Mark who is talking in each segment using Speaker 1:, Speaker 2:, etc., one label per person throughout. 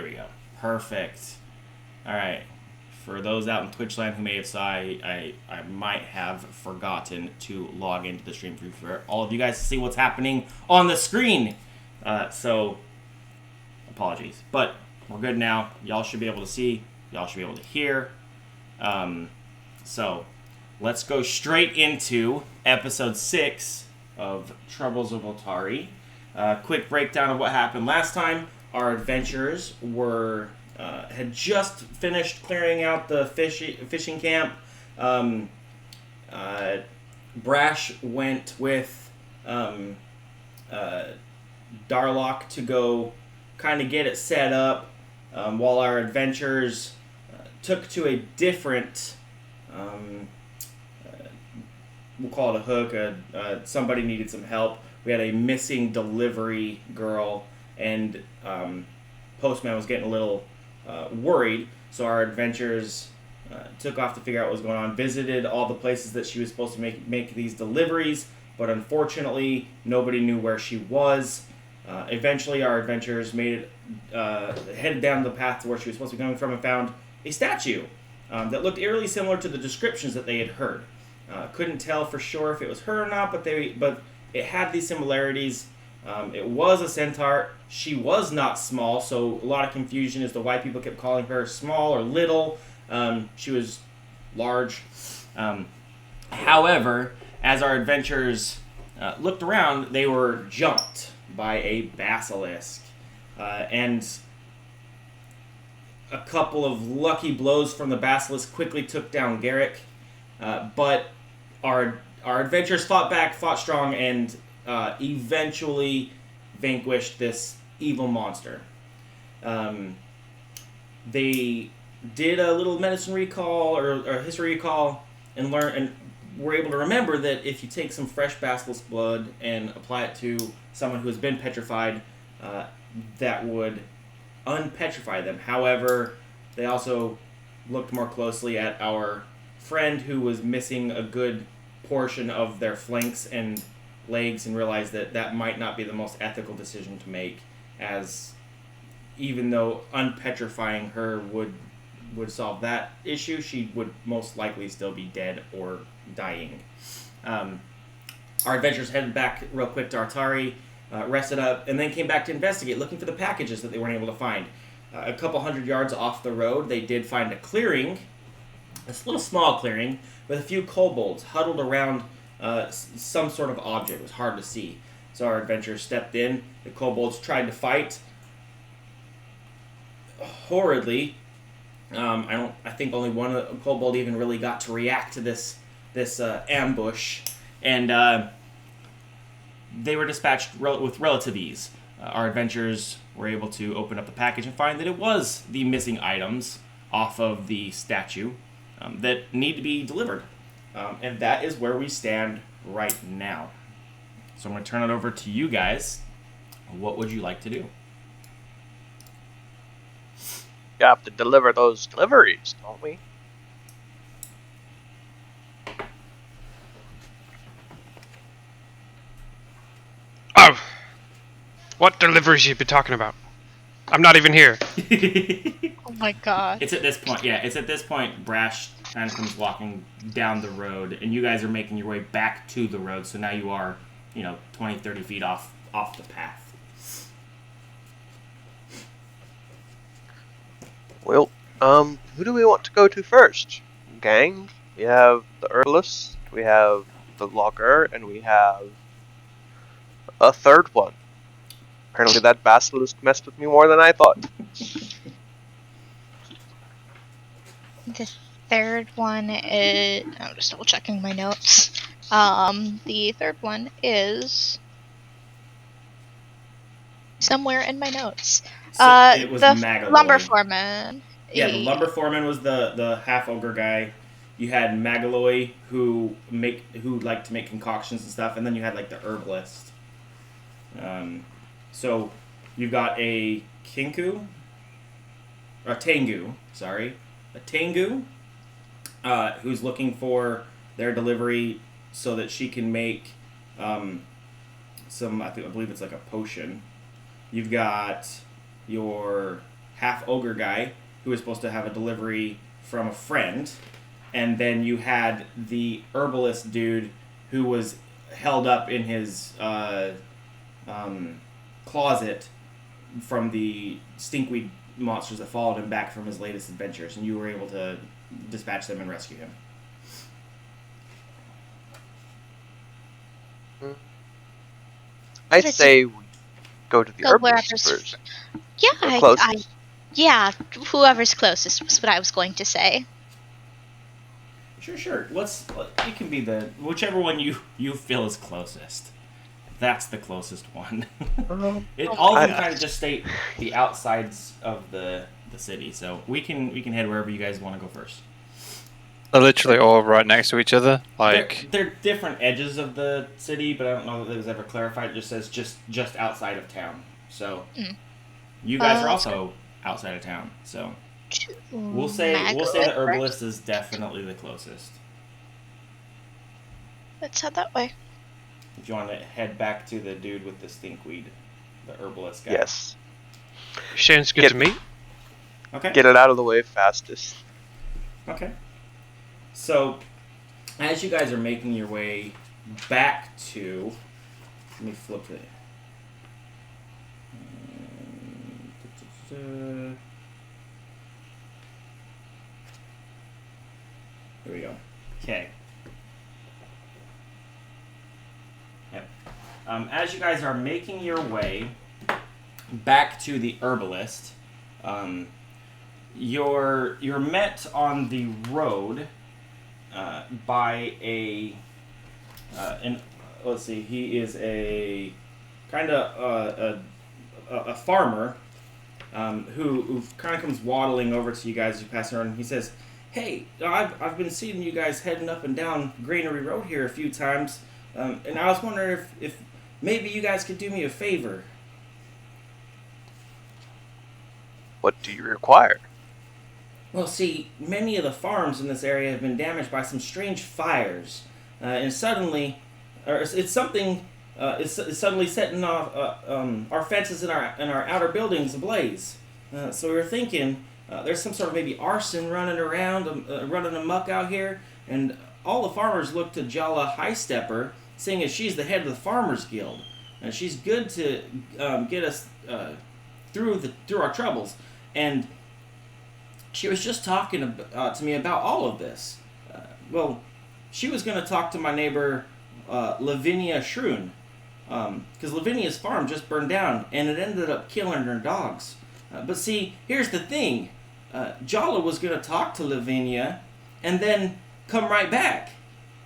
Speaker 1: There we go. Perfect. All right. For those out in Twitch land who may have saw, I might have forgotten to log into the stream for all of you guys to see what's happening on the screen. So, apologies. But we're good now. Y'all should be able to see. Y'all should be able to hear. So, let's go straight into episode 6 of Troubles of Otari. Quick breakdown of what happened last time. Our adventurers had just finished clearing out the fishing camp. Brash went with Darlock to go kind of get it set up, while our adventurers took to a different, we'll call it a hook. Somebody needed some help. We had a missing delivery girl, and Postman was getting a little worried, so our adventurers took off to figure out what was going on, visited all the places that she was supposed to make these deliveries, but unfortunately nobody knew where she was. Eventually our adventurers headed down the path to where she was supposed to be coming from and found a statue that looked eerily similar to the descriptions that they had heard. Couldn't tell for sure if it was her or not, but it had these similarities. It was a centaur. She was not small, so a lot of confusion as to why people kept calling her small or little. She was large. However, as our adventurers looked around, they were jumped by a basilisk. And a couple of lucky blows from the basilisk quickly took down Garrick. But our adventurers fought back, fought strong, and eventually vanquished this evil monster. They did a little medicine recall or history recall and were able to remember that if you take some fresh basilisk blood and apply it to someone who has been petrified, that would unpetrify them. However, they also looked more closely at our friend who was missing a good portion of their flanks and legs and realized that might not be the most ethical decision to make, as even though unpetrifying her would solve that issue, she would most likely still be dead or dying. Our adventurers headed back real quick to Otari, rested up, and then came back to investigate, looking for the packages that they weren't able to find. A couple 100 yards off the road, they did find a clearing, a little small clearing, with a few kobolds huddled around some sort of object. It was hard to see. So our adventurers stepped in. The kobolds tried to fight horridly. I think only one kobold even really got to react to this ambush, and they were dispatched with relative ease. Our adventurers were able to open up the package and find that it was the missing items off of the statue that need to be delivered. And that is where we stand right now. So I'm going to turn it over to you guys. What would you like to do?
Speaker 2: You have to deliver those deliveries, don't we?
Speaker 3: Oh! What deliveries you be talking about? I'm not even here.
Speaker 4: Oh my god.
Speaker 1: It's at this point Brash kind of comes walking down the road, and you guys are making your way back to the road, so now you are, 20, 30 feet off the path.
Speaker 2: Well, who do we want to go to first? Gang? We have the herbalist, we have the logger, and we have a third one. Apparently that basilisk messed with me more than I thought.
Speaker 4: The third one is... I'm just double checking my notes. The third one is... somewhere in my notes.
Speaker 1: So it was
Speaker 4: the
Speaker 1: Magaloy.
Speaker 4: lumber foreman.
Speaker 1: Yeah, the lumber foreman was the half ogre guy. You had Magaloy who liked to make concoctions and stuff, and then you had the herbalist. So you've got a Tengu, who's looking for their delivery so that she can make I believe it's like a potion. You've got your half ogre guy who was supposed to have a delivery from a friend, and then you had the herbalist dude who was held up in his closet from the stinkweed monsters that followed him back from his latest adventures, and you were able to dispatch them and rescue him.
Speaker 2: I say we go to the
Speaker 4: Go
Speaker 2: herbalist
Speaker 4: wherever's-
Speaker 2: first.
Speaker 4: Yeah,
Speaker 2: Or
Speaker 4: I,
Speaker 2: closest.
Speaker 4: yeah, whoever's closest was what I was going to say.
Speaker 1: Sure. You can be whichever one you feel is closest. That's the closest one. All of them kind of just state the outsides of the city, so we can head wherever you guys want to go first.
Speaker 5: They're literally all right next to each other. Like
Speaker 1: they're different edges of the city, but I don't know that it was ever clarified. It just says just outside of town. So you guys are also outside of town. So we'll say the herbalist is definitely the closest.
Speaker 4: Let's head that way.
Speaker 1: If you want to head back to the dude with the stinkweed, the herbalist guy.
Speaker 2: Yes.
Speaker 3: Sounds good to me.
Speaker 1: Okay.
Speaker 2: Get it out of the way fastest.
Speaker 1: Okay. So, as you guys are making your way back to, let me flip it. Here we go. Okay. Yep. As you guys are making your way back to the herbalist, you're met on the road by let's see, he is a kind of a farmer who kind of comes waddling over to you guys as you pass around, and he says, "Hey, I've been seeing you guys heading up and down Granary Road here a few times, and I was wondering if maybe you guys could do me a favor."
Speaker 2: What do you require?
Speaker 1: Well, see, many of the farms in this area have been damaged by some strange fires, and suddenly, it's something. It's suddenly setting off our fences and our outer buildings ablaze. So we were thinking there's some sort of maybe arson running around, running amok out here, and all the farmers look to Jala High Stepper, seeing as she's the head of the Farmers Guild, and she's good to get us through our troubles. And she was just talking to me about all of this. Well, she was going to talk to my neighbor Lavinia Shroon, because Lavinia's farm just burned down, and it ended up killing her dogs. But see, here's the thing. Jala was going to talk to Lavinia, and then come right back.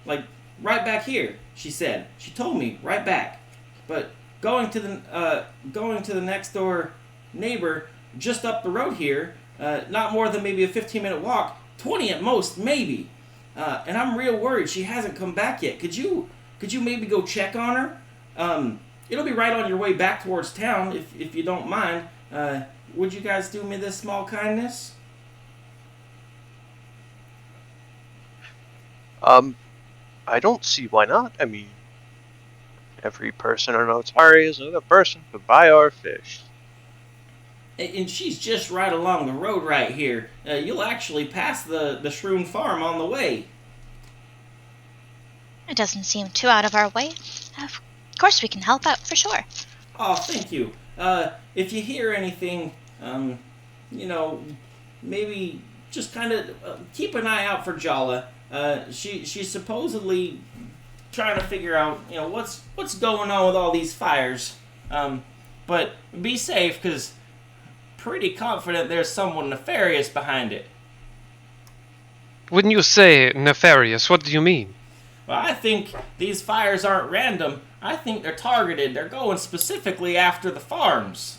Speaker 1: Like, right back here, she said. She told me, right back. But going to the next door neighbor, just up the road here, not more than maybe a 15-minute walk, 20 at most, maybe. And I'm real worried she hasn't come back yet. Could you maybe go check on her? It'll be right on your way back towards town, if you don't mind. Would you guys do me this small kindness?
Speaker 2: I don't see why not. I mean, every person on Otari is another person to buy our fish.
Speaker 1: And she's just right along the road right here. You'll actually pass the Shroon farm on the way.
Speaker 4: It doesn't seem too out of our way. Of course we can help out for sure.
Speaker 1: Oh, thank you. If you hear anything, maybe just kind of keep an eye out for Jala. She's supposedly trying to figure out, what's going on with all these fires. But be safe, because pretty confident there's someone nefarious behind it.
Speaker 3: When you say nefarious, what do you mean?
Speaker 1: Well, I think these fires aren't random. I think they're targeted. They're going specifically after the farms.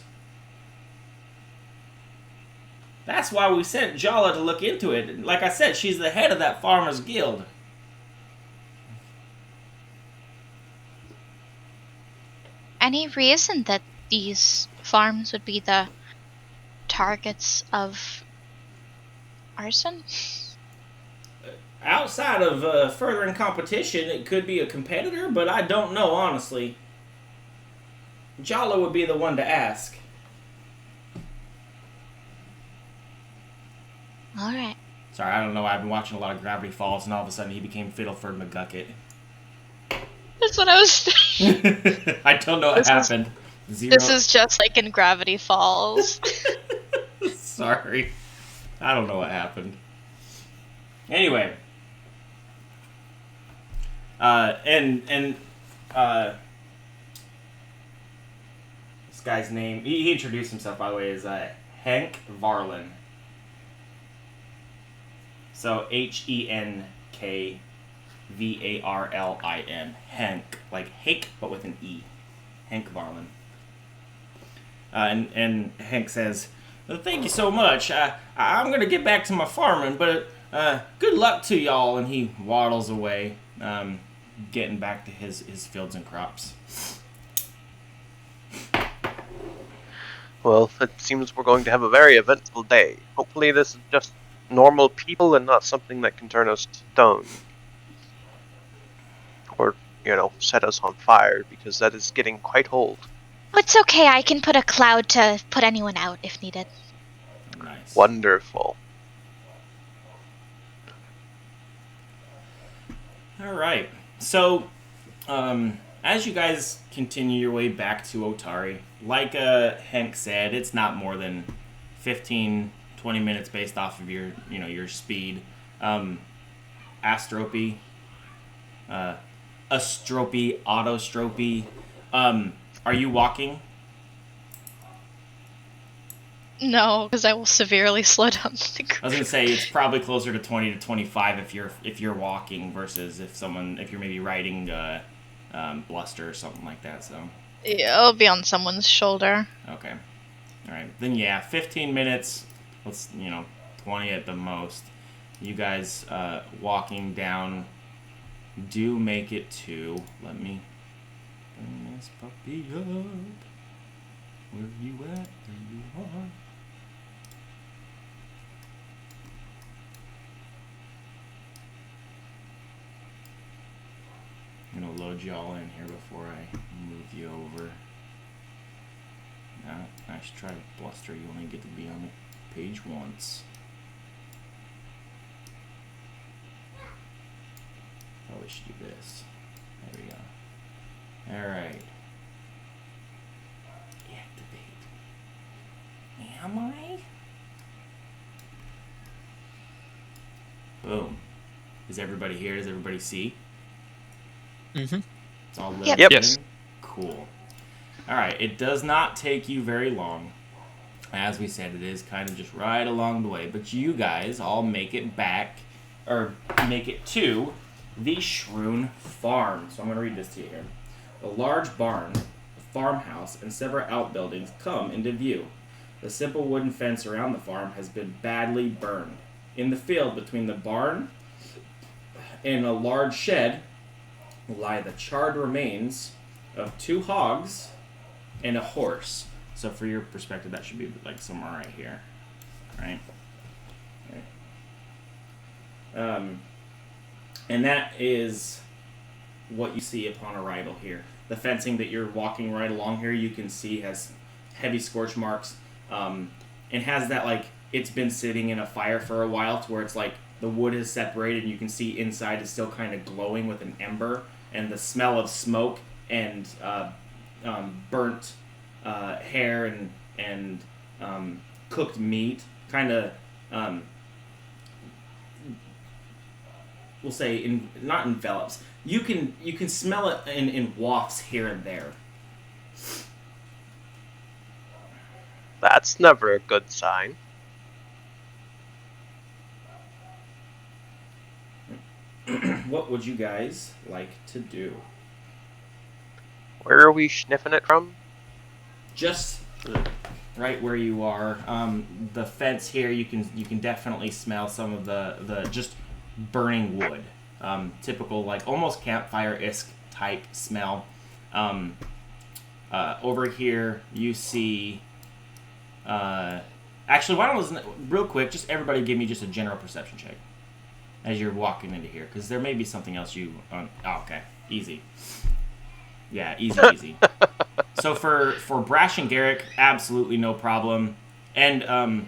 Speaker 1: That's why we sent Jala to look into it. Like I said, she's the head of that farmers guild.
Speaker 4: Any reason that these farms would be the targets of arson?
Speaker 1: Outside of furthering competition, it could be a competitor, but I don't know, honestly. Jala would be the one to ask.
Speaker 4: All right.
Speaker 1: Sorry, I don't know. I've been watching a lot of Gravity Falls, and all of a sudden he became Fiddleford McGucket.
Speaker 4: That's what I was thinking.
Speaker 1: I don't know what happened.
Speaker 4: This is just like in Gravity Falls.
Speaker 1: Sorry. I don't know what happened. Anyway. This guy's name, he introduced himself, by the way, as Henk Varlin. So HenkVarlin. Henk, like Hake, but with an E. Henk Varlin. And Henk says, well, thank you so much. I'm going to get back to my farming, but good luck to y'all. And he waddles away, getting back to his fields and crops.
Speaker 2: Well, it seems we're going to have a very eventful day. Hopefully this is just normal people and not something that can turn us to stone. Or, set us on fire, because that is getting quite old.
Speaker 4: It's okay, I can put a cloud to put anyone out if needed.
Speaker 1: Nice.
Speaker 2: Wonderful.
Speaker 1: Alright. So, as you guys continue your way back to Otari, like Henk said, it's not more than 15, 20 minutes based off of your speed. Astropy, Astropy, Autostropy. Are you walking?
Speaker 4: No, because I will severely slow down the
Speaker 1: I
Speaker 4: group.
Speaker 1: was gonna say it's probably closer to 20 to 25 if you're walking versus if you're maybe riding Bluster or something like that. So
Speaker 4: Yeah, I'll be on someone's shoulder.
Speaker 1: okay, all right, then yeah, 15 minutes. Let's 20 at the most. You guys walking down do make it to. Let me bring this puppy up. Where you at? There you are. I'm gonna load y'all in here before I move you over. Now, nice try, Bluster. You only get to be on the page once. Probably should do this. There we go. Alright. Activate. Am I? Boom. Is everybody here? Does everybody see?
Speaker 5: Mm-hmm.
Speaker 1: It's all lit
Speaker 4: Yep.
Speaker 1: in?
Speaker 3: Yes.
Speaker 1: Cool. Alright, it does not take you very long. As we said, it is kind of just right along the way. But you guys all make it back, or make it to the Shroon Farm. So I'm going to read this to you here. A large barn, a farmhouse, and several outbuildings come into view. The simple wooden fence around the farm has been badly burned. In the field between the barn and a large shed lie the charred remains of 2 hogs and a horse. So for your perspective, that should be like somewhere right here, right? And that is what you see upon arrival here. The fencing that you're walking right along here, you can see has heavy scorch marks, and has that like it's been sitting in a fire for a while, to where it's like the wood is separated and you can see inside is still kind of glowing with an ember, and the smell of smoke and burnt hair and cooked meat kind of we'll say not envelops. You can smell it in wafts here and there.
Speaker 2: That's never a good sign.
Speaker 1: What would you guys like to do?
Speaker 2: Where are we sniffing it from?
Speaker 1: Just right where you are. The fence here, you can definitely smell some of the just burning wood. Typical, like almost campfire-esque type smell. Over here you see. Actually, why don't real quick, just everybody give me just a general perception check as you're walking into here, because there may be something else you. Oh, okay, easy. Yeah, easy. So for Brash and Garrick, absolutely no problem. And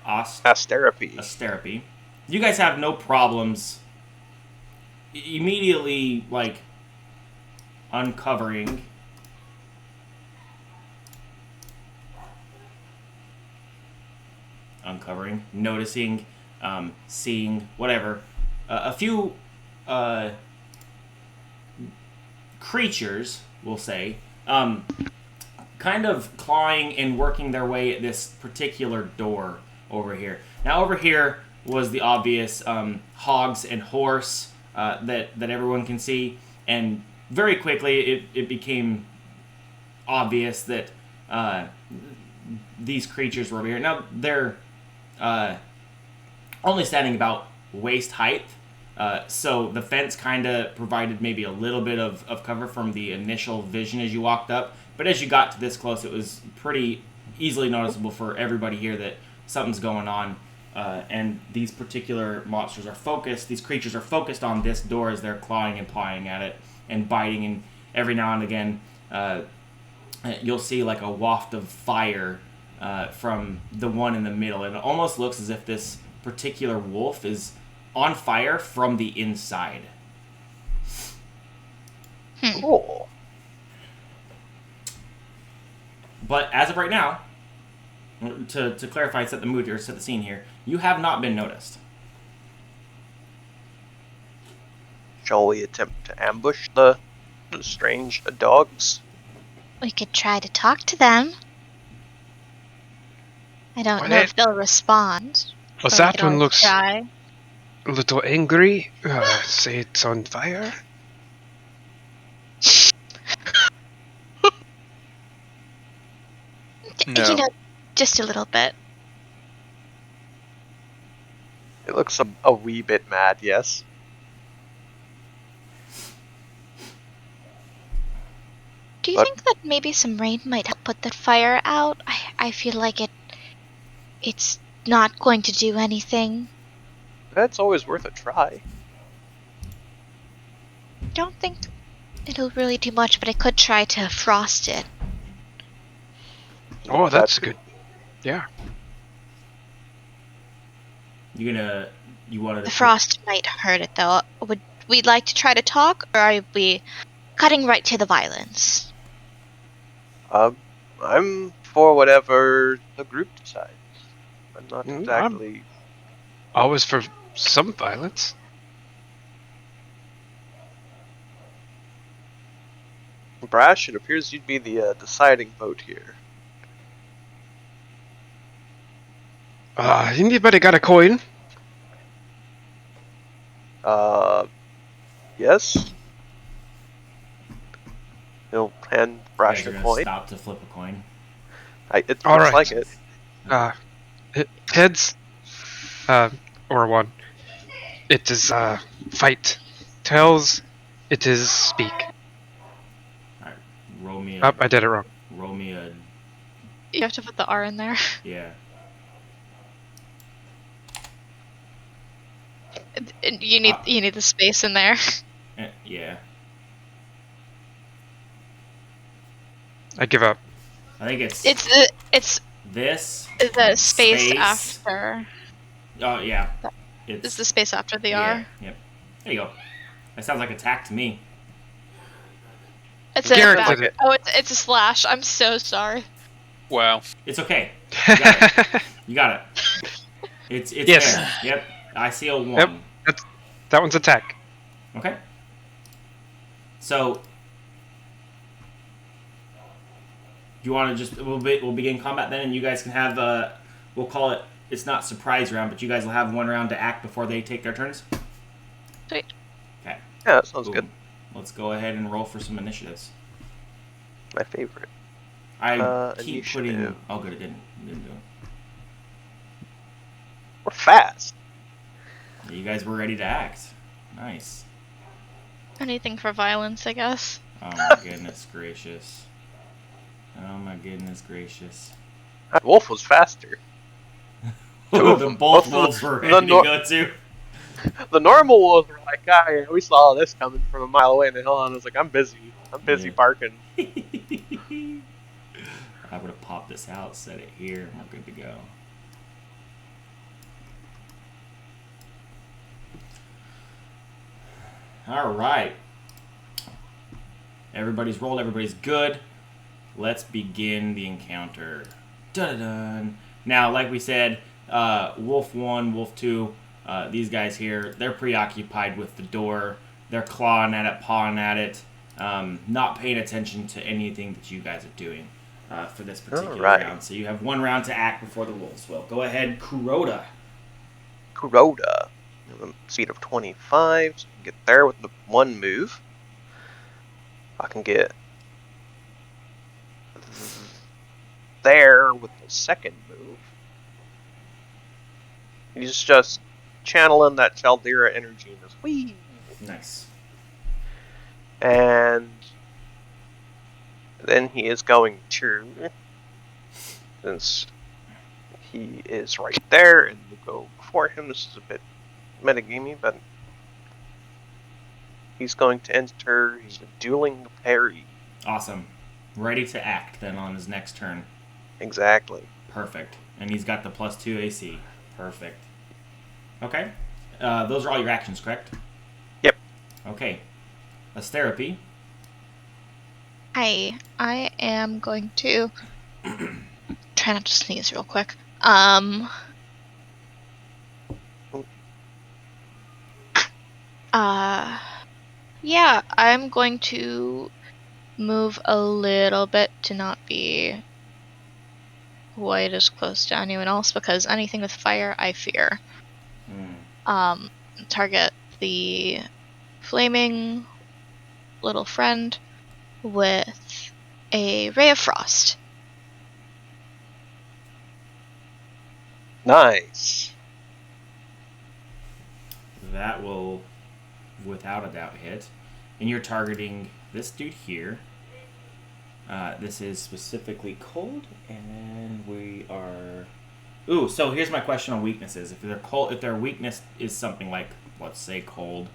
Speaker 2: Asterapy.
Speaker 1: You guys have no problems immediately, like, uncovering noticing, seeing, whatever, a few creatures, we'll say, kind of clawing and working their way at this particular door over here. Now, over here was the obvious hogs and horse that everyone can see, and very quickly it became obvious that these creatures were over here. Now, they're only standing about waist height, so the fence kind of provided maybe a little bit of cover from the initial vision as you walked up, but as you got to this close, it was pretty easily noticeable for everybody here that something's going on, and these particular monsters are focused, these creatures are focused on this door as they're clawing and pawing at it and biting, and every now and again you'll see like a waft of fire from the one in the middle, and it almost looks as if this particular wolf is on fire from the inside.
Speaker 2: Cool.
Speaker 1: But as of right now, to clarify, set the mood here, set the scene here, you have not been noticed.
Speaker 2: Shall we attempt to ambush the strange dogs?
Speaker 4: We could try to talk to them. I don't know if they'll respond.
Speaker 3: Well,
Speaker 4: but we
Speaker 3: that
Speaker 4: could
Speaker 3: one
Speaker 4: always
Speaker 3: looks
Speaker 4: try.
Speaker 3: a little angry. Say it's on fire.
Speaker 5: No.
Speaker 4: You know, just a little bit.
Speaker 2: It looks a wee bit mad, yes.
Speaker 4: Do you
Speaker 2: But-
Speaker 4: think that maybe some rain might help put that fire out? I feel like it's not going to do anything.
Speaker 2: That's always worth a try.
Speaker 4: Don't think it'll really do much, but I could try to frost it.
Speaker 3: Oh, that's
Speaker 2: That-
Speaker 3: good. Yeah.
Speaker 1: You wanted
Speaker 4: The
Speaker 1: to
Speaker 4: frost might hurt it, though. Would we like to try to talk, or are we cutting right to the violence?
Speaker 2: I'm for whatever the group decides. I'm not
Speaker 3: I'm-
Speaker 2: exactly.
Speaker 3: Always for some violence.
Speaker 2: Brash, it appears you'd be the deciding vote here.
Speaker 3: Anybody got a coin?
Speaker 2: Yes. He'll hand
Speaker 1: you
Speaker 2: Brash
Speaker 1: guys are
Speaker 2: a
Speaker 1: gonna
Speaker 2: coin.
Speaker 1: stop to flip a coin.
Speaker 2: It
Speaker 3: All
Speaker 2: looks
Speaker 3: right.
Speaker 2: like it.
Speaker 3: Heads, or one. It is fight. Tails, it is speak.
Speaker 1: Alright, roll me
Speaker 3: Oh, I did it wrong.
Speaker 1: a
Speaker 4: You have to put the R in there.
Speaker 1: yeah.
Speaker 4: You need the space in there.
Speaker 1: Yeah.
Speaker 3: I give up.
Speaker 1: I think it's
Speaker 4: It's
Speaker 1: this.
Speaker 4: the space
Speaker 1: Space.
Speaker 4: after.
Speaker 1: Oh yeah.
Speaker 4: It's the space after the
Speaker 1: yeah,
Speaker 4: R.
Speaker 1: Yep. There you go. That sounds like attack to me.
Speaker 4: It's a
Speaker 3: Garrett
Speaker 4: back-
Speaker 3: did it.
Speaker 4: Oh, it's a slash. I'm so sorry.
Speaker 5: Wow.
Speaker 1: It's okay. You got it. You got it. It's
Speaker 3: Yes.
Speaker 1: there. Yep. I see a 1.
Speaker 3: Yep. That one's attack.
Speaker 1: Okay. So, you want to just we'll begin combat then, and you guys can have we'll call it. It's not surprise round, but you guys will have 1 round to act before they take their turns.
Speaker 4: Sweet.
Speaker 1: Okay.
Speaker 2: Yeah, that sounds
Speaker 1: Boom.
Speaker 2: good.
Speaker 1: Let's go ahead and roll for some initiatives.
Speaker 2: My favorite.
Speaker 1: I keep putting.
Speaker 2: Initiative.
Speaker 1: Oh, good. It didn't do it.
Speaker 2: We're fast.
Speaker 1: You guys were ready to act. Nice.
Speaker 4: Anything for violence, I guess.
Speaker 1: Oh my goodness gracious. Oh my goodness gracious.
Speaker 2: That wolf was faster.
Speaker 1: The both
Speaker 2: the-
Speaker 1: wolves were
Speaker 2: the
Speaker 1: ready to
Speaker 2: nor-
Speaker 1: go to.
Speaker 2: The normal wolves were like, "Ah, we saw this coming from a mile away in the hill," and I was like, I'm busy
Speaker 1: Yeah.
Speaker 2: barking.
Speaker 1: I would have popped this out, set it here, and we're good to go. All right. Everybody's rolled. Everybody's good. Let's begin the encounter. Dun-dun-dun. Now, like we said, Wolf 1, Wolf 2, these guys here, they're preoccupied with the door. They're clawing at it, pawing at it, not paying attention to anything that you guys are doing for this particular round. So you have 1 round to act before the wolves will. Go ahead, Kuroda.
Speaker 2: Kuroda. Speed of 25, so I can get there with the 1 move. I can get there with the 2nd move. He's just channeling that Chaldera energy in his whee.
Speaker 1: Nice.
Speaker 2: And then he is going to, since he is right there, and we'll go before him. This is a bit metagamey, but he's going to enter his dueling parry.
Speaker 1: Awesome. Ready to act then on his next turn.
Speaker 2: Exactly.
Speaker 1: Perfect. And he's got the +2 AC. Perfect. Okay. Those are all your actions, correct?
Speaker 2: Yep.
Speaker 1: Okay. Therapy.
Speaker 4: I am going to try not to sneeze real quick. Yeah, I'm going to move a little bit to not be quite as close to anyone else, because anything with fire I fear. Target the flaming little friend with a ray of frost.
Speaker 2: Nice.
Speaker 1: That will, without a doubt, hit. And you're targeting this dude here. This is specifically cold, and we are... Ooh, so here's my question on weaknesses. If they're cold, if their weakness is something like, let's say, cold,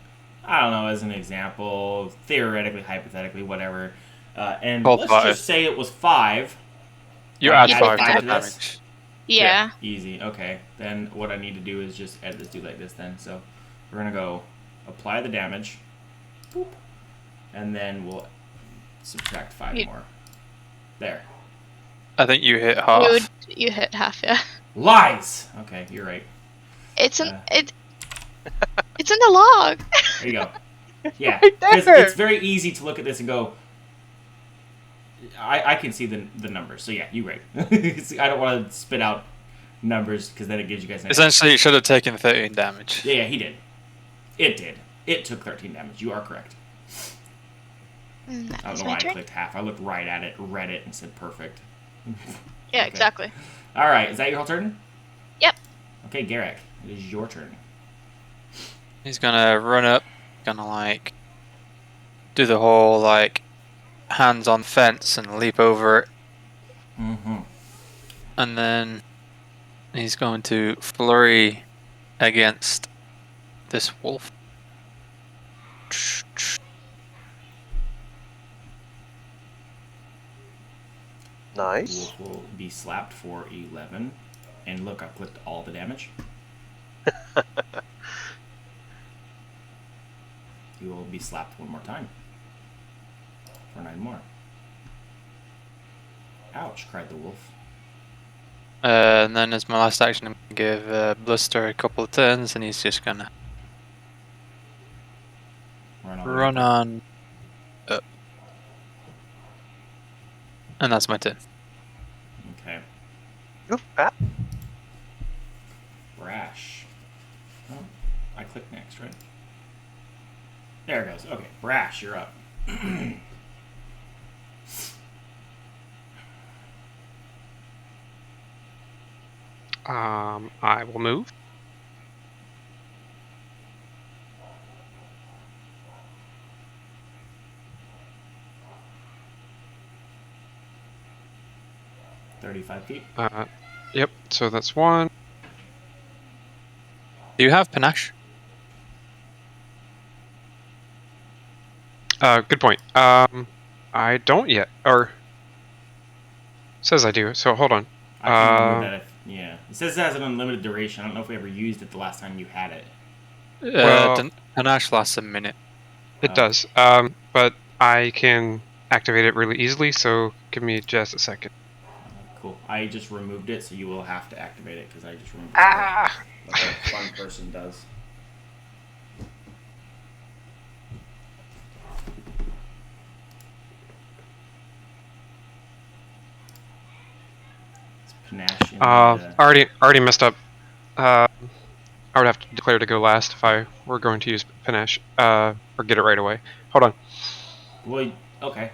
Speaker 1: I don't know, as an example, theoretically, hypothetically, whatever, and
Speaker 5: Cold
Speaker 1: let's
Speaker 5: 5.
Speaker 1: just say it was 5.
Speaker 5: You
Speaker 1: Like,
Speaker 5: add
Speaker 1: add
Speaker 5: 5
Speaker 1: five
Speaker 5: to
Speaker 1: to
Speaker 5: the
Speaker 1: this?
Speaker 5: damage.
Speaker 4: Yeah.
Speaker 1: Easy. Okay. Then what I need to do is just edit this dude like this then. So we're going to go apply the damage. Boop. And then we'll subtract 5 more. There.
Speaker 5: I think you hit half.
Speaker 4: You hit half, yeah.
Speaker 1: Lies! Okay, you're right.
Speaker 4: It's in it's in the log.
Speaker 1: There you go. Yeah.
Speaker 2: Right
Speaker 1: 'Cause
Speaker 2: there.
Speaker 1: it's very easy to look at this and go, I can see the numbers. So yeah, you're right. I don't want to spit out numbers because then it gives you guys an
Speaker 5: Essentially, it should have taken 13 damage.
Speaker 1: Yeah, he did. It did. It took 13 damage. You are correct.
Speaker 4: That
Speaker 1: I don't
Speaker 4: is
Speaker 1: know
Speaker 4: my
Speaker 1: why I
Speaker 4: turn.
Speaker 1: clicked half. I looked right at it, read it, and said perfect.
Speaker 4: Yeah,
Speaker 1: Okay.
Speaker 4: exactly.
Speaker 1: All right, is that your whole turn?
Speaker 4: Yep.
Speaker 1: Okay, Garrick, it is your turn.
Speaker 5: He's gonna run up, gonna like do the whole like hands on fence and leap over it,
Speaker 1: Mm-hmm.
Speaker 5: and then he's going to flurry against this wolf.
Speaker 2: Nice.
Speaker 1: Wolf will be slapped for 11. And look, I clicked all the damage. You will be slapped 1 more time. For 9 more. Ouch, cried the wolf.
Speaker 5: And then as my last action, I'm gonna give Blister a couple of turns, and he's just gonna run on up. And that's my turn.
Speaker 1: Okay.
Speaker 2: Oop, ah.
Speaker 1: Brash. Oh, I clicked next, right? There it goes. Okay, Brash, you're up.
Speaker 3: I will move.
Speaker 1: $35.
Speaker 3: Yep. So that's 1.
Speaker 5: Do you have panache?
Speaker 3: Good point. I don't yet, or says I do. So hold on.
Speaker 1: I can remove that if, yeah. It says it has an unlimited duration. I don't know if we ever used it the last time you had it.
Speaker 3: Well-
Speaker 5: Panache lasts a minute.
Speaker 3: It does. But I can activate it really easily, so give me just a second.
Speaker 1: Cool. I just removed it, so you will have to activate it because I just removed
Speaker 3: Ah!
Speaker 1: it like a fun person does. It's panache.
Speaker 3: Already messed up. I would have to declare to go last if I were going to use panache. Or get it right away. Hold on.
Speaker 1: Well, okay.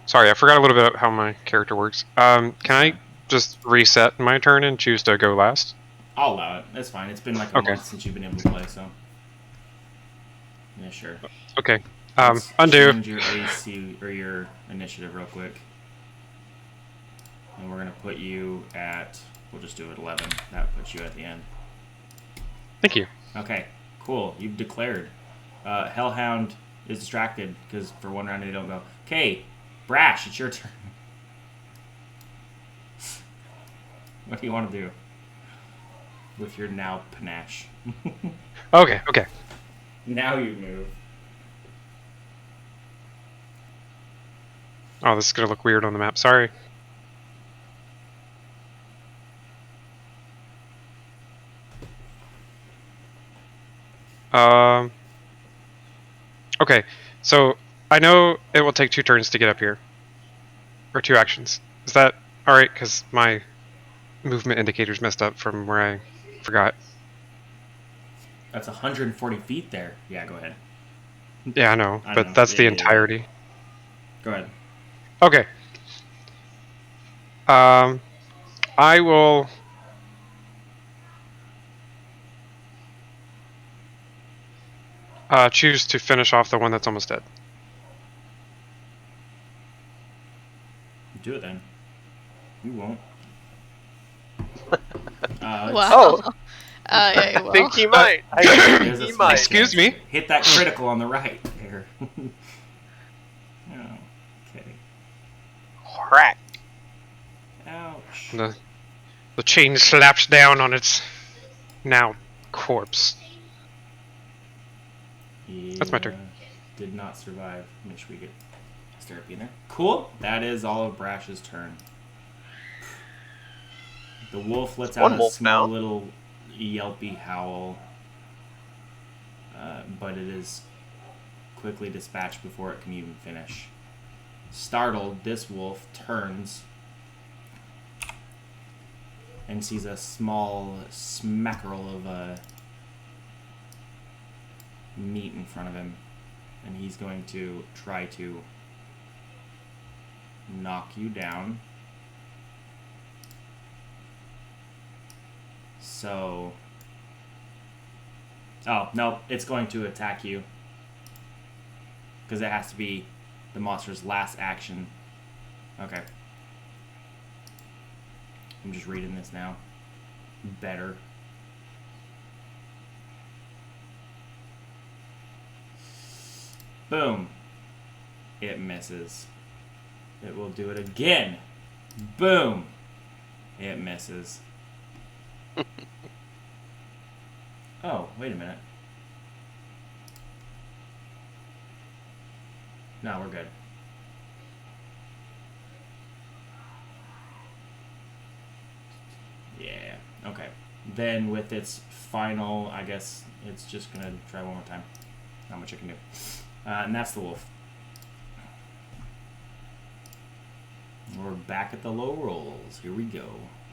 Speaker 3: Sorry, I forgot a little bit about how my character works. Can I just reset my turn and choose to go last?
Speaker 1: I'll allow it. That's fine. It's been like a
Speaker 3: Okay.
Speaker 1: month since you've been able to play, so. Yeah, sure.
Speaker 3: Okay.
Speaker 1: Let's
Speaker 3: Undo.
Speaker 1: change your AC or your initiative real quick. And we're going to put you at, we'll just do it 11. That puts you at the end.
Speaker 3: Thank you.
Speaker 1: Okay, cool. You've declared. Hellhound is distracted because for one round they don't go. Okay, Brash, it's your turn. What do you want to do with your now panache?
Speaker 3: Okay.
Speaker 1: Now you move.
Speaker 3: Oh, this is gonna look weird on the map. Sorry. Okay, so I know it will take 2 turns to get up here. Or 2 actions. Is that alright? Because my movement indicator's messed up from where I forgot.
Speaker 1: That's 140 feet there. Yeah, go ahead.
Speaker 3: Yeah, I know,
Speaker 1: I
Speaker 3: but
Speaker 1: know.
Speaker 3: that's the
Speaker 1: Yeah.
Speaker 3: entirety.
Speaker 1: Go ahead.
Speaker 3: Okay. I will... choose to finish off the one that's almost dead.
Speaker 1: Do it then. You won't.
Speaker 4: Wow.
Speaker 2: Oh.
Speaker 4: Yeah, you
Speaker 2: I
Speaker 4: will.
Speaker 2: think he might.
Speaker 1: There's a
Speaker 2: He
Speaker 1: small
Speaker 2: might.
Speaker 3: Excuse me?
Speaker 1: Hit that critical on the right there. Oh, okay.
Speaker 2: Crack.
Speaker 1: Ouch.
Speaker 3: The chain slaps down on its now corpse. That's my turn.
Speaker 1: Did not survive. Make sure we get therapy in there. Cool. That is all of Brash's turn. The wolf lets out
Speaker 2: one
Speaker 1: a
Speaker 2: wolf
Speaker 1: small
Speaker 2: now.
Speaker 1: little yelpy howl, but it is quickly dispatched before it can even finish. Startled, this wolf turns and sees a small smackerel of meat in front of him, and he's going to try to knock you down. So, oh no, it's going to attack you because it has to be the monster's last action. Okay, I'm just reading this now. Better. Boom. It misses. It will do it again. Boom. It misses. Oh, wait a minute. No, we're good. Yeah, okay. Then with its final, I guess it's just gonna try one more time. Not much I can do. And that's the wolf. We're back at the low rolls. Here we go.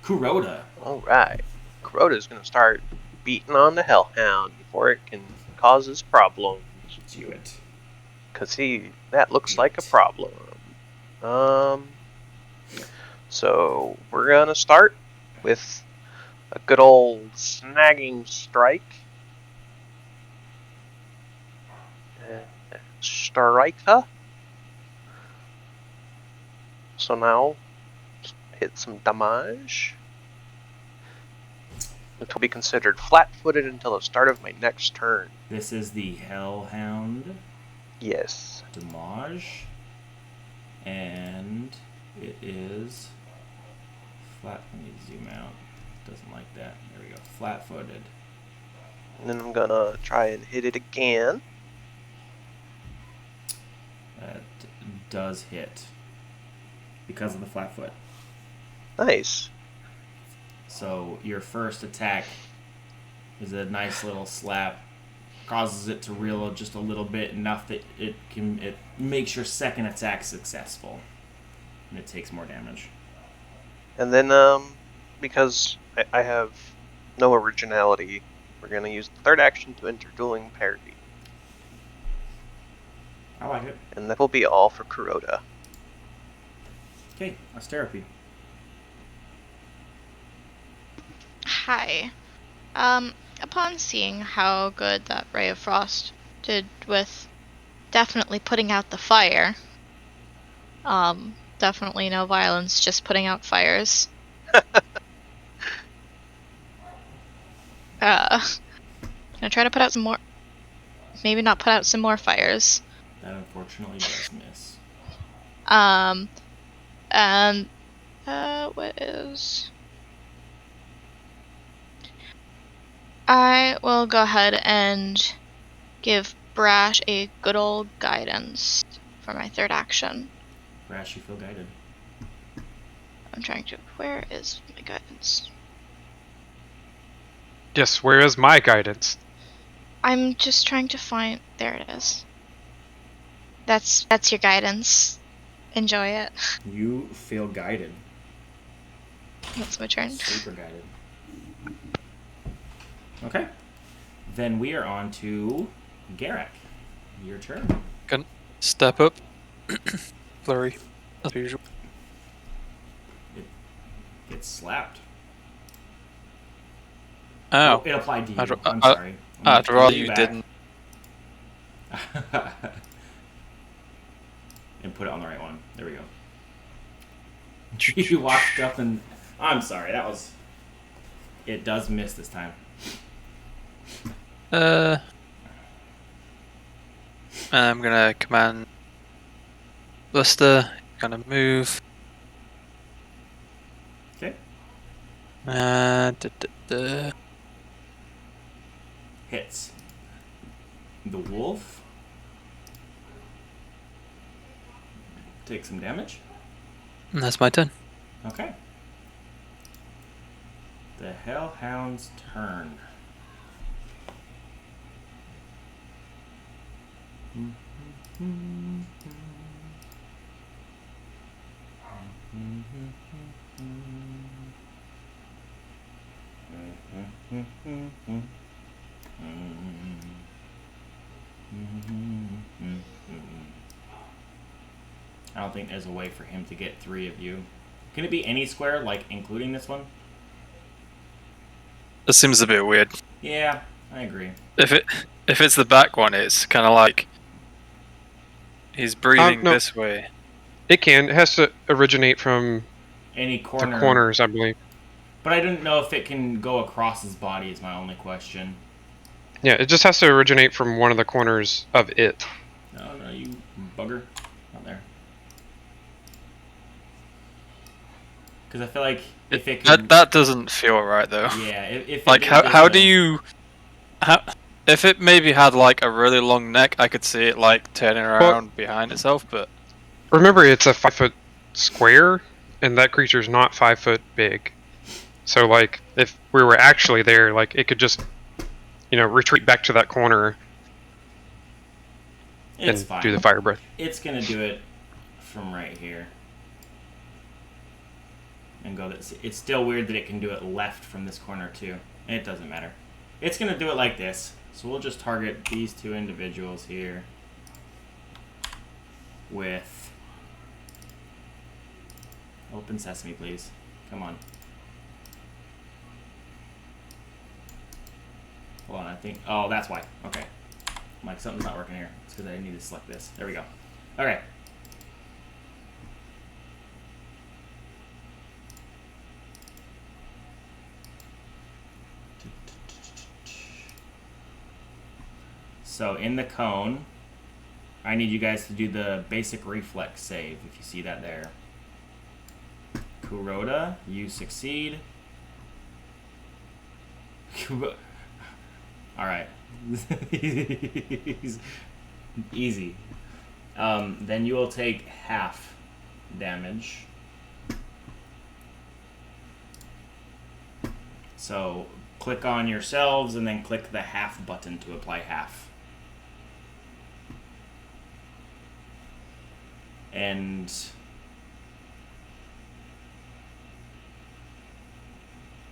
Speaker 1: Kuroda.
Speaker 2: Alright. Kuroda's gonna start beating on the Hellhound before it can cause us problems.
Speaker 1: Do it.
Speaker 2: Cause that looks like a problem. So we're gonna start with a good old snagging strike. Strike her. So now hit some damage. It will be considered flat-footed until the start of my next turn.
Speaker 1: This is the Hellhound
Speaker 2: Yes.
Speaker 1: damage. And it is flat. Let me zoom out. Doesn't like that. There we go. Flat-footed.
Speaker 2: And then I'm gonna try and hit it again.
Speaker 1: That does hit because of the flat foot.
Speaker 2: Nice.
Speaker 1: So your first attack is a nice little slap, causes it to reel just a little bit, enough that it makes your second attack successful, and it takes more damage.
Speaker 2: And then, because I have no originality, we're gonna use the third action to enter dueling parry.
Speaker 1: I like it.
Speaker 2: And that will be all for Kuroda.
Speaker 1: Okay, Austerity.
Speaker 4: Hi. Upon seeing how good that Ray of Frost did with definitely putting out the fire, definitely no violence, just putting out fires. Gonna try to put out some more. Maybe not put out some more fires.
Speaker 1: That unfortunately does miss.
Speaker 4: And what is? I will go ahead and give Brash a good old guidance for my third action.
Speaker 1: Brash, you feel guided.
Speaker 4: I'm trying to. Where is my guidance?
Speaker 3: Yes, where is my guidance?
Speaker 4: I'm just trying to find. There it is. That's your guidance. Enjoy it.
Speaker 1: You feel guided.
Speaker 4: That's my turn.
Speaker 1: Super guided. Okay. Then we are on to Garak. Your turn.
Speaker 5: Can step up. Flurry. As per usual.
Speaker 1: It's slapped.
Speaker 5: Oh.
Speaker 1: It applied to you.
Speaker 5: I'd-
Speaker 1: I'm sorry.
Speaker 5: I'd
Speaker 1: gonna
Speaker 5: rather
Speaker 1: put
Speaker 5: you
Speaker 1: back.
Speaker 5: didn't.
Speaker 1: And put it on the right one. There we go. You walked up and... I'm sorry, that was... It does miss this time.
Speaker 5: I'm gonna command Buster. Gonna move.
Speaker 1: Okay. Hits. The wolf. Take some damage.
Speaker 5: And that's my turn.
Speaker 1: Okay. The Hellhound's turn. I don't think there's a way for him to get 3 of you. Can it be any square, like including this one?
Speaker 5: It seems a bit weird.
Speaker 1: Yeah, I agree.
Speaker 5: If it's the back one, it's kind of like he's breathing
Speaker 3: No.
Speaker 5: this way.
Speaker 3: It can. It has to originate from
Speaker 1: Any corner.
Speaker 3: the corners, I believe.
Speaker 1: But I didn't know if it can go across his body is my only question.
Speaker 3: Yeah, it just has to originate from one of the corners of it.
Speaker 1: No, you bugger. Not there. Because I feel like if it can...
Speaker 5: That doesn't feel right though.
Speaker 1: Yeah, if it
Speaker 5: Like
Speaker 1: did
Speaker 5: how
Speaker 1: this,
Speaker 5: do you if it maybe had like a really long neck, I could see it like turning around behind itself, but
Speaker 3: Remember, it's a 5-foot square, and that creature's not 5 foot big. So, like, if we were actually there, like, it could just, retreat back to that corner
Speaker 1: it's
Speaker 3: and
Speaker 1: fine.
Speaker 3: do the fire breath.
Speaker 1: It's going to do it from right here. And go this. It's still weird that it can do it left from this corner, too. It doesn't matter. It's going to do it like this. So we'll just target these 2 individuals here with... Open sesame, please. Come on. Hold on, I think... Oh, that's why. Okay. I'm like, something's not working here. It's because I need to select this. There we go. Okay. So, in the cone, I need you guys to do the basic reflex save, if you see that there. Kuroda, you succeed. All right. Easy. Then you will take half damage. So click on yourselves and then click the half button to apply half. And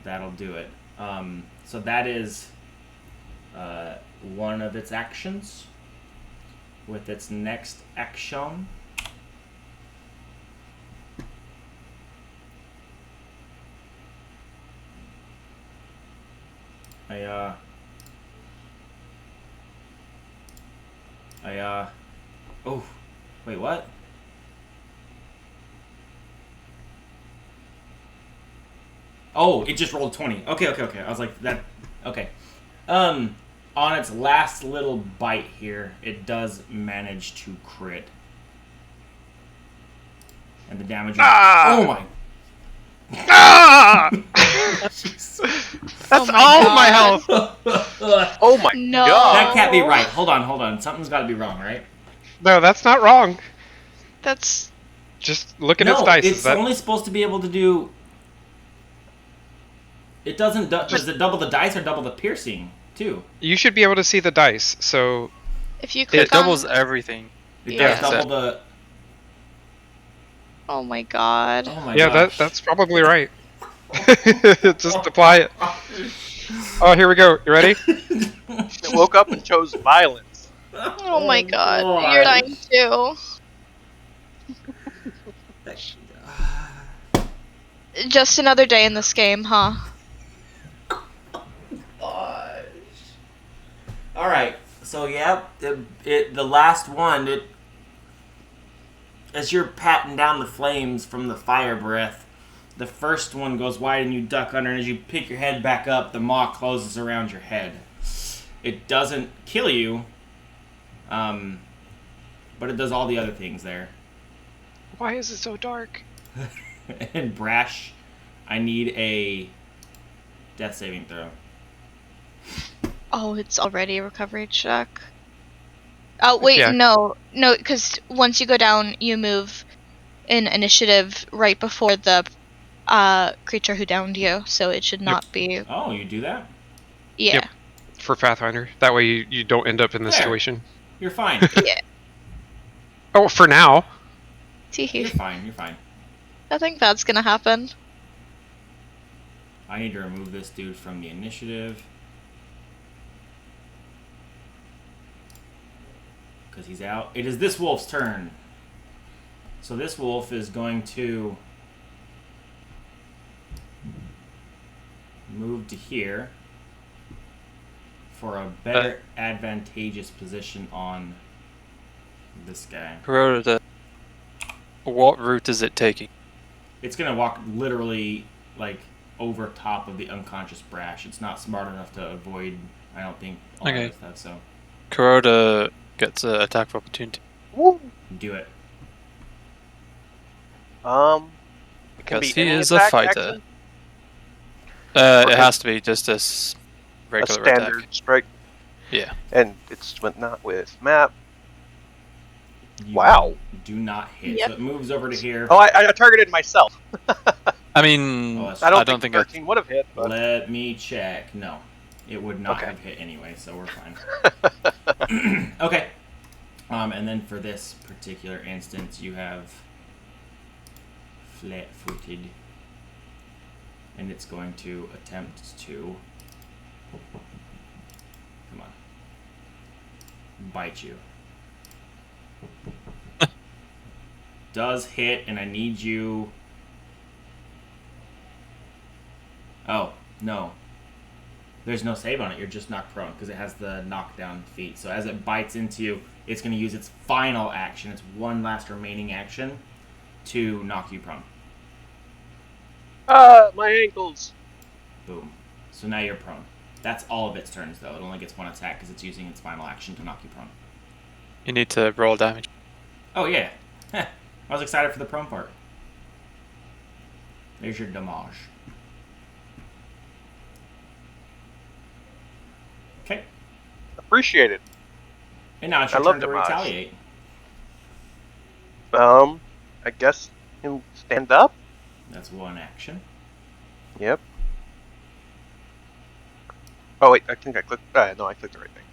Speaker 1: that'll do it. So that is one of its actions. With its next action, oh, wait, what? Oh, it just rolled 20. Okay. I was like, that, okay. On its last little bite here, it does manage to crit. And the damage is... Oh my...
Speaker 3: Ah!
Speaker 1: Jeez.
Speaker 3: That's
Speaker 4: Oh my
Speaker 3: all
Speaker 4: God.
Speaker 3: my health.
Speaker 2: Oh my
Speaker 4: No.
Speaker 2: god!
Speaker 1: That can't be right. Hold on. Something's got to be wrong, right?
Speaker 3: No, that's not wrong.
Speaker 4: That's
Speaker 3: Just look at
Speaker 1: No,
Speaker 3: its dice.
Speaker 1: it's
Speaker 3: Is that...
Speaker 1: only supposed to be able to do... It doesn't... Does it double the dice or double the piercing, too?
Speaker 3: You should be able to see the dice. So
Speaker 4: if you
Speaker 5: It
Speaker 4: click on.
Speaker 5: doubles everything.
Speaker 1: It
Speaker 4: Yeah.
Speaker 1: does double the...
Speaker 4: Oh my god.
Speaker 1: Oh my
Speaker 3: yeah,
Speaker 1: gosh.
Speaker 3: that's probably right. Just apply it. Oh, here we go. You ready?
Speaker 2: It woke up and chose violence.
Speaker 4: Oh my god. You're dying too. Just another day in this game, huh?
Speaker 1: Gosh. All right. So yeah, the last one. As you're patting down the flames from the fire breath, the first one goes wide and you duck under. And as you pick your head back up, the maw closes around your head. It doesn't kill you, but it does all the other things there.
Speaker 3: Why is it so dark?
Speaker 1: And Brash, I need a death saving throw.
Speaker 4: Oh, it's already a recovery check. Oh, wait,
Speaker 3: Yeah.
Speaker 4: no, because once you go down, you move in initiative right before the creature who downed you, so it should not be.
Speaker 1: Oh, you do that?
Speaker 4: Yeah.
Speaker 3: Yep. For Pathfinder. That way you don't end up in this
Speaker 1: There.
Speaker 3: situation.
Speaker 1: You're fine.
Speaker 3: Oh, for now.
Speaker 1: You're
Speaker 4: Teehee.
Speaker 1: fine. You're fine.
Speaker 4: Nothing bad's gonna happen.
Speaker 1: I need to remove this dude from the initiative. Because he's out. It is this wolf's turn. So this wolf is going to move to here for a better advantageous position on this guy.
Speaker 5: Kuroda, what route is it taking?
Speaker 1: It's going to walk literally like over top of the unconscious Brash. It's not smart enough to avoid, I don't think, all
Speaker 5: Okay.
Speaker 1: that stuff. So
Speaker 5: Kuroda gets an attack of opportunity.
Speaker 2: Woo.
Speaker 1: do it.
Speaker 2: It can
Speaker 5: Because
Speaker 2: be
Speaker 5: he
Speaker 2: any
Speaker 5: is a
Speaker 2: attack,
Speaker 5: fighter.
Speaker 2: action?
Speaker 5: It has to be just a
Speaker 2: A
Speaker 5: regular
Speaker 2: standard
Speaker 5: attack.
Speaker 2: strike,
Speaker 5: Yeah.
Speaker 2: and it's not with map.
Speaker 1: You
Speaker 2: Wow.
Speaker 1: do not hit.
Speaker 4: Yep.
Speaker 1: So it moves over to here.
Speaker 2: Oh, I targeted myself.
Speaker 5: I mean,
Speaker 1: Oh, that's-
Speaker 2: I don't,
Speaker 5: don't
Speaker 2: think
Speaker 5: think
Speaker 2: 13 would have hit, but
Speaker 1: Let me check. No, it would not
Speaker 2: Okay.
Speaker 1: have hit anyway, so we're fine. Okay. And then for this particular instance, you have flat-footed, and it's going to attempt to come on bite you. Does hit, and I need you. Oh, no. There's no save on it. You're just knocked prone because it has the knockdown feat. So as it bites into you, it's going to use its final action. It's one last remaining action to knock you prone.
Speaker 2: my ankles.
Speaker 1: Boom. So now you're prone. That's all of its turns, though. It only gets one attack because it's using its final action to knock you prone.
Speaker 5: you need to roll damage.
Speaker 1: Oh, yeah. Heh. I was excited for the prone part. There's your damage.
Speaker 2: appreciated.
Speaker 1: And now it's
Speaker 2: I
Speaker 1: your
Speaker 2: love
Speaker 1: turn to
Speaker 2: Damage.
Speaker 1: retaliate.
Speaker 2: I guess he'll stand up.
Speaker 1: That's one action.
Speaker 2: Yep. Oh wait, I think I clicked. No, I clicked the right thing.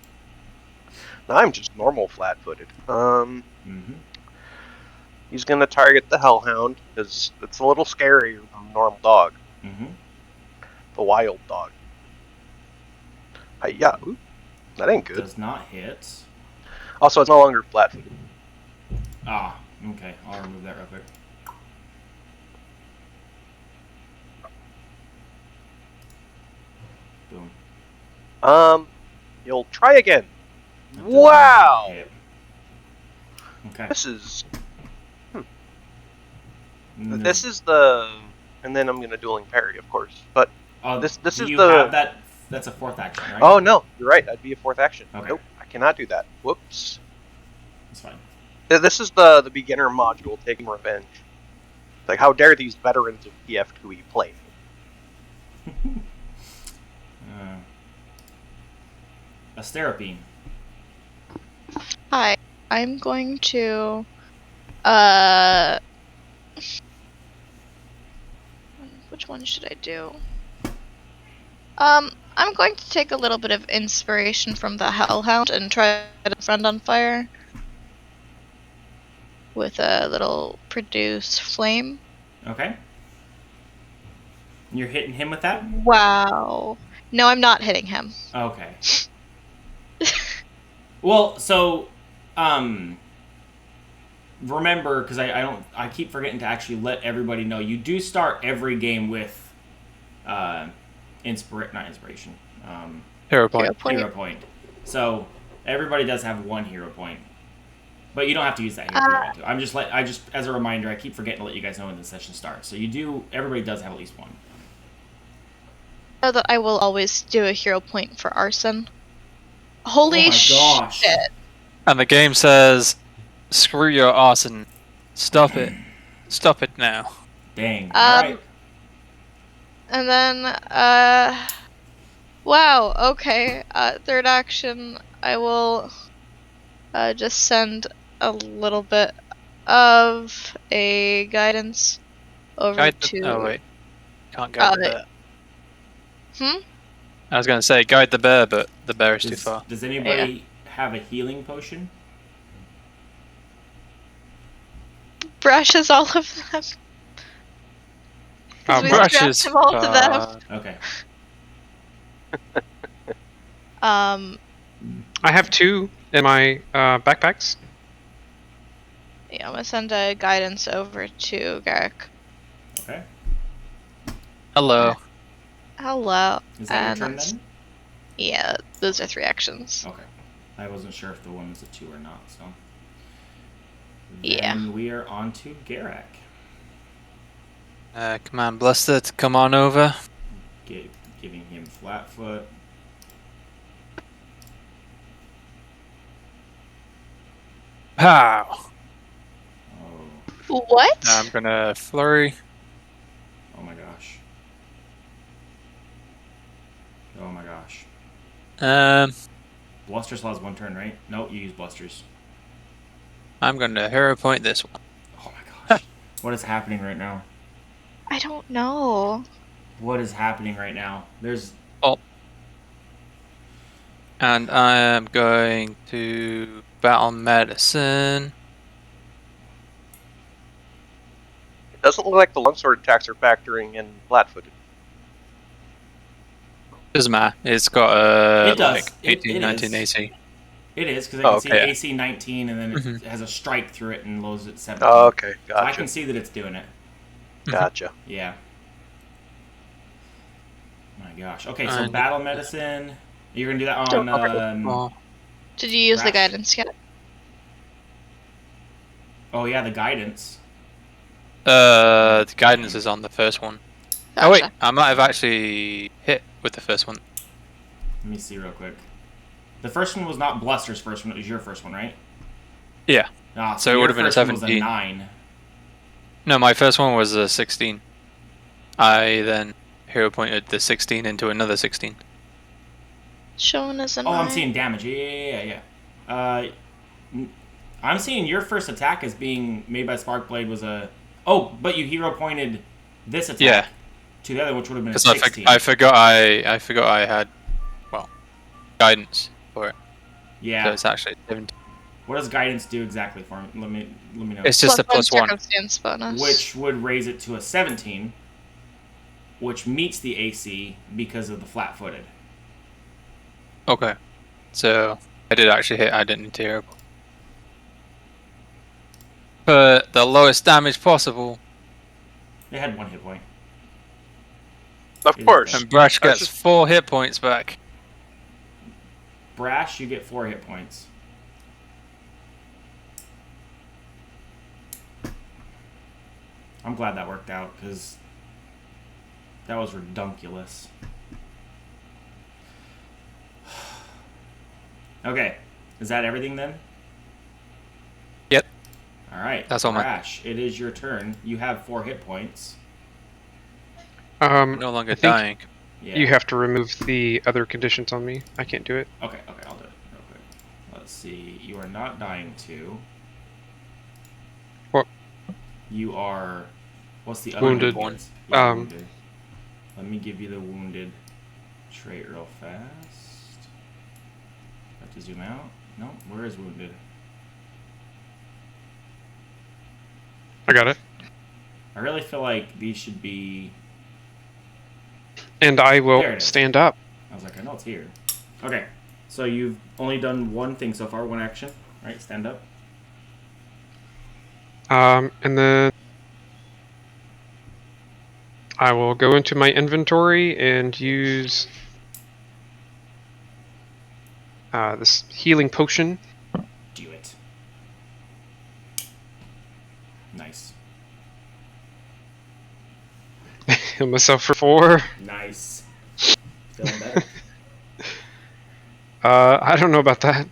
Speaker 2: Now I'm just normal flat-footed.
Speaker 1: Mm-hmm.
Speaker 2: He's gonna target the Hellhound because it's a little scarier than a normal dog,
Speaker 1: Mm-hmm.
Speaker 2: the wild dog. Yeah, ooh, that ain't good.
Speaker 1: Does not hit.
Speaker 2: Also, it's no longer flat-footed.
Speaker 1: Ah, okay. I'll remove that real quick. Boom.
Speaker 2: You'll try again.
Speaker 1: That does not
Speaker 2: Wow!
Speaker 1: hit. Okay.
Speaker 2: This is.
Speaker 1: Mm.
Speaker 2: This is the. And then I'm gonna dueling parry, of course. But this
Speaker 1: do
Speaker 2: is
Speaker 1: you
Speaker 2: the.
Speaker 1: have that? That's a fourth action, right?
Speaker 2: Oh no, you're right. That'd be a fourth action.
Speaker 1: Okay.
Speaker 2: Nope, I cannot do that. Whoops.
Speaker 1: That's fine.
Speaker 2: This is the beginner module taking revenge. Like, how dare these veterans of PF2e play?
Speaker 1: Asterapine.
Speaker 4: Hi. I'm going to which one should I do? I'm going to take a little bit of inspiration from the Hellhound and try to friend on fire with a little produce flame.
Speaker 1: Okay. You're hitting him with that?
Speaker 4: Wow. No, I'm not hitting him.
Speaker 1: Okay. Well, so, remember, because I keep forgetting to actually let everybody know, you do start every game with, not inspiration,
Speaker 5: Hero point.
Speaker 1: hero point. So, everybody does have one hero point. But you don't have to use that here if you want to. I just, as a reminder, I keep forgetting to let you guys know when the session starts. So everybody does have at least one.
Speaker 4: Know that I will always do a hero point for arson. Holy
Speaker 1: Oh my gosh.
Speaker 4: shit.
Speaker 5: And the game says, "Screw your arson. Stop it. Stop it now."
Speaker 1: Dang. Alright.
Speaker 4: And then, wow, okay. Third action, I will just send a little bit of a guidance over to.
Speaker 5: Oh wait, can't guide the bear.
Speaker 4: Hmm?
Speaker 5: I was gonna say guide the bear, but the bear is too far.
Speaker 1: Does anybody have a healing potion?
Speaker 4: Brushes all of them. Because we
Speaker 5: Brushes.
Speaker 4: strapped them all to them.
Speaker 1: Okay.
Speaker 3: I have 2 in my backpacks.
Speaker 4: Yeah, I'm gonna send a guidance over to Garrick.
Speaker 1: Okay.
Speaker 5: Hello.
Speaker 4: Hello.
Speaker 1: Is that your turn
Speaker 4: that's-
Speaker 1: then?
Speaker 4: Yeah, those are 3 actions.
Speaker 1: Okay. I wasn't sure if the one was a 2 or not, so.
Speaker 4: Yeah.
Speaker 1: Then we are on to Garak.
Speaker 5: Come on, Bluster, to come on over.
Speaker 1: Giving him Flatfoot.
Speaker 5: Pow!
Speaker 1: Oh.
Speaker 4: What?
Speaker 5: Now I'm gonna flurry.
Speaker 1: Oh my gosh. Oh my gosh. Bluster still has 1 turn, right? No, you use Blusters.
Speaker 5: I'm gonna hero point this one.
Speaker 1: Oh my gosh. What is happening right now?
Speaker 4: I don't know.
Speaker 1: What is happening right now? There's...
Speaker 5: And I am going to battle medicine.
Speaker 2: It doesn't look like the longsword attacks are factoring in flat-footed.
Speaker 5: Doesn't matter. It's got
Speaker 1: It does.
Speaker 5: like 18,
Speaker 1: It
Speaker 5: 19
Speaker 1: is.
Speaker 5: AC.
Speaker 1: It is, because I can see
Speaker 5: okay.
Speaker 1: AC 19 and then it
Speaker 5: Mhm.
Speaker 1: has a strike through it and lowers it to 17.
Speaker 2: Oh, okay,
Speaker 1: So I
Speaker 2: gotcha.
Speaker 1: can see that it's doing it.
Speaker 2: Gotcha.
Speaker 1: Yeah. My gosh. Okay, so
Speaker 5: And-
Speaker 1: battle medicine. You're gonna do that on.
Speaker 5: Oh,
Speaker 4: Did you use the
Speaker 1: Rash.
Speaker 4: guidance yet?
Speaker 1: Oh yeah, the guidance.
Speaker 5: the guidance is on the first one.
Speaker 4: Gotcha.
Speaker 5: Oh wait, I might have actually hit with the first one.
Speaker 1: Let me see real quick. The first one was not Bluster's first one. It was your first one, right?
Speaker 5: Yeah.
Speaker 1: Ah,
Speaker 5: So it
Speaker 1: your
Speaker 5: would have been a
Speaker 1: first one was
Speaker 5: 17.
Speaker 1: 9.
Speaker 5: No, my first one was a 16. I then hero pointed the 16 into another 16.
Speaker 4: shown as in
Speaker 1: Oh,
Speaker 4: mine?
Speaker 1: I'm seeing damage. Yeah. I'm seeing your first attack as being made by Sparkblade was a... Oh, but you hero pointed this attack
Speaker 5: Yeah.
Speaker 1: to the other, which would have been a
Speaker 5: Because
Speaker 1: 16.
Speaker 5: I forgot I had, well, guidance for it.
Speaker 1: Yeah.
Speaker 5: So it's actually 17.
Speaker 1: What does guidance do exactly for me? Let me know.
Speaker 5: It's just a +1.
Speaker 4: Circumstance bonus.
Speaker 1: Which would raise it to a 17, which meets the AC because of the flat-footed.
Speaker 5: Okay. So I did actually hit. I didn't need to hero. But the lowest damage possible.
Speaker 1: It had 1 hit point.
Speaker 2: Of course.
Speaker 5: And Brash
Speaker 2: That's
Speaker 5: gets
Speaker 2: just-
Speaker 5: 4 hit points back.
Speaker 1: Brash, you get 4 hit points. I'm glad that worked out, because that was redunculous. Okay, is that everything then?
Speaker 5: Yep.
Speaker 1: Alright,
Speaker 5: That's all mine.
Speaker 1: Brash, it is your turn. You have 4 hit points.
Speaker 5: I'm no longer
Speaker 3: I think
Speaker 5: dying.
Speaker 1: Yeah.
Speaker 3: You have to remove the other conditions on me. I can't do it.
Speaker 1: Okay, I'll do it real quick. Let's see. You are not dying 2.
Speaker 3: What?
Speaker 1: You are... What's the other
Speaker 3: Wounded.
Speaker 1: one? Yeah,
Speaker 3: Um,
Speaker 1: wounded. Let me give you the wounded trait real fast. Have to zoom out. No, where is wounded?
Speaker 3: I got it.
Speaker 1: I really feel like these should be...
Speaker 3: And I
Speaker 1: There it
Speaker 3: will
Speaker 1: is.
Speaker 3: stand up.
Speaker 1: I was like, I know it's here. Okay, so you've only done one thing so far, one action. Right, stand up.
Speaker 3: And then I will go into my inventory and use this healing potion.
Speaker 1: Do it. Nice.
Speaker 3: Heal myself for 4.
Speaker 1: Nice. Feeling better?
Speaker 3: I don't know about that.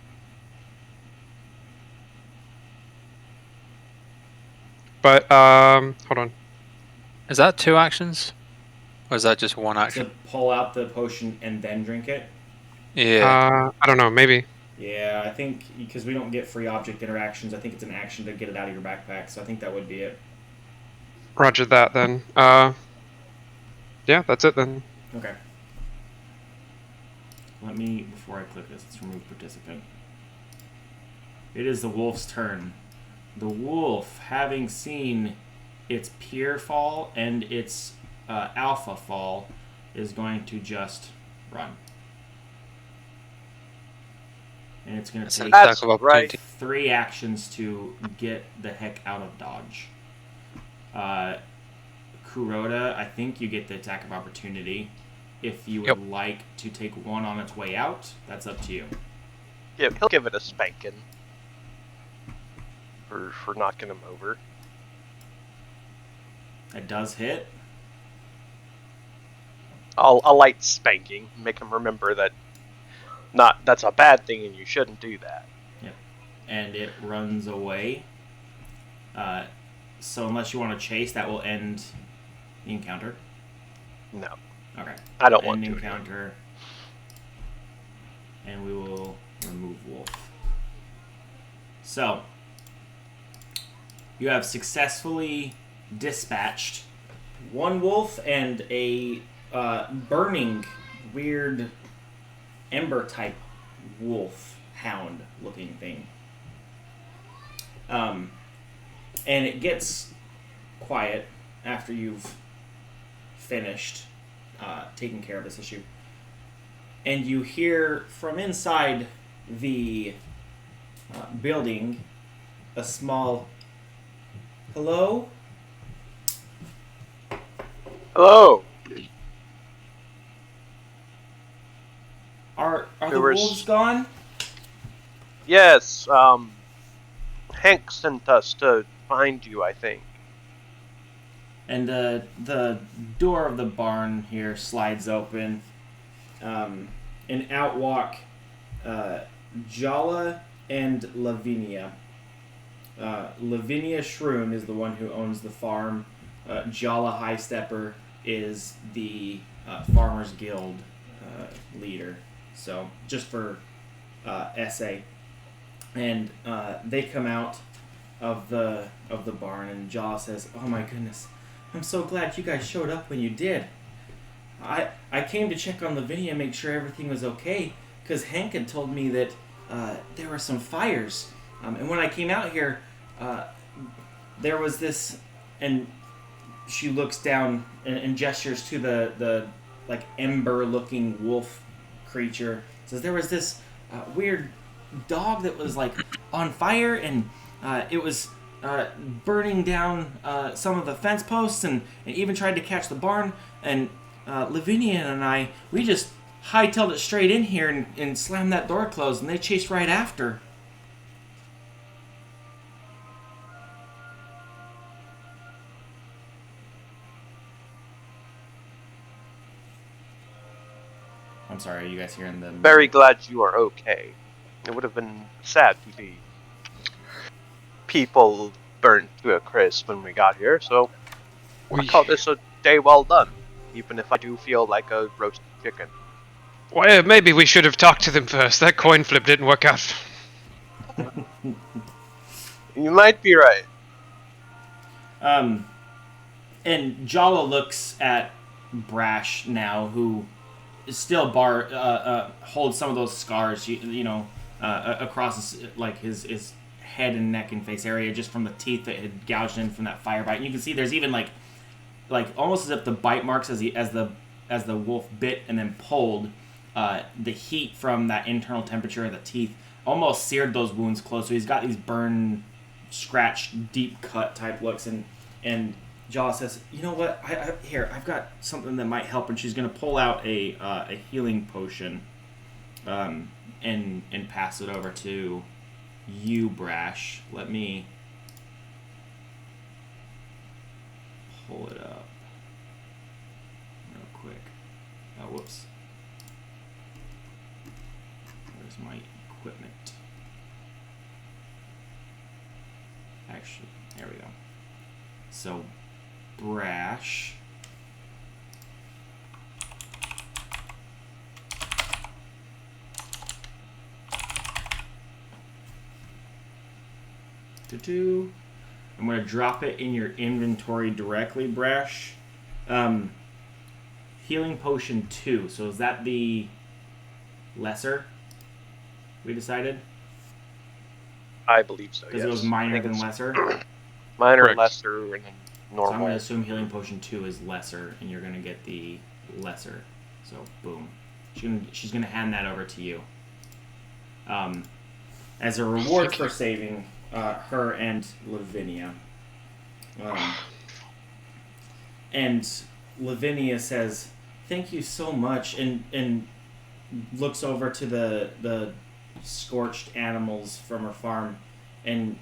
Speaker 3: But hold on.
Speaker 5: Is that 2 actions? Or is that just 1
Speaker 1: To
Speaker 5: action?
Speaker 1: pull out the potion and then drink it?
Speaker 5: Yeah.
Speaker 3: I don't know. Maybe.
Speaker 1: Yeah, I think because we don't get free object interactions, I think it's an action to get it out of your backpack, so I think that would be it.
Speaker 3: Roger that then. Yeah, that's it then.
Speaker 1: Okay. Let me, before I click this, let's remove participant. It is the wolf's turn. The wolf, having seen its peer fall and its alpha fall, is going to just run. And it's going
Speaker 5: That's
Speaker 1: to
Speaker 5: an
Speaker 1: take
Speaker 5: attack of opportunity.
Speaker 1: 3 actions to get the heck out of dodge. Kuroda, I think you get the attack of opportunity. If you would
Speaker 5: Yep.
Speaker 1: like to take 1 on its way out, that's up to you.
Speaker 2: Yeah, he'll give it a spanking for knocking him over.
Speaker 1: It does hit.
Speaker 2: A light spanking, make him remember that that's a bad thing and you shouldn't do that.
Speaker 1: And it runs away. So unless you want to chase, that will end the encounter.
Speaker 2: No,
Speaker 1: Okay.
Speaker 2: I don't want
Speaker 1: End
Speaker 2: to.
Speaker 1: encounter. And we will remove wolf. So, you have successfully dispatched 1 wolf and a burning, weird, ember-type wolf hound looking thing. And it gets quiet after you've finished taking care of this issue. And you hear from inside the building a small hello?
Speaker 2: Hello.
Speaker 1: Are the
Speaker 2: There was-
Speaker 1: wolves gone?
Speaker 2: Yes, Hank sent us to find you, I think.
Speaker 1: And the door of the barn here slides open, and out walk Jala and Lavinia. Lavinia Shroon is the one who owns the farm. Jala Highstepper is the Farmers Guild leader. So just for essay, and they come out of the barn, and Jaw says, "Oh my goodness, I'm so glad you guys showed up when you did. I came to check on Lavinia and make sure everything was okay, because Hank had told me that there were some fires, and when I came out here, there was this," and she looks down and gestures to the like ember-looking wolf creature. Says there was this weird dog that was like on fire, and it was burning down some of the fence posts, and even tried to catch the barn. And Lavinia and I, we just hightailed it straight in here and slammed that door closed, and they chased right after. I'm sorry, are you guys hearing the...
Speaker 2: Very glad you are okay. It would have been sad to see people burnt to a crisp when we got here, so I call this a day well done, even if I do feel like a roasted chicken.
Speaker 3: Well, maybe we should have talked to them first. That coin flip didn't work out.
Speaker 2: You might be right.
Speaker 1: And Jala looks at Brash now, who is still holds some of those scars, across his head and neck and face area, just from the teeth that had gouged in from that fire bite. And you can see there's even like almost as if the bite marks as the wolf bit and then pulled, the heat from that internal temperature of the teeth almost seared those wounds closed. So he's got these burn, scratch, deep cut type looks, and Jaw says, "You know what? I've got something that might help." And she's gonna pull out a healing potion, and pass it over to you, Brash. Let me pull it up real quick. Oh, whoops. Where's my equipment? Actually, there we go. So, Brash. I'm going to drop it in your inventory directly, Brash. Healing Potion 2. So is that the lesser we decided?
Speaker 2: I believe so,
Speaker 1: Because
Speaker 2: yes.
Speaker 1: it was minor than lesser?
Speaker 2: Minor,
Speaker 3: Correct.
Speaker 2: lesser, and then normal.
Speaker 1: So I'm going to assume Healing Potion 2 is lesser, and you're going to get the lesser. So, boom. She's going to hand that over to you. As a reward for saving her and Lavinia. And Lavinia says, "Thank you so much," and looks over to the scorched animals from her farm, and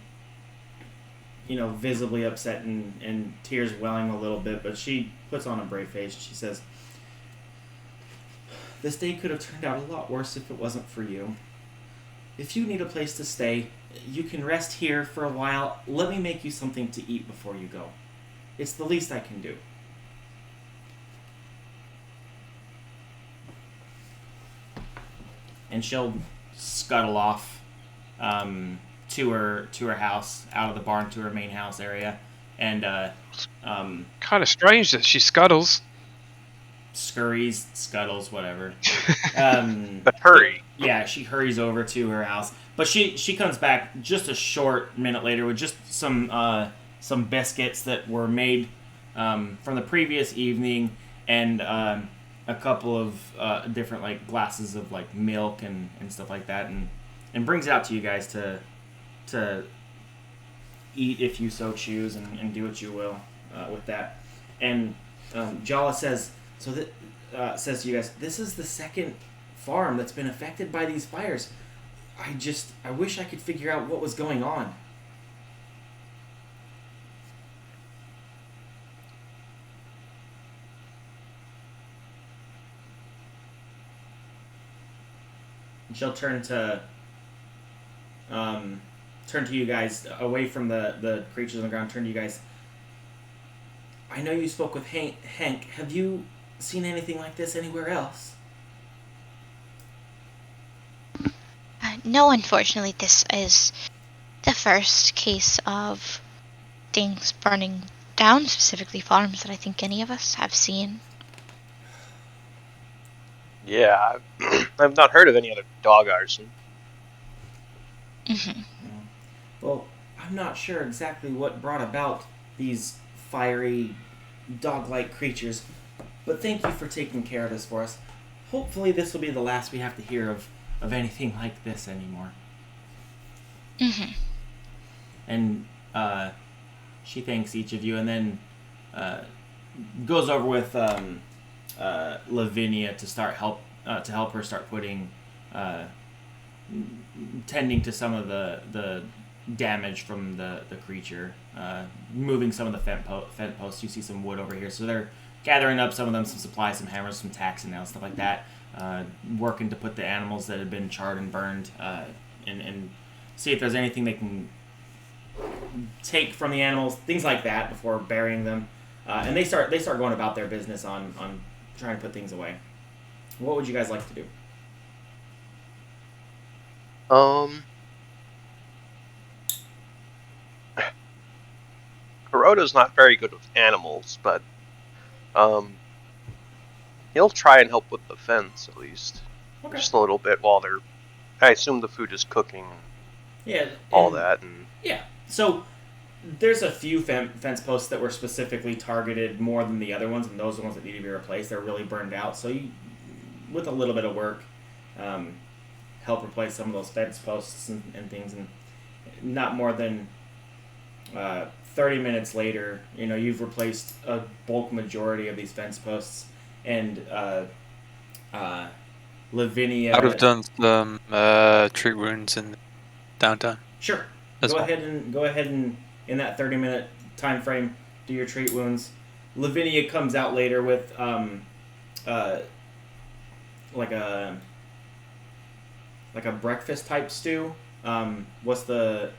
Speaker 1: visibly upset and tears welling a little bit, but she puts on a brave face. She says, "This day could have turned out a lot worse if it wasn't for you. If you need a place to stay, you can rest here for a while. Let me make you something to eat before you go. It's the least I can do." And she'll scuttle off to her house, out of the barn to her main house area, and
Speaker 3: Kind of strange that she scuttles.
Speaker 1: scurries, scuttles, whatever.
Speaker 2: But hurry.
Speaker 1: Yeah, she hurries over to her house, but she comes back just a short minute later with just some biscuits that were made from the previous evening, and a couple of different glasses of milk and stuff like that, and brings it out to you guys to eat if you so choose, and do what you will with that. And Jala says says to you guys, "This is the second farm that's been affected by these fires. I wish I could figure out what was going on." And she'll turn to you guys, away from the creatures on the ground. Turn to you guys. "I know you spoke with Hank. Have you seen anything like this anywhere else?"
Speaker 4: No, unfortunately, this is the first case of things burning down, specifically farms, that I think any of us have seen.
Speaker 2: Yeah, I've not heard of any other dog arson.
Speaker 4: Hmm.
Speaker 1: Well, I'm not sure exactly what brought about these fiery, dog-like creatures, but thank you for taking care of this for us. Hopefully this will be the last we have to hear of anything like this anymore.
Speaker 4: Hmm.
Speaker 1: And she thanks each of you, and then goes over with Lavinia to help her start putting tending to some of the damage from the creature, moving some of the fence posts. You see some wood over here, so they're gathering up some of them, some supplies, some hammers, some tacks and nails, stuff like that, working to put the animals that have been charred and burned, and see if there's anything they can take from the animals, things like that, before burying them. And they start going about their business on trying to put things away. What would you guys like to do?
Speaker 2: Kuroda's not very good with animals, but he'll try and help with the fence at least,
Speaker 1: Okay.
Speaker 2: just a little bit while they're. I assume the food is cooking,
Speaker 1: Yeah.
Speaker 2: all that, and
Speaker 1: Yeah. So there's a few fence posts that were specifically targeted more than the other ones, and those are the ones that need to be replaced. They're really burned out. So you, with a little bit of work, help replace some of those fence posts and things, and not more than 30 minutes later, you've replaced a bulk majority of these fence posts, and Lavinia.
Speaker 5: I would have done some treat wounds in downtime.
Speaker 1: Sure.
Speaker 5: As
Speaker 1: Go
Speaker 5: well.
Speaker 1: ahead and in that 30-minute time frame, do your treat wounds. Lavinia comes out later with like a breakfast type stew. What's the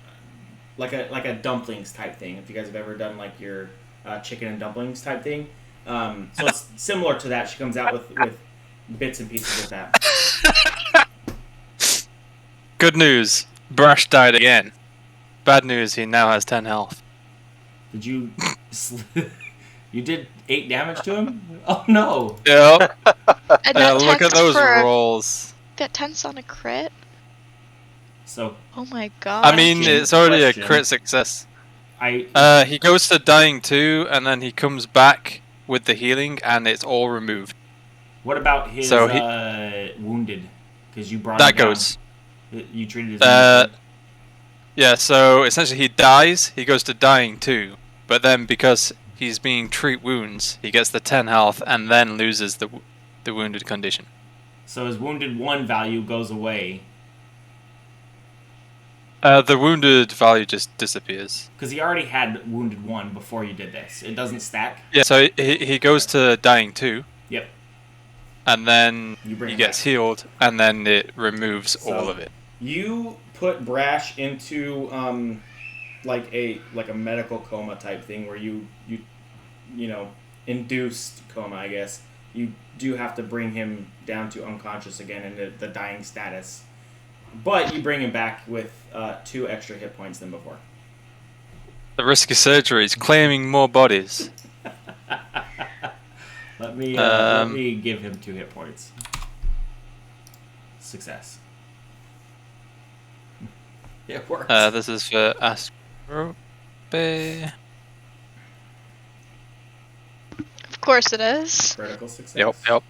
Speaker 1: like a dumplings type thing? If you guys have ever done like your chicken and dumplings type thing, so it's similar to that. She comes out with bits and pieces of that.
Speaker 5: Good news. Brash died again. Bad news, he now has 10 health.
Speaker 1: Did you you did 8 damage to him? Oh no!
Speaker 5: Yep.
Speaker 4: And that
Speaker 5: Look at
Speaker 4: tense
Speaker 5: those
Speaker 4: for
Speaker 5: rolls.
Speaker 4: that tense on a crit.
Speaker 1: So
Speaker 4: Oh my god.
Speaker 5: I mean, it's already
Speaker 1: Question.
Speaker 5: a crit success.
Speaker 1: I
Speaker 5: He goes to dying too, and then he comes back with the healing, and it's all removed.
Speaker 1: what about his
Speaker 5: So he-
Speaker 1: wounded? Because you brought
Speaker 5: That
Speaker 1: him down.
Speaker 5: goes.
Speaker 1: You treated his wounded.
Speaker 5: Yeah, so essentially he dies, he goes to dying too, but then because he's being treat wounds, he gets the 10 health and then loses the wounded condition.
Speaker 1: So his wounded 1 value goes away
Speaker 5: The wounded value just disappears.
Speaker 1: because he already had wounded 1 before you did this. It doesn't stack.
Speaker 5: Yeah, so he goes to dying too,
Speaker 1: Yep.
Speaker 5: and then
Speaker 1: You bring
Speaker 5: he
Speaker 1: him
Speaker 5: gets
Speaker 1: back.
Speaker 5: healed, and then it removes
Speaker 1: So-
Speaker 5: all of it.
Speaker 1: You put Brash into like a medical coma type thing where you induced coma, I guess. You do have to bring him down to unconscious again in the dying status. But you bring him back with 2 extra hit points than before.
Speaker 5: The risky surgery is claiming more bodies.
Speaker 1: Let me give him 2 hit points. Success. It works.
Speaker 5: This is for Astro.
Speaker 4: Of course it is.
Speaker 1: Critical success.
Speaker 5: Yep.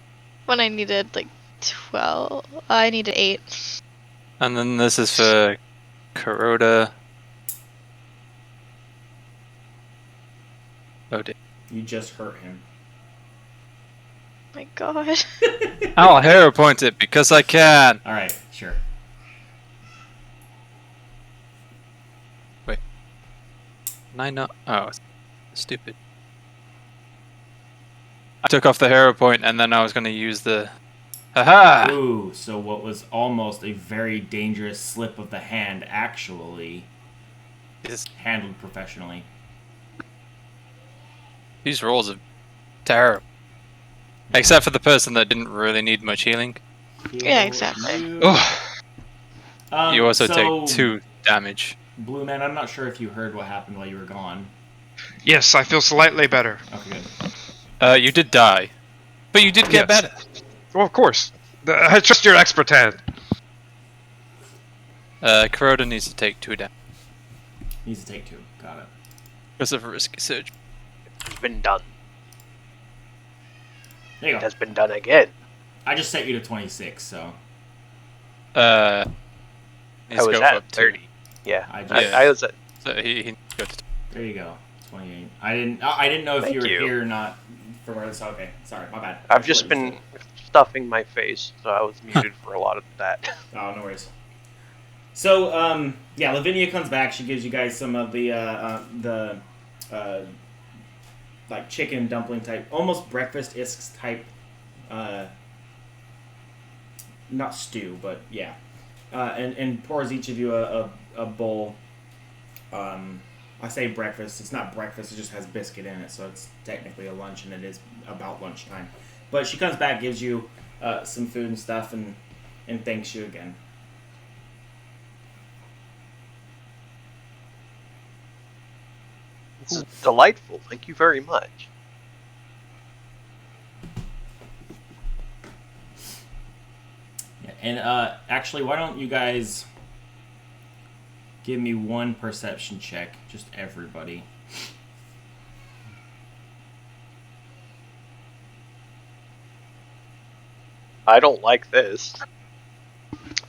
Speaker 4: When I needed like 12, I needed 8.
Speaker 5: And then this is for Kuroda. Oh dear.
Speaker 1: You just hurt him.
Speaker 4: My god.
Speaker 5: I'll hero point it because I can.
Speaker 1: Alright, sure.
Speaker 5: Can I not? Oh, stupid. I took off the hero point and then I was going to use the. Haha!
Speaker 1: Ooh, so what was almost a very dangerous slip of the hand actually is handled professionally.
Speaker 5: These rolls are terrible. Except for the person that didn't really need much healing.
Speaker 4: Yeah, exactly.
Speaker 1: You.
Speaker 5: Oh. You also
Speaker 1: so,
Speaker 5: take 2 damage.
Speaker 1: Blue Man, I'm not sure if you heard what happened while you were gone.
Speaker 3: Yes, I feel slightly better.
Speaker 1: Okay, good.
Speaker 5: You did die, but you did get
Speaker 3: Yes.
Speaker 5: better.
Speaker 3: Well, of course. I trust your expert hand.
Speaker 5: Kuroda needs to take 2 damage
Speaker 1: Needs to take 2. Got it.
Speaker 5: because of a risky surge.
Speaker 2: It's been done.
Speaker 1: There you
Speaker 2: It
Speaker 1: go.
Speaker 2: has been done again.
Speaker 1: I just set you to 26, so
Speaker 5: Needs
Speaker 2: I
Speaker 5: to
Speaker 2: was
Speaker 5: go
Speaker 2: at
Speaker 5: up 2.
Speaker 2: 30. Yeah.
Speaker 1: I just,
Speaker 2: I was at.
Speaker 5: So he needs to go to
Speaker 1: there you go. 28. I didn't know if
Speaker 2: Thank
Speaker 1: you were
Speaker 2: you.
Speaker 1: here or not for where this. Okay, sorry, my bad.
Speaker 2: I've just been stuffing my face, so I was muted for a lot of that.
Speaker 1: Oh, no worries. So, yeah, Lavinia comes back. She gives you guys some of the like chicken dumpling type, almost breakfast-esque type, not stew, but yeah. And pours each of you a bowl. I say breakfast. It's not breakfast. It just has biscuit in it, so it's technically a lunch, and it is about lunchtime. But she comes back, gives you some food and stuff, and thanks you again.
Speaker 2: It's delightful. Thank you very much.
Speaker 1: Yeah, and actually, why don't you guys give me one perception check, just everybody.
Speaker 2: I don't like this.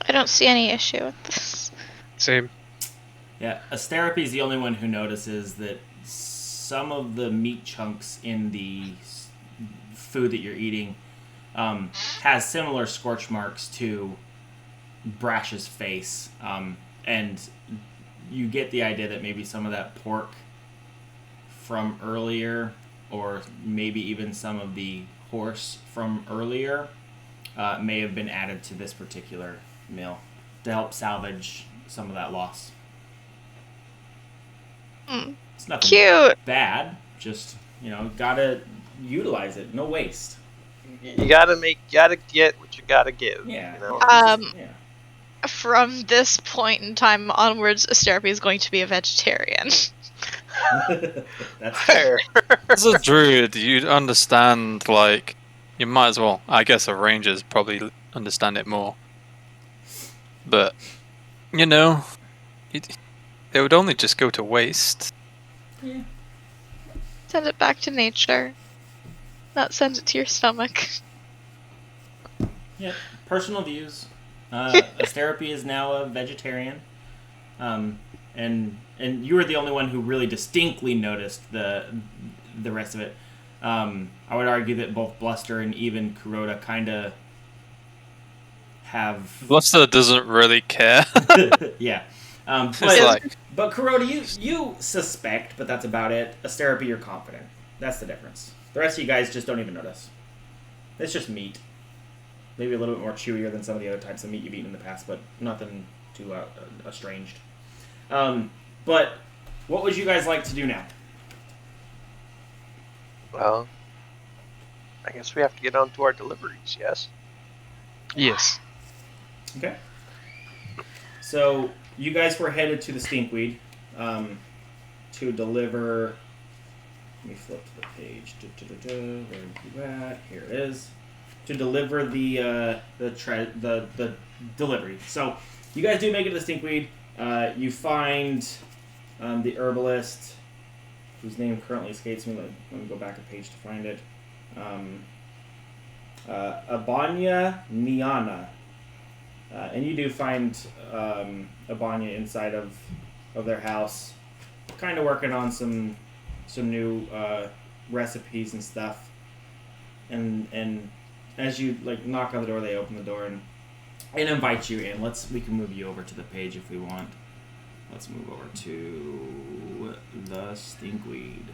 Speaker 4: I don't see any issue with this.
Speaker 3: Same.
Speaker 1: Yeah, Asterope is the only one who notices that some of the meat chunks in the food that you're eating has similar scorch marks to Brash's face, and you get the idea that maybe some of that pork from earlier, or maybe even some of the horse from earlier, may have been added to this particular meal to help salvage some of that loss. It's nothing
Speaker 4: Cute.
Speaker 1: bad, just, gotta utilize it, no waste.
Speaker 2: You gotta get what you gotta give.
Speaker 1: Yeah.
Speaker 2: You know?
Speaker 1: Yeah.
Speaker 4: From this point in time onwards, Asterope is going to be a vegetarian.
Speaker 1: That's
Speaker 2: Fair.
Speaker 5: As a druid, you'd understand, like, you might as well. I guess a ranger's probably understand it more. But, it would only just go to waste.
Speaker 1: Yeah.
Speaker 4: Send it back to nature. Not send it to your stomach.
Speaker 1: Yeah. Personal views. Asterope is now a vegetarian. And you were the only one who really distinctly noticed the rest of it. I would argue that both Bluster and even Kuroda kind of have...
Speaker 5: Bluster doesn't really care.
Speaker 1: Yeah.
Speaker 5: It's like,
Speaker 1: But Kuroda, you suspect, but that's about it. Asterope, you're confident. That's the difference. The rest of you guys just don't even notice. It's just meat. Maybe a little bit more chewier than some of the other types of meat you've eaten in the past, but nothing too estranged. But what would you guys like to do now?
Speaker 2: Well, I guess we have to get on to our deliveries, yes?
Speaker 3: Yes.
Speaker 1: Okay. So you guys were headed to the Stinkweed to deliver. Let me flip to the page. Where are you at? Here it is. To deliver the delivery. So you guys do make it to the Stinkweed. You find the herbalist, whose name currently escapes me. Let me go back a page to find it. Abanya Niana. And you do find Abanya inside of their house, kind of working on some new recipes and stuff. And as you knock on the door, they open the door and invite you in. We can move you over to the page if we want. Let's move over to the Stinkweed.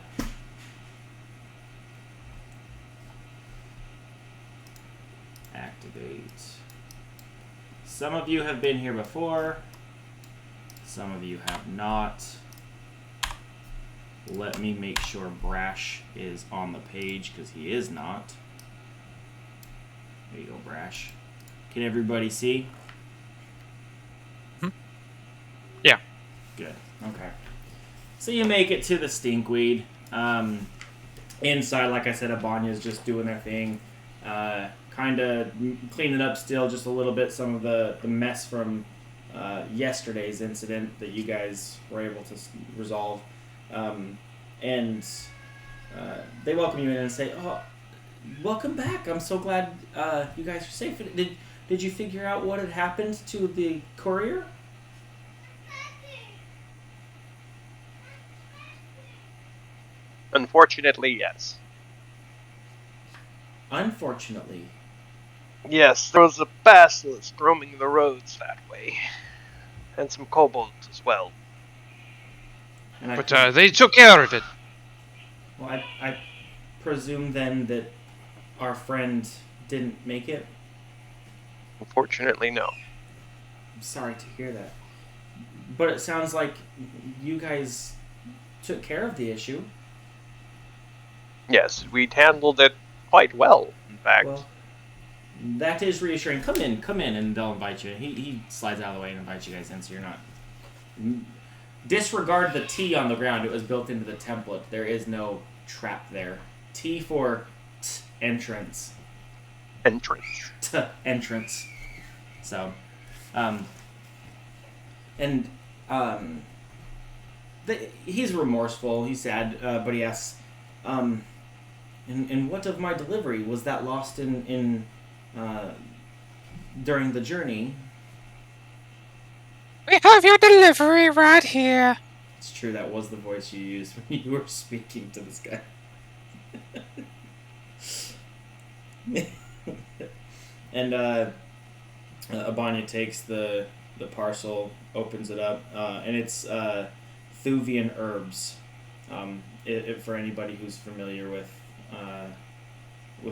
Speaker 1: Activate. Some of you have been here before. Some of you have not. Let me make sure Brash is on the page, because he is not. There you go, Brash. Can everybody see? Good. Okay. So you make it to the stinkweed. Inside, like I said, Abanya's just doing their thing. Kind of cleaning up still just a little bit some of the mess from yesterday's incident that you guys were able to resolve. And they welcome you in and say, "Oh, welcome back. I'm so glad you guys are safe. Did you figure out what had happened to the courier?"
Speaker 2: Unfortunately, yes.
Speaker 1: Unfortunately.
Speaker 2: Yes, there was a basilisk roaming the roads that way. And some kobolds as well.
Speaker 1: And
Speaker 3: But they took care of it.
Speaker 1: Well, I presume then that our friend didn't make it.
Speaker 2: Unfortunately, no.
Speaker 1: I'm sorry to hear that. But it sounds like you guys took care of the issue.
Speaker 2: Yes, we handled it quite well, in fact.
Speaker 1: Well, that is reassuring. Come in, and they'll invite you. He slides out of the way and invites you guys in, so you're not... Disregard the T on the ground. It was built into the template. There is no trap there. T for entrance.
Speaker 2: Entrance.
Speaker 1: Entrance. So, he's remorseful. He's sad, but he asks, and what of my delivery? Was that lost in during the journey?
Speaker 5: We have your delivery right here.
Speaker 1: It's true, that was the voice you used when you were speaking to this guy. And Abanya takes the opens it up, and it's Thuvian herbs. For anybody who's familiar with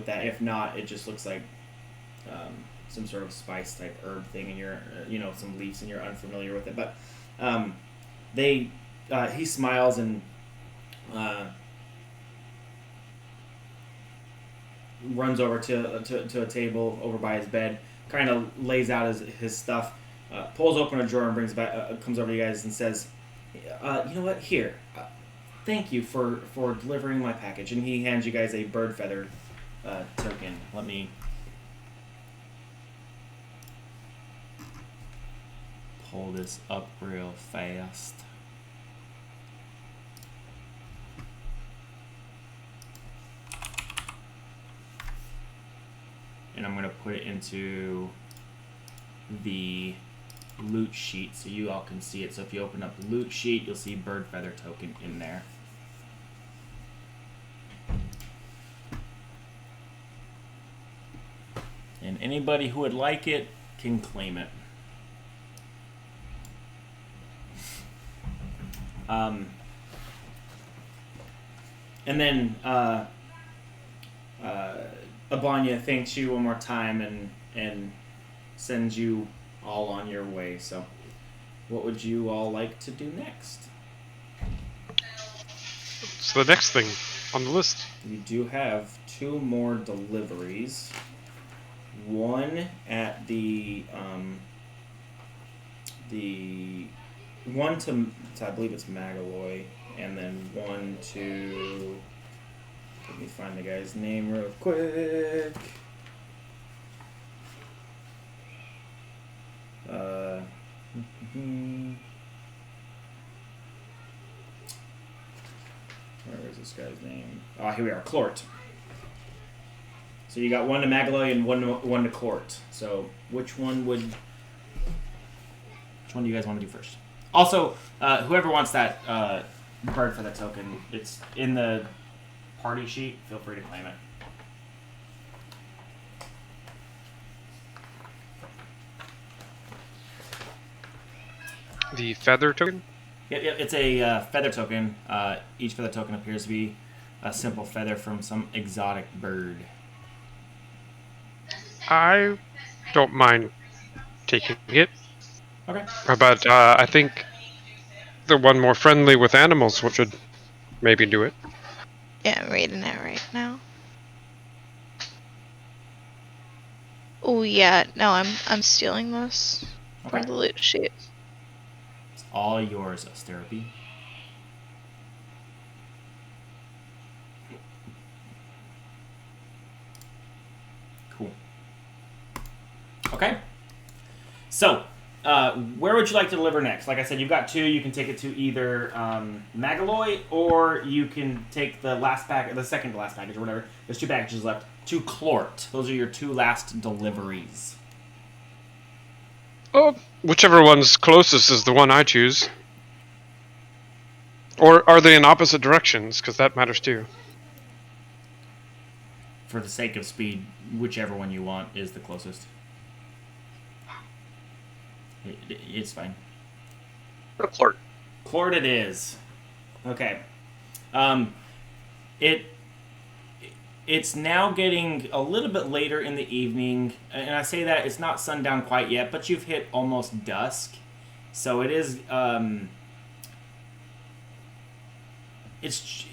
Speaker 1: that, if not, it just looks like some sort of spice type herb thing, and you're some leaves, and you're unfamiliar with it. But he smiles and runs over to a table over by his bed, kind of lays out his stuff, pulls open a drawer and brings back, comes over to you guys and says, "You know what? Here, thank you for delivering my package." And he hands you guys a bird feather token. Let me pull this up real fast. And I'm going to put it into the loot sheet so you all can see it. So if you open up the loot sheet, you'll see bird feather token in there. And anybody who would like it can claim it. And then Abanya thanks you one more time and sends you all on your way. So, what would you all like to do next?
Speaker 3: So the next thing on the list.
Speaker 1: You do have 2 more deliveries. One at the one to I believe it's Magaloy, and then one to, let me find the guy's name real quick. Where is this guy's name? Oh, here we are, Clort. So you got one to Magaloy and one to Clort. So which one do you guys want to do first? Also, whoever wants that bird for that token, it's in the party sheet. Feel free to claim it.
Speaker 3: The feather token?
Speaker 1: Yeah, it's a feather token. Each feather token appears to be a simple feather from some exotic bird.
Speaker 3: I don't mind taking it.
Speaker 1: Okay.
Speaker 3: But I think the one more friendly with animals should maybe do it.
Speaker 4: Yeah, I'm reading it right now. Oh yeah, no, I'm stealing this for the loot sheet.
Speaker 1: all yours, Asterby. Cool. Okay. So, where would you like to deliver next? Like I said, you've got 2. You can take it to either Magaloy, or you can take the second to last package, or whatever. There's 2 packages left. To Clort. Those are your 2 last deliveries.
Speaker 3: Oh, whichever one's closest is the one I choose. Or are they in opposite directions? Because that matters too.
Speaker 1: For the sake of speed, whichever one you want is the closest. It's fine.
Speaker 2: Clort.
Speaker 1: Clort it is. Okay. It's now getting a little bit later in the evening, and I say that it's not sundown quite yet, but you've hit almost dusk, so it is.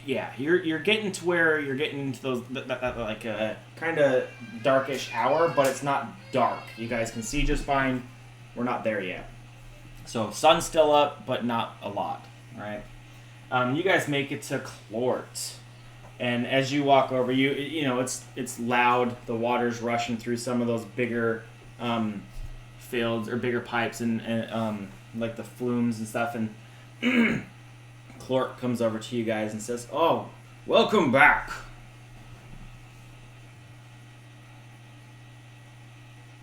Speaker 1: You're getting to where you're getting to those like kind of darkish hour, but it's not dark. You guys can see just fine. We're not there yet. So sun's still up, but not a lot. All right. You guys make it to Clort. And as you walk over, you know it's loud. The water's rushing through some of those bigger fields or bigger pipes and like the flumes and stuff. And Clort comes over to you guys and says, "Oh, welcome back."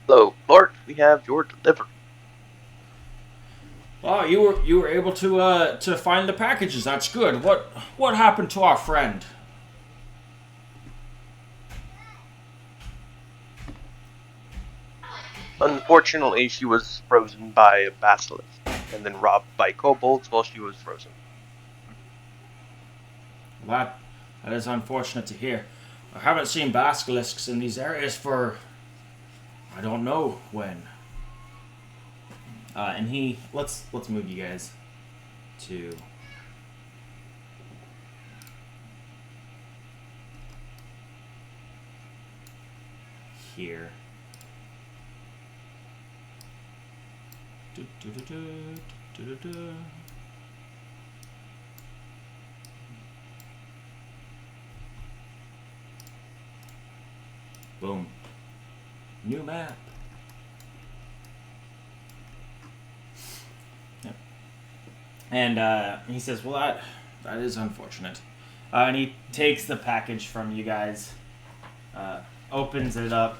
Speaker 2: Hello, Clort. We have your delivery.
Speaker 1: Oh, you were able to find the packages. That's good. What happened to our friend?
Speaker 2: Unfortunately, she was frozen by a basilisk, and then robbed by kobolds while she was frozen.
Speaker 1: That is unfortunate to hear. I haven't seen basilisks in these areas for I don't know when. And let's move you guys to here. Boom. New map. Yep. And he says, well, that is unfortunate. And he takes the package from you guys, opens it up,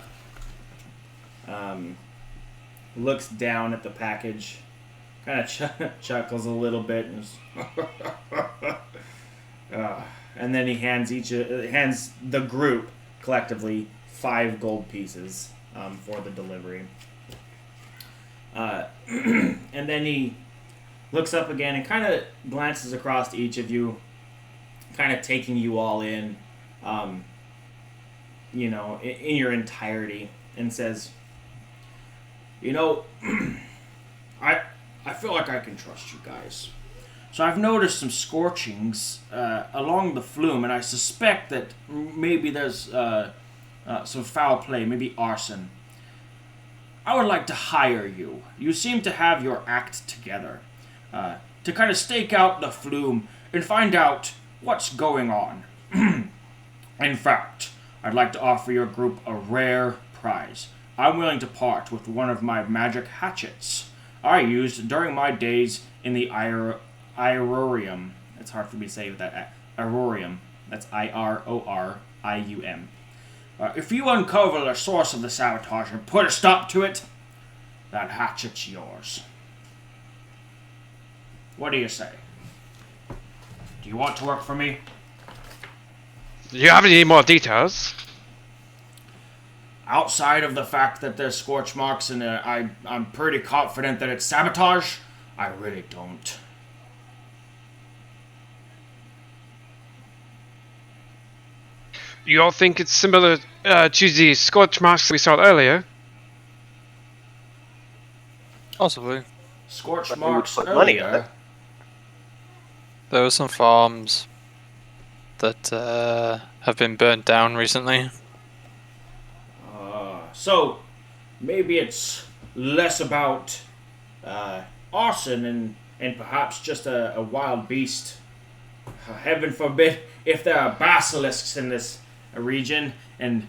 Speaker 1: looks down at the package, kind of chuckles a little bit, and then he hands hands the group collectively 5 gold pieces for the delivery. And then he looks up again and kind of glances across to each of you, kind of taking you all in, in your entirety, and says, I feel like I can trust you guys. So I've noticed some scorchings along the flume, and I suspect that maybe there's some foul play, maybe arson. I would like to hire you. You seem to have your act together. To kind of stake out the flume and find out what's going on. In fact, I'd like to offer your group a rare prize. I'm willing to part with one of my magic hatchets I used during my days in the Irorium. It's hard for me to say with that. Irorium. That's Irorium. If you uncover the source of the sabotage and put a stop to it, that hatchet's yours. What do you say? Do you want to work for me?
Speaker 3: Do you have any more details?
Speaker 1: Outside of the fact that there's scorch marks and I'm pretty confident that it's sabotage, I really don't.
Speaker 3: You all think it's similar to the scorch marks we saw earlier?
Speaker 5: Possibly.
Speaker 1: Scorch
Speaker 2: But we would
Speaker 1: marks
Speaker 2: put money on it.
Speaker 1: earlier.
Speaker 5: There were some farms that have been burnt down recently.
Speaker 1: So maybe it's less about arson and and perhaps just a wild beast. Heaven forbid if there are basilisks in this region, and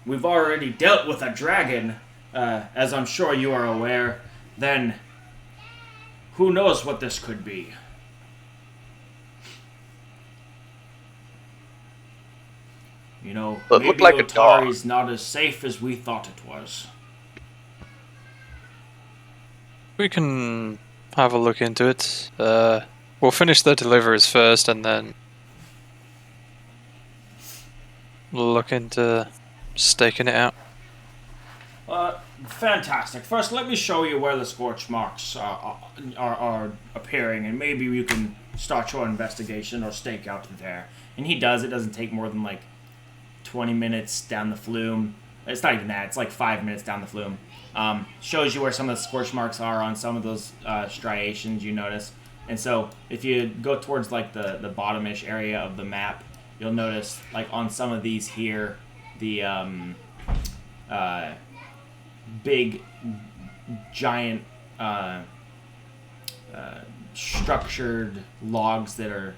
Speaker 1: we've already dealt with a dragon, as I'm sure you are aware, then who knows what this could be. You know,
Speaker 2: Well, it
Speaker 1: maybe
Speaker 2: looked like a dog.
Speaker 1: Otari's not as safe as we thought it was.
Speaker 5: We can have a look into it. We'll finish the deliveries first, and then look into staking it out.
Speaker 1: Fantastic. First, let me show you where the scorch marks are appearing, and maybe you can start your investigation or stake out there. And he does. It doesn't take more than like 20 minutes down the flume. It's not even that. It's like 5 minutes down the flume. Shows you where some of the scorch marks are on some of those striations you notice. And so if you go towards like the bottom-ish area of the map, you'll notice like on some of these here, the big, giant, structured logs that are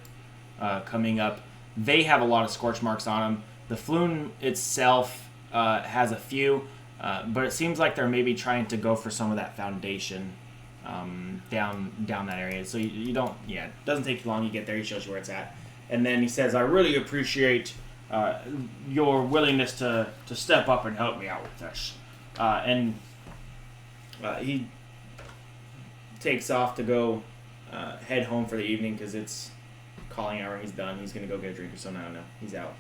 Speaker 1: coming up. They have a lot of scorch marks on them. The flume itself has a few, but it seems like they're maybe trying to go for some of that foundation down that area. So you don't, it doesn't take you long. You get there, he shows you where it's at. And then he says, I really appreciate your willingness to step up and help me out with this. And he takes off to go head home for the evening because it's calling hour and he's done. He's going to go get a drink or something. I don't know. He's out.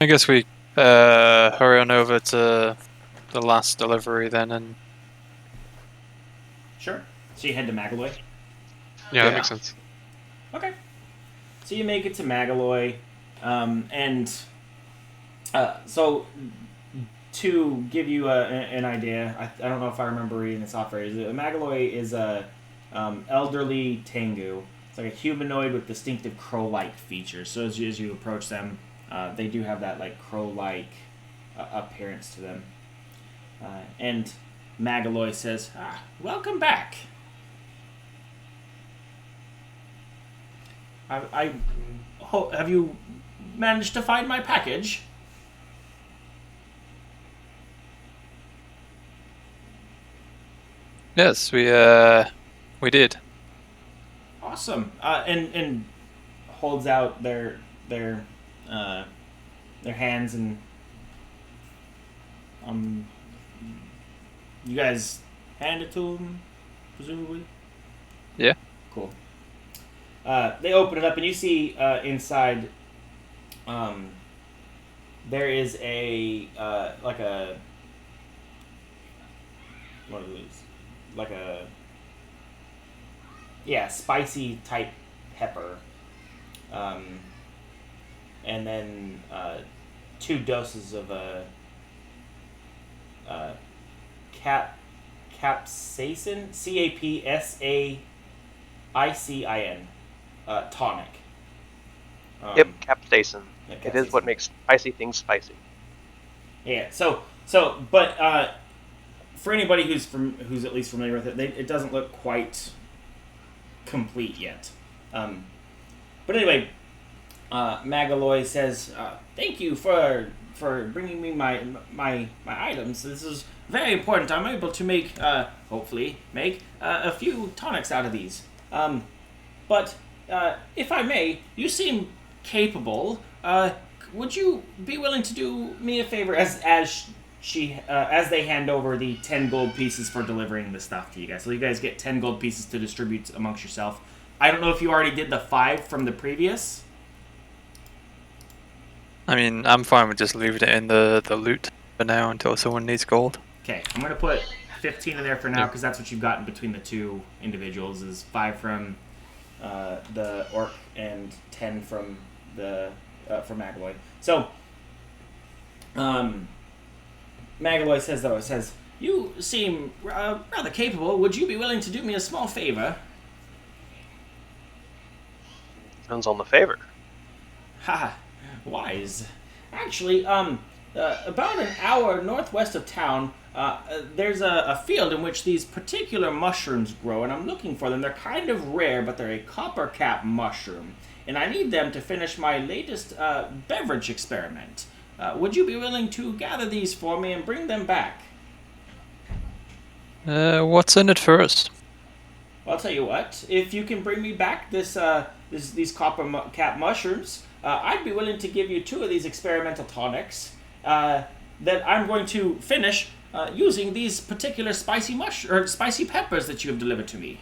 Speaker 5: I guess we hurry on over to the last delivery then, and
Speaker 1: Sure. So you head to Magaloy?
Speaker 3: Yeah, that makes sense.
Speaker 1: Okay. So you make it to Magaloy, and so to give you an idea, I don't know if I remember reading this off right. Magaloy is a elderly Tengu. It's like a humanoid with distinctive crow-like features. So as you approach them, they do have that like crow-like appearance to them. And Magaloy says, "Welcome back. Have you managed to find my package?"
Speaker 5: yes, we did.
Speaker 1: Awesome. And holds out their hands and you guys hand it to them, presumably?
Speaker 5: Yeah.
Speaker 1: Cool. They open it up and you see inside there is a like a what are these? Like a spicy type pepper. And then 2 doses of a capsaicin, CAPSAICIN tonic.
Speaker 2: Yep, capsaicin.
Speaker 1: Yeah,
Speaker 2: It is what
Speaker 1: capsaicin.
Speaker 2: makes spicy things spicy.
Speaker 1: Yeah. But for anybody who's at least familiar with it, it doesn't look quite complete yet. But anyway, Magaloy says, "Thank you for bringing me my items. This is very important. I'm able to hopefully make a few tonics out of these. But if I may, you seem capable. Would you be willing to do me a favor as they hand over the 10 gold pieces for delivering the stuff to you guys? So you guys get 10 gold pieces to distribute amongst yourself. I don't know if you already did the 5 from the previous."
Speaker 5: I mean, I'm fine with just leaving it in the loot for now until someone needs gold.
Speaker 1: Okay, I'm going to put 15 in there for now because that's what you've gotten between the 2 individuals is 5 from the orc and 10 from the from Magaloy. So, Magaloy says, "You seem rather capable. Would you be willing to do me a small favor?"
Speaker 2: Depends on the favor.
Speaker 1: Haha, wise. Actually, about an hour northwest of town, there's a field in which these particular mushrooms grow, and I'm looking for them. They're kind of rare, but they're a copper cap mushroom, and I need them to finish my latest beverage experiment. Would you be willing to gather these for me and bring them back?
Speaker 5: What's in it for us?
Speaker 1: I'll tell you what. If you can bring me back these copper cap mushrooms, I'd be willing to give you 2 of these experimental tonics that I'm going to finish using these particular spicy peppers that you have delivered to me.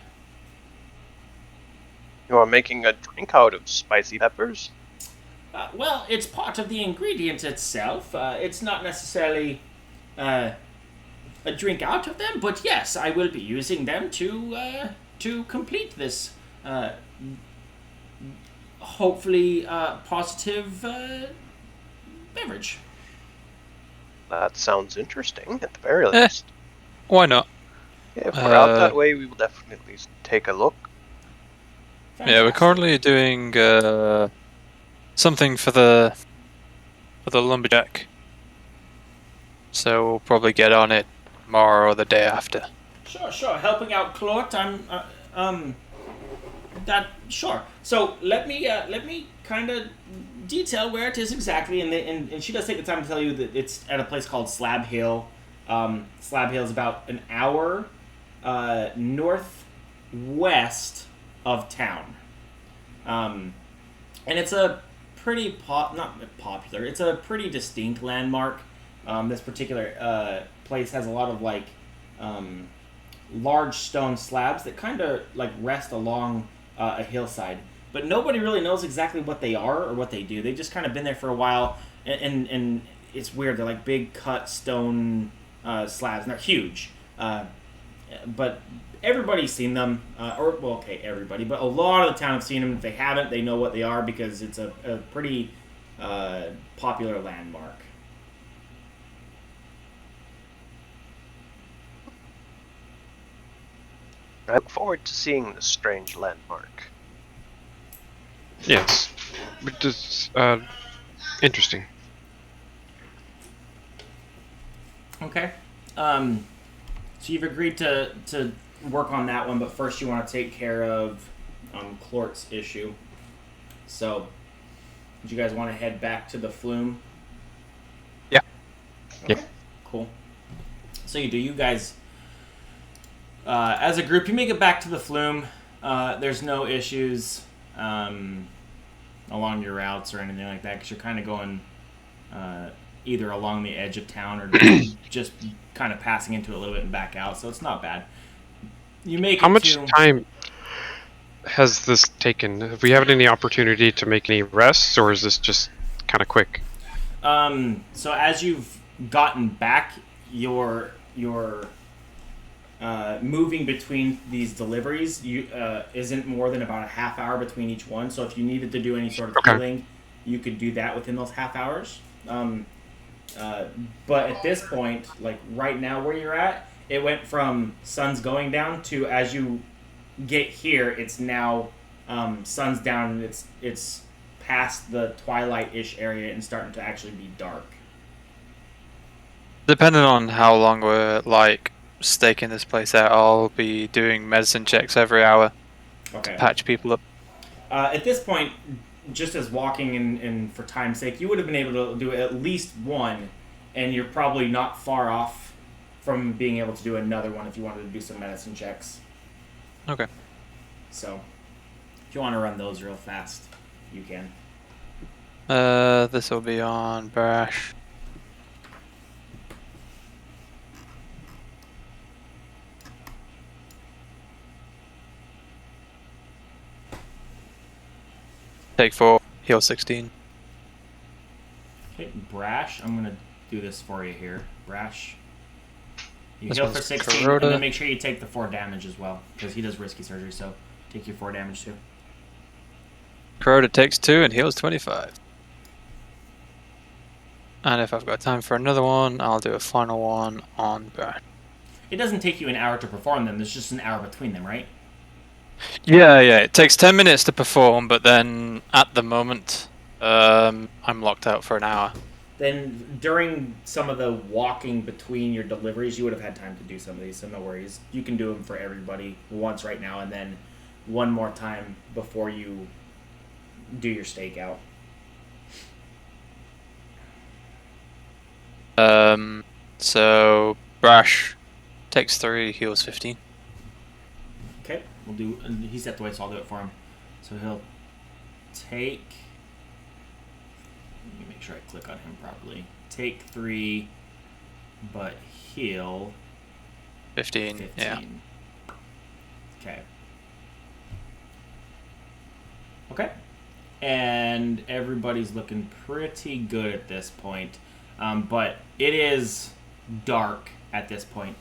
Speaker 2: You are making a drink out of spicy peppers?
Speaker 1: Well, it's part of the ingredient itself. It's not necessarily a drink out of them, but yes, I will be using them to complete this hopefully positive beverage.
Speaker 2: That sounds interesting, at the very least.
Speaker 5: Why not?
Speaker 2: Yeah, if we're out that way, we will definitely take a look.
Speaker 1: Fantastic.
Speaker 5: Yeah, we're currently doing something for the lumberjack. So we'll probably get on it tomorrow or the day after.
Speaker 1: Sure. Helping out Clort, sure. So let me kind of detail where it is exactly, and she does take the time to tell you that it's at a place called Slab Hill. Slab Hill is about an hour northwest of town, and it's a pretty not popular. It's a pretty distinct landmark. This particular place has a lot of large stone slabs that kind of rest along a hillside, but nobody really knows exactly what they are or what they do. They've just kind of been there for a while, and it's weird. They're like big cut stone slabs, and they're huge. But everybody's seen them, everybody, but a lot of the town have seen them. If they haven't, they know what they are because it's a pretty popular landmark.
Speaker 2: I look forward to seeing this strange landmark.
Speaker 3: Yes. But it's interesting.
Speaker 1: Okay. So you've agreed to work on that one, but first you want to take care of Clort's issue. So, do you guys want to head back to the flume?
Speaker 5: Yeah.
Speaker 3: Yeah.
Speaker 1: Cool. So you do. You guys, as a group, you make it back to the flume. There's no issues along your routes or anything like that, because you're kind of going either along the edge of town or just kind of passing into a little bit and back out, so it's not bad. You make
Speaker 3: How much time has this taken? Have we had any opportunity to make any rests, or is this just kind of quick?
Speaker 1: So as you've gotten back, you're moving between these deliveries isn't more than about a half hour between each one. So if you needed to do any sort of healing, you could do that within those half hours. But at this point, like right now where you're at, it went from sun's going down to as you get here, it's now sun's down and it's past the twilight-ish area and starting to actually be dark.
Speaker 5: Depending on how long we're staking this place out, I'll be doing medicine checks every hour
Speaker 1: Okay.
Speaker 5: to patch people up.
Speaker 1: At this point, just as walking and for time's sake, you would have been able to do at least one, and you're probably not far off from being able to do another one if you wanted to do some medicine checks.
Speaker 5: Okay.
Speaker 1: So, if you want to run those real fast, you can.
Speaker 5: This will be on Brash. Take 4, heal 16.
Speaker 1: Okay, Brash, I'm going to do this for you here. Brash, you
Speaker 5: This
Speaker 1: heal for
Speaker 5: one's
Speaker 1: 16,
Speaker 5: Kuroda.
Speaker 1: and then make sure you take the 4 damage as well, because he does risky surgery, so take your 4 damage too.
Speaker 5: Kuroda takes 2 and heals 25. And if I've got time for another one, I'll do a final one on Brash.
Speaker 1: It doesn't take you an hour to perform them, there's just an hour between them, right?
Speaker 5: Yeah, it takes 10 minutes to perform, but then at the moment, I'm locked out for an hour.
Speaker 1: then during some of the walking between your deliveries, you would have had time to do some of these, so no worries. You can do them for everybody once right now, and then one more time before you do your stakeout.
Speaker 5: So Brash takes 3, heals 15.
Speaker 1: Okay, we'll do. He stepped away, so I'll do it for him. So he'll take. Let me make sure I click on him properly. Take 3, but heal
Speaker 5: 15. Yeah.
Speaker 1: Okay. Okay. And everybody's looking pretty good at this point. But it is dark at this point.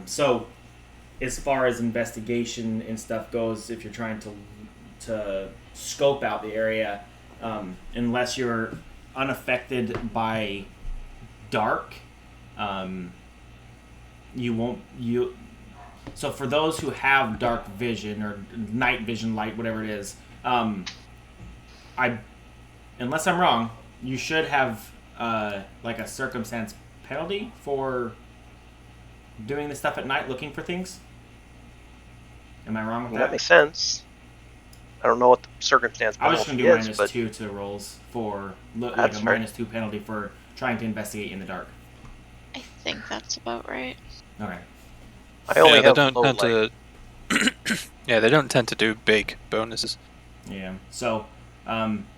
Speaker 1: So as far as investigation and stuff goes, if you're trying to scope out the area, unless you're unaffected by dark, so for those who have dark vision or night vision, light, whatever it is, unless I'm wrong, you should have like a circumstance penalty for doing the stuff at night, looking for things. Am I wrong with that?
Speaker 2: That makes sense. I don't know what the circumstance
Speaker 1: I was just
Speaker 2: penalty
Speaker 1: going to do
Speaker 2: is, but
Speaker 1: -2 to rolls for like
Speaker 2: That's
Speaker 1: a
Speaker 2: fair.
Speaker 1: -2 penalty for trying to investigate in the dark.
Speaker 4: I think that's about right.
Speaker 1: Okay.
Speaker 2: I only
Speaker 5: Yeah, they
Speaker 2: have
Speaker 5: don't
Speaker 2: low
Speaker 5: tend
Speaker 2: light.
Speaker 5: to. Yeah, they don't tend to do big bonuses.
Speaker 1: Yeah. So,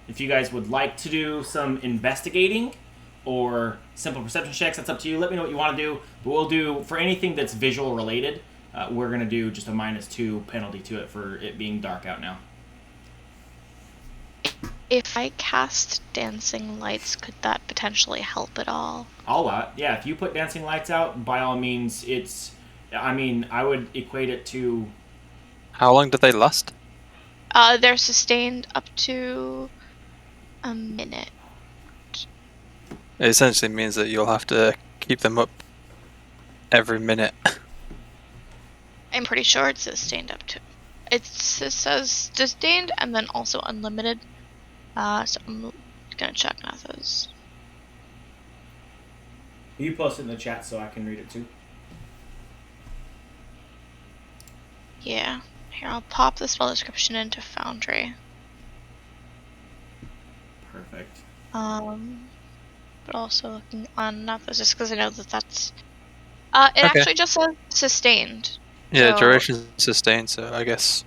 Speaker 1: if you guys would like to do some investigating or simple perception checks, that's up to you. Let me know what you want to do. But we'll do, for anything that's visual related, we're going to do just a -2 penalty to it for it being dark out now.
Speaker 4: If I cast dancing lights, could that potentially help at all?
Speaker 1: A lot. Yeah, if you put dancing lights out, by all means, I would equate it to.
Speaker 5: How long do they last?
Speaker 4: They're sustained up to a minute.
Speaker 5: It essentially means that you'll have to keep them up every minute.
Speaker 4: I'm pretty sure it's sustained up to. It says sustained and then also unlimited. So I'm gonna check now those.
Speaker 1: You post it in the chat so I can read it too.
Speaker 4: Yeah. Here, I'll pop the spell description into Foundry.
Speaker 1: Perfect.
Speaker 4: But also looking on Nathos just because I know that that's. It
Speaker 5: Okay.
Speaker 4: actually just says sustained.
Speaker 5: Yeah,
Speaker 4: So-
Speaker 5: duration sustained, so I guess.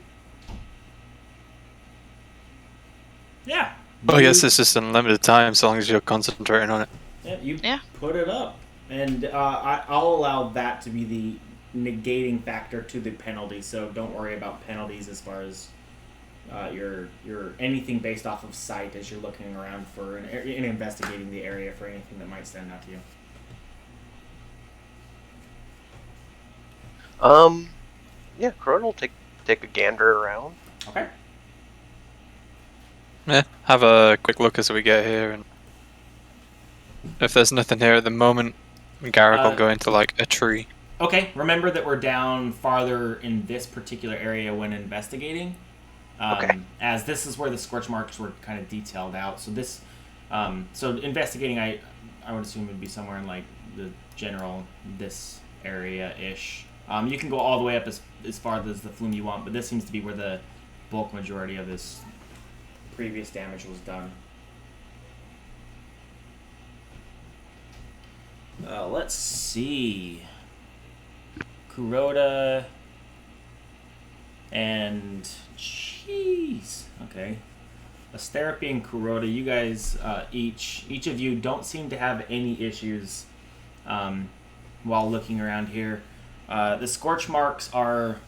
Speaker 1: Yeah.
Speaker 5: Well, I guess it's just unlimited time so long as you're concentrating on it.
Speaker 1: Yeah, put it up. And I'll allow that to be the negating factor to the penalty, so don't worry about penalties as far as your anything based off of sight as you're looking around for and investigating the area for anything that might stand out to you.
Speaker 2: Yeah, Crone will take a gander around.
Speaker 1: Okay.
Speaker 5: Yeah, have a quick look as we get here, and if there's nothing here at the moment, Garrick will go into like a tree.
Speaker 1: Okay, remember that we're down farther in this particular area when investigating.
Speaker 2: Okay.
Speaker 1: As this is where the scorch marks were kind of detailed out. So this, so investigating, I would assume would be somewhere in like the general this area-ish. You can go all the way up as far as the flume you want, but this seems to be where the bulk majority of this previous damage was done. Let's see. Kuroda and jeez, okay. Asterapi and Kuroda, you guys each of you don't seem to have any issues while looking around here. The scorch marks are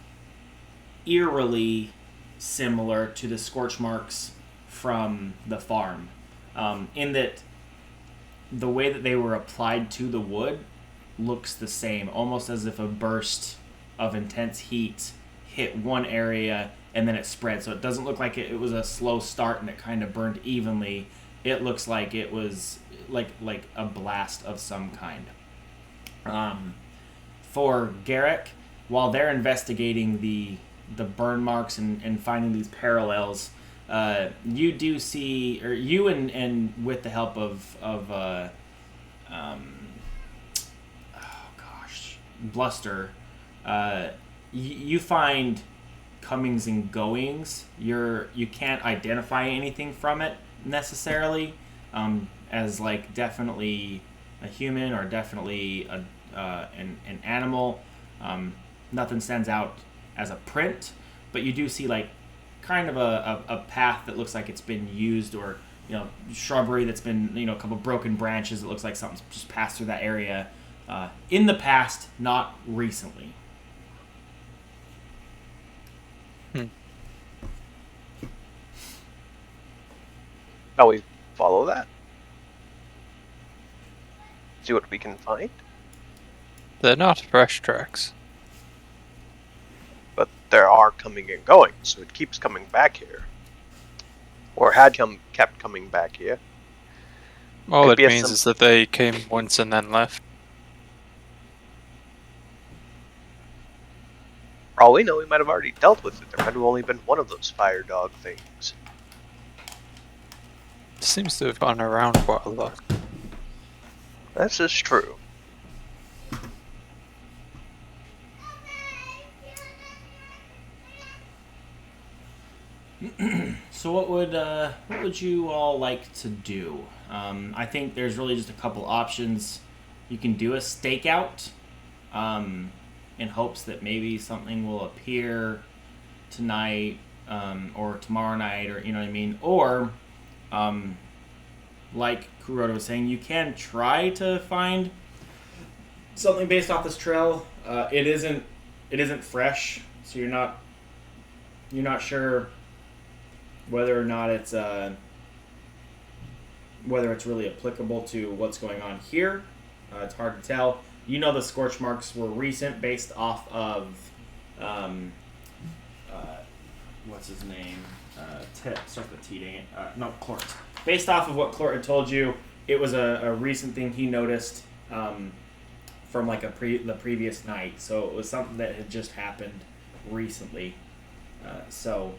Speaker 1: eerily similar to the scorch marks from the farm, in that the way that they were applied to the wood looks the same, almost as if a burst of intense heat hit one area and then it spread. So it doesn't look like it was a slow start and it kind of burned evenly. It looks like it was like a blast of some kind. For Garrick, while they're investigating the burn marks and finding these parallels, you do see, or you and with the help of bluster, you find comings and goings. You can't identify anything from it necessarily, as like definitely a human or definitely an animal. Nothing stands out as a print, but you do see like kind of a path that looks like it's been used, or shrubbery that's been, a couple broken branches. It looks like something's just passed through that area in the past, not recently.
Speaker 2: Shall we follow that? See what we can find?
Speaker 5: They're not fresh tracks.
Speaker 2: But there are coming and going, so it keeps coming back here. Or kept coming back here.
Speaker 5: All
Speaker 2: Maybe
Speaker 5: it
Speaker 2: it's
Speaker 5: means
Speaker 2: some-
Speaker 5: is that they came once and then left.
Speaker 2: For all we know, we might have already dealt with it. There might have only been one of those fire dog things.
Speaker 5: Seems to have gone around quite a lot.
Speaker 2: That's just true.
Speaker 1: So what would you all like to do? I think there's really just a couple options. You can do a stakeout, in hopes that maybe something will appear tonight, or tomorrow night, or you know what I mean. Or, like Kuroda was saying, you can try to find something based off this trail. It isn't fresh, so you're not sure whether or not it's whether it's really applicable to what's going on here. It's hard to tell. The scorch marks were recent, based off of what's his name? Start the T, dang it. No, Clort. Based off of what Clort had told you, it was a recent thing he noticed from like the previous night. So it was something that had just happened recently. So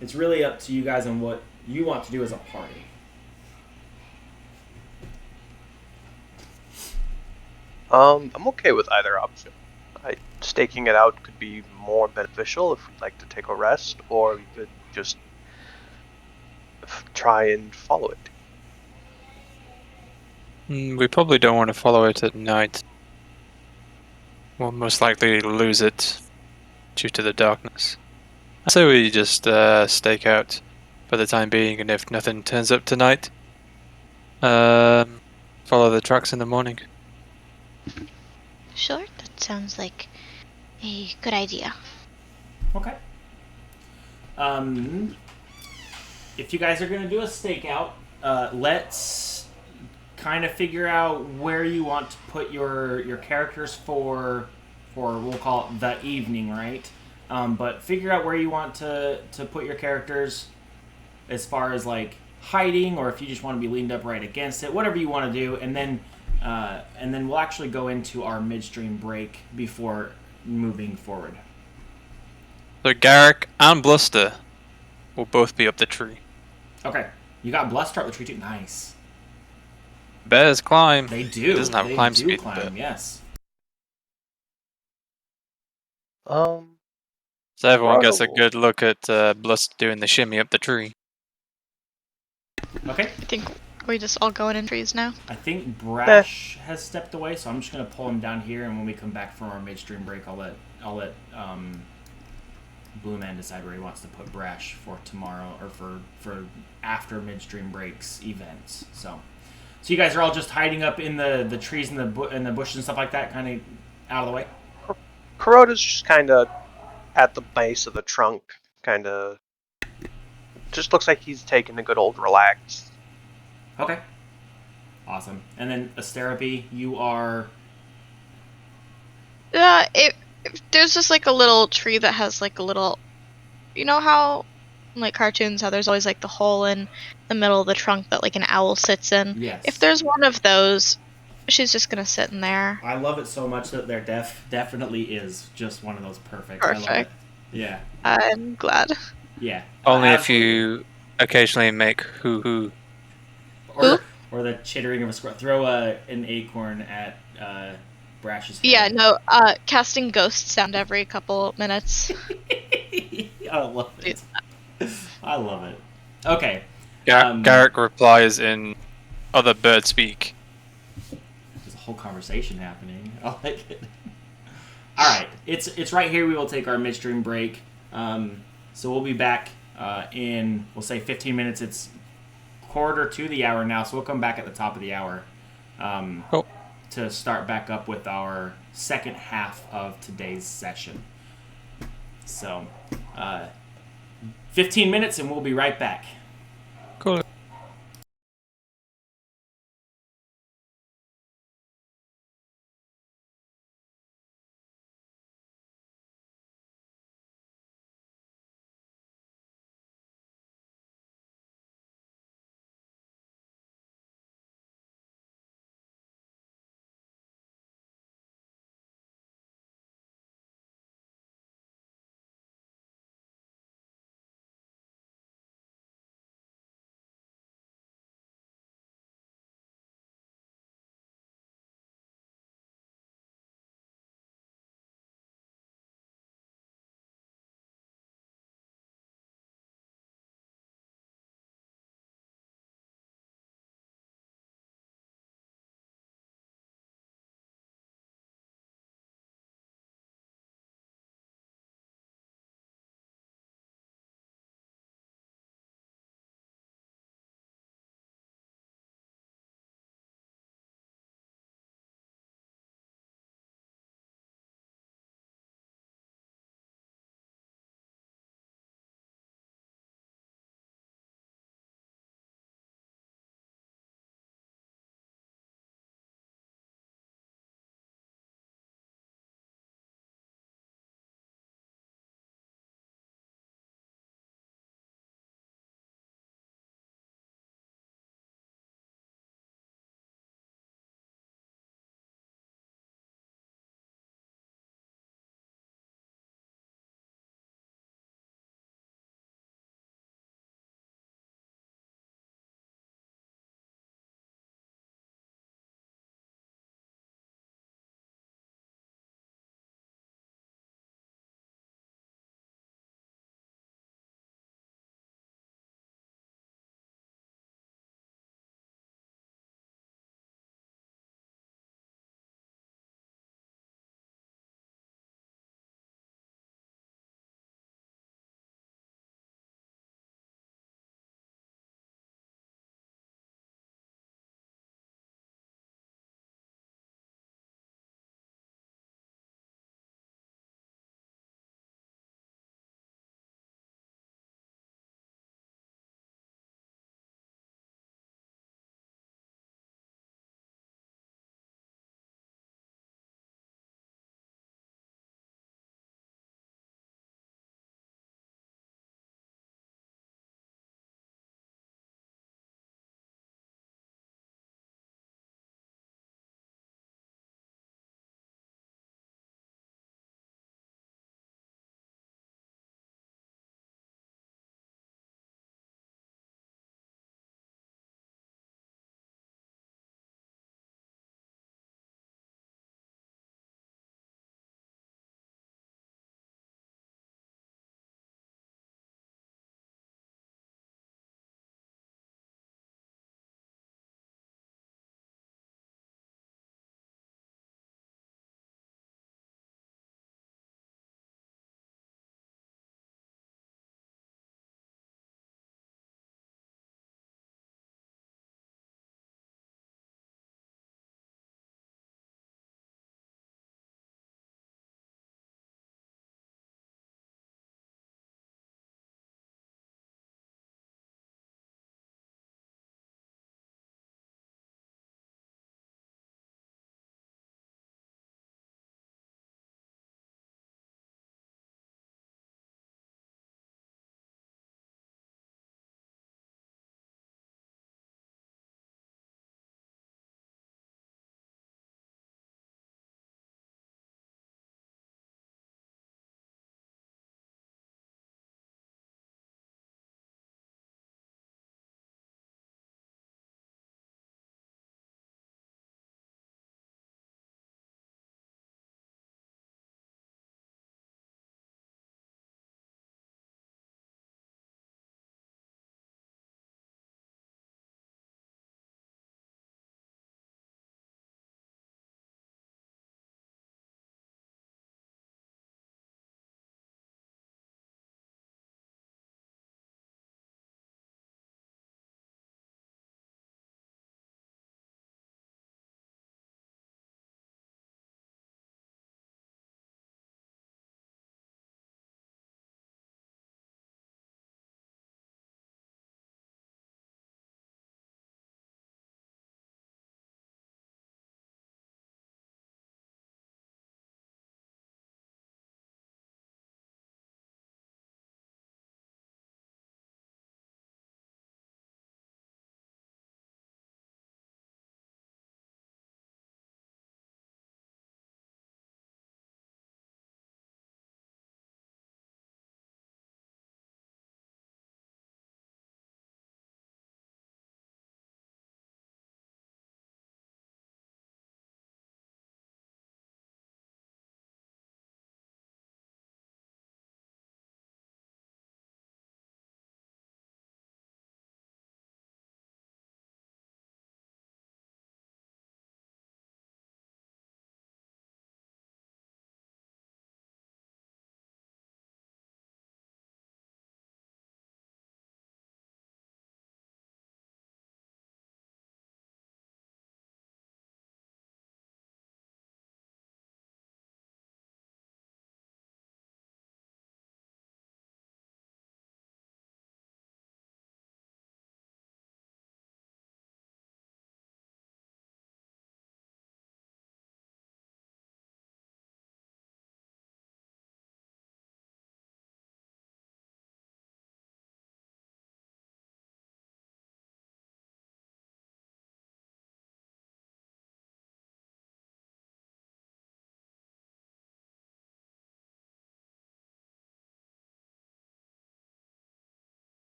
Speaker 1: it's really up to you guys on what you want to do as a party.
Speaker 2: I'm okay with either option. Staking it out could be more beneficial if we'd like to take a rest, or we could just try and follow it.
Speaker 5: We probably don't want to follow it at night. We'll most likely lose it due to the darkness. So we just stake out for the time being, and if nothing turns up tonight, follow the tracks in the morning.
Speaker 4: Sure, that sounds like a good idea.
Speaker 1: Okay. If you guys are going to do a stakeout, let's kind of figure out where you want to put your characters for we'll call it the evening, right? But figure out where you want to put your characters as far as like hiding, or if you just want to be leaned up right against it, whatever you want to do, and then we'll actually go into our midstream break before moving forward.
Speaker 5: So Garrick and Bluster will both be up the tree.
Speaker 1: Okay, you got Bluster up the tree too. Nice.
Speaker 5: Bears climb.
Speaker 1: They do.
Speaker 5: It doesn't have
Speaker 1: they
Speaker 5: climb
Speaker 1: do
Speaker 5: speed,
Speaker 1: climb,
Speaker 5: but-
Speaker 1: yes.
Speaker 5: So everyone gets a
Speaker 2: Incredible.
Speaker 5: good look at Bluster doing the shimmy up the tree.
Speaker 1: Okay.
Speaker 4: I think we just all going in trees now.
Speaker 1: I think Brash has stepped away, so I'm just gonna pull him down here, and when we come back from our midstream break, I'll let Blue Man decide where he wants to put Brash for tomorrow, or for after midstream breaks events. So you guys are all just hiding up in the trees and the bushes and stuff like that, kind of out of the way.
Speaker 2: Kuroda's just kind of at the base of the trunk, kind of. Just looks like he's taking a good old relax.
Speaker 1: Okay. Awesome. And then Asterapi, you are.
Speaker 4: There's just like a little tree that has like a little, you know how, in, like cartoons, how there's always like the hole in the middle of the trunk that like an owl sits in.
Speaker 1: Yes.
Speaker 4: If there's one of those, she's just gonna sit in there.
Speaker 1: I love it so much that there definitely is just one of those perfect. I love it.
Speaker 4: Perfect.
Speaker 1: Yeah.
Speaker 4: I'm glad.
Speaker 1: Yeah.
Speaker 5: Only if
Speaker 1: Absolutely.
Speaker 5: you occasionally make hoo-hoo.
Speaker 1: Or or the chittering of a squirrel. Throw an acorn at Brash's head.
Speaker 4: Yeah, no, casting ghost sound every couple minutes.
Speaker 1: I love it. I love it. Okay.
Speaker 5: Garrick replies in other bird speak.
Speaker 1: There's a whole conversation happening. I like it. All right, it's right here. We will take our midstream break. So we'll be back in, we'll say 15 minutes. It's quarter to the hour now, so we'll come back at the top of the hour
Speaker 5: Cool.
Speaker 1: to start back up with our second half of today's session. So 15 minutes, and we'll be right back.
Speaker 5: Cool.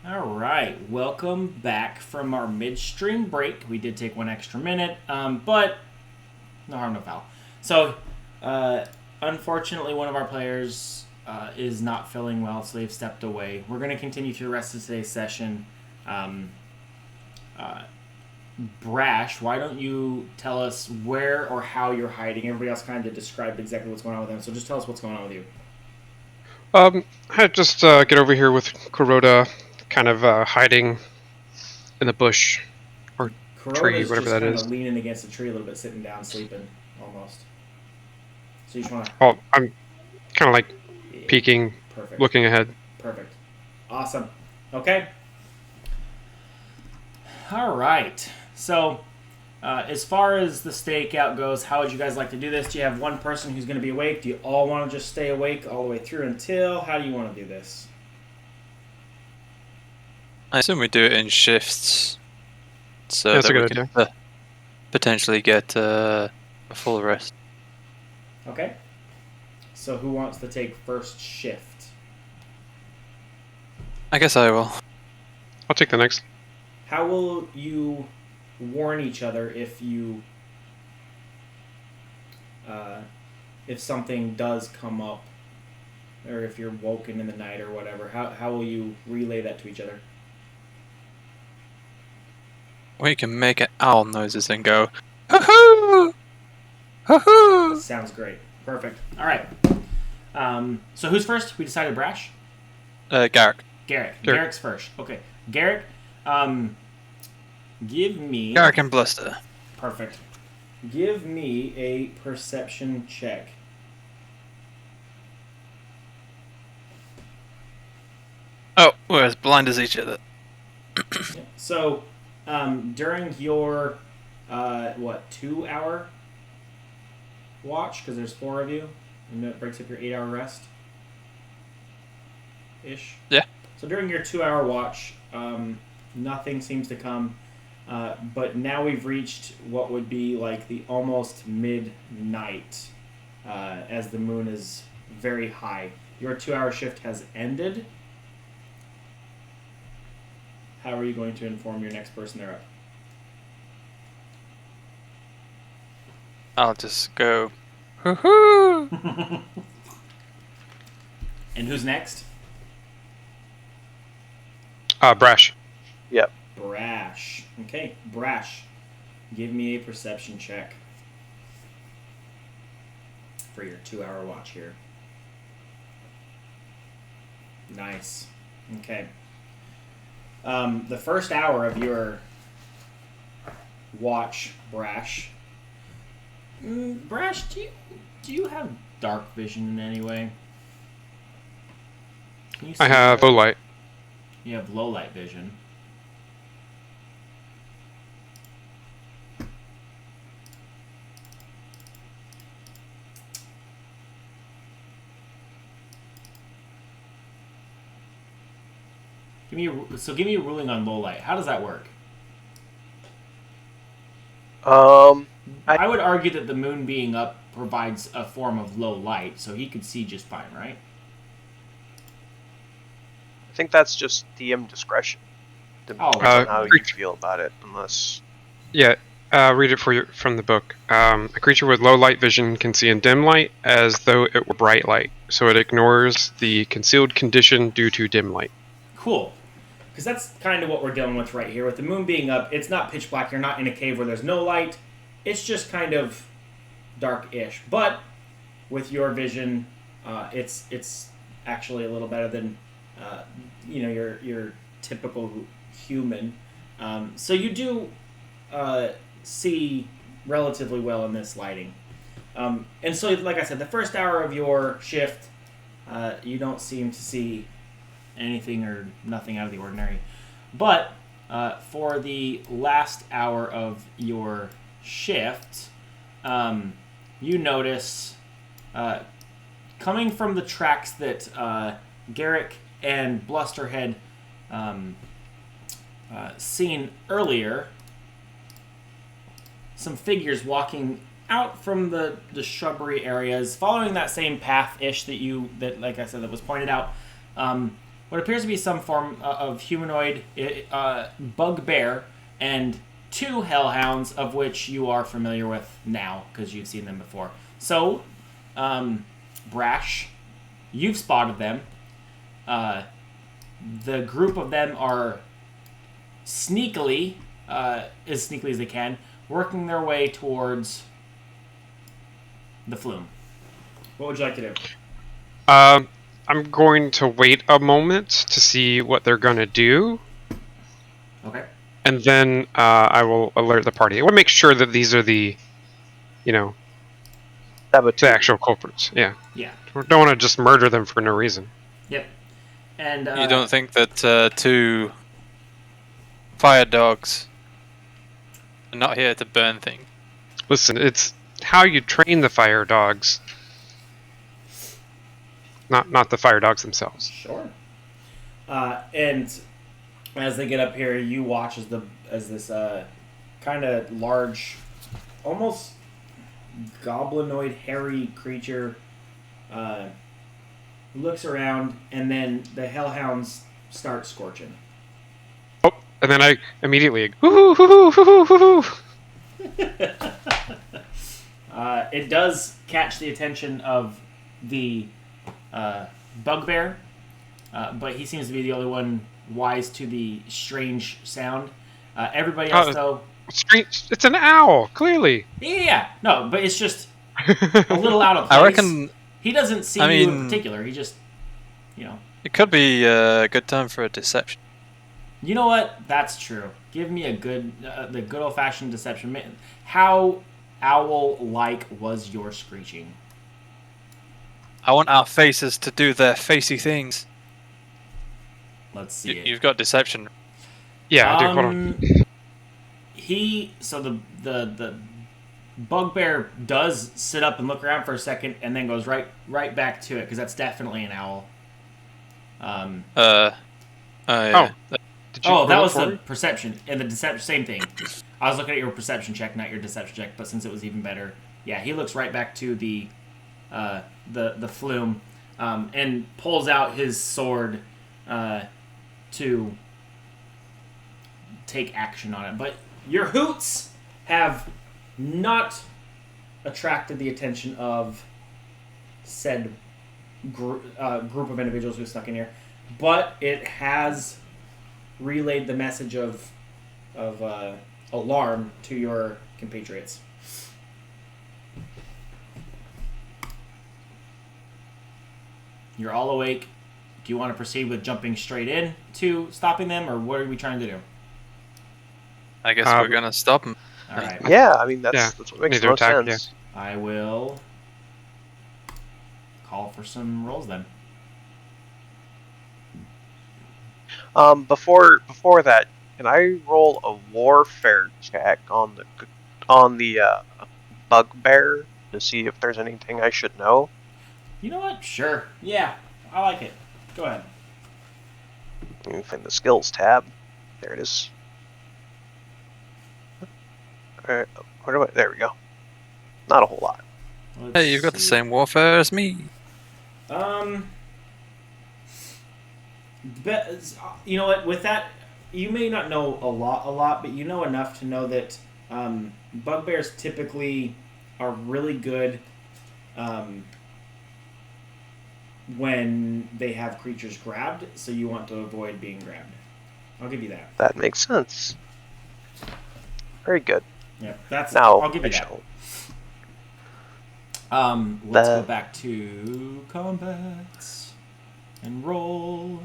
Speaker 1: All right, welcome back from our midstream break. We did take one extra minute, but no harm, no foul. So, unfortunately, one of our players is not feeling well, so they've stepped away. We're going to continue through the rest of today's session. Brash, why don't you tell us where or how you're hiding? Everybody else kind of described exactly what's going on with them, so just tell us what's going on with you.
Speaker 3: I just get over here with Kuroda, kind of hiding in the bush or tree,
Speaker 1: Kuroda's
Speaker 3: whatever
Speaker 1: just
Speaker 3: that
Speaker 1: kind
Speaker 3: is.
Speaker 1: of leaning against a tree a little bit, sitting down, sleeping, almost. So you just want to...
Speaker 3: Oh, I'm kind of like peeking,
Speaker 1: Perfect.
Speaker 3: looking ahead.
Speaker 1: Perfect. Awesome. Okay. All right. So, as far as the stakeout goes, how would you guys like to do this? Do you have one person who's going to be awake? Do you all want to just stay awake all the way through until? How do you want to do this?
Speaker 5: I assume we do it in shifts, so
Speaker 3: That's
Speaker 5: that
Speaker 3: a
Speaker 5: we
Speaker 3: good
Speaker 5: can potentially get a full rest.
Speaker 1: Okay. So who wants to take first shift?
Speaker 5: I guess I will.
Speaker 3: I'll take the next.
Speaker 1: How will you warn each other if you... if something does come up, or if you're woken in the night or whatever? How will you relay that to each other?
Speaker 5: We can make owl noises and go, hoo-hoo! Hoo-hoo!
Speaker 1: Sounds great. Perfect. All right. So who's first? We decided Brash?
Speaker 5: Garrick.
Speaker 1: Garrick.
Speaker 3: Sure.
Speaker 1: Garrick's first. Okay. Garrick, give me...
Speaker 5: Garrick and Bluster.
Speaker 1: Perfect. Give me a perception check.
Speaker 5: Oh, we're as blind as each other.
Speaker 1: So, during your, 2-hour watch, because there's 4 of you, and that breaks up your 8-hour rest? Ish?
Speaker 5: Yeah.
Speaker 1: So during your 2-hour watch, nothing seems to come, but now we've reached what would be like the almost midnight, as the moon is very high. Your 2-hour shift has ended. How are you going to inform your next person they're up?
Speaker 5: I'll just go, hoo-hoo!
Speaker 1: And who's next?
Speaker 3: Brash.
Speaker 2: Yep.
Speaker 1: Brash. Okay, Brash. Give me a perception check for your 2-hour watch here. Nice. Okay. The first hour of your watch, Brash. Brash, do you have dark vision in any way? Can you
Speaker 3: I
Speaker 1: see
Speaker 3: have
Speaker 1: that?
Speaker 3: low light.
Speaker 1: You have low light vision. Give me a ruling on low light. How does that work? I would argue that the moon being up provides a form of low light, so he could see just fine, right?
Speaker 2: I think that's just DM discretion. Depends
Speaker 1: Oh,
Speaker 2: on how you feel about it, unless...
Speaker 3: Yeah, read it for you from the book. A creature with low light vision can see in dim light as though it were bright light, so it ignores the concealed condition due to dim light.
Speaker 1: Cool. Because that's kind of what we're dealing with right here. With the moon being up, it's not pitch black. You're not in a cave where there's no light. It's just kind of dark-ish. But with your vision, it's actually a little better than your typical human. So you do see relatively well in this lighting. And so, like I said, the first hour of your shift, you don't seem to see anything or nothing out of the ordinary. But for the last hour of your shift, you notice coming from the tracks that Garrick and Bluster had seen earlier, some figures walking out from the shrubbery areas, following that same path-ish that like I said, that was pointed out. what appears to be some form of humanoid bugbear and 2 hellhounds, of which you are familiar with now because you've seen them before. So, Brash, you've spotted them. The group of them are sneakily, as sneakily as they can, working their way towards the flume. What would you like to do?
Speaker 3: I'm going to wait a moment to see what they're going to do,
Speaker 1: Okay.
Speaker 3: and then I will alert the party. I want to make sure that these are the, the actual culprits. Yeah.
Speaker 1: Yeah.
Speaker 3: We don't want to just murder them for no reason.
Speaker 1: Yep. And
Speaker 5: You don't think that 2 fire dogs are not here to burn things?
Speaker 3: Listen, it's how you train the fire dogs, not the fire dogs themselves.
Speaker 1: Sure. And as they get up here, you watch as this kind of large, almost goblinoid, hairy creature looks around, and then the hellhounds start scorching.
Speaker 3: Oh, and then I immediately, hoo hoo hoo hoo hoo hoo.
Speaker 1: It does catch the attention of the bugbear, but he seems to be the only one wise to the strange sound. Everybody else, though...
Speaker 3: Strange. It's an owl, clearly.
Speaker 1: Yeah, no, but it's just a little out of place.
Speaker 5: I reckon
Speaker 1: he doesn't see you in particular. He just,
Speaker 5: it could be a good time for a deception.
Speaker 1: You know what? That's true. Give me a the good old-fashioned deception. How owl-like was your screeching?
Speaker 5: I want our faces to do their facey things.
Speaker 1: Let's see it.
Speaker 5: You've got deception.
Speaker 3: Yeah, I do. Hold on.
Speaker 1: The bugbear does sit up and look around for a second, and then goes right back to it, because that's definitely an owl.
Speaker 5: Yeah.
Speaker 3: Did you
Speaker 1: that
Speaker 3: roll
Speaker 1: was
Speaker 3: for
Speaker 1: the
Speaker 3: me?
Speaker 1: perception, and the deception, same thing. I was looking at your perception check, not your deception check, but since it was even better, yeah, he looks right back to the flume, and pulls out his sword to take action on it. But your hoots have not attracted the attention of said group of individuals who snuck in here, but it has relayed the message of alarm to your compatriots. You're all awake. Do you want to proceed with jumping straight in to stopping them, or what are we trying to do?
Speaker 5: I guess we're gonna stop him.
Speaker 1: All right.
Speaker 2: Yeah, I mean, that's what makes the most
Speaker 3: attack,
Speaker 2: sense.
Speaker 1: I will call for some rolls then.
Speaker 2: Before that, can I roll a warfare check on the bugbear to see if there's anything I should know?
Speaker 1: You know what? Sure. Yeah, I like it. Go ahead.
Speaker 2: Let me find the skills tab. There it is. Alright, there we go. Not a whole lot.
Speaker 5: Hey, you've got the same warfare as me.
Speaker 1: You know what? With that, you may not know a lot, but you know enough to know that bugbears typically are really good when they have creatures grabbed, so you want to avoid being grabbed. I'll give you that.
Speaker 2: That makes sense. Very good.
Speaker 1: Yeah, that's.
Speaker 2: Now,
Speaker 1: I'll give you that. Let's go back to combat and roll.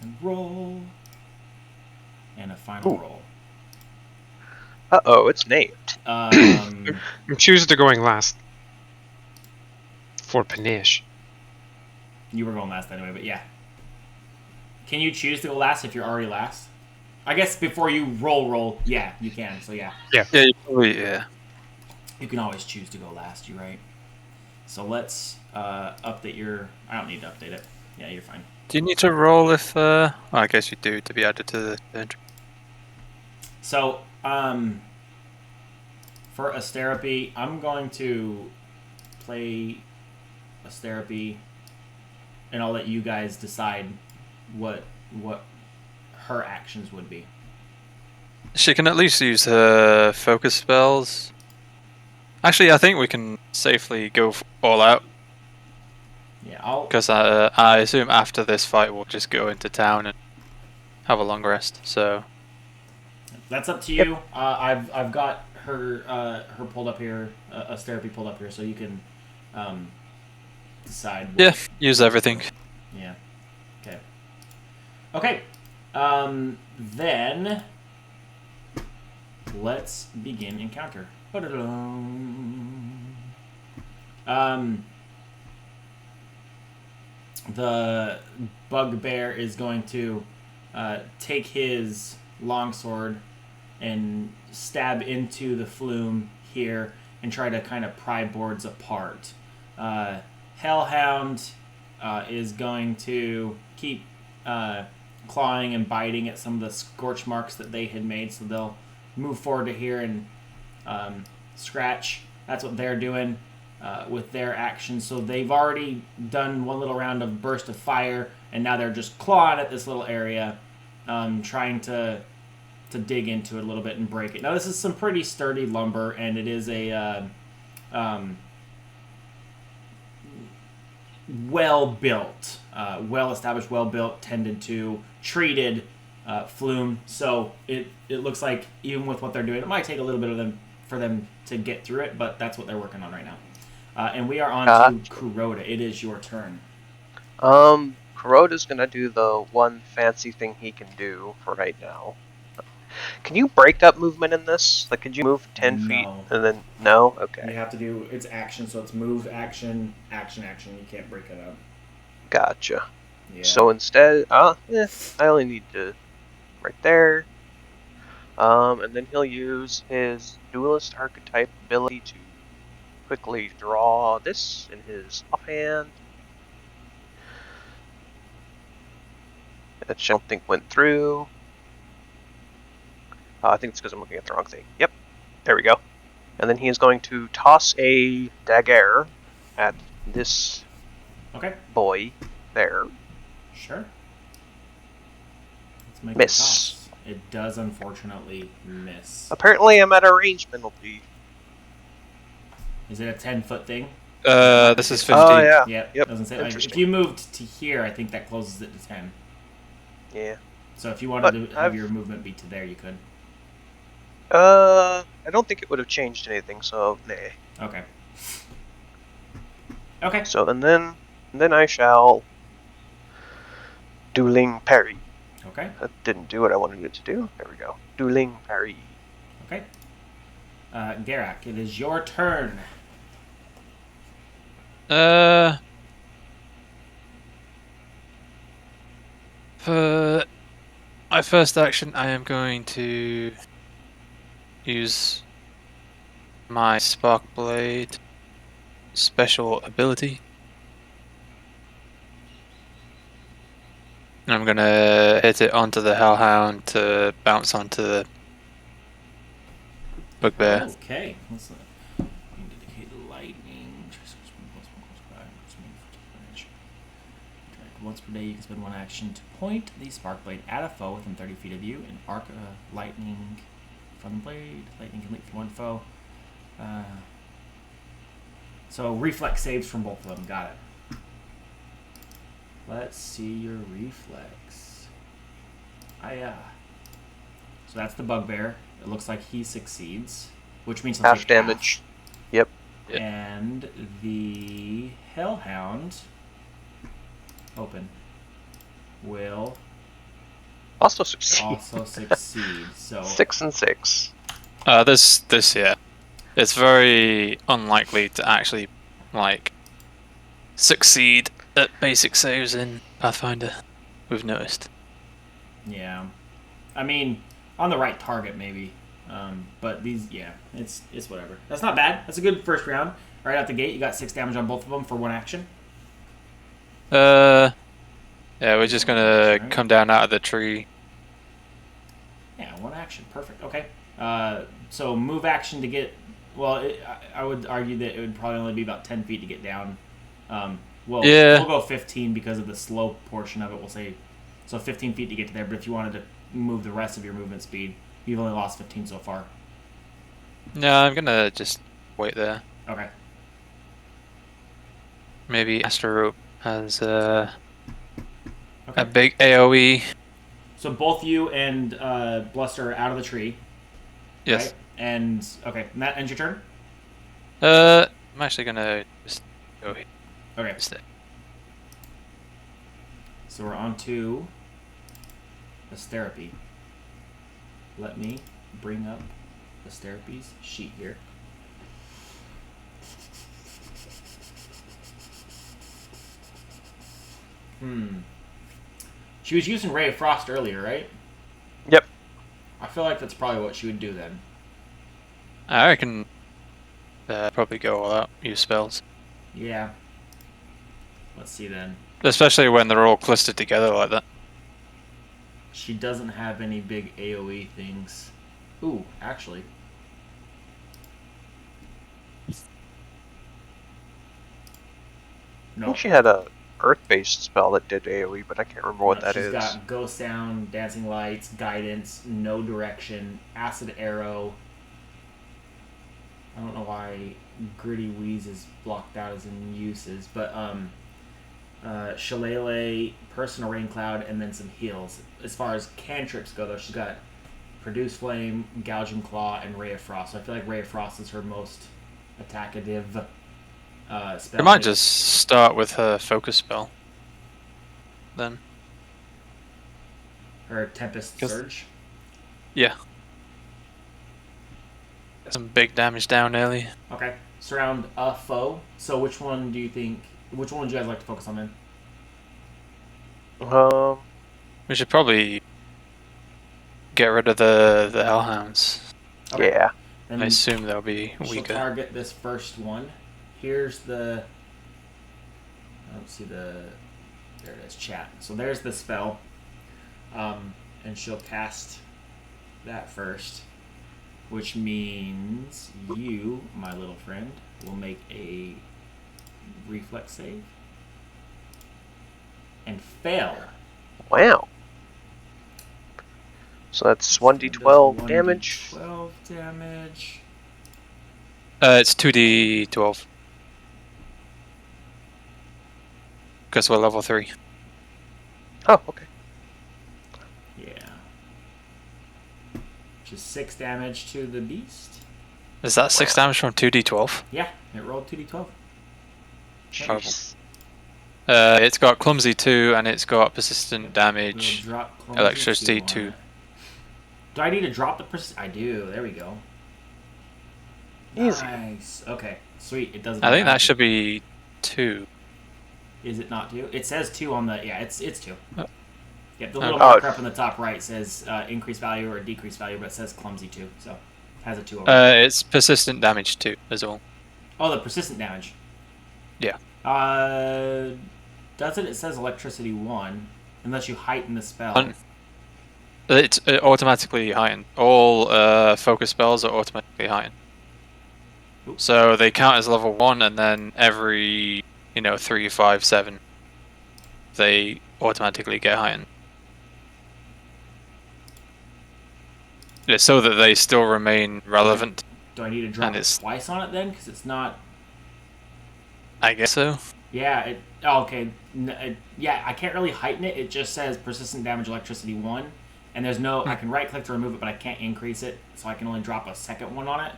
Speaker 1: And roll. And a final roll.
Speaker 2: Uh-oh, it's named.
Speaker 3: I'm choosing to going last. For panache.
Speaker 1: You were going last anyway, but yeah. Can you choose to go last if you're already last? I guess before you roll, yeah, you can. So yeah.
Speaker 3: Yeah.
Speaker 5: Yeah, yeah.
Speaker 1: You can always choose to go last. You're right. So let's update your. I don't need to update it. Yeah, you're fine.
Speaker 5: Do you need to roll if? Well, I guess you do to be added to the entry.
Speaker 1: So for Asterapy, I'm going to play Asterapy and I'll let you guys decide what her actions would be.
Speaker 5: She can at least use her focus spells. Actually, I think we can safely go all out.
Speaker 1: Yeah, I'll.
Speaker 5: Because I assume after this fight we'll just go into town and have a long rest. So
Speaker 1: That's up to you. I've got her pulled up here, a therapy pulled up here, so you can decide.
Speaker 5: yeah, use everything.
Speaker 1: Yeah. Okay. Okay. Then let's begin encounter. The bugbear is going to take his longsword and stab into the flume here and try to kind of pry boards apart. Hellhound is going to keep clawing and biting at some of the scorch marks that they had made, so they'll move forward to here and scratch. That's what they're doing with their actions. So they've already done one little round of burst of fire, and now they're just clawing at this little area, trying to dig into it a little bit and break it. Now this is some pretty sturdy lumber, and it is a well-built, well-established, well-built, tended to, treated flume. So it looks like even with what they're doing, it might take a little bit for them to get through it, but that's what they're working on right now. And we are on to Kuroda. It is your turn.
Speaker 2: Kuroda's gonna do the one fancy thing he can do for right now. Can you break up movement in this? Like, could you move 10 feet and then... No? Okay.
Speaker 1: You have to do... It's action, so it's move, action, action, action. You can't break it up.
Speaker 2: Gotcha.
Speaker 1: Yeah.
Speaker 2: So instead... I only need to... Right there. And then he'll use his duelist archetype ability to quickly draw this in his offhand. Which I don't think went through. I think it's because I'm looking at the wrong thing. Yep, there we go. And then he is going to toss a dagger at this boy there.
Speaker 1: Sure. Let's make
Speaker 2: Miss.
Speaker 1: a toss. It does unfortunately miss.
Speaker 2: Apparently I'm at a range penalty.
Speaker 1: Is it a 10-foot thing?
Speaker 5: This is 15.
Speaker 2: Oh, yeah.
Speaker 1: Yep. Doesn't say, like, if you moved to here, I think that closes it to 10.
Speaker 2: Yeah.
Speaker 1: So if you wanted to have your movement be to there, you could.
Speaker 2: I don't think it would have changed anything, so nah.
Speaker 1: Okay. Okay.
Speaker 2: So and then I shall dueling parry.
Speaker 1: Okay.
Speaker 2: That didn't do what I wanted it to do. There we go. Dueling parry.
Speaker 1: Okay. Garak, it is your turn.
Speaker 5: For my first action, I am going to use my Spark Blade special ability. And I'm going to hit it onto the Hellhound to bounce onto the Bugbear.
Speaker 1: Okay. Let's indicate lightning. Once per day, you can spend one action to point the spark blade at a foe within 30 feet of you, and arc lightning from the blade. Lightning can leap from one foe. So reflex saves from both of them. Got it. Let's see your reflex. So that's the bugbear. It looks like he succeeds, which means he'll
Speaker 2: Half
Speaker 1: take
Speaker 2: damage. Yep.
Speaker 5: Yep.
Speaker 1: And the hellhound will
Speaker 2: Also succeed.
Speaker 1: also succeed. So
Speaker 2: 6 and 6.
Speaker 5: This yeah, it's very unlikely to actually like succeed at basic saves in Pathfinder. We've noticed.
Speaker 1: yeah, I mean on the right target maybe, but these it's whatever. That's not bad. That's a good first round. Right out the gate, you got 6 damage on both of them for one action.
Speaker 5: Yeah, we're just gonna come down out of the tree.
Speaker 1: Yeah, one action. Perfect. Okay. So move action to get... Well, I would argue that it would probably only be about 10 feet to get down. Well,
Speaker 5: Yeah.
Speaker 1: we'll go 15 because of the slow portion of it. We'll say so 15 feet to get to there. But if you wanted to move the rest of your movement speed, you've only lost 15 so far.
Speaker 5: No, I'm gonna just wait there.
Speaker 1: Okay.
Speaker 5: Maybe Astro Rope has
Speaker 1: Okay.
Speaker 5: a big AOE.
Speaker 1: So both you and Bluster are out of the tree.
Speaker 5: Yes.
Speaker 1: Right? And okay, and that ends your turn.
Speaker 5: I'm actually gonna just go here
Speaker 1: Okay.
Speaker 5: instead.
Speaker 1: So we're on to Therapy. Let me bring up Therapy's sheet here. She was using Ray of Frost earlier, right?
Speaker 2: Yep.
Speaker 1: I feel like that's probably what she would do then.
Speaker 5: I reckon probably go all out, use spells.
Speaker 1: Yeah. Let's see then.
Speaker 5: Especially when they're all clustered together like that.
Speaker 1: She doesn't have any big AoE things. Ooh, actually.
Speaker 2: I
Speaker 1: No.
Speaker 2: think she had a Earth-based spell that did AoE, but I can't remember what that is.
Speaker 1: She's got Ghost Sound, Dancing Lights, Guidance, No Direction, Acid Arrow. I don't know why Gritty Wheeze is blocked out as in uses, but Shillelagh, Personal Rain Cloud, and then some heals. As far as cantrips go, though, she's got Produce Flame, Gouging Claw, and Ray of Frost. So I feel like Ray of Frost is her most attackative spell.
Speaker 5: I might just start with her focus spell. Then.
Speaker 1: Her Tempest Surge.
Speaker 5: Yeah. Get some big damage down early.
Speaker 1: Okay. Surround a foe. So which one do you think... Which one would you guys like to focus on then?
Speaker 5: We should probably get rid of the Hellhounds.
Speaker 1: Okay.
Speaker 2: Yeah.
Speaker 1: Then
Speaker 5: I assume they'll be
Speaker 1: she'll
Speaker 5: weaker.
Speaker 1: target this first one. Here's the... I don't see the... There it is, chat. So there's the spell. And she'll cast that first. Which means you, my little friend, will make a reflex save. And fail.
Speaker 2: Wow. So that's 1d12 damage.
Speaker 1: 12 damage.
Speaker 5: It's 2d12. Because we're level 3.
Speaker 2: Oh, okay.
Speaker 1: Yeah. Which is 6 damage to the beast.
Speaker 5: Is that 6 damage from 2d12?
Speaker 1: Yeah, it rolled 2d12.
Speaker 2: Jeez.
Speaker 5: It's got Clumsy 2 and it's got Persistent
Speaker 1: We'll
Speaker 5: Damage,
Speaker 1: drop Clumsy
Speaker 5: Electricity
Speaker 1: 2 on
Speaker 5: 2.
Speaker 1: it. Do I need to drop the persist? I do. There we go.
Speaker 2: Easy.
Speaker 1: Nice. Okay. Sweet. It doesn't.
Speaker 5: I think that
Speaker 1: matter.
Speaker 5: should be 2.
Speaker 1: Is it not 2? It says 2 on the. Yeah, it's 2.
Speaker 5: Oh.
Speaker 1: Yep. The little
Speaker 2: Oh.
Speaker 1: marker up in the top right says increase value or decrease value, but it saes Clumsy 2, so it has a 2 over it.
Speaker 5: It's Persistent Damage 2 as well.
Speaker 1: Oh, the persistent damage.
Speaker 5: Yeah.
Speaker 1: Does it? It says electricity 1, unless you heighten the spell.
Speaker 5: It's automatically heightened. All focus spells are automatically heightened.
Speaker 1: Oops.
Speaker 5: So they count as level 1, and then every 3, 5, 7, they automatically get heightened. Yeah, so that they still remain relevant.
Speaker 1: Do I need to drop
Speaker 5: And
Speaker 1: it
Speaker 5: it's-
Speaker 1: twice on it then? Because it's not.
Speaker 5: I guess so.
Speaker 1: Yeah. Okay. Yeah, I can't really heighten it. It just says persistent damage electricity 1, and there's no. I can right click to remove it, but I can't increase it, so I can only drop a second one on it.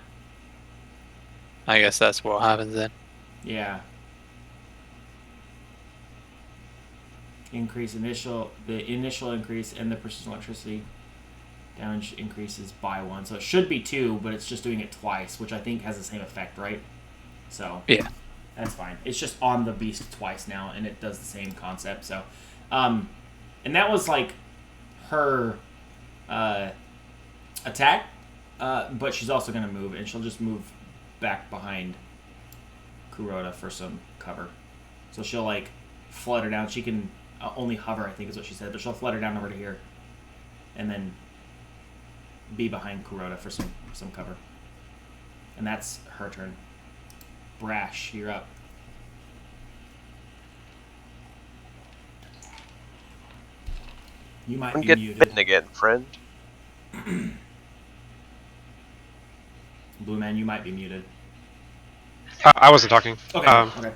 Speaker 5: I guess that's what happens then.
Speaker 1: Yeah. Increase the initial increase and the persistent electricity damage increases by 1. So it should be 2, but it's just doing it twice, which I think has the same effect, right? So
Speaker 5: Yeah.
Speaker 1: that's fine. It's just on the beast twice now, and it does the same concept. So, and that was like her attack, but she's also gonna move, and she'll just move back behind Kuroda for some cover. So she'll like flutter down. She can only hover, I think is what she said, but she'll flutter down over to here, and then be behind Kuroda for some cover. And that's her turn. Brash, you're up. You might
Speaker 2: Don't
Speaker 1: be
Speaker 2: get
Speaker 1: muted.
Speaker 2: bitten again, friend.
Speaker 1: Blue Man, you might be muted.
Speaker 3: I wasn't talking.
Speaker 1: Okay. Okay.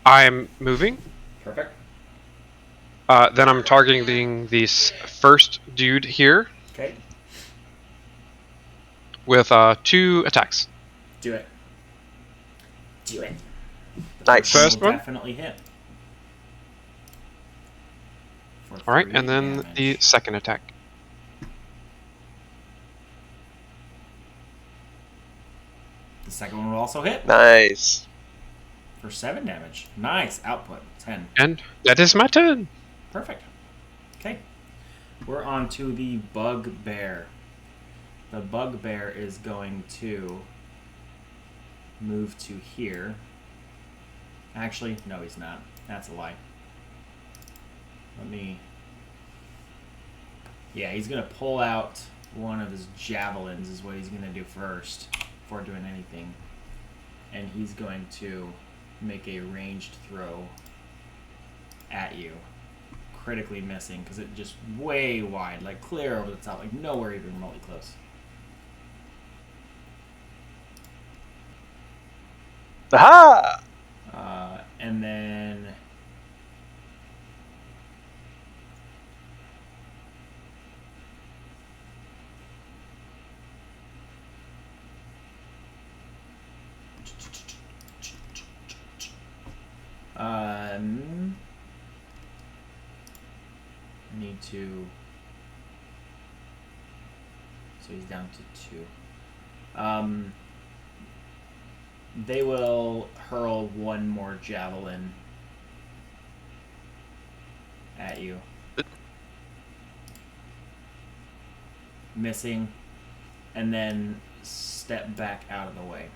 Speaker 3: I'm moving.
Speaker 1: Perfect.
Speaker 3: Then I'm targeting this first dude here
Speaker 1: Okay.
Speaker 3: with 2 attacks.
Speaker 1: Do it. Do it.
Speaker 2: Nice.
Speaker 3: First
Speaker 1: Will
Speaker 3: one.
Speaker 1: definitely hit. For
Speaker 3: All right,
Speaker 1: 3
Speaker 3: and then
Speaker 1: damage.
Speaker 3: the second attack.
Speaker 1: The second one will also hit
Speaker 2: Nice.
Speaker 1: for 7 damage. Nice output. 10.
Speaker 3: And that is my turn.
Speaker 1: Perfect. Okay. We're on to the bugbear. The bugbear is going to move to here. Actually, no, he's not. That's a lie. Let me... Yeah, he's going to pull out one of his javelins is what he's going to do first before doing anything. And he's going to make a ranged throw at you. Critically missing because it just way wide, like clear over the top, like nowhere even remotely close.
Speaker 2: Aha!
Speaker 1: And then I need to. So he's down to 2. They will hurl one more javelin at you. Missing, and then step back out of the way.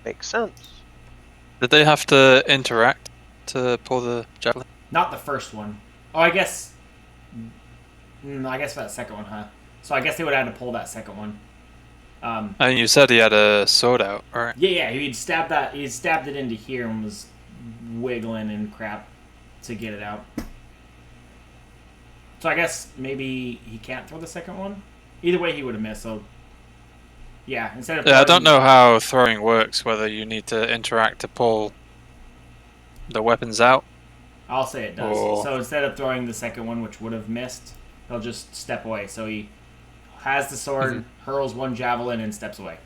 Speaker 2: Makes sense.
Speaker 5: Did they have to interact to pull the javelin?
Speaker 1: Not the first one. Oh, I guess that second one, huh? So I guess they would have had to pull that second one.
Speaker 5: And you said he had a sword out, right?
Speaker 1: Yeah, he stabbed it into here and was wiggling and crap to get it out. So I guess maybe he can't throw the second one? Either way, he would have missed, so... Yeah, instead of...
Speaker 5: Yeah, I don't know how throwing works, whether you need to interact to pull the weapons out.
Speaker 1: I'll say it does.
Speaker 5: Or...
Speaker 1: So instead of throwing the second one, which would have missed, he'll just step away. So he has the sword, hurls one javelin, and steps away.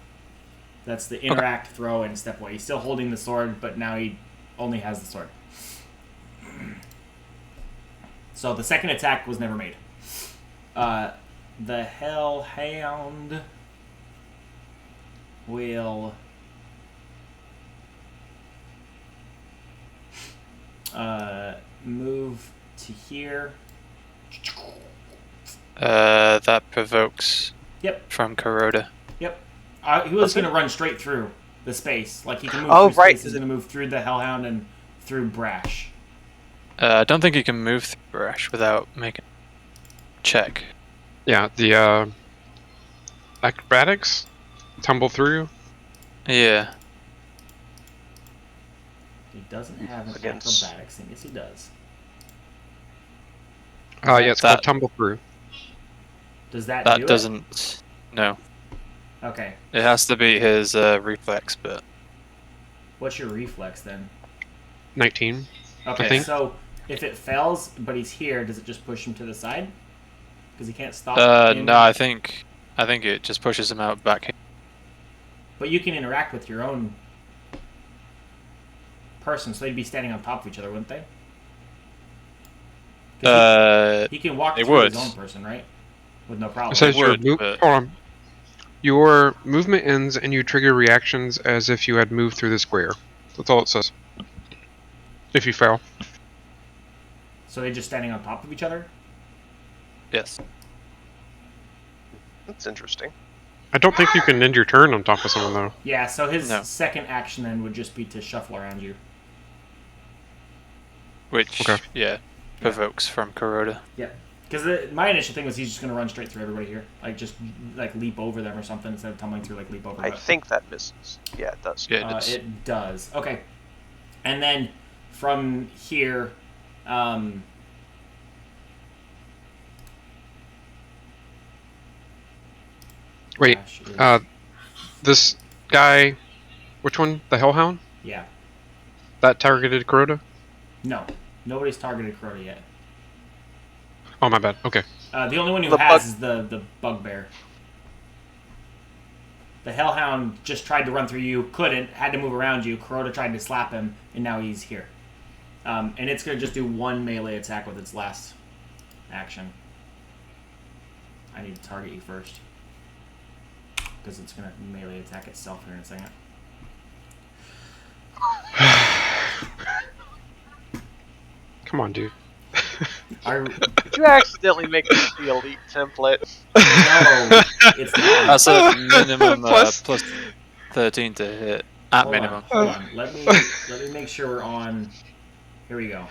Speaker 1: That's the interact, throw, and step away. He's still holding the sword, but now he only has the sword. So the second attack was never made. The Hellhound will move to here.
Speaker 5: That provokes.
Speaker 1: Yep.
Speaker 5: From Kuroda.
Speaker 1: Yep. He was going to run straight through the space. Like he can move through
Speaker 2: right.
Speaker 1: space. He's going to move through the Hellhound and through Brash.
Speaker 5: I don't think you can move through Brash without making a check.
Speaker 3: Yeah, the acrobatics tumble through.
Speaker 5: Yeah.
Speaker 1: He doesn't have an
Speaker 2: Against-
Speaker 1: acrobatics thing. Yes, he does.
Speaker 3: Yeah, it's called tumble through.
Speaker 1: Does that
Speaker 5: That
Speaker 1: do
Speaker 5: doesn't. No.
Speaker 1: it? Okay.
Speaker 5: It has to be his reflex, but.
Speaker 1: What's your reflex then?
Speaker 3: 19.
Speaker 1: Okay,
Speaker 3: think.
Speaker 1: so if it fails, but he's here, does it just push him to the side? Because he can't stop.
Speaker 5: No, I think it just pushes him out back.
Speaker 1: But you can interact with your own person, so they'd be standing on top of each other, wouldn't they? 'Cause he can walk
Speaker 5: they
Speaker 1: through
Speaker 5: would.
Speaker 1: his own person, right? With no problem.
Speaker 3: It says
Speaker 5: would,
Speaker 3: hold on. Your movement ends and you trigger reactions as if you had moved through the square. That's all it says. If you fail.
Speaker 1: So they're just standing on top of each other?
Speaker 5: Yes.
Speaker 2: That's interesting.
Speaker 3: I don't think you can end your turn on top of someone, though.
Speaker 1: Yeah, so his
Speaker 5: No.
Speaker 1: second action then would just be to shuffle around you.
Speaker 5: Which,
Speaker 3: Okay.
Speaker 5: yeah, provokes from Kuroda.
Speaker 1: Yep. Because my initial thing was he's just going to run straight through everybody here. Like, just, like, leap over them or something instead of tumbling through, like, leap over
Speaker 2: I
Speaker 1: them.
Speaker 2: think that misses. Yeah, it does.
Speaker 5: Yeah, it does.
Speaker 1: It does. Okay. And then from here,
Speaker 3: Wait,
Speaker 1: Brash is-
Speaker 3: this guy, which one? The Hellhound?
Speaker 1: yeah.
Speaker 3: That targeted Kuroda?
Speaker 1: No, nobody's targeted Crota yet.
Speaker 3: Oh, my bad. Okay.
Speaker 1: The only one who
Speaker 2: The
Speaker 1: has
Speaker 2: bug-
Speaker 1: is the bugbear. The Hellhound just tried to run through you, couldn't, had to move around you. Kuroda tried to slap him, and now he's here. And it's going to just do one melee attack with its last action. I need to target you first. Because it's going to melee attack itself here in a second.
Speaker 3: Come on, dude.
Speaker 2: Did you accidentally make this the elite template?
Speaker 1: No, it's not.
Speaker 5: That's a minimum
Speaker 3: Plus-
Speaker 5: plus 13 to hit. At
Speaker 1: Hold on,
Speaker 5: minimum.
Speaker 1: hold on. Let me make sure we're on. Here we go.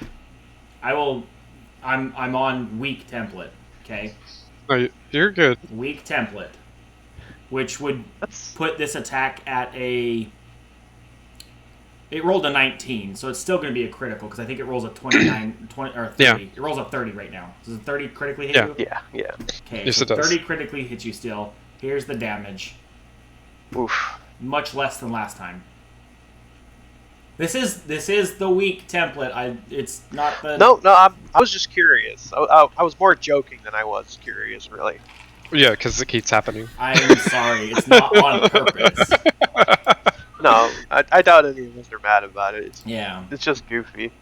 Speaker 1: I'm on weak template. Okay,
Speaker 3: No, you're good.
Speaker 1: weak template, which would
Speaker 2: That's
Speaker 1: put this attack at a. It rolled a 19, so it's still going to be a critical because I think it rolls a 29, 20 or 30.
Speaker 3: Yeah.
Speaker 1: It rolls a 30 right now. Does a 30 critically hit
Speaker 3: Yeah.
Speaker 1: you?
Speaker 2: yeah.
Speaker 1: Okay,
Speaker 3: Yes,
Speaker 1: so
Speaker 3: it does.
Speaker 1: 30 critically hits you still. Here's the damage.
Speaker 2: Oof.
Speaker 1: Much less than last time. This is the weak template. It's not the
Speaker 2: No, I was just curious. I was more joking than I was curious, really.
Speaker 3: Yeah, because it keeps happening.
Speaker 1: I'm sorry. It's not on purpose.
Speaker 2: No, I doubt any of us are mad about it.
Speaker 1: Yeah.
Speaker 2: It's just goofy.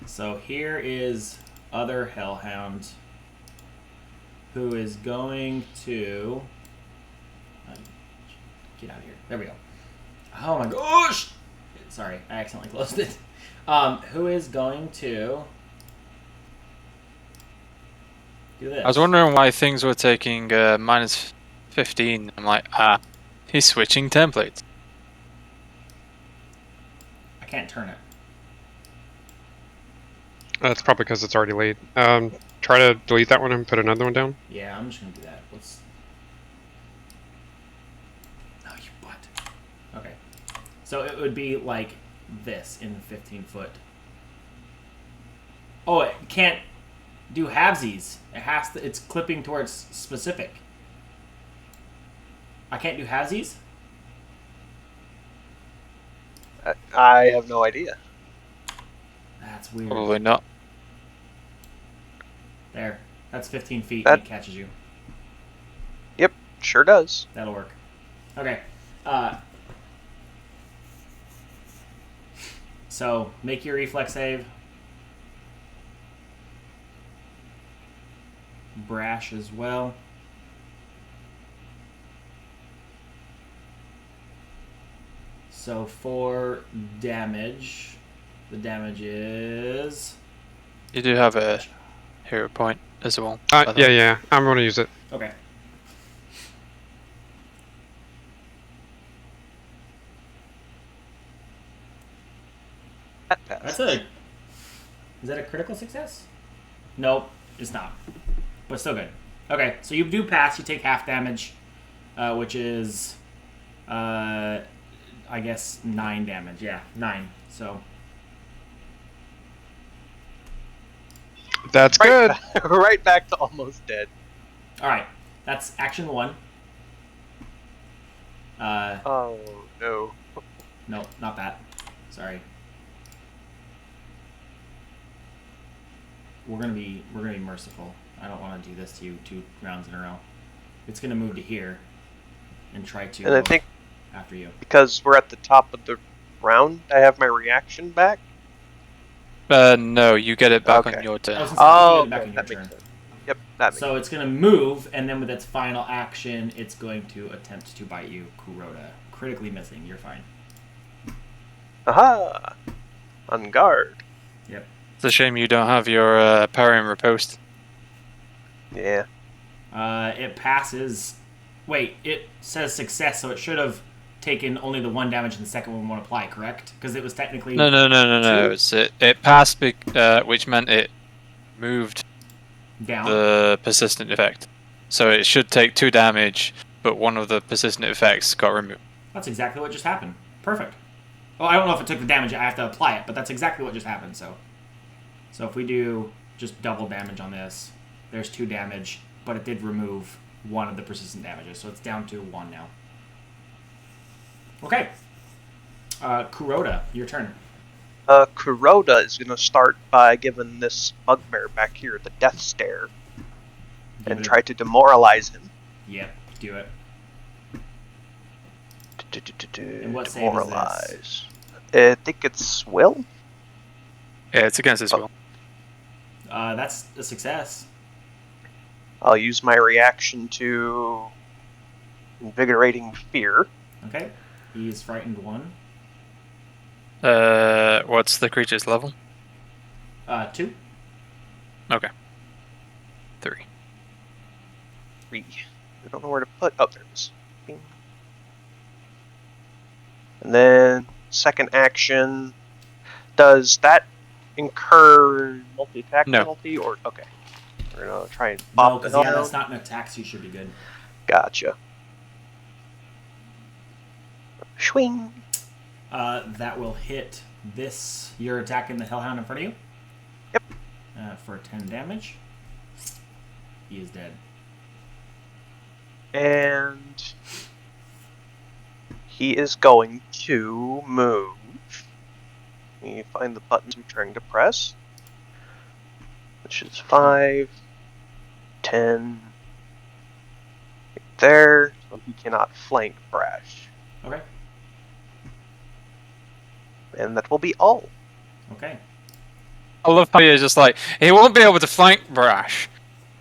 Speaker 1: So here is other Hellhound who is going to get out of here. There we go. Oh my gosh! Sorry, I accidentally closed it. Who is going to do this?
Speaker 5: I was wondering why things were taking minus 15. I'm like, he's switching templates.
Speaker 1: I can't turn it.
Speaker 3: That's probably because it's already late. Try to delete that one and put another one down.
Speaker 1: Yeah, I'm just gonna do that. Let's. Oh, you butt. Okay. So it would be like this in the 15-foot. Oh, it can't do halvesies. It has to. It's clipping towards specific. I can't do halvesies.
Speaker 2: I have no idea.
Speaker 1: That's weird.
Speaker 5: Probably not.
Speaker 1: There. That's 15 feet.
Speaker 2: That-
Speaker 1: And it catches you.
Speaker 2: Yep, sure does.
Speaker 1: That'll work. Okay. So make your reflex save. Brash as well. So for damage, the damage is
Speaker 5: You do have a hero point as well. by the
Speaker 3: Yeah,
Speaker 5: way.
Speaker 3: yeah. I'm going to use it.
Speaker 1: okay.
Speaker 2: That passed.
Speaker 1: That's a. Is that a critical success? Nope, it's not. But still good. Okay, so you do pass. You take half damage, which is, I guess 9 damage. Yeah, 9. So
Speaker 3: That's good.
Speaker 2: Right back to almost dead.
Speaker 1: all right, that's action 1.
Speaker 2: Oh no.
Speaker 1: No, not that. Sorry. We're gonna be merciful. I don't want to do this to you 2 rounds in a row. It's gonna move to here and try to
Speaker 2: And I think
Speaker 1: after you.
Speaker 2: because we're at the top of the round, I have my reaction back.
Speaker 5: No, you get it back
Speaker 2: Okay.
Speaker 5: on your
Speaker 1: I
Speaker 5: turn.
Speaker 1: was gonna say,
Speaker 2: Oh,
Speaker 1: you get it back
Speaker 2: okay,
Speaker 1: in your
Speaker 2: that makes
Speaker 1: turn.
Speaker 2: sense. Yep, that makes
Speaker 1: So it's gonna move, and then with its final action, it's going to attempt to bite you, Kuroda. Critically missing. You're fine.
Speaker 2: Aha! On guard.
Speaker 1: Yep.
Speaker 5: It's a shame you don't have your parry and riposte.
Speaker 2: Yeah.
Speaker 1: It passes. Wait, it says success, so it should have taken only the 1 damage and the second one won't apply, correct? Because it was technically
Speaker 5: No.
Speaker 1: Two?
Speaker 5: It passed, which meant it moved
Speaker 1: down.
Speaker 5: the persistent effect. So it should take 2 damage, but one of the persistent effects got removed.
Speaker 1: That's exactly what just happened. Perfect. Well, I don't know if it took the damage. I have to apply it, but that's exactly what just happened. So if we do just double damage on this, there's 2 damage, but it did remove one of the persistent damages, so it's down to 1 now. Okay. Kuroda, your turn.
Speaker 2: Kuroda is going to start by giving this bugbear back here the death stare
Speaker 1: Give
Speaker 2: and
Speaker 1: it a-
Speaker 2: try to demoralize him.
Speaker 1: Yep, do it.
Speaker 2: And
Speaker 1: what save is
Speaker 2: demoralize. I think it's will.
Speaker 5: Yeah, it's against his will.
Speaker 1: That's a success.
Speaker 2: I'll use my reaction to invigorating fear.
Speaker 1: Okay. He's frightened 1.
Speaker 5: What's the creature's level?
Speaker 1: 2.
Speaker 5: Okay. 3.
Speaker 2: 3. I don't know where to put. Oh, there it is. Bing. And then second action. Does that incur multi-attack
Speaker 5: No.
Speaker 2: penalty or okay? We're gonna try and
Speaker 1: No,
Speaker 2: pop
Speaker 1: because
Speaker 2: it
Speaker 1: yeah,
Speaker 2: out.
Speaker 1: that's not an attack, so you should be good.
Speaker 2: Gotcha. Swing.
Speaker 1: That will hit this. You're attacking the Hellhound in front of you?
Speaker 2: Yep.
Speaker 1: For 10 damage. He is dead.
Speaker 2: And he is going to move. Let me find the buttons I'm trying to press. Which is 5, 10. Right there. So he cannot flank Brash.
Speaker 1: Okay.
Speaker 2: And that will be all.
Speaker 1: Okay.
Speaker 5: I love how you're just like, he won't be able to flank Brash,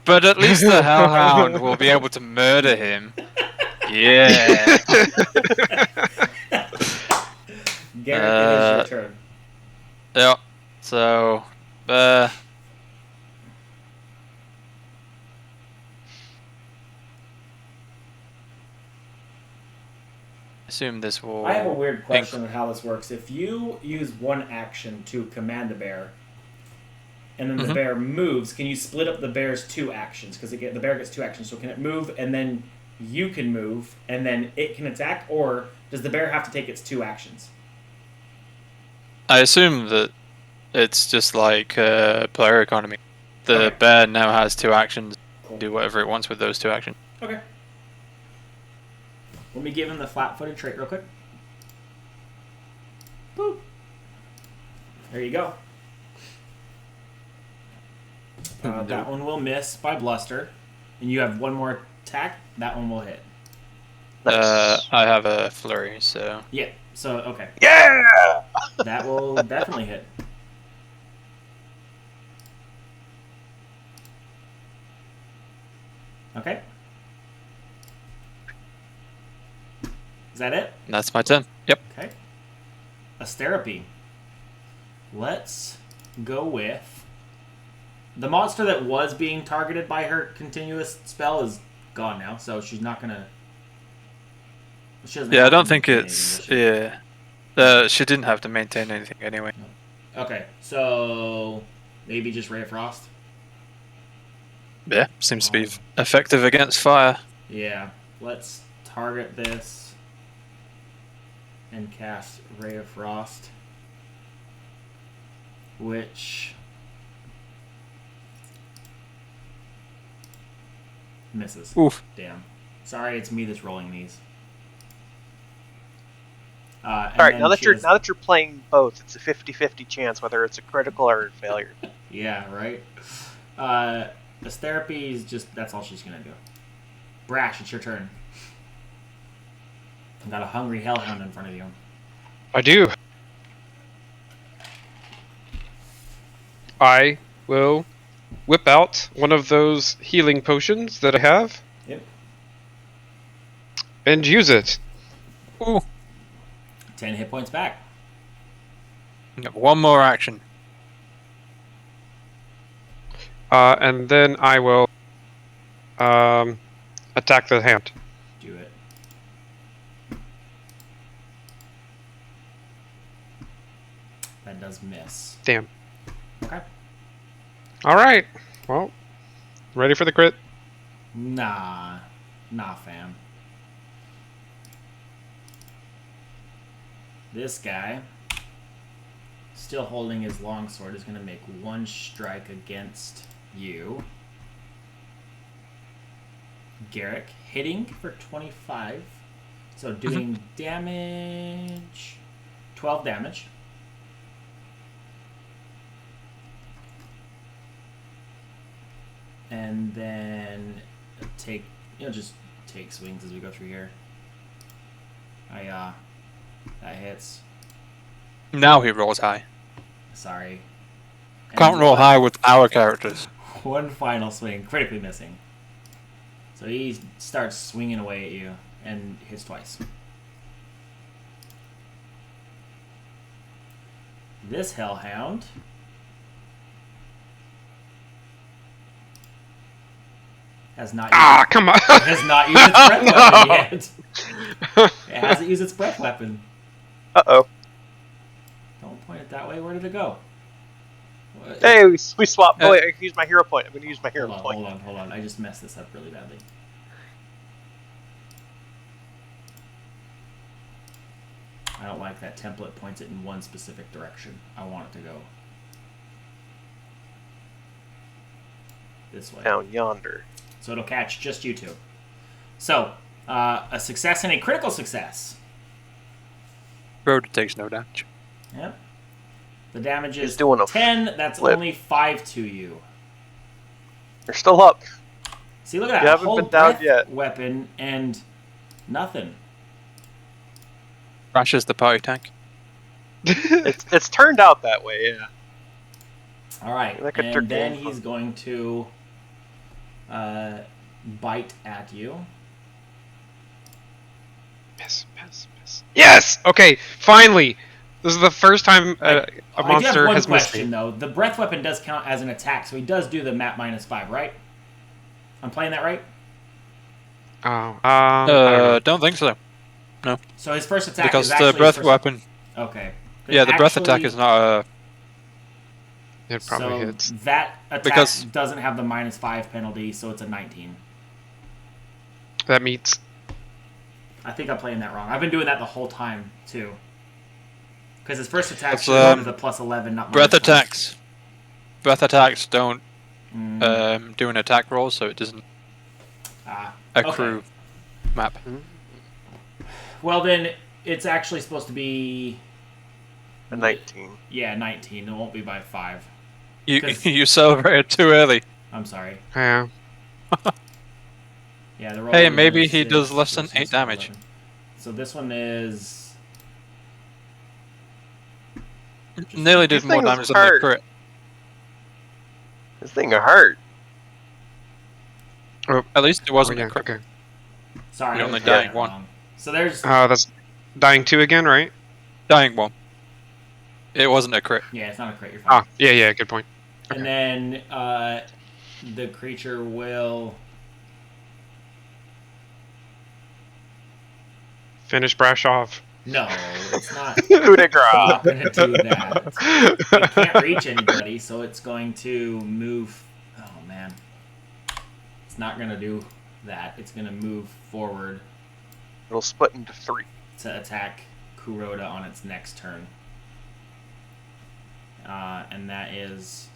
Speaker 5: but at least the Hellhound will be able to murder him. Yeah.
Speaker 1: Garrett, it is your turn.
Speaker 5: Yeah. So, assume this will.
Speaker 1: I have a weird question on how this works. If you use one action to command the bear, and then the bear moves, can you split up the bear's 2 actions? Because the bear gets 2 actions, so can it move, and then you can move, and then it can attack, or does the bear have to take its 2 actions?
Speaker 5: I assume that it's just like player economy. The
Speaker 1: Okay.
Speaker 5: bear now has 2 actions.
Speaker 1: Cool.
Speaker 5: Do whatever it wants with those 2 actions.
Speaker 1: Okay. Let me give him the flat-footed trait real quick. Boop. There you go. That one will miss by bluster, and you have 1 more attack. That one will hit.
Speaker 2: Nice.
Speaker 5: I have a flurry, so
Speaker 1: Yeah. So okay,
Speaker 2: Yeah!
Speaker 1: that will definitely hit. Okay. Is that it?
Speaker 5: that's my turn. Yep.
Speaker 1: Okay. Asterapy. Let's go with the monster that was being targeted by her continuous spell is gone now, so she's not gonna. She doesn't
Speaker 5: Yeah, I
Speaker 1: have
Speaker 5: don't
Speaker 1: to
Speaker 5: think
Speaker 1: maintain
Speaker 5: it's
Speaker 1: anything, does she?
Speaker 5: she didn't have to maintain anything anyway.
Speaker 1: Okay, so maybe just Ray of Frost.
Speaker 5: Yeah, seems to be effective against fire.
Speaker 1: Yeah, let's target this and cast Ray of Frost, which misses.
Speaker 5: Oof.
Speaker 1: Damn. Sorry, it's me that's rolling these.
Speaker 2: All right, now that
Speaker 1: has...
Speaker 2: you're playing both, it's a 50-50 chance whether it's a critical or a failure.
Speaker 1: Yeah, right. This therapy is just that's all she's gonna do. Brash, it's your turn. I've got a hungry hellhound in front of you.
Speaker 3: I do. I will whip out one of those healing potions that I have.
Speaker 1: Yep.
Speaker 3: And use it.
Speaker 5: Ooh.
Speaker 1: 10 hit points back.
Speaker 5: One more action.
Speaker 3: And then I will attack the hand.
Speaker 1: Do it. That does miss.
Speaker 3: Damn.
Speaker 1: Okay.
Speaker 3: Alright. Well, ready for the crit?
Speaker 1: Nah, fam. This guy, still holding his longsword, is going to make 1 strike against you. Garrick hitting for 25. So doing damage. 12 damage. And then take, just take swings as we go through here. That hits.
Speaker 5: Now he rolls high.
Speaker 1: Sorry.
Speaker 5: Can't
Speaker 1: And
Speaker 5: roll high with our characters.
Speaker 1: one final swing, critically missing. So he starts swinging away at you and hits twice. This hellhound has not used,
Speaker 3: come on!
Speaker 1: has not used its breath weapon yet. It hasn't used its breath weapon.
Speaker 2: Uh-oh.
Speaker 1: Don't point it that way. Where did it go? What?
Speaker 2: Hey, we swapped. Oh, wait, I can use my hero point. I'm going to use my hero point.
Speaker 1: Hold on. I just messed this up really badly. I don't like that template points it in one specific direction. I want it to go this way.
Speaker 2: Down yonder.
Speaker 1: So it'll catch just you two. So, a success and a critical success.
Speaker 5: Road takes no damage.
Speaker 1: Yep. The damage is
Speaker 2: He's doing a
Speaker 1: 10. That's
Speaker 2: flip.
Speaker 1: only 5 to you.
Speaker 2: You're still up.
Speaker 1: See, look at that.
Speaker 2: You haven't
Speaker 1: Whole
Speaker 2: been down
Speaker 1: breath
Speaker 2: yet.
Speaker 1: weapon and nothing.
Speaker 5: Crashes the party tank.
Speaker 2: It's turned out that way, yeah.
Speaker 1: All right,
Speaker 2: Like a
Speaker 1: and
Speaker 2: turkey.
Speaker 1: then he's going to bite at you.
Speaker 3: Miss. Yes! Okay, finally! This is the first time a
Speaker 1: I do have
Speaker 3: monster
Speaker 1: one
Speaker 3: has missed
Speaker 1: question
Speaker 3: me.
Speaker 1: though. The breath weapon does count as an attack, so he does do the map -5, right? I'm playing that right.
Speaker 3: Oh, I don't know.
Speaker 5: Don't think so.
Speaker 1: So his first attack
Speaker 5: Because
Speaker 1: is
Speaker 5: the
Speaker 1: actually
Speaker 5: breath
Speaker 1: his first...
Speaker 5: weapon.
Speaker 1: Okay.
Speaker 5: Yeah, the breath attack is not
Speaker 3: It probably
Speaker 1: so
Speaker 3: hits.
Speaker 1: that attack
Speaker 5: Because-
Speaker 1: doesn't have the -5 penalty, so it's a 19.
Speaker 3: That meets.
Speaker 1: I think I'm playing that wrong. I've been doing that the whole time too. Because his first attack
Speaker 5: It's,
Speaker 1: should have a +11, not
Speaker 5: breath
Speaker 1: -5.
Speaker 5: attacks. Breath attacks don't
Speaker 1: Mm,
Speaker 5: do an attack roll, so it doesn't accrue map.
Speaker 1: well, then it's actually supposed to be
Speaker 2: A 19.
Speaker 1: 19. It won't be by 5.
Speaker 5: You
Speaker 1: 'Cause-
Speaker 5: you celebrated too early.
Speaker 1: I'm sorry.
Speaker 3: Yeah.
Speaker 1: Yeah, the roll
Speaker 5: Hey,
Speaker 1: is
Speaker 5: maybe
Speaker 1: a
Speaker 5: he
Speaker 1: 6
Speaker 5: does less than
Speaker 1: versus
Speaker 5: 8 damage.
Speaker 1: 11. So this one is
Speaker 5: Nearly did
Speaker 2: These
Speaker 5: more
Speaker 2: things
Speaker 5: damage than the
Speaker 2: hurt.
Speaker 5: crit.
Speaker 2: This thing hurt.
Speaker 5: At least it
Speaker 3: Oh,
Speaker 5: wasn't
Speaker 3: yeah,
Speaker 5: a crit.
Speaker 3: okay.
Speaker 1: sorry.
Speaker 5: You're
Speaker 1: I
Speaker 5: only
Speaker 1: was reading
Speaker 5: dying
Speaker 1: that
Speaker 5: one.
Speaker 1: wrong. So there's
Speaker 3: That's dying 2 again, right?
Speaker 5: Dying one. It wasn't a crit.
Speaker 1: yeah, it's not a crit. You're fine.
Speaker 3: Ah, yeah, good point.
Speaker 1: And then the creature will
Speaker 3: Finish Brash off.
Speaker 1: no, it's not.
Speaker 2: Coup de
Speaker 1: It's
Speaker 2: grace.
Speaker 1: not going to do that. It can't reach anybody, so it's going to move. Oh man, it's not going to do that. It's going to move forward
Speaker 2: It'll split into 3.
Speaker 1: to attack Kuroda on its next turn, and that is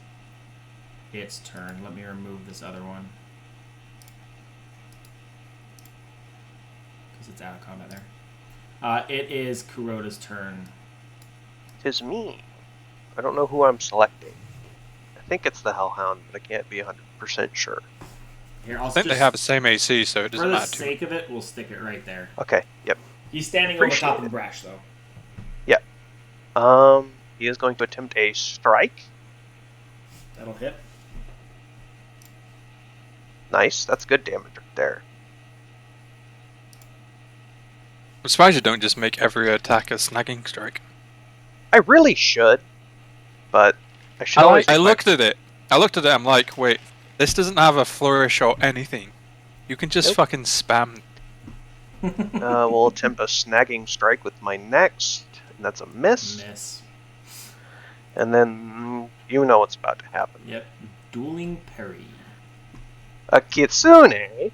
Speaker 1: its turn. Let me remove this other one because it's out of combat there. It is Kuroda's turn.
Speaker 2: 'Tis me. I don't know who I'm selecting. I think it's the Hellhound, but I can't be 100% sure.
Speaker 1: Here, I'll
Speaker 5: I think
Speaker 1: just,
Speaker 5: they have the same AC, so it
Speaker 1: for
Speaker 5: doesn't
Speaker 1: the
Speaker 5: matter too much.
Speaker 1: sake of it, we'll stick it right there.
Speaker 2: Okay, yep.
Speaker 1: He's standing over
Speaker 2: Appreciate
Speaker 1: top of
Speaker 2: it.
Speaker 1: the brash, though.
Speaker 2: He is going to attempt a strike.
Speaker 1: That'll hit.
Speaker 2: Nice, that's good damage right there.
Speaker 5: I'm surprised you don't just make every attack a snagging strike.
Speaker 2: I really should, but I should always.
Speaker 5: I looked at it. I'm like, wait, this doesn't have a flourish or anything. You can just
Speaker 2: Nope.
Speaker 5: fucking spam.
Speaker 2: We'll attempt a snagging strike with my next, and that's a miss.
Speaker 1: Miss.
Speaker 2: And then you know what's about to happen.
Speaker 1: Yep. Dueling parry.
Speaker 2: A kitsune,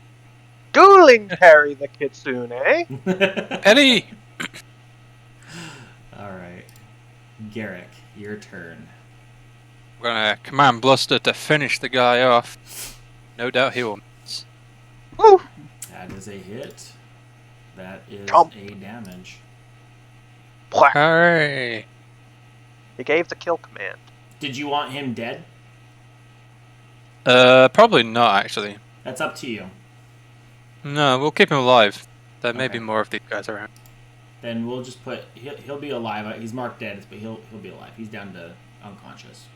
Speaker 2: dueling parry the kitsune.
Speaker 5: Eddie!
Speaker 1: Alright. Garrick, your turn.
Speaker 5: We're gonna command Bluster to finish the guy off. No doubt he will miss.
Speaker 2: Woo!
Speaker 1: That is a hit. That is
Speaker 2: Chomp.
Speaker 1: a damage.
Speaker 2: Whack.
Speaker 5: Hooray!
Speaker 2: He gave the kill command.
Speaker 1: Did you want him dead?
Speaker 5: Probably not actually.
Speaker 1: That's up to you.
Speaker 5: No, we'll keep him alive. There may be
Speaker 1: Okay.
Speaker 5: more of these guys around.
Speaker 1: Then we'll just put he'll be alive. He's marked dead, but he'll be alive. He's down to unconscious.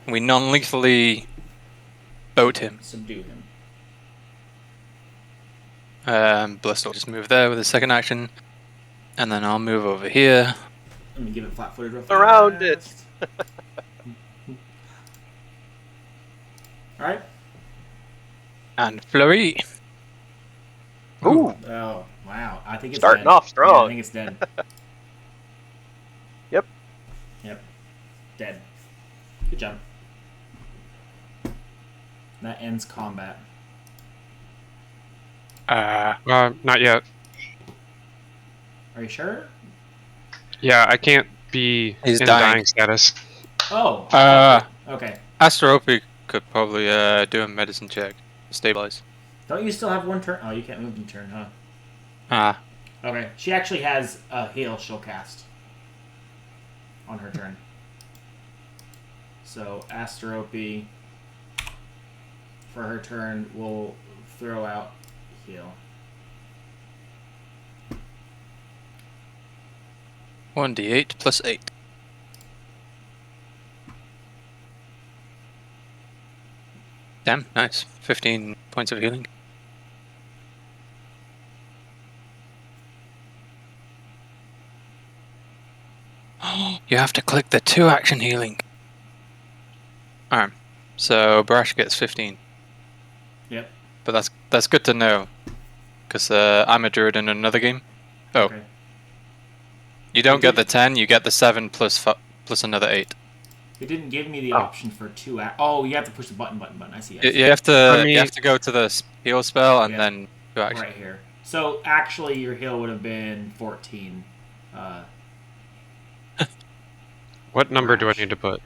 Speaker 5: We non-lethally boat him.
Speaker 1: Subdue him.
Speaker 5: Bliss will just move there with his second action, and then I'll move over here.
Speaker 1: Let me give it flat-footed real fast.
Speaker 2: Around it.
Speaker 1: All right.
Speaker 5: And flurry.
Speaker 2: Ooh.
Speaker 1: Oh wow! I think it's
Speaker 2: Starting
Speaker 1: dead.
Speaker 2: off strong.
Speaker 1: Yeah, I think it's dead.
Speaker 2: Yep.
Speaker 1: Yep. Dead. Good job. That ends combat.
Speaker 3: Not yet.
Speaker 1: Are you sure?
Speaker 3: Yeah, I can't be
Speaker 5: He's
Speaker 3: in
Speaker 5: dying.
Speaker 3: dying status.
Speaker 1: Oh. Okay.
Speaker 5: Astropi could probably do a medicine check to stabilize.
Speaker 1: Don't you still have one turn? Oh, you can't move in turn, huh?
Speaker 5: Ah,
Speaker 1: Okay. She actually has a heal she'll cast on her turn. So Asterope for her turn will throw out heal.
Speaker 5: 1d8 plus 8. Damn, nice. 15 points of healing. You have to click the 2-action healing. Alright, so Brash gets 15.
Speaker 1: Yep.
Speaker 5: But that's good to know, because I'm a druid in another game. Oh,
Speaker 1: Okay.
Speaker 5: you don't get the 10, you get the 7 plus another 8.
Speaker 1: It didn't give me the
Speaker 2: Oh.
Speaker 1: option for Oh, you have to push the button. I see. I see.
Speaker 5: You have to
Speaker 3: I mean-
Speaker 5: you have to go to the heal spell and
Speaker 1: Yeah.
Speaker 5: then 2 action.
Speaker 1: Right here. So actually, your heal would have been 14.
Speaker 3: What number do I
Speaker 1: Gosh.
Speaker 3: need to put?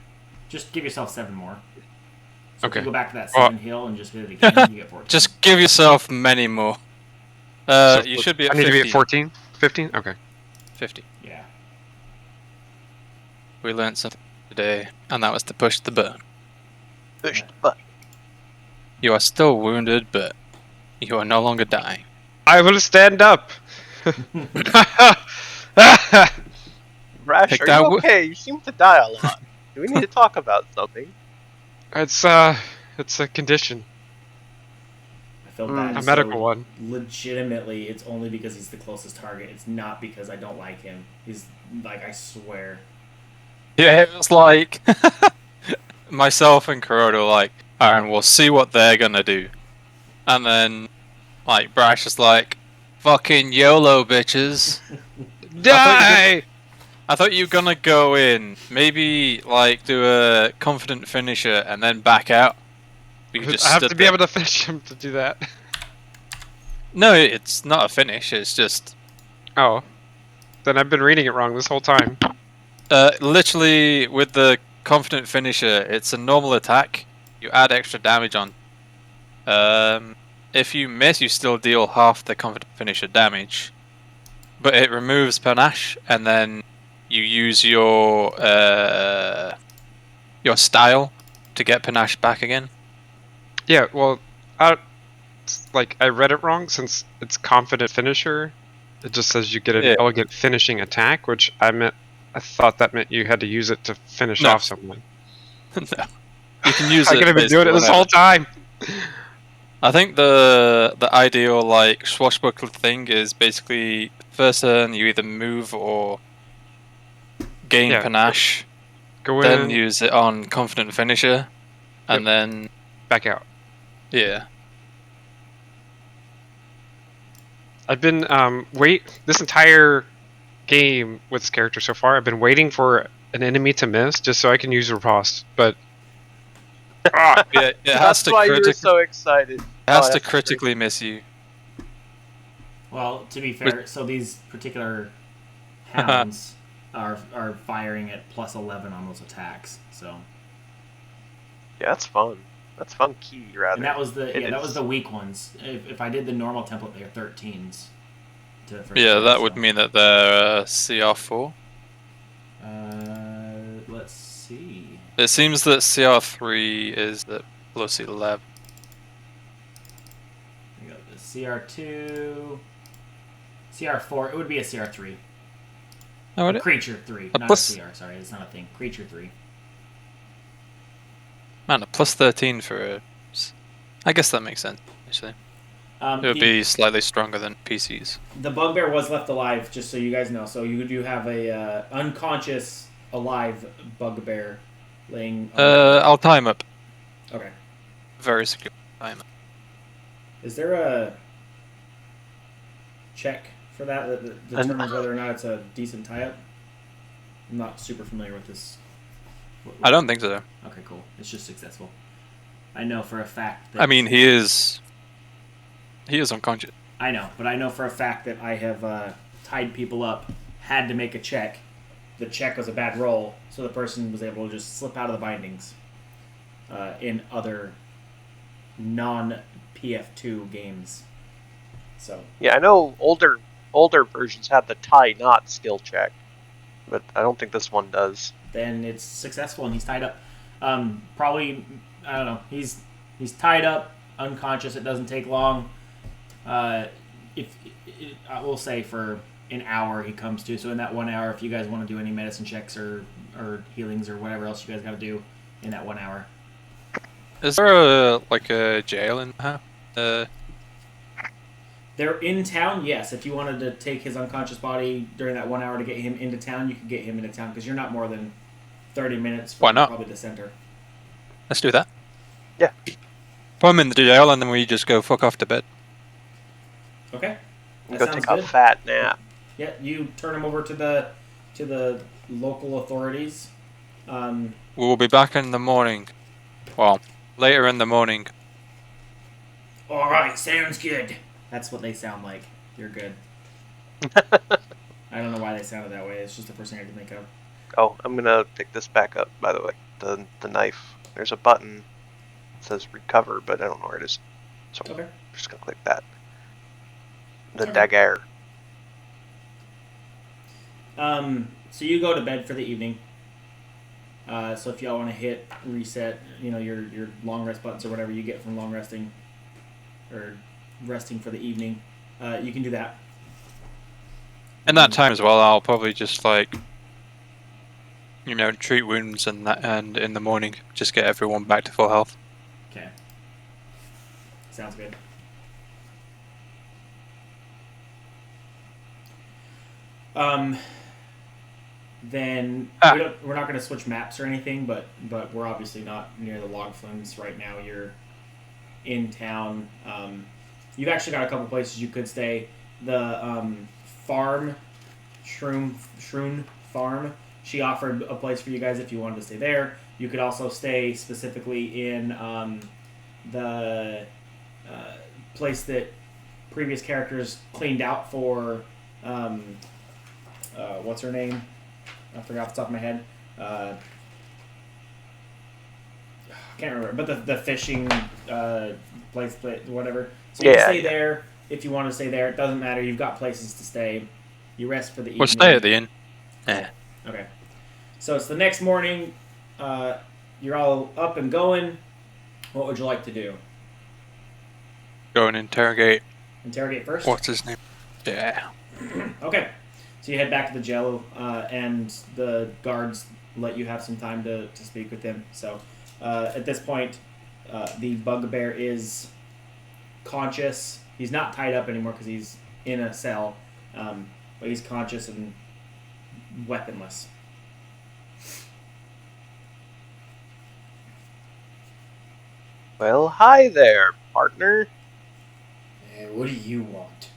Speaker 1: Just give yourself 7 more. So
Speaker 3: Okay.
Speaker 1: if you go back to that
Speaker 3: Well-
Speaker 1: 7 heal and just hit it again, you get 14.
Speaker 5: Just give yourself many more.
Speaker 3: So
Speaker 5: You should be at
Speaker 3: I need
Speaker 5: 50.
Speaker 3: to be at 14? 15? Okay.
Speaker 5: 50.
Speaker 1: Yeah.
Speaker 5: We learned something today, and that was to push the button.
Speaker 2: Push the button.
Speaker 5: You are still wounded, but you are no longer dying.
Speaker 3: I will stand up!
Speaker 2: Rash,
Speaker 5: Pick
Speaker 2: are
Speaker 5: that
Speaker 2: you
Speaker 5: wo-
Speaker 2: okay? You seem to die a lot. Do we need to talk about something?
Speaker 3: It's a condition.
Speaker 1: I feel
Speaker 2: Mm.
Speaker 1: bad.
Speaker 3: A
Speaker 1: just
Speaker 3: medical
Speaker 1: so
Speaker 3: one.
Speaker 1: Legitimately, it's only because he's the closest target. It's not because I don't like him. He's like, I swear.
Speaker 5: Yeah, it was like myself and Kuroda were like, alright, we'll see what they're gonna do. And then, like, Brash is like, fucking YOLO, bitches.
Speaker 3: Die!
Speaker 5: I thought you were gonna go in, maybe, like, do a confident finisher and then back out. But you just
Speaker 3: I have
Speaker 5: stood
Speaker 3: to be
Speaker 5: there.
Speaker 3: able to finish him to do that.
Speaker 5: No, it's not a finish, it's just...
Speaker 3: Oh. Then I've been reading it wrong this whole time.
Speaker 5: Literally, with the confident finisher, it's a normal attack. You add extra damage on. If you miss, you still deal half the confident finisher damage. But it removes panache, and then you use your style to get panache back again.
Speaker 3: Yeah, well, I read it wrong since it's confident finisher. It just says you get an
Speaker 5: Yeah.
Speaker 3: elegant finishing attack, which I thought that meant you had to use it to finish
Speaker 5: No.
Speaker 3: off someone.
Speaker 5: No. You can use
Speaker 3: I
Speaker 5: it.
Speaker 3: could have been doing it this
Speaker 5: basically
Speaker 3: whole time.
Speaker 5: I think the ideal like swashbuckler thing is basically first turn you either move or gain
Speaker 3: Yeah.
Speaker 5: panache,
Speaker 3: Go
Speaker 5: then
Speaker 3: in,
Speaker 5: use it on confident finisher, and then
Speaker 3: back out.
Speaker 5: yeah.
Speaker 3: I've been this entire game with this character so far. I've been waiting for an enemy to miss just so I can use riposte. But
Speaker 5: Yeah, it has
Speaker 2: That's
Speaker 5: to
Speaker 2: why you were so excited.
Speaker 5: has
Speaker 2: Oh,
Speaker 5: to
Speaker 2: that's
Speaker 5: critically miss you.
Speaker 1: Well, to be fair, so these particular hounds are firing at plus 11 on those attacks. So
Speaker 2: Yeah, that's fun. That's funky, rather.
Speaker 1: And that was the
Speaker 2: It
Speaker 1: that was
Speaker 2: is.
Speaker 1: the weak ones. If I did the normal template, they're 13s.
Speaker 5: Yeah, that would mean that they're CR4.
Speaker 1: Let's see.
Speaker 5: It seems that CR3 is at plus 11.
Speaker 1: We got the CR2, CR4. It would be a CR3.
Speaker 5: Oh, would
Speaker 1: A
Speaker 5: it?
Speaker 1: creature 3,
Speaker 5: A
Speaker 1: not
Speaker 5: plus-
Speaker 1: a CR. Sorry, it's not a thing. Creature 3.
Speaker 5: Man, a plus 13 for a... I guess that makes sense, actually. It would be slightly stronger than PCs.
Speaker 1: The bugbear was left alive, just so you guys know. So you do have a unconscious, alive bugbear laying.
Speaker 5: I'll time up.
Speaker 1: Okay.
Speaker 5: Very secure time up.
Speaker 1: Is there a check for that determines whether or not it's a decent tie-up? I'm not super familiar with this.
Speaker 5: I don't think so.
Speaker 1: Okay, cool. It's just successful. I know for a fact that...
Speaker 5: I mean, he is unconscious.
Speaker 1: I know, but I know for a fact that I have tied people up, had to make a check. The check was a bad roll, so the person was able to just slip out of the bindings in other non-PF2 games. So
Speaker 2: Yeah, I know older versions had the tie knot skill check, but I don't think this one does.
Speaker 1: then it's successful and he's tied up. Probably, I don't know. He's tied up, unconscious. It doesn't take long. I will say for an hour he comes to. So in that 1 hour, if you guys want to do any medicine checks or healings or whatever else you guys got to do in that 1 hour.
Speaker 5: Is there a jail in the
Speaker 1: They're in town, yes. If you wanted to take his unconscious body during that 1 hour to get him into town, you could get him into town because you're not more than 30 minutes from
Speaker 5: Why not?
Speaker 1: probably the center.
Speaker 5: Let's do that.
Speaker 2: Yeah.
Speaker 5: Put him in the jail and then we just go fuck off to bed.
Speaker 1: Okay. That
Speaker 2: Go
Speaker 1: sounds
Speaker 2: take
Speaker 1: good.
Speaker 2: a fat nap.
Speaker 1: Yeah, you turn him over to the local authorities.
Speaker 5: We'll be back in the morning. Well, later in the morning.
Speaker 1: All right, sounds good. That's what they sound like. You're good. I don't know why they sounded that way. It's just the first thing I could think of.
Speaker 2: Oh, I'm gonna pick this back up, by the way. The knife. There's a button that says recover, but I don't know where it is. So
Speaker 1: Okay.
Speaker 2: I'm just gonna click that. The
Speaker 1: Okay.
Speaker 2: dagger.
Speaker 1: So you go to bed for the evening. So if y'all want to hit reset, your long rest buttons or whatever you get from long resting, or resting for the evening, you can do that.
Speaker 5: In that time as well, I'll probably just treat wounds and in the morning just get everyone back to full health.
Speaker 1: Okay. Sounds good. Then we're not going to switch maps or anything, but we're obviously not near the log flumes right now. You're in town. You've actually got a couple places you could stay. The farm, Shroon Farm, she offered a place for you guys if you wanted to stay there. You could also stay specifically in the place that previous characters cleaned out for, what's her name? I forgot off the top of my head. I can't remember, but the fishing place, whatever. So you can stay there if you want to stay there. It doesn't matter. You've got places to stay. You rest for the evening.
Speaker 5: We'll stay at the inn. Yeah.
Speaker 1: Okay. So it's the next morning. You're all up and going. What would you like to do?
Speaker 5: Go and interrogate.
Speaker 1: Interrogate first?
Speaker 5: What's his name? Yeah.
Speaker 1: Okay. So you head back to the Jello, and the guards let you have some time to speak with him. So at this point, the bugbear is conscious. He's not tied up anymore because he's in a cell, but he's conscious and weaponless.
Speaker 2: Well, hi there, partner.
Speaker 1: What do you want?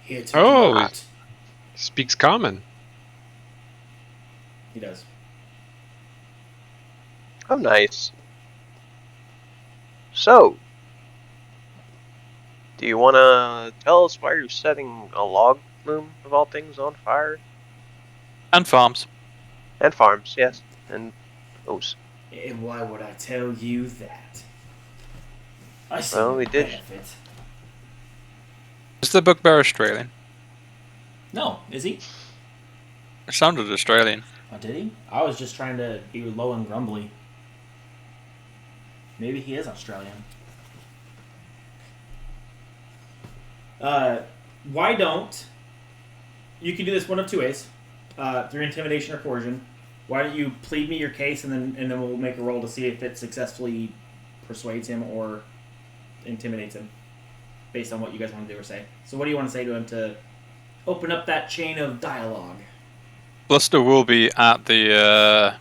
Speaker 1: Here to
Speaker 3: Oh.
Speaker 1: do what?
Speaker 3: Speaks common.
Speaker 1: He does.
Speaker 2: Oh, nice. So, do you want to tell us why you're setting a log flume, of all things, on fire?
Speaker 5: And farms.
Speaker 2: And farms, yes. And those.
Speaker 1: And why would I tell you that? I see
Speaker 2: Well,
Speaker 1: no
Speaker 2: we did.
Speaker 1: benefit.
Speaker 5: Is the bugbear Australian?
Speaker 1: No, is he?
Speaker 5: It sounded Australian.
Speaker 1: Oh, did he? I was just trying to be low and grumbly. Maybe he is Australian. Why don't... You can do this one of two ways. Through intimidation or coercion. Why don't you plead me your case, and then we'll make a roll to see if it successfully persuades him or intimidates him, based on what you guys want to do or say. So what do you want to say to him to open up that chain of dialogue?
Speaker 5: Bluster will be at the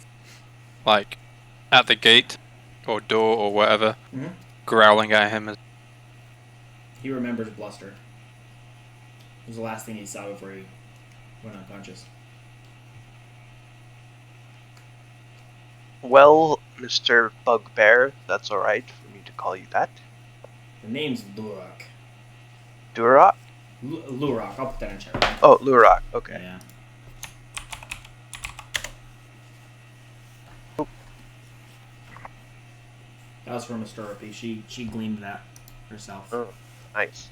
Speaker 5: at the gate or door or whatever,
Speaker 1: Mhm.
Speaker 5: growling at him.
Speaker 1: He remembers Bluster. It was the last thing he saw before he went unconscious.
Speaker 2: Well, Mr. Bugbear, that's alright for me to call you that.
Speaker 1: The name's Lurak.
Speaker 2: Durak?
Speaker 1: Lurak, I'll put that in chat.
Speaker 2: Oh, Lurak, okay.
Speaker 1: Yeah. That was from Astoropy. She gleaned that herself.
Speaker 2: Oh, nice.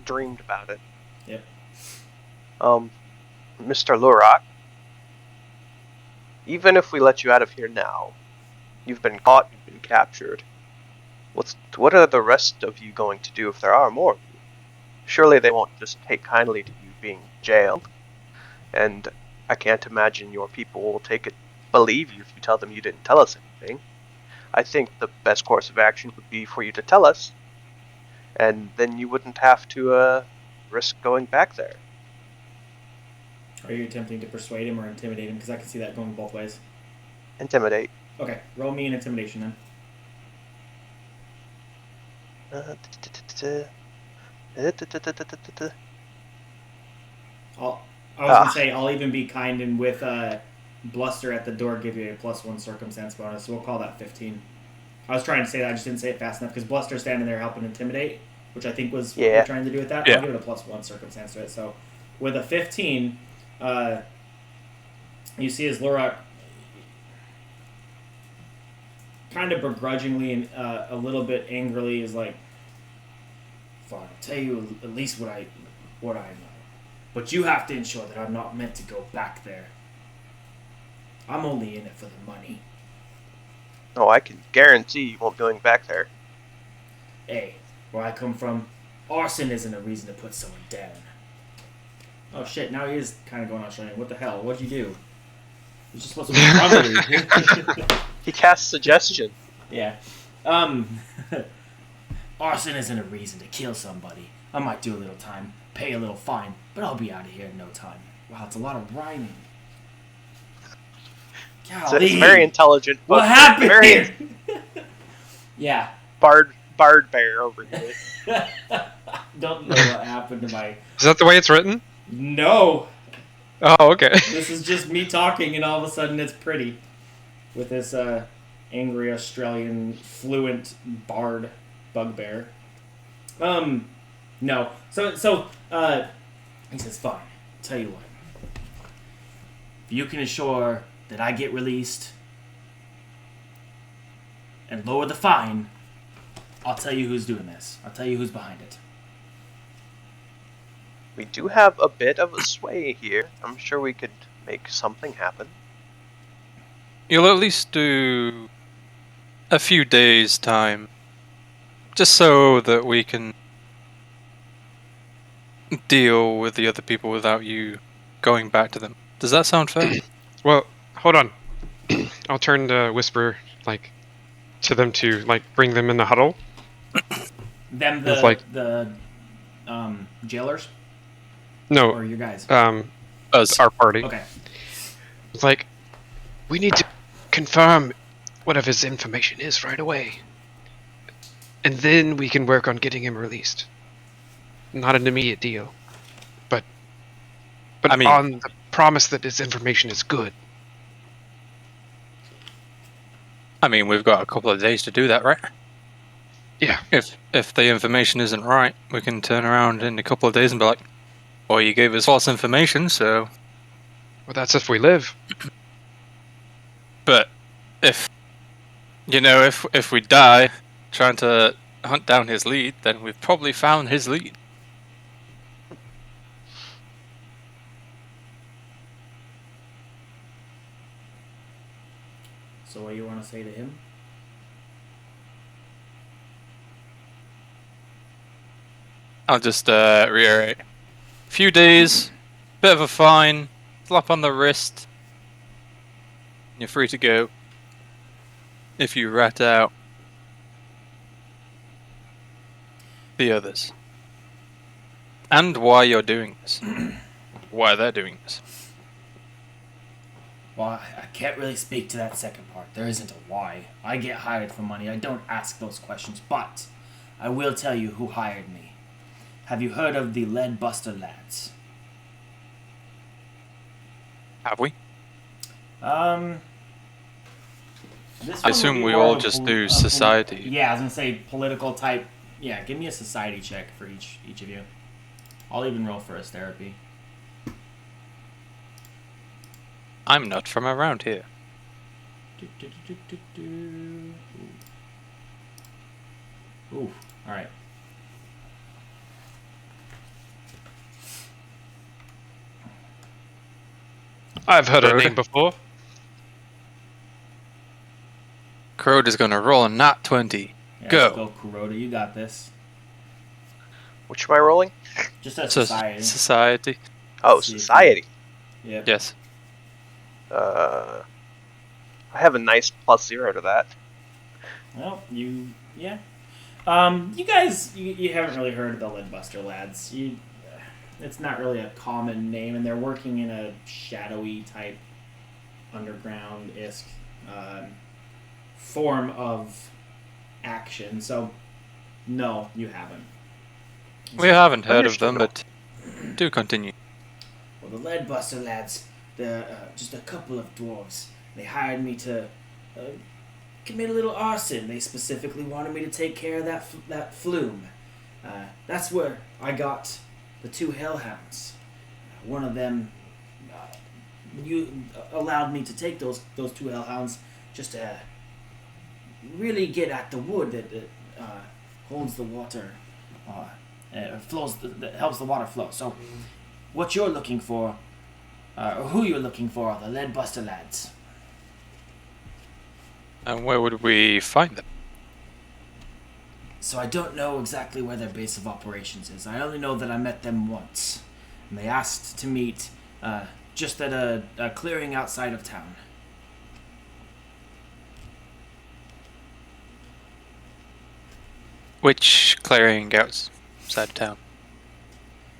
Speaker 2: Dreamed about it.
Speaker 1: Yep.
Speaker 2: Mr. Lurak, even if we let you out of here now, you've been caught, you've been captured. What are the rest of you going to do if there are more of you? Surely they won't just take kindly to you being jailed. And I can't imagine your people will believe you if you tell them you didn't tell us anything. I think the best course of action would be for you to tell us, and then you wouldn't have to risk going back there.
Speaker 1: Are you attempting to persuade him or intimidate him? Because I can see that going both ways.
Speaker 2: Intimidate.
Speaker 1: Okay, roll me an intimidation then. I was gonna say I'll even be kind, and with Bluster at the door give you a +1 circumstance bonus, so we'll call that 15. I was trying to say that, I just didn't say it fast enough because Bluster's standing there helping intimidate, which I think was what
Speaker 2: Yeah.
Speaker 1: we're trying to do with that.
Speaker 5: Yeah.
Speaker 1: I'll give it a +1 circumstance to it. So with a 15, you see as Lurak kind of begrudgingly and a little bit angrily is like, "Fine, I'll tell you at least what I know. But you have to ensure that I'm not meant to go back there. I'm only in it for the money.
Speaker 2: No, I can guarantee you won't be going back there.
Speaker 1: Hey, where I come from, arson isn't a reason to put someone down." Oh shit, now he is kind of going Australian. What the hell? What'd you do? You're just supposed to be grumbly.
Speaker 2: He casts suggestion.
Speaker 1: Yeah. Arson isn't a reason to kill somebody. I might do a little time, pay a little fine, but I'll be out of here in no time. Wow, it's a lot of rhyming.
Speaker 2: So it's very intelligent.
Speaker 1: What
Speaker 2: but
Speaker 1: happened
Speaker 2: very
Speaker 1: here? Yeah.
Speaker 2: Bard bear over here.
Speaker 1: Don't know what happened to my...
Speaker 3: Is that the way it's written?
Speaker 1: No!
Speaker 3: Oh, okay.
Speaker 1: This is just me talking, and all of a sudden it's pretty. With this angry Australian fluent bard bugbear. No. So he says, "Fine. Tell you what. If you can assure that I get released and lower the fine, I'll tell you who's doing this. I'll tell you who's behind it."
Speaker 2: We do have a bit of a sway here. I'm sure we could make something happen.
Speaker 5: You'll at least do a few days' time, just so that we can deal with the other people without you going back to them. Does that sound fair?
Speaker 3: Well, hold on. I'll turn to whisper, to them to, bring them in the huddle.
Speaker 1: Them,
Speaker 3: It's
Speaker 1: the jailers?
Speaker 3: No,
Speaker 1: Or your guys?
Speaker 5: Us.
Speaker 3: our party.
Speaker 1: Okay.
Speaker 3: It's we need to confirm whatever his information is right away. And then we can work on getting him released. Not an immediate deal. But
Speaker 5: I mean-
Speaker 3: on the promise that his information is good.
Speaker 5: I mean, we've got a couple of days to do that, right?
Speaker 3: Yeah.
Speaker 5: If the information isn't right, we can turn around in a couple of days and be like, "Well, you gave us false information, so..."
Speaker 3: Well, that's if we live.
Speaker 5: But if if we die trying to hunt down his lead, then we've probably found his lead.
Speaker 1: So what do you want to say to him?
Speaker 5: I'll just reiterate. Few days, bit of a fine, slap on the wrist. You're free to go. If you rat out the others. And why you're doing this. Why they're doing this.
Speaker 1: Well, I can't really speak to that second part. There isn't a why. I get hired for money. I don't ask those questions, but I will tell you who hired me. Have you heard of the Lead Buster lads?
Speaker 5: Have we?
Speaker 1: This
Speaker 5: I
Speaker 1: one
Speaker 5: assume
Speaker 1: would be
Speaker 5: we
Speaker 1: more
Speaker 5: all
Speaker 1: of a
Speaker 5: just
Speaker 1: pol-
Speaker 5: do
Speaker 1: a
Speaker 5: society.
Speaker 1: Yeah, I was gonna say political type. Yeah, give me a society check for each of you. I'll even roll for his therapy.
Speaker 5: I'm not from around here.
Speaker 1: Ooh, all right.
Speaker 3: I've heard her
Speaker 5: Really?
Speaker 3: name before.
Speaker 5: Crowd is gonna roll a nat 20.
Speaker 1: Yeah,
Speaker 5: Go.
Speaker 1: let's go, Kuroda. You got this.
Speaker 2: Which am I rolling?
Speaker 1: Just a
Speaker 5: So,
Speaker 1: society.
Speaker 5: society.
Speaker 2: Oh,
Speaker 1: See if you-
Speaker 2: society.
Speaker 1: Yep.
Speaker 5: Yes.
Speaker 2: I have a nice +0 to that.
Speaker 1: Well, yeah. You guys, you haven't really heard of the Leadbuster lads. It's not really a common name, and they're working in a shadowy type, underground-esque form of action. So, no, you haven't.
Speaker 5: We haven't heard of them,
Speaker 2: Understood.
Speaker 5: but do continue.
Speaker 1: Well, the Leadbuster lads, they're just a couple of dwarves. They hired me to commit a little arson. They specifically wanted me to take care of that flume. That's where I got the 2 hellhounds. One of them, you allowed me to take those 2 hellhounds just to really get at the wood that holds the water, that helps the water flow. So, what you're looking for, or who you're looking for, are the Leadbuster lads.
Speaker 5: And where would we find them?
Speaker 1: So I don't know exactly where their base of operations is. I only know that I met them once. And they asked to meet just at a clearing outside of town.
Speaker 5: Which clearing outside town?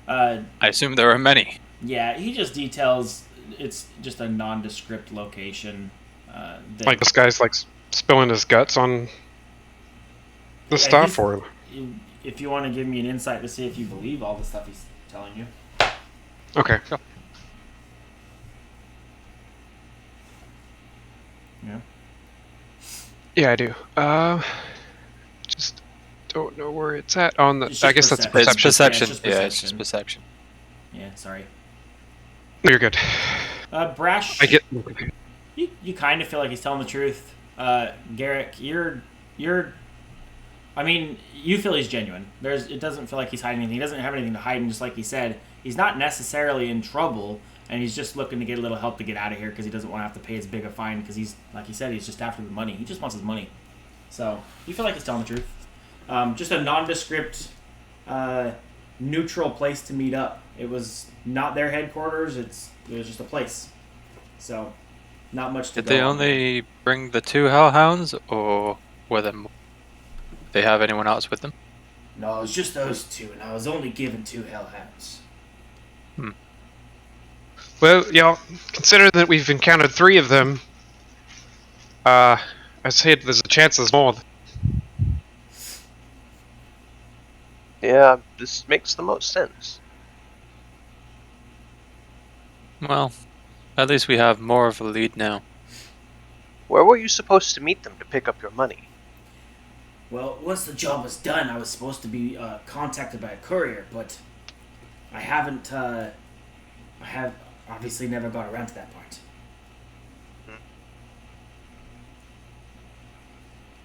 Speaker 1: Uh,
Speaker 5: I assume there are many.
Speaker 1: yeah, he just details it's just a nondescript location. That,
Speaker 3: Like this guy's like spilling his guts on the
Speaker 1: Yeah,
Speaker 3: stuff,
Speaker 1: he's-
Speaker 3: or
Speaker 1: if you want to give me an insight to see if you believe all the stuff he's telling you.
Speaker 3: okay.
Speaker 1: Yeah.
Speaker 3: Yeah, I do. Just don't know where it's at on the.
Speaker 1: It's
Speaker 3: I
Speaker 1: just
Speaker 3: guess that's
Speaker 1: perception.
Speaker 3: perception.
Speaker 5: It's perception.
Speaker 1: Yeah,
Speaker 5: Yeah,
Speaker 1: it's
Speaker 5: it's
Speaker 1: just
Speaker 5: just perception.
Speaker 1: Yeah, sorry.
Speaker 3: You're good.
Speaker 1: Brash.
Speaker 3: I get.
Speaker 1: You kind of feel like he's telling the truth. Garrick, you're. I mean, you feel he's genuine. It doesn't feel like he's hiding anything. He doesn't have anything to hide, and just like he said, he's not necessarily in trouble, and he's just looking to get a little help to get out of here because he doesn't want to have to pay as big a fine because he's, like he said, he's just after the money. He just wants his money. So you feel like he's telling the truth. Just a nondescript, neutral place to meet up. It was not their headquarters. It was just a place. So, not much to
Speaker 5: Did
Speaker 1: go
Speaker 5: they
Speaker 1: on.
Speaker 5: only bring the 2 hellhounds, or were there more? Did they have anyone else with them?
Speaker 1: No, it was just those 2, and I was only given 2 hellhounds.
Speaker 3: Well, yeah. Consider that we've encountered 3 of them. I'd say there's a chance there's more.
Speaker 2: Yeah, this makes the most sense.
Speaker 5: Well, at least we have more of a lead now.
Speaker 2: Where were you supposed to meet them to pick up your money?
Speaker 1: Well, once the job was done, I was supposed to be contacted by a courier, but I haven't. I have obviously never got around to that part.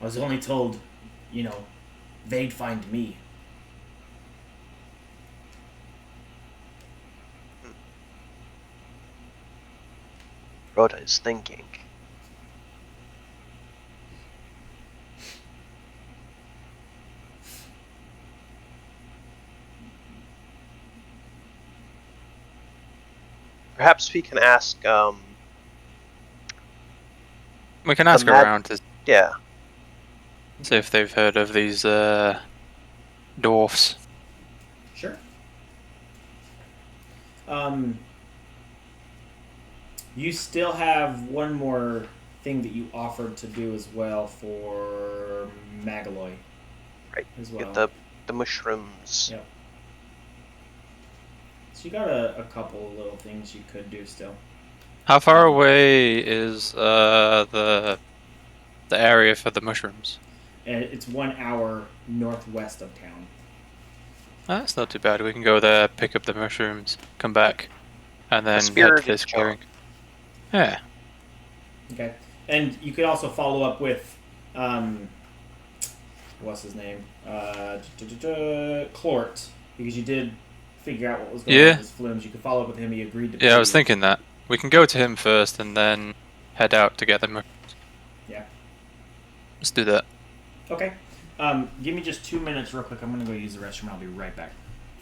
Speaker 1: I was only told, they'd find me.
Speaker 2: Rhoda is thinking. Perhaps we can ask,
Speaker 5: We can ask
Speaker 2: mad-
Speaker 5: around to
Speaker 2: yeah,
Speaker 5: see if they've heard of these dwarfs.
Speaker 1: Sure. You still have one more thing that you offered to do as well for Magaloy.
Speaker 2: right.
Speaker 1: As well.
Speaker 2: Get the mushrooms.
Speaker 1: Yep. So you got a couple of little things you could do still.
Speaker 5: How far away is the area for the mushrooms?
Speaker 1: And it's 1 hour northwest of town.
Speaker 5: Oh, that's not too bad. We can go there, pick up the mushrooms, come back, and then head
Speaker 2: spirit
Speaker 5: to this
Speaker 2: is
Speaker 5: clearing. Yeah.
Speaker 1: Okay. And you could also follow up with, what's his name? Clort, because you did figure out what was going on with his flumes. You could follow up with him. He agreed to.
Speaker 5: Yeah, I was thinking that. We can go to him first and then head out to get the mushrooms.
Speaker 1: Yeah.
Speaker 5: Let's do that.
Speaker 1: Okay. Give me just 2 minutes, real quick. I'm gonna go use the restroom. I'll be right back.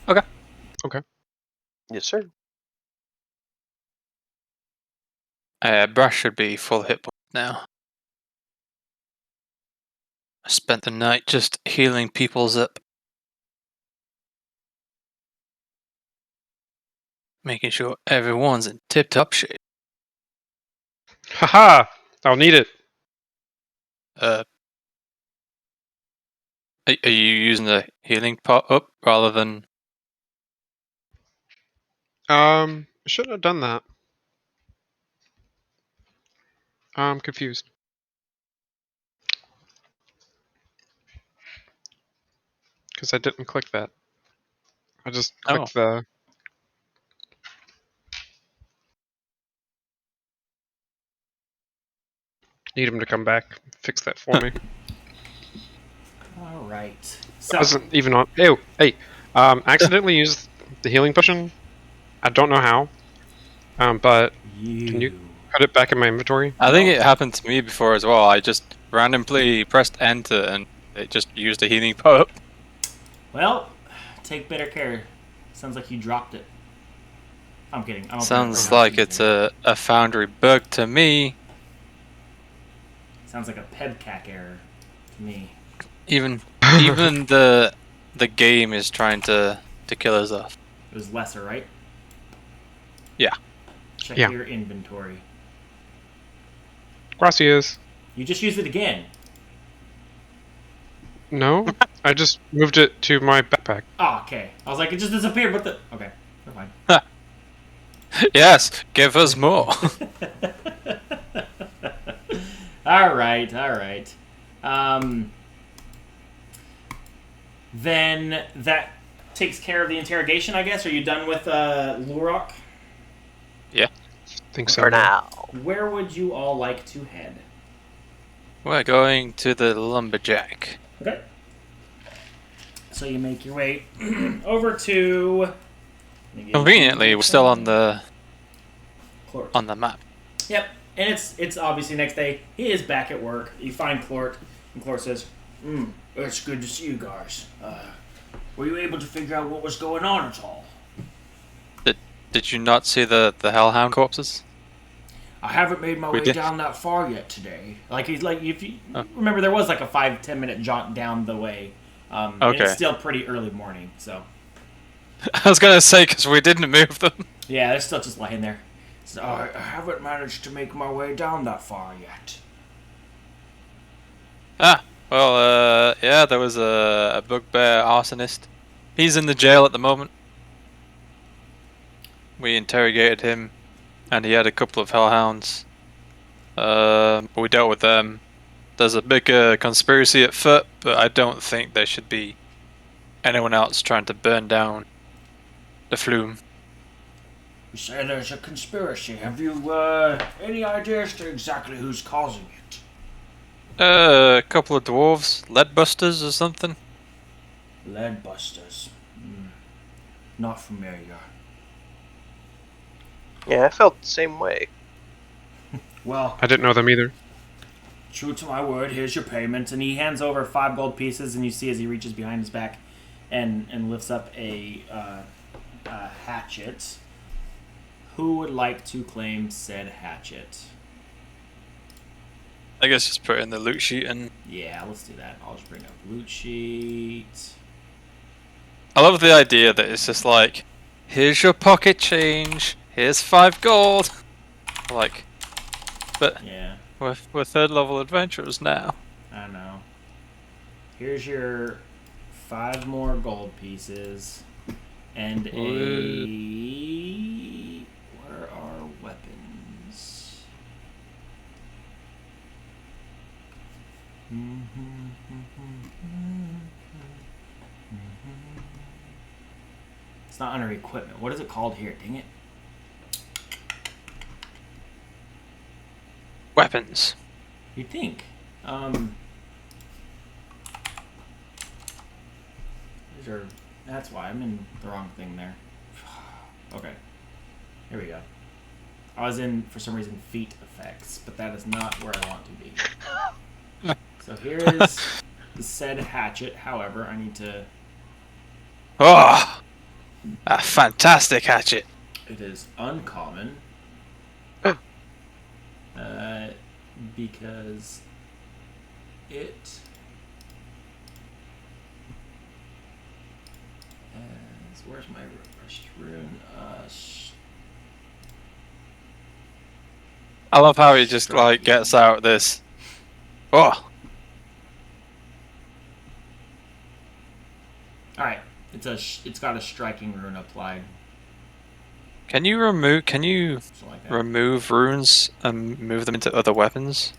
Speaker 3: Okay.
Speaker 2: Yes, sir.
Speaker 5: Brash should be full hit points now. I spent the night just healing people's up. Making sure everyone's in tip-top shape.
Speaker 3: Haha! I'll need it.
Speaker 5: Are you using the healing pot up rather than...
Speaker 3: Shouldn't have done that. I'm confused. Because I didn't click that. I just clicked the... Need him to come back, fix that for me.
Speaker 1: All right.
Speaker 3: I
Speaker 1: So
Speaker 3: wasn't even on... Ew! Hey! Accidentally used the healing potion. I don't know how. But can you put it back in my inventory?
Speaker 5: I think it happened to me before as well. I just randomly pressed enter and it just used a healing pot up.
Speaker 1: Well, take better care. Sounds like you dropped it. I'm kidding. I don't
Speaker 5: Sounds
Speaker 1: think
Speaker 5: like it's a foundry bug to me.
Speaker 1: Sounds like a PEBCAC error to me.
Speaker 5: Even the game is trying to kill us off.
Speaker 1: It was lesser, right?
Speaker 5: Yeah.
Speaker 1: Check
Speaker 3: Yeah.
Speaker 1: your inventory.
Speaker 3: Gracias.
Speaker 1: You just used it again.
Speaker 3: No? I just moved it to my backpack.
Speaker 1: Oh, okay. I was like, it just disappeared. What the? Okay, never mind.
Speaker 5: Yes, give us more.
Speaker 1: All right, all right. Then that takes care of the interrogation, I guess. Are you done with Lurok?
Speaker 5: Yeah.
Speaker 3: Think so.
Speaker 2: For now.
Speaker 1: Where would you all like to head?
Speaker 5: We're going to the lumberjack.
Speaker 1: Okay. So you make your way over to.
Speaker 5: Conveniently, we're still on the
Speaker 1: Clort.
Speaker 5: map.
Speaker 1: Yep, and it's obviously next day. He is back at work. You find Clort, and Clort says, "It's good to see you guys. Were you able to figure out what was going on at all?"
Speaker 5: Did you not see the hellhound corpses?
Speaker 1: I haven't made my
Speaker 5: We
Speaker 1: way
Speaker 5: did.
Speaker 1: down that far yet today. Like he's like, if you remember, there was like a 5-10 minute jaunt down the way. And
Speaker 5: Okay.
Speaker 1: it's still pretty early morning, so
Speaker 5: I was gonna say because we didn't move them.
Speaker 1: yeah, they're still just lying there. So, I haven't managed to make my way down that far yet.
Speaker 5: Well, yeah, there was a bugbear arsonist. He's in the jail at the moment. We interrogated him, and he had a couple of hellhounds. But we dealt with them. There's a big conspiracy at foot, but I don't think there should be anyone else trying to burn down the flume.
Speaker 1: You say there's a conspiracy. Have you any idea as to exactly who's causing it?
Speaker 5: A couple of dwarves, lead busters or something.
Speaker 1: Lead busters. Not familiar.
Speaker 2: Yeah, I felt the same way.
Speaker 1: Well,
Speaker 3: I didn't know them either.
Speaker 1: true to my word, here's your payment. And he hands over 5 gold pieces, and you see as he reaches behind his back and lifts up a hatchet. Who would like to claim said hatchet?
Speaker 5: I guess just put it in the loot sheet and...
Speaker 1: Yeah, let's do that. I'll just bring up loot sheet.
Speaker 5: I love the idea that it's just like, here's your pocket change, here's 5 gold. Like, but
Speaker 1: Yeah,
Speaker 5: we're 3rd level adventurers now.
Speaker 1: I know. Here's your 5 more gold pieces. And a... Where are weapons? It's not under equipment. What is it called here? Dang it.
Speaker 5: Weapons.
Speaker 1: You'd think. These are... That's why I'm in the wrong thing there. Okay. Here we go. I was in, for some reason, feat effects, but that is not where I want to be. So here is the said hatchet. However, I need to...
Speaker 5: Oh! A fantastic hatchet.
Speaker 1: It is uncommon. Because it has... Where's my refreshed rune?
Speaker 5: I love how he just like gets out this. Oh!
Speaker 1: Alright. It's got a striking rune applied.
Speaker 5: Can you
Speaker 1: Something like that.
Speaker 5: remove runes and move them into other weapons?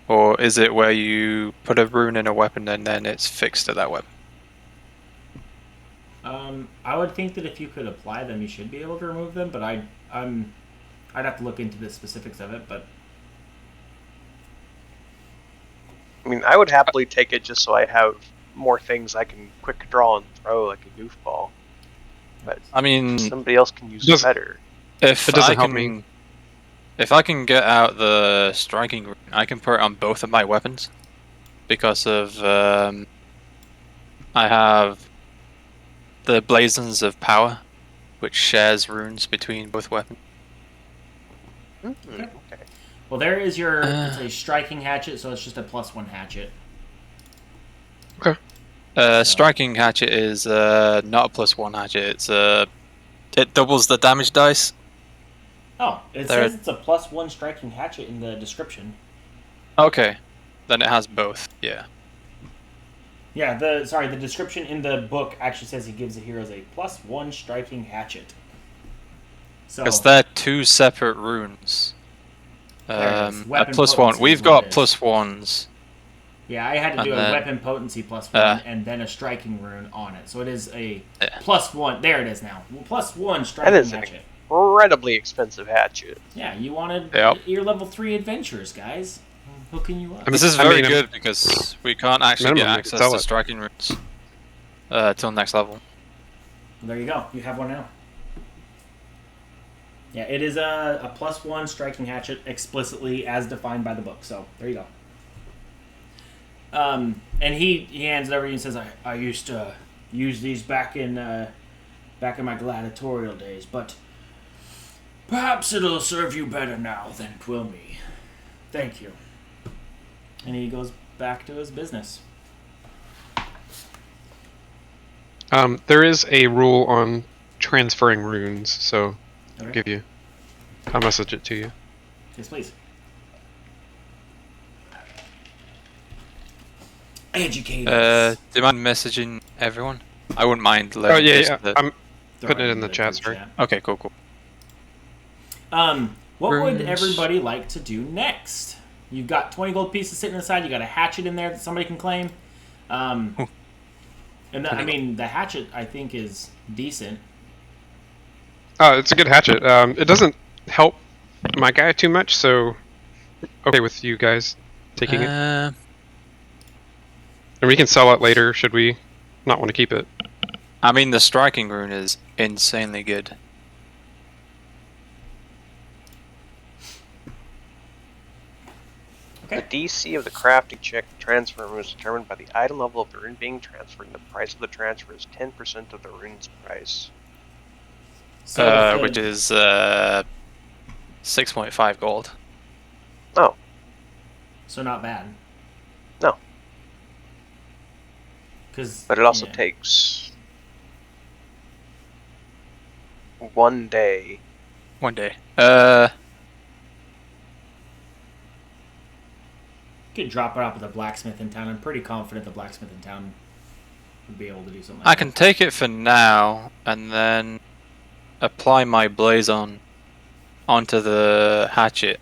Speaker 5: Or is it where you put a rune in a weapon and then it's fixed to that weapon?
Speaker 1: I would think that if you could apply them, you should be able to remove them, but I'd have to look into the specifics of it, but...
Speaker 2: I mean, I would happily take it just so I have more things I can quick draw and throw like a goofball. But
Speaker 5: I mean,
Speaker 2: somebody else can use it better.
Speaker 5: if
Speaker 3: It doesn't
Speaker 5: I
Speaker 3: help
Speaker 5: can,
Speaker 3: me.
Speaker 5: if I can get out the striking rune, I can put it on both of my weapons because of I have the Blazons of Power, which shares runes between both weapons.
Speaker 2: Okay.
Speaker 1: Well, there is your... it's a striking hatchet, so it's just a +1 hatchet.
Speaker 5: Striking hatchet is not a +1 hatchet. It doubles the damage dice.
Speaker 1: Oh, it says it's a +1 striking hatchet in the description.
Speaker 5: Okay, then it has both. Yeah.
Speaker 1: Yeah, the description in the book actually says he gives the heroes a +1 striking hatchet. So
Speaker 5: Because they're 2 separate runes.
Speaker 1: There it is.
Speaker 5: A
Speaker 1: Weapon
Speaker 5: +1.
Speaker 1: potency
Speaker 5: We've
Speaker 1: is what
Speaker 5: got
Speaker 1: it is.
Speaker 5: +1s.
Speaker 1: yeah, I had to do
Speaker 5: And
Speaker 1: a
Speaker 5: then-
Speaker 1: weapon potency +1 and then a striking rune on it. So it is a +1. There it is now. +1 striking
Speaker 2: That is an
Speaker 1: hatchet.
Speaker 2: incredibly expensive hatchet.
Speaker 1: Yeah, you wanted
Speaker 5: Yep.
Speaker 1: your level 3 adventures, guys. Hooking you up.
Speaker 3: I mean-
Speaker 5: This is
Speaker 3: I
Speaker 5: very
Speaker 3: mean,
Speaker 5: good because we can't actually get
Speaker 3: minimum, we could
Speaker 5: access
Speaker 3: sell
Speaker 5: to
Speaker 3: it.
Speaker 5: striking runes till next level.
Speaker 1: There you go. You have one now. Yeah, it is a +1 striking hatchet explicitly as defined by the book. So there you go. And he hands it over to you and says, "I used to use these back in my gladiatorial days, but perhaps it'll serve you better now than it will me. Thank you." And he goes back to his business.
Speaker 3: There is a rule on transferring runes, so I'll
Speaker 1: Okay.
Speaker 3: give you. I'll message it to you.
Speaker 1: Yes, please. Educate
Speaker 5: Do
Speaker 1: us.
Speaker 5: you mind messaging everyone? I wouldn't mind
Speaker 3: Oh
Speaker 5: letting
Speaker 3: yeah,
Speaker 5: this-
Speaker 3: yeah.
Speaker 5: the-
Speaker 3: I'm
Speaker 1: Throw
Speaker 3: putting it in
Speaker 1: into
Speaker 3: the chat.
Speaker 1: group
Speaker 3: Sorry.
Speaker 1: chat.
Speaker 5: Okay, cool.
Speaker 1: What would
Speaker 5: Runes.
Speaker 1: everybody like to do next? You've got 20 gold pieces sitting aside. You got a hatchet in there that somebody can claim. And I mean, the hatchet I think is decent.
Speaker 3: Oh, it's a good hatchet. It doesn't help my guy too much, so okay with you guys taking it. And we can sell it later, should we not want to keep it.
Speaker 5: I mean, the striking rune is insanely good.
Speaker 2: The DC of the crafting check transfer rune is determined by the item level of the rune being transferred, and the price of the transfer is 10% of the rune's price.
Speaker 1: So
Speaker 5: Which is 6.5 gold.
Speaker 2: Oh,
Speaker 1: so not bad.
Speaker 2: No.
Speaker 1: But
Speaker 2: it also takes 1 day.
Speaker 5: 1 day.
Speaker 1: Could drop it off at the blacksmith in town. I'm pretty confident the blacksmith in town would be able to do something.
Speaker 5: I can take it for now, and then apply my blaze onto the hatchet,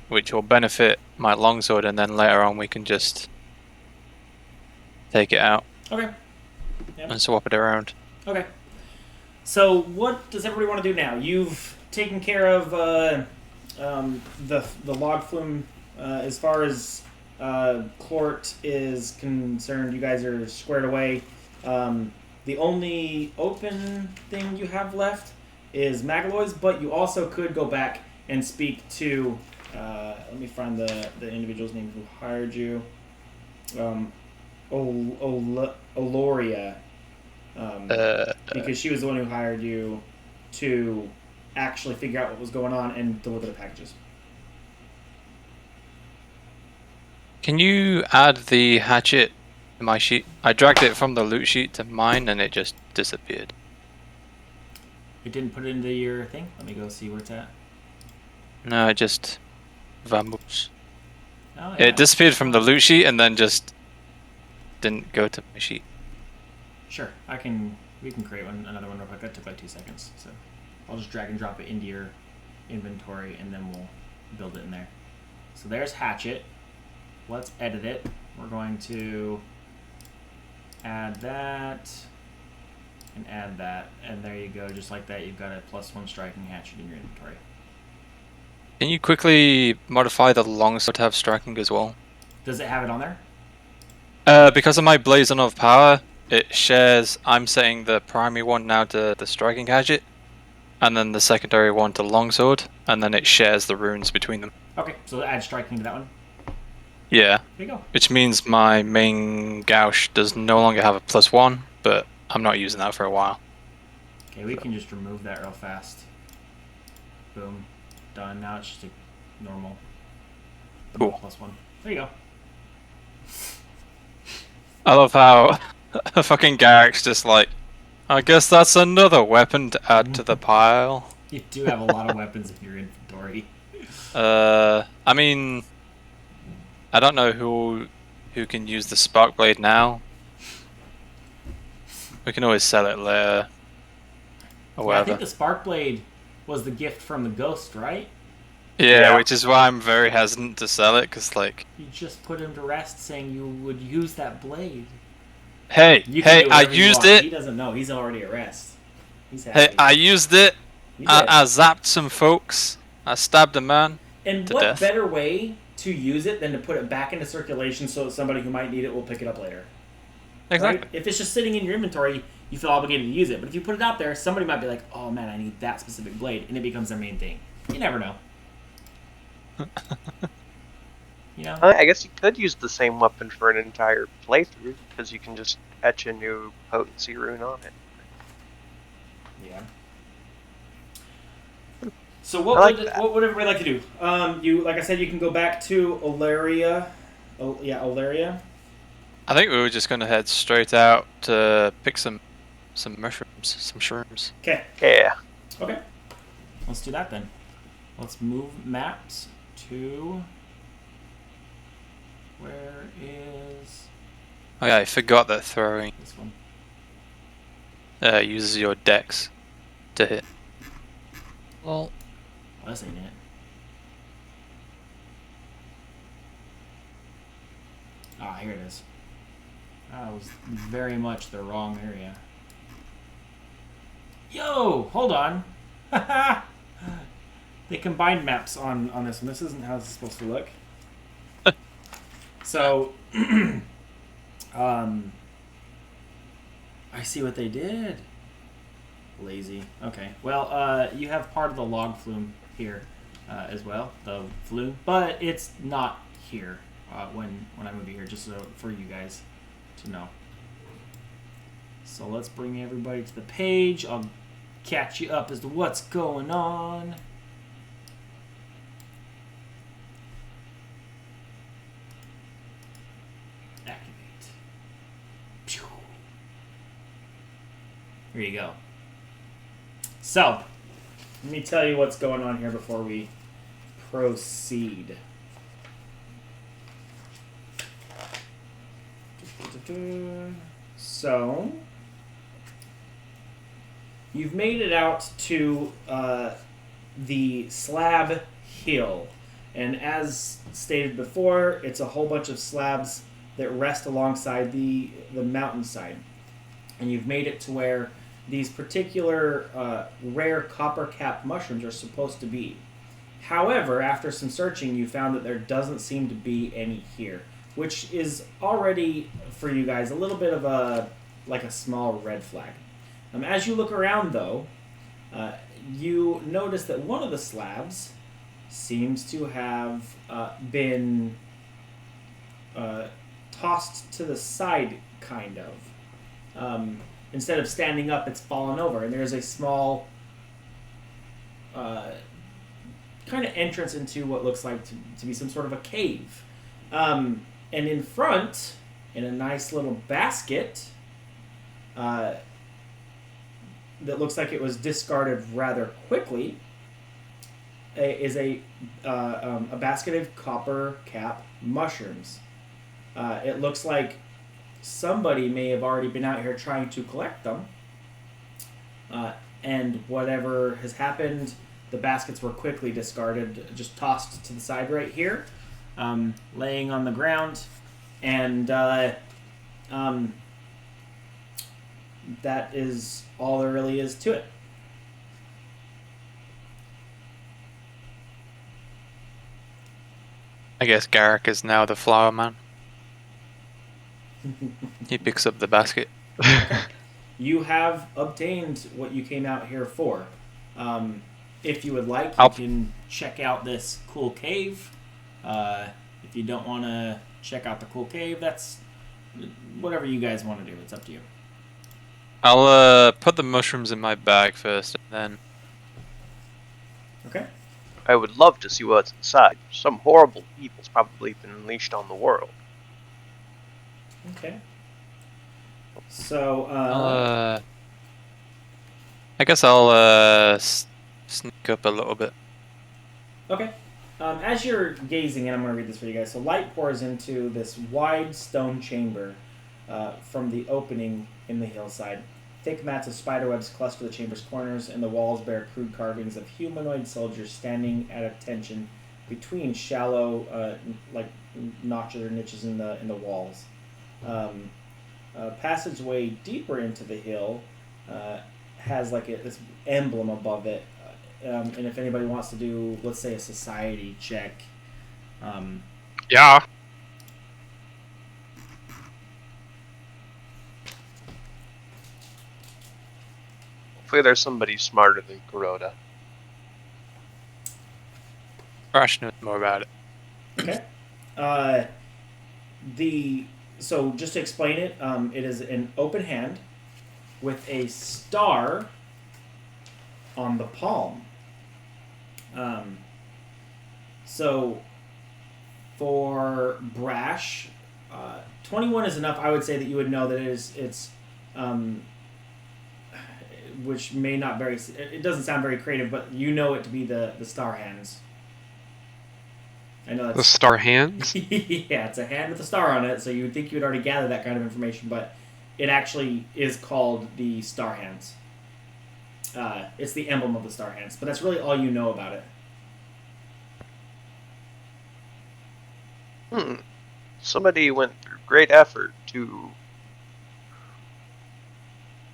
Speaker 5: which will benefit my longsword, and then later on we can just take it out
Speaker 1: Okay. Yep.
Speaker 5: and swap it around.
Speaker 1: Okay. So what does everybody want to do now? You've taken care of the log flume. As far as Clort is concerned, you guys are squared away. The only open thing you have left is Magaloy's, but you also could go back and speak to. Let me find the individual's name who hired you. Oloria. Because she was the one who hired you to actually figure out what was going on and deliver the packages.
Speaker 5: Can you add the hatchet to my sheet? I dragged it from the loot sheet to mine and it just disappeared.
Speaker 1: It didn't put it into your thing? Let me go see where it's at.
Speaker 5: No, it just vamoose.
Speaker 1: Oh, yeah.
Speaker 5: It disappeared from the loot sheet and then just didn't go to my sheet.
Speaker 1: Sure, we can create another one real quick. That took like 2 seconds. So I'll just drag and drop it into your inventory and then we'll build it in there. So there's hatchet. Let's edit it. We're going to add that and add that. And there you go. Just like that, you've got a +1 striking hatchet in your inventory.
Speaker 5: Can you quickly modify the longsword to have striking as well?
Speaker 1: Does it have it on there?
Speaker 5: Because of my blazon of power, it shares. I'm setting the primary one now to the striking hatchet, and then the secondary one to longsword, and then it shares the runes between them.
Speaker 1: Okay, so add striking to that one.
Speaker 5: Yeah.
Speaker 1: There you go.
Speaker 5: Which means my main gouge does no longer have a +1, but I'm not using that for a while.
Speaker 1: Okay, we can just remove that real fast. Boom. Done. Now it's just a normal
Speaker 5: Cool.
Speaker 1: +1. There you go.
Speaker 5: I love how fucking Garrick's just like, I guess that's another weapon to add to the pile.
Speaker 1: You do have a lot of weapons in your inventory.
Speaker 5: I mean, I don't know who can use the spark blade now. We can always sell it later. Or
Speaker 1: Yeah, I
Speaker 5: whatever.
Speaker 1: think the spark blade was the gift from the ghost, right?
Speaker 5: Yeah, which is why I'm very hesitant to sell it, because, like...
Speaker 1: You just put him to rest saying you would use that blade.
Speaker 5: Hey,
Speaker 1: You can do
Speaker 5: I
Speaker 1: whatever you
Speaker 5: used
Speaker 1: want.
Speaker 5: it!
Speaker 1: He doesn't know. He's already at rest. He's happy.
Speaker 5: Hey, I used it!
Speaker 1: You
Speaker 5: I
Speaker 1: did.
Speaker 5: zapped some folks. I stabbed a man.
Speaker 1: And
Speaker 5: to
Speaker 1: what
Speaker 5: death.
Speaker 1: better way to use it than to put it back into circulation so that somebody who might need it will pick it up later?
Speaker 5: Exactly.
Speaker 1: Right? If it's just sitting in your inventory, you feel obligated to use it. But if you put it out there, somebody might be like, oh man, I need that specific blade. And it becomes their main thing. You never know. You know?
Speaker 2: I guess you could use the same weapon for an entire playthrough, because you can just etch a new potency rune on it.
Speaker 1: Yeah. So what would everybody like to do? You like I said, you can go back to Olaria. Olaria.
Speaker 5: I think we were just going to head straight out to pick some mushrooms, some shrooms.
Speaker 1: Okay.
Speaker 2: Yeah.
Speaker 1: Okay. Let's do that then. Let's move maps to... Where is...
Speaker 5: Oh yeah, I forgot that throwing
Speaker 1: this one?
Speaker 5: uses your dex to hit. Well,
Speaker 1: Oh, this ain't it. Ah, here it is. That was very much the wrong area. Yo! Hold on! They combined maps on this one. This isn't how this is supposed to look. So, I see what they did. Lazy. Okay. Well, you have part of the log flume here as well, the flume, but it's not here when I move you here, just so for you guys to know. So let's bring everybody to the page. I'll catch you up as to what's going on. Activate. Pew. Here you go. So, let me tell you what's going on here before we proceed. So, you've made it out to the slab hill. And as stated before, it's a whole bunch of slabs that rest alongside the mountainside. And you've made it to where these particular rare copper cap mushrooms are supposed to be. However, after some searching, you found that there doesn't seem to be any here, which is already, for you guys, a little bit of a small red flag. As you look around, though, you notice that one of the slabs seems to have been tossed to the side, kind of. Instead of standing up, it's fallen over, and there's a small kind of entrance into what looks like to be some sort of a cave. And in front, in a nice little basket that looks like it was discarded rather quickly, is a basket of copper cap mushrooms. It looks like somebody may have already been out here trying to collect them, and whatever has happened, the baskets were quickly discarded, just tossed to the side right here, laying on the ground, and that is all there really is to it.
Speaker 5: I guess Garrick is now the flower man. He picks up the basket.
Speaker 1: You have obtained what you came out here for. If you would like, you
Speaker 5: I'll-
Speaker 1: can check out this cool cave. If you don't want to check out the cool cave, that's whatever you guys want to do. It's up to you.
Speaker 5: I'll put the mushrooms in my bag first, and then
Speaker 1: Okay.
Speaker 2: I would love to see what's inside. Some horrible evil's probably been unleashed on the world.
Speaker 1: Okay. So,
Speaker 5: I guess I'll sneak up a little bit.
Speaker 1: okay. As you're gazing, and I'm going to read this for you guys. So light pours into this wide stone chamber from the opening in the hillside. Thick mats of spiderwebs cluster the chamber's corners, and the walls bear crude carvings of humanoid soldiers standing at attention between shallow, notches or niches in the walls. A passageway deeper into the hill has this emblem above it. And if anybody wants to do, let's say, a society check.
Speaker 3: Yeah.
Speaker 2: Hopefully there's somebody smarter than Kuroda.
Speaker 5: Crash knows more about it.
Speaker 1: Okay. So just to explain it, it is an open hand with a star on the palm. So for Brash, 21 is enough. I would say that you would know that it's which may not very. It doesn't sound very creative, but you know it to be the star hands. I know that's
Speaker 3: The star hands?
Speaker 1: yeah, it's a hand with a star on it, so you would think you would already gather that kind of information, but it actually is called the star hands. It's the emblem of the star hands, but that's really all you know about it.
Speaker 2: Somebody went through great effort to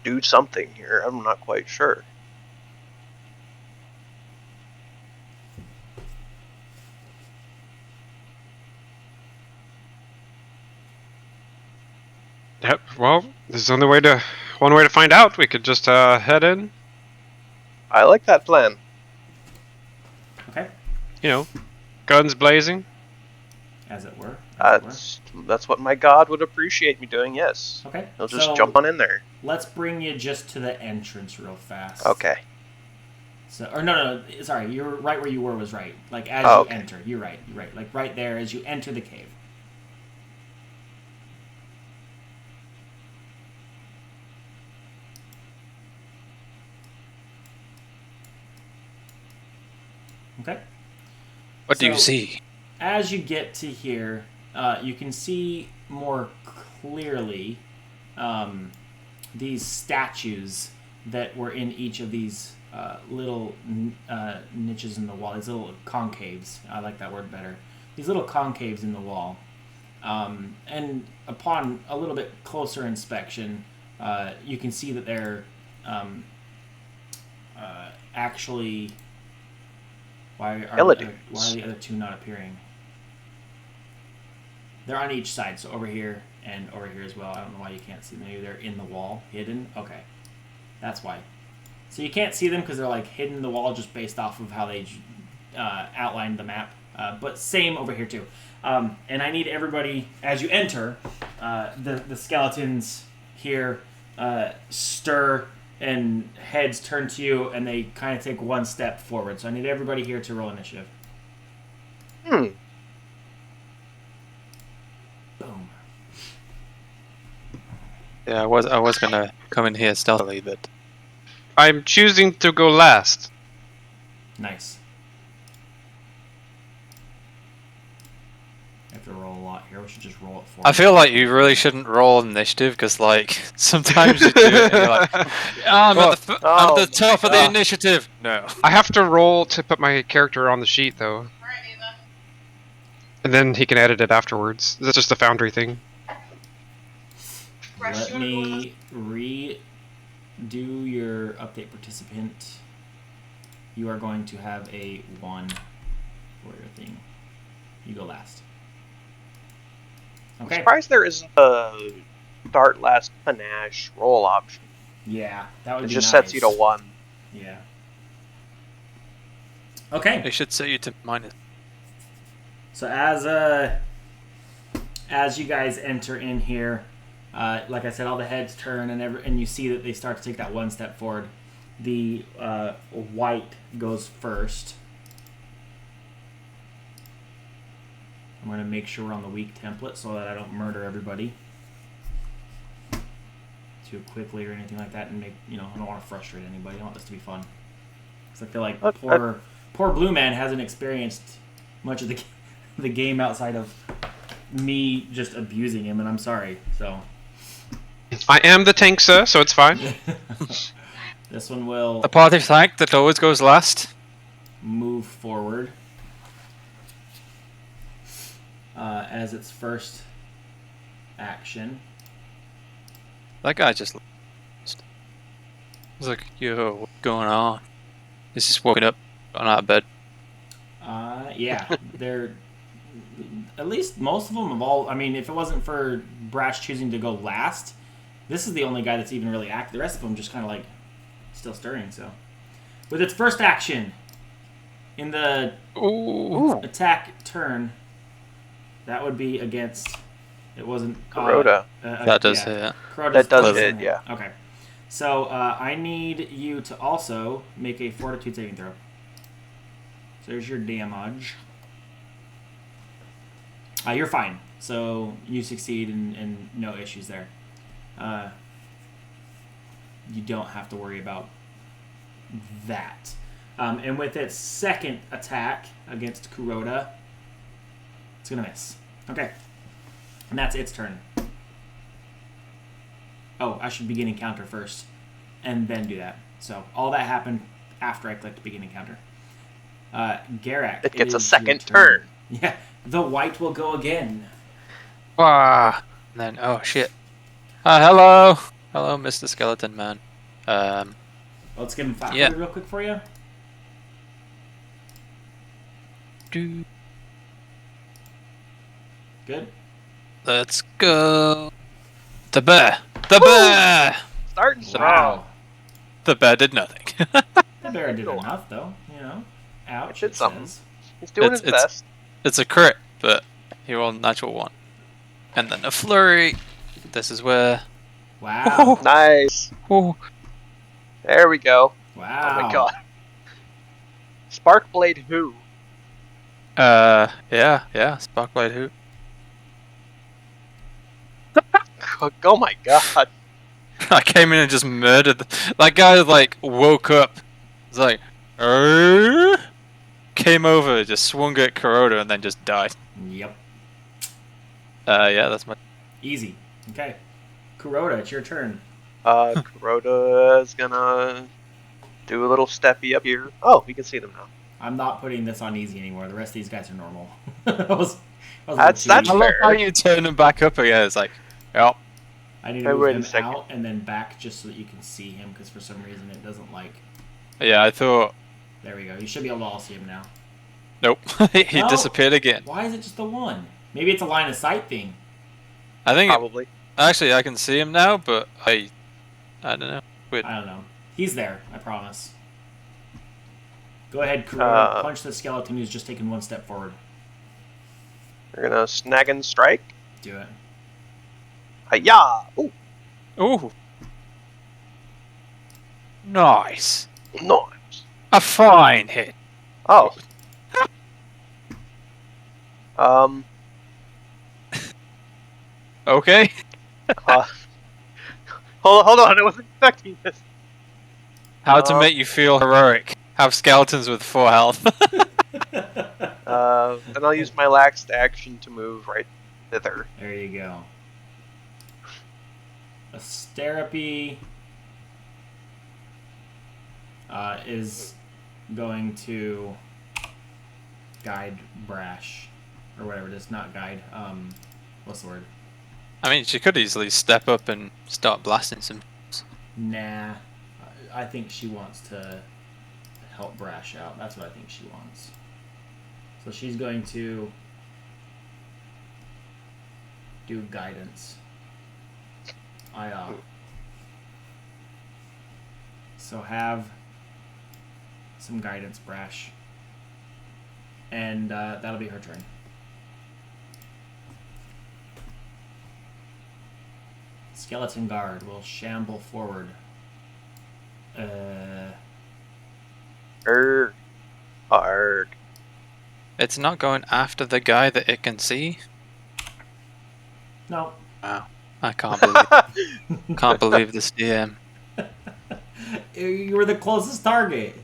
Speaker 2: do something here. I'm not quite sure.
Speaker 3: Yep. Well, there's only one way to find out. We could just head in.
Speaker 2: I like that plan.
Speaker 1: Okay.
Speaker 3: You know, guns blazing.
Speaker 1: As it were. As it were.
Speaker 2: That's what my god would appreciate me doing. Yes.
Speaker 1: Okay.
Speaker 2: He'll just
Speaker 1: so
Speaker 2: jump on in there.
Speaker 1: let's bring you just to the entrance real fast.
Speaker 2: Okay.
Speaker 1: So, or no, sorry, you're right where you were was right. Like as
Speaker 2: Oh,
Speaker 1: you enter, you're right. Like right there as you enter the cave. Okay.
Speaker 5: What do you
Speaker 1: So,
Speaker 5: see?
Speaker 1: As you get to here, you can see more clearly these statues that were in each of these little niches in the wall. These little concaves. I like that word better. These little concaves in the wall. And upon a little bit closer inspection, you can see that they're actually... Why are the other two not appearing? They're on each side, so over here and over here as well. I don't know why you can't see them. Maybe they're in the wall, hidden. Okay, that's why. So you can't see them because they're like hidden in the wall just based off of how they outlined the map. But same over here too. And I need everybody, as you enter, the skeletons here stir and heads turn to you and they kind of take one step forward. So I need everybody here to roll initiative. Boom.
Speaker 5: Yeah, I was gonna come in here stealthily, but
Speaker 3: I'm choosing to go last.
Speaker 1: Nice. I have to roll a lot here. We should just roll it for
Speaker 5: I feel like you really shouldn't roll initiative because, like, sometimes you do it and you're like, I'm at the top of the initiative. No.
Speaker 3: I have to roll to put my character on the sheet, though. And then he can edit it afterwards. That's just a Foundry thing.
Speaker 1: Let me redo your update participant. You are going to have a 1 for your thing. You go last. Okay.
Speaker 2: I'm surprised there isn't a start last panache roll option.
Speaker 1: Yeah, that would
Speaker 2: It
Speaker 1: be
Speaker 2: just
Speaker 1: nice.
Speaker 2: sets you to 1.
Speaker 1: Yeah. Okay.
Speaker 5: They should set you to minus.
Speaker 1: So as you guys enter in here, like I said, all the heads turn and you see that they start to take that one step forward. The white goes first. I'm going to make sure we're on the weak template so that I don't murder everybody too quickly or anything like that, and make I don't want to frustrate anybody. I want this to be fun. Because I feel like poor Blue Man hasn't experienced much of the game outside of me just abusing him, and I'm sorry. So
Speaker 3: I am the tank, sir, so it's fine.
Speaker 1: this one will
Speaker 5: The party tank that always goes last.
Speaker 1: move forward as its first action.
Speaker 5: That guy just was like, yo, what's going on? He's just woken up, gone out of bed.
Speaker 1: Yeah, they're at least most of them have all. I mean, if it wasn't for Brash choosing to go last, this is the only guy that's even really active. The rest of them just kind of like still stirring. So, with its first action in the attack turn, that would be against. It wasn't
Speaker 2: Kuroda.
Speaker 5: That does hit.
Speaker 2: That does hit, yeah.
Speaker 1: Okay. So I need you to also make a fortitude saving throw. So there's your damage. You're fine. So you succeed and no issues there. You don't have to worry about that. And with its second attack against Kuroda, it's going to miss. Okay. And that's its turn. Oh, I should begin encounter first and then do that. So all that happened after I clicked begin encounter. Garak.
Speaker 2: It gets a
Speaker 1: is
Speaker 2: second
Speaker 1: your
Speaker 2: turn.
Speaker 1: Yeah, the white will go again.
Speaker 5: Ah, and then oh shit. Hello, Mr. Skeleton Man.
Speaker 1: Let's give him 500
Speaker 5: Yeah.
Speaker 1: real quick for you. Good.
Speaker 5: Let's go. The bear! The bear!
Speaker 2: Starting strong.
Speaker 1: Wow.
Speaker 5: The bear did nothing.
Speaker 1: The bear did enough, though. You know. Ouch.
Speaker 2: It did something.
Speaker 1: says.
Speaker 2: He's doing
Speaker 5: It's-
Speaker 2: his best.
Speaker 5: It's a crit, but he rolled a natural one. And then a flurry. This is where.
Speaker 1: Wow.
Speaker 2: Nice.
Speaker 5: Oh,
Speaker 2: There we go.
Speaker 1: Wow.
Speaker 2: Oh my god. Sparkblade who?
Speaker 5: yeah, Sparkblade who?
Speaker 2: Oh my god.
Speaker 5: I came in and just murdered that guy. Like woke up. It's like, came over, just swung at Kuroda, and then just died.
Speaker 1: Yep.
Speaker 5: Yeah, that's my.
Speaker 1: Easy. Okay. Kuroda, it's your turn.
Speaker 2: Kuroda is gonna do a little steppy up here. Oh, we can see them now.
Speaker 1: I'm not putting this on easy anymore. The rest of these guys are normal. that was a little
Speaker 2: That's
Speaker 1: too
Speaker 5: I
Speaker 1: easy.
Speaker 5: love
Speaker 2: fair.
Speaker 5: how you turn him back up again. It's like, yep.
Speaker 1: I need to
Speaker 2: Hey,
Speaker 1: move
Speaker 2: wait a
Speaker 1: him
Speaker 2: second.
Speaker 1: out and then back just so that you can see him, because for some reason it doesn't like...
Speaker 5: Yeah, I thought.
Speaker 1: There we go. You should be able to all see him now.
Speaker 5: Nope. he
Speaker 1: No.
Speaker 5: disappeared again.
Speaker 1: Why is it just the one? Maybe it's a line of sight thing.
Speaker 5: I think.
Speaker 2: Probably.
Speaker 5: Actually, I can see him now, but I don't know. Weird.
Speaker 1: I don't know. He's there, I promise. Go ahead, Kuroda. Punch the skeleton who's just taken one step forward.
Speaker 2: We're gonna snag and strike.
Speaker 1: Do it.
Speaker 2: Hiya! Ooh,
Speaker 5: Ooh. Nice.
Speaker 2: nice.
Speaker 5: A fine hit.
Speaker 2: Oh. Um.
Speaker 5: Okay.
Speaker 2: Hold on. I wasn't expecting this.
Speaker 5: How to make you feel heroic. Have skeletons with 4 health.
Speaker 2: Then I'll use my laxed action to move right thither.
Speaker 1: There you go. Asterapi is going to guide Brash, or whatever it is. Not guide. What's the word?
Speaker 5: I mean, she could easily step up and start blasting some.
Speaker 1: Nah. I think she wants to help Brash out. That's what I think she wants. So she's going to do guidance. So have some guidance, Brash. And that'll be her turn. Skeleton Guard will shamble forward.
Speaker 2: Arg.
Speaker 5: It's not going after the guy that it can see.
Speaker 1: No.
Speaker 5: Wow. I can't believe this DM.
Speaker 1: You were the closest target.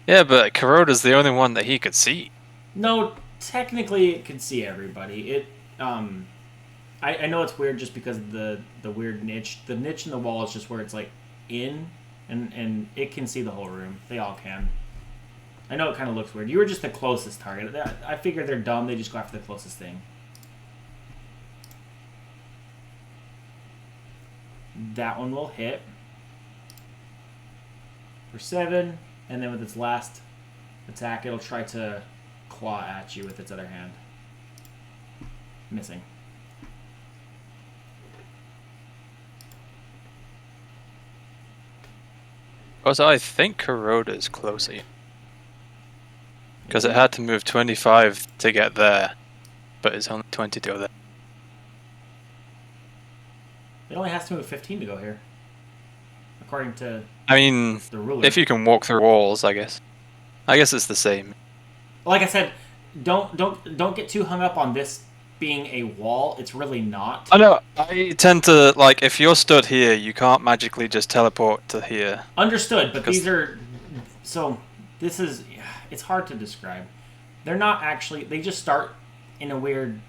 Speaker 5: Yeah, but Kuroda's the only one that he could see.
Speaker 1: No, technically it can see everybody. I know it's weird just because of the weird niche. The niche in the wall is just where it's like in, and it can see the whole room. They all can. I know it kind of looks weird. You were just the closest target. I figure they're dumb. They just go after the closest thing. That one will hit for 7, and then with its last attack, it'll try to claw at you with its other hand. Missing.
Speaker 5: Because I think Kuroda's closer. Because it had to move 25 to get there, but it's only 20 to go there.
Speaker 1: It only has to move 15 to go here, according to
Speaker 5: I mean,
Speaker 1: the ruler.
Speaker 5: if you can walk through walls, I guess. I guess it's the same.
Speaker 1: Like I said, don't get too hung up on this being a wall. It's really not.
Speaker 5: I know. I tend to, like, if you're stood here, you can't magically just teleport to here.
Speaker 1: Understood, but
Speaker 5: 'Cause-
Speaker 1: these are... So, this is... It's hard to describe. They're not actually... They just start in a weird...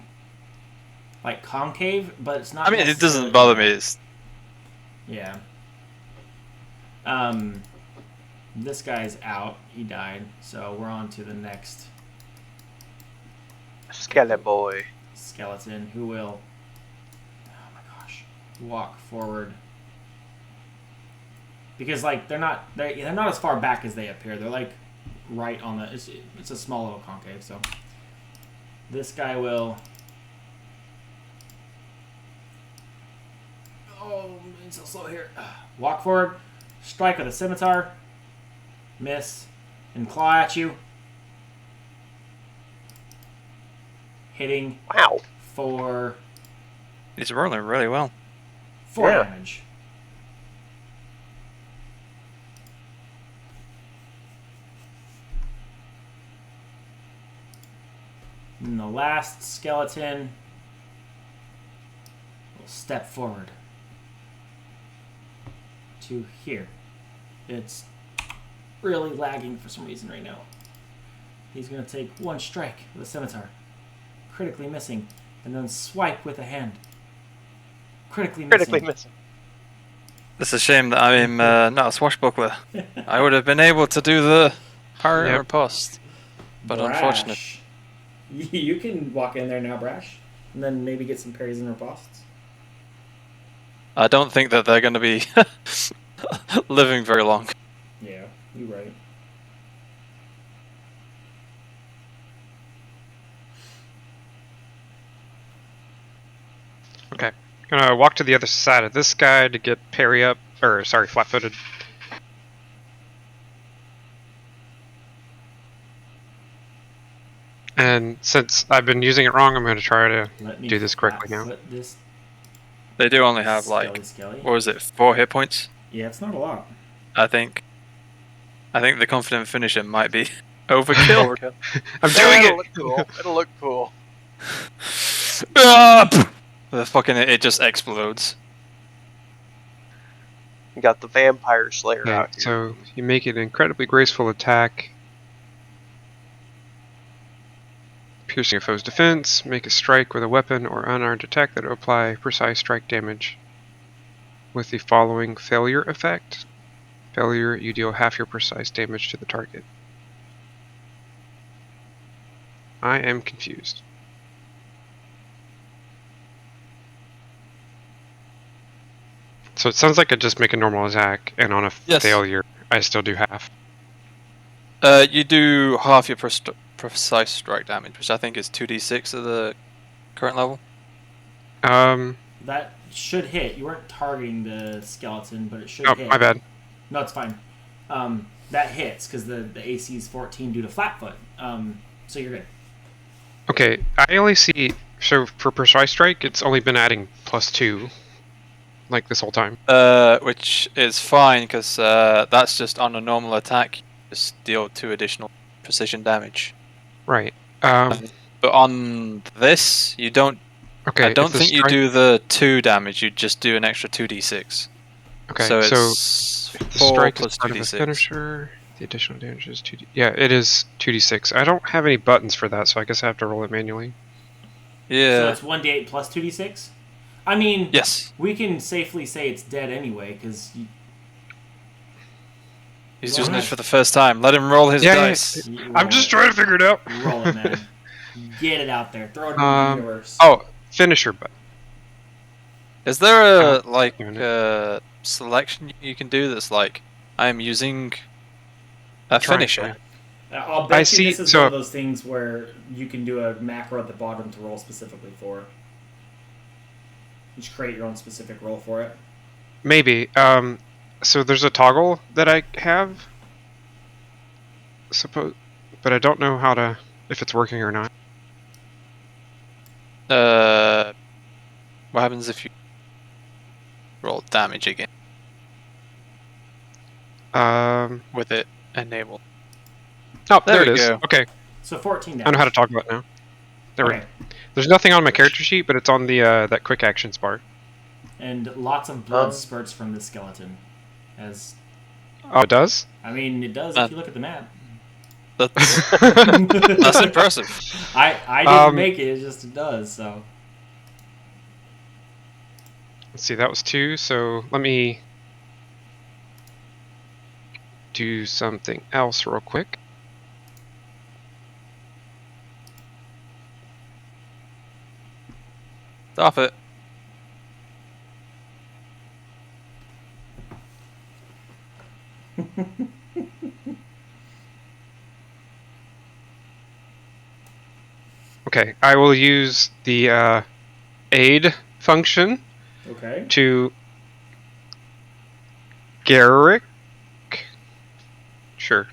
Speaker 1: Like, concave, but it's not...
Speaker 5: I mean, it
Speaker 1: necessarily-
Speaker 5: doesn't bother me. It's,
Speaker 1: Yeah. This guy's out. He died. So, we're on to the next
Speaker 2: Skeleton boy.
Speaker 1: skeleton, who will... Oh my gosh. Walk forward. Because, like, they're not as far back as they appear. They're, like, right on the... It's a small little concave, so... This guy will... Moving so slow here. Walk forward, strike with a scimitar, miss, and claw at you. Hitting
Speaker 2: Wow.
Speaker 1: for
Speaker 5: He's rolling really well.
Speaker 1: 4
Speaker 2: Yeah.
Speaker 1: damage. And the last skeleton will step forward to here. It's really lagging for some reason right now. He's going to take 1 strike with a scimitar, critically missing, and then swipe with a hand. Critically missing.
Speaker 5: It's a shame that I'm not a swashbuckler. I would have been able to do the parry
Speaker 3: Yep.
Speaker 5: or post, but unfortunate.
Speaker 1: Brash. You can walk in there now, Brash, and then maybe get some parries and riposts.
Speaker 5: I don't think that they're going to be living very long.
Speaker 1: Yeah, you're right.
Speaker 3: Okay. Gonna walk to the other side of this guy to get parry up, or sorry, flat-footed. And since I've been using it wrong, I'm gonna try to
Speaker 1: Let me
Speaker 3: do this correctly now.
Speaker 1: flat-foot this
Speaker 5: They do only have like,
Speaker 1: skelly.
Speaker 5: what was it, 4 hit points?
Speaker 1: Yeah, it's not a lot.
Speaker 5: I think the confident finisher might be overkill.
Speaker 2: Overkill.
Speaker 3: I'm doing
Speaker 2: It'll
Speaker 3: it!
Speaker 2: look cool. It'll look cool.
Speaker 5: The fucking it just explodes.
Speaker 2: You got the Vampire Slayer
Speaker 3: Okay,
Speaker 2: out here.
Speaker 3: so you make an incredibly graceful attack. Piercing a foe's defense, make a strike with a weapon or unarmed attack that will apply precise strike damage. With the following failure effect. Failure, you deal half your precise damage to the target. I am confused. So it sounds like I just make a normal attack, and on a
Speaker 5: Yes.
Speaker 3: failure, I still do half.
Speaker 5: You do half your precise strike damage, which I think is 2d6 at the current level.
Speaker 1: That should hit. You weren't targeting the skeleton, but it should
Speaker 3: Oh,
Speaker 1: hit.
Speaker 3: my bad.
Speaker 1: No, it's fine. That hits because the AC is 14 due to flatfoot. So you're good.
Speaker 3: Okay, I only see. So for precise strike, it's only been adding +2, like this whole time.
Speaker 5: Which is fine because that's just on a normal attack. You just deal 2 additional precision damage.
Speaker 3: Right.
Speaker 5: But on this, you don't.
Speaker 3: Okay.
Speaker 5: I don't
Speaker 3: if the
Speaker 5: think you
Speaker 3: strike-
Speaker 5: do the 2 damage. You just do an extra 2d6.
Speaker 3: Okay,
Speaker 5: So
Speaker 3: so
Speaker 5: it's
Speaker 3: if the
Speaker 5: 4
Speaker 3: strike
Speaker 5: plus
Speaker 3: is part of a
Speaker 5: 2d6.
Speaker 3: finisher. The additional damage is 2d. Yeah, it is 2d6. I don't have any buttons for that, so I guess I have to roll it manually.
Speaker 1: So
Speaker 5: Yeah.
Speaker 1: it's 1d8 plus 2d6? I mean,
Speaker 5: Yes.
Speaker 1: we can safely say it's dead anyway because
Speaker 5: He's
Speaker 1: Go
Speaker 5: using it
Speaker 1: ahead.
Speaker 5: for the first time. Let him roll his
Speaker 3: Yeah, yeah,
Speaker 5: dice.
Speaker 3: I'm just trying to figure it out.
Speaker 1: Roll it, man. Get it out there. Throw it in the universe.
Speaker 3: Oh, finisher button.
Speaker 5: Is there a
Speaker 3: Unit.
Speaker 5: selection you can do that's like I am using a
Speaker 3: Trying
Speaker 5: finisher?
Speaker 3: to.
Speaker 1: I'll bet
Speaker 3: I
Speaker 1: you
Speaker 3: see-
Speaker 1: this is
Speaker 3: so-
Speaker 1: one of those things where you can do a macro at the bottom to roll specifically for. Just create your own specific roll for it.
Speaker 3: Maybe. So there's a toggle that I have. Suppose, but I don't know how to if it's working or not.
Speaker 5: What happens if you roll damage again with it enabled?
Speaker 3: Oh,
Speaker 5: There
Speaker 3: there it
Speaker 5: we
Speaker 3: is.
Speaker 5: go.
Speaker 3: Okay,
Speaker 1: So 14 damage.
Speaker 3: I know how to toggle it now. There we
Speaker 1: Okay.
Speaker 3: go. There's nothing on my character sheet, but it's on the that quick actions bar.
Speaker 1: And lots of blood spurts from the skeleton. As
Speaker 3: Oh, it does?
Speaker 1: I mean, it does if you look at the map.
Speaker 5: That's, that's impressive.
Speaker 1: I didn't make it. It just it does. So
Speaker 3: Let's see, that was 2, so let me do something else real quick.
Speaker 5: Stop it.
Speaker 3: Okay, I will use the aid function
Speaker 1: okay.
Speaker 3: to Garrick? Sure.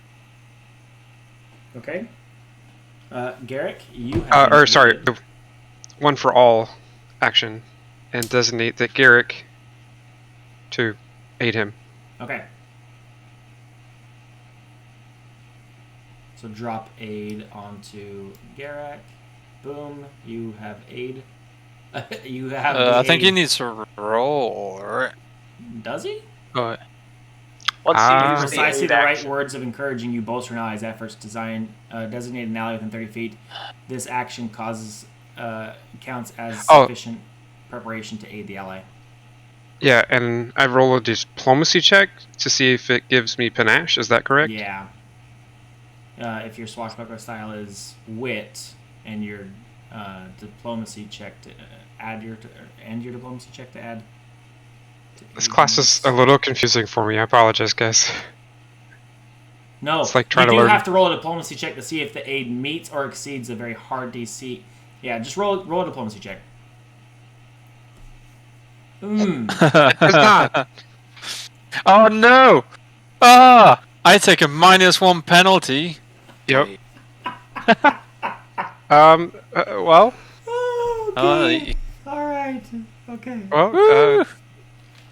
Speaker 1: Okay. Garrick, you have.
Speaker 3: Or
Speaker 1: been
Speaker 3: sorry,
Speaker 1: aided.
Speaker 3: the one for all action, and designate that Garrick to aid him.
Speaker 1: Okay. So drop aid onto Garrick. Boom. You have aid. You have. The
Speaker 5: I think he
Speaker 1: aid.
Speaker 5: needs to roll, right?
Speaker 1: Does he?
Speaker 5: Oh,
Speaker 2: Let's see.
Speaker 3: Ah.
Speaker 2: Use the
Speaker 1: Precisely
Speaker 2: aid
Speaker 1: the right
Speaker 2: action.
Speaker 1: words of encouraging you bolster an ally's efforts. Designate an ally within 30 feet. This action counts as
Speaker 3: Oh.
Speaker 1: sufficient preparation to aid the ally.
Speaker 3: Yeah, and I roll a diplomacy check to see if it gives me panache. Is that correct?
Speaker 1: Yeah. If your swashbuckler style is wit and your diplomacy check to add your diplomacy check to add.
Speaker 3: This class is a little confusing for me. I apologize, guys.
Speaker 1: No,
Speaker 3: It's like
Speaker 1: you
Speaker 3: trying to
Speaker 1: do
Speaker 3: learn.
Speaker 1: have to roll a diplomacy check to see if the aid meets or exceeds a very hard DC. Yeah, just roll a diplomacy check.
Speaker 3: It's not.
Speaker 5: Oh no! Ah! I take a -1 penalty.
Speaker 3: Yep.
Speaker 5: Wait.
Speaker 3: Well,
Speaker 1: Okay. All right. Okay.
Speaker 3: well,
Speaker 5: Woo!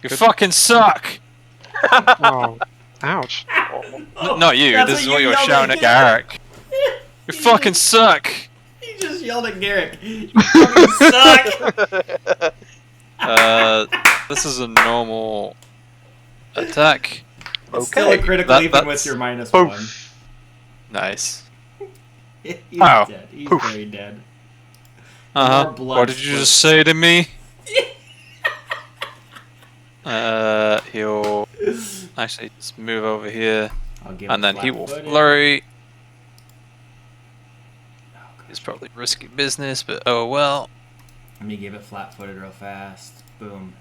Speaker 5: You fucking suck!
Speaker 3: oh, ouch.
Speaker 5: Not you,
Speaker 1: That's
Speaker 5: this is
Speaker 1: what
Speaker 5: what
Speaker 1: you
Speaker 5: you're
Speaker 1: yelled
Speaker 5: shouting
Speaker 1: at
Speaker 5: at Garrick. You fucking suck!
Speaker 1: He just yelled at Garrick. You fucking suck.
Speaker 5: This is a normal attack.
Speaker 1: It's still a
Speaker 2: Okay.
Speaker 1: critical even with
Speaker 5: That's-
Speaker 1: your -1.
Speaker 2: Poof.
Speaker 5: Nice.
Speaker 1: He's
Speaker 5: Wow.
Speaker 1: dead. He's
Speaker 2: Poof.
Speaker 1: very dead.
Speaker 5: Uh-huh.
Speaker 1: More blood
Speaker 5: What did you just
Speaker 1: splurts.
Speaker 5: say to me? He'll actually just move over here,
Speaker 1: I'll give
Speaker 5: and
Speaker 1: him
Speaker 5: then he will
Speaker 1: flat-footed.
Speaker 5: flurry.
Speaker 1: Oh, God.
Speaker 5: It's probably risky business, but oh well.
Speaker 1: Let me give it flat-footed real fast. Boom.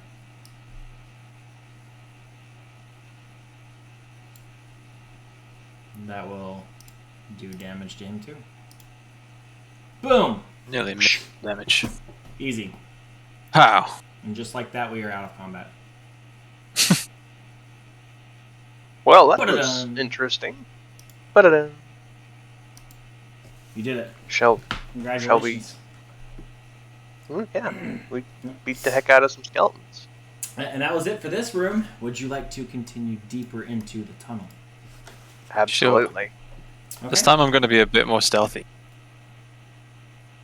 Speaker 1: That will do damage to him too. Boom!
Speaker 5: Nearly made damage.
Speaker 1: Easy.
Speaker 5: How?
Speaker 1: And just like that, we are out of combat.
Speaker 2: Well, that
Speaker 1: Ba-da-dum.
Speaker 2: was interesting. Ba-da-dum.
Speaker 1: You did it.
Speaker 2: Shall
Speaker 1: Congratulations.
Speaker 2: yeah, we beat the heck out of some skeletons.
Speaker 1: And that was it for this room. Would you like to continue deeper into the tunnel?
Speaker 2: Absolutely.
Speaker 1: Okay.
Speaker 5: This time I'm going to be a bit more stealthy.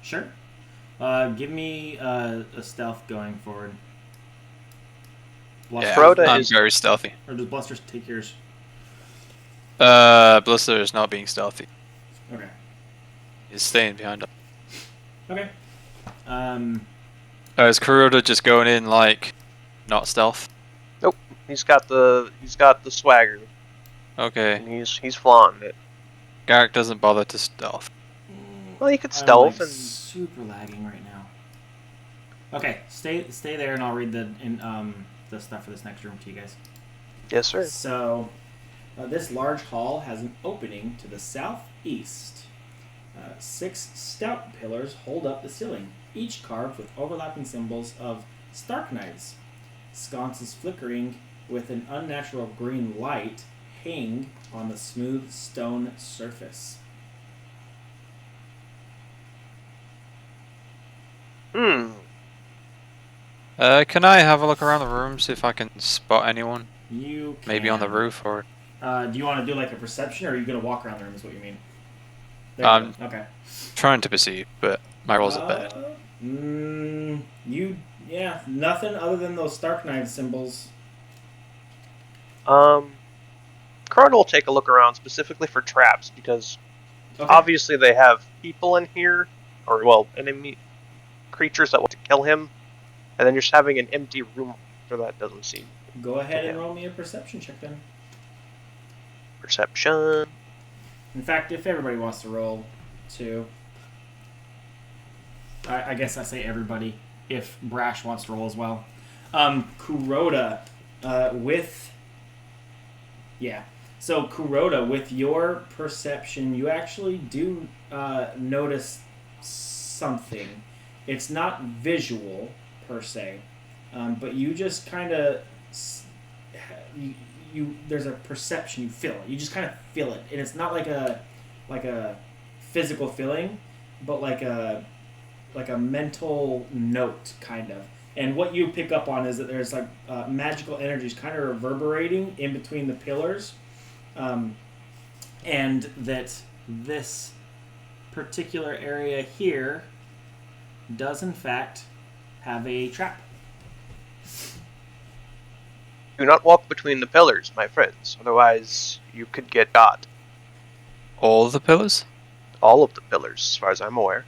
Speaker 1: Sure. Give me a stealth going forward.
Speaker 5: Yeah,
Speaker 2: Rhoda
Speaker 5: I'm
Speaker 2: is-
Speaker 5: very stealthy.
Speaker 1: Or does Bluster take yours?
Speaker 5: Blister is not being stealthy.
Speaker 1: Okay.
Speaker 5: He's staying behind us.
Speaker 1: Okay.
Speaker 5: Is Kuroda just going in like not stealth?
Speaker 2: He's got the swagger,
Speaker 5: Okay.
Speaker 2: and he's flaunting it.
Speaker 5: Garrick doesn't bother to stealth.
Speaker 2: Well, you could
Speaker 1: I'm,
Speaker 2: stealth
Speaker 1: like,
Speaker 2: and
Speaker 1: super lagging right now. Okay, stay there, and I'll read the stuff for this next room to you guys.
Speaker 2: yes, sir.
Speaker 1: So, this large hall has an opening to the southeast. 6 stout pillars hold up the ceiling, each carved with overlapping symbols of stark knives. Sconces flickering with an unnatural green light hang on the smooth stone surface.
Speaker 2: Hmm.
Speaker 5: Can I have a look around the room, see if I can spot anyone?
Speaker 1: You can.
Speaker 5: Maybe on the roof or...
Speaker 1: Do you want to do like a perception, or are you going to walk around the room? Is what you mean? There you go. Okay.
Speaker 5: Trying to perceive, but my rolls are bad.
Speaker 1: Nothing other than those stark knife symbols.
Speaker 2: Corona will take a look around specifically for traps because
Speaker 1: Okay.
Speaker 2: obviously they have people in here, or well, enemy creatures that want to kill him, and then just having an empty room for that doesn't seem
Speaker 1: Go ahead and
Speaker 2: Yeah.
Speaker 1: roll me a perception check then.
Speaker 2: perception.
Speaker 1: In fact, if everybody wants to roll too, I guess I say everybody. If Brash wants to roll as well, Kuroda, So Kuroda, with your perception, you actually do notice something. It's not visual per se, but you just kind of there's a perception, you feel it. You just kind of feel it, and it's not like a physical feeling, but like a mental note kind of. And what you pick up on is that there's like magical energies kind of reverberating in between the pillars, and that this particular area here does in fact have a trap.
Speaker 2: Do not walk between the pillars, my friends, otherwise you could get got.
Speaker 5: All the pillars?
Speaker 2: All of the pillars, as far as I'm aware.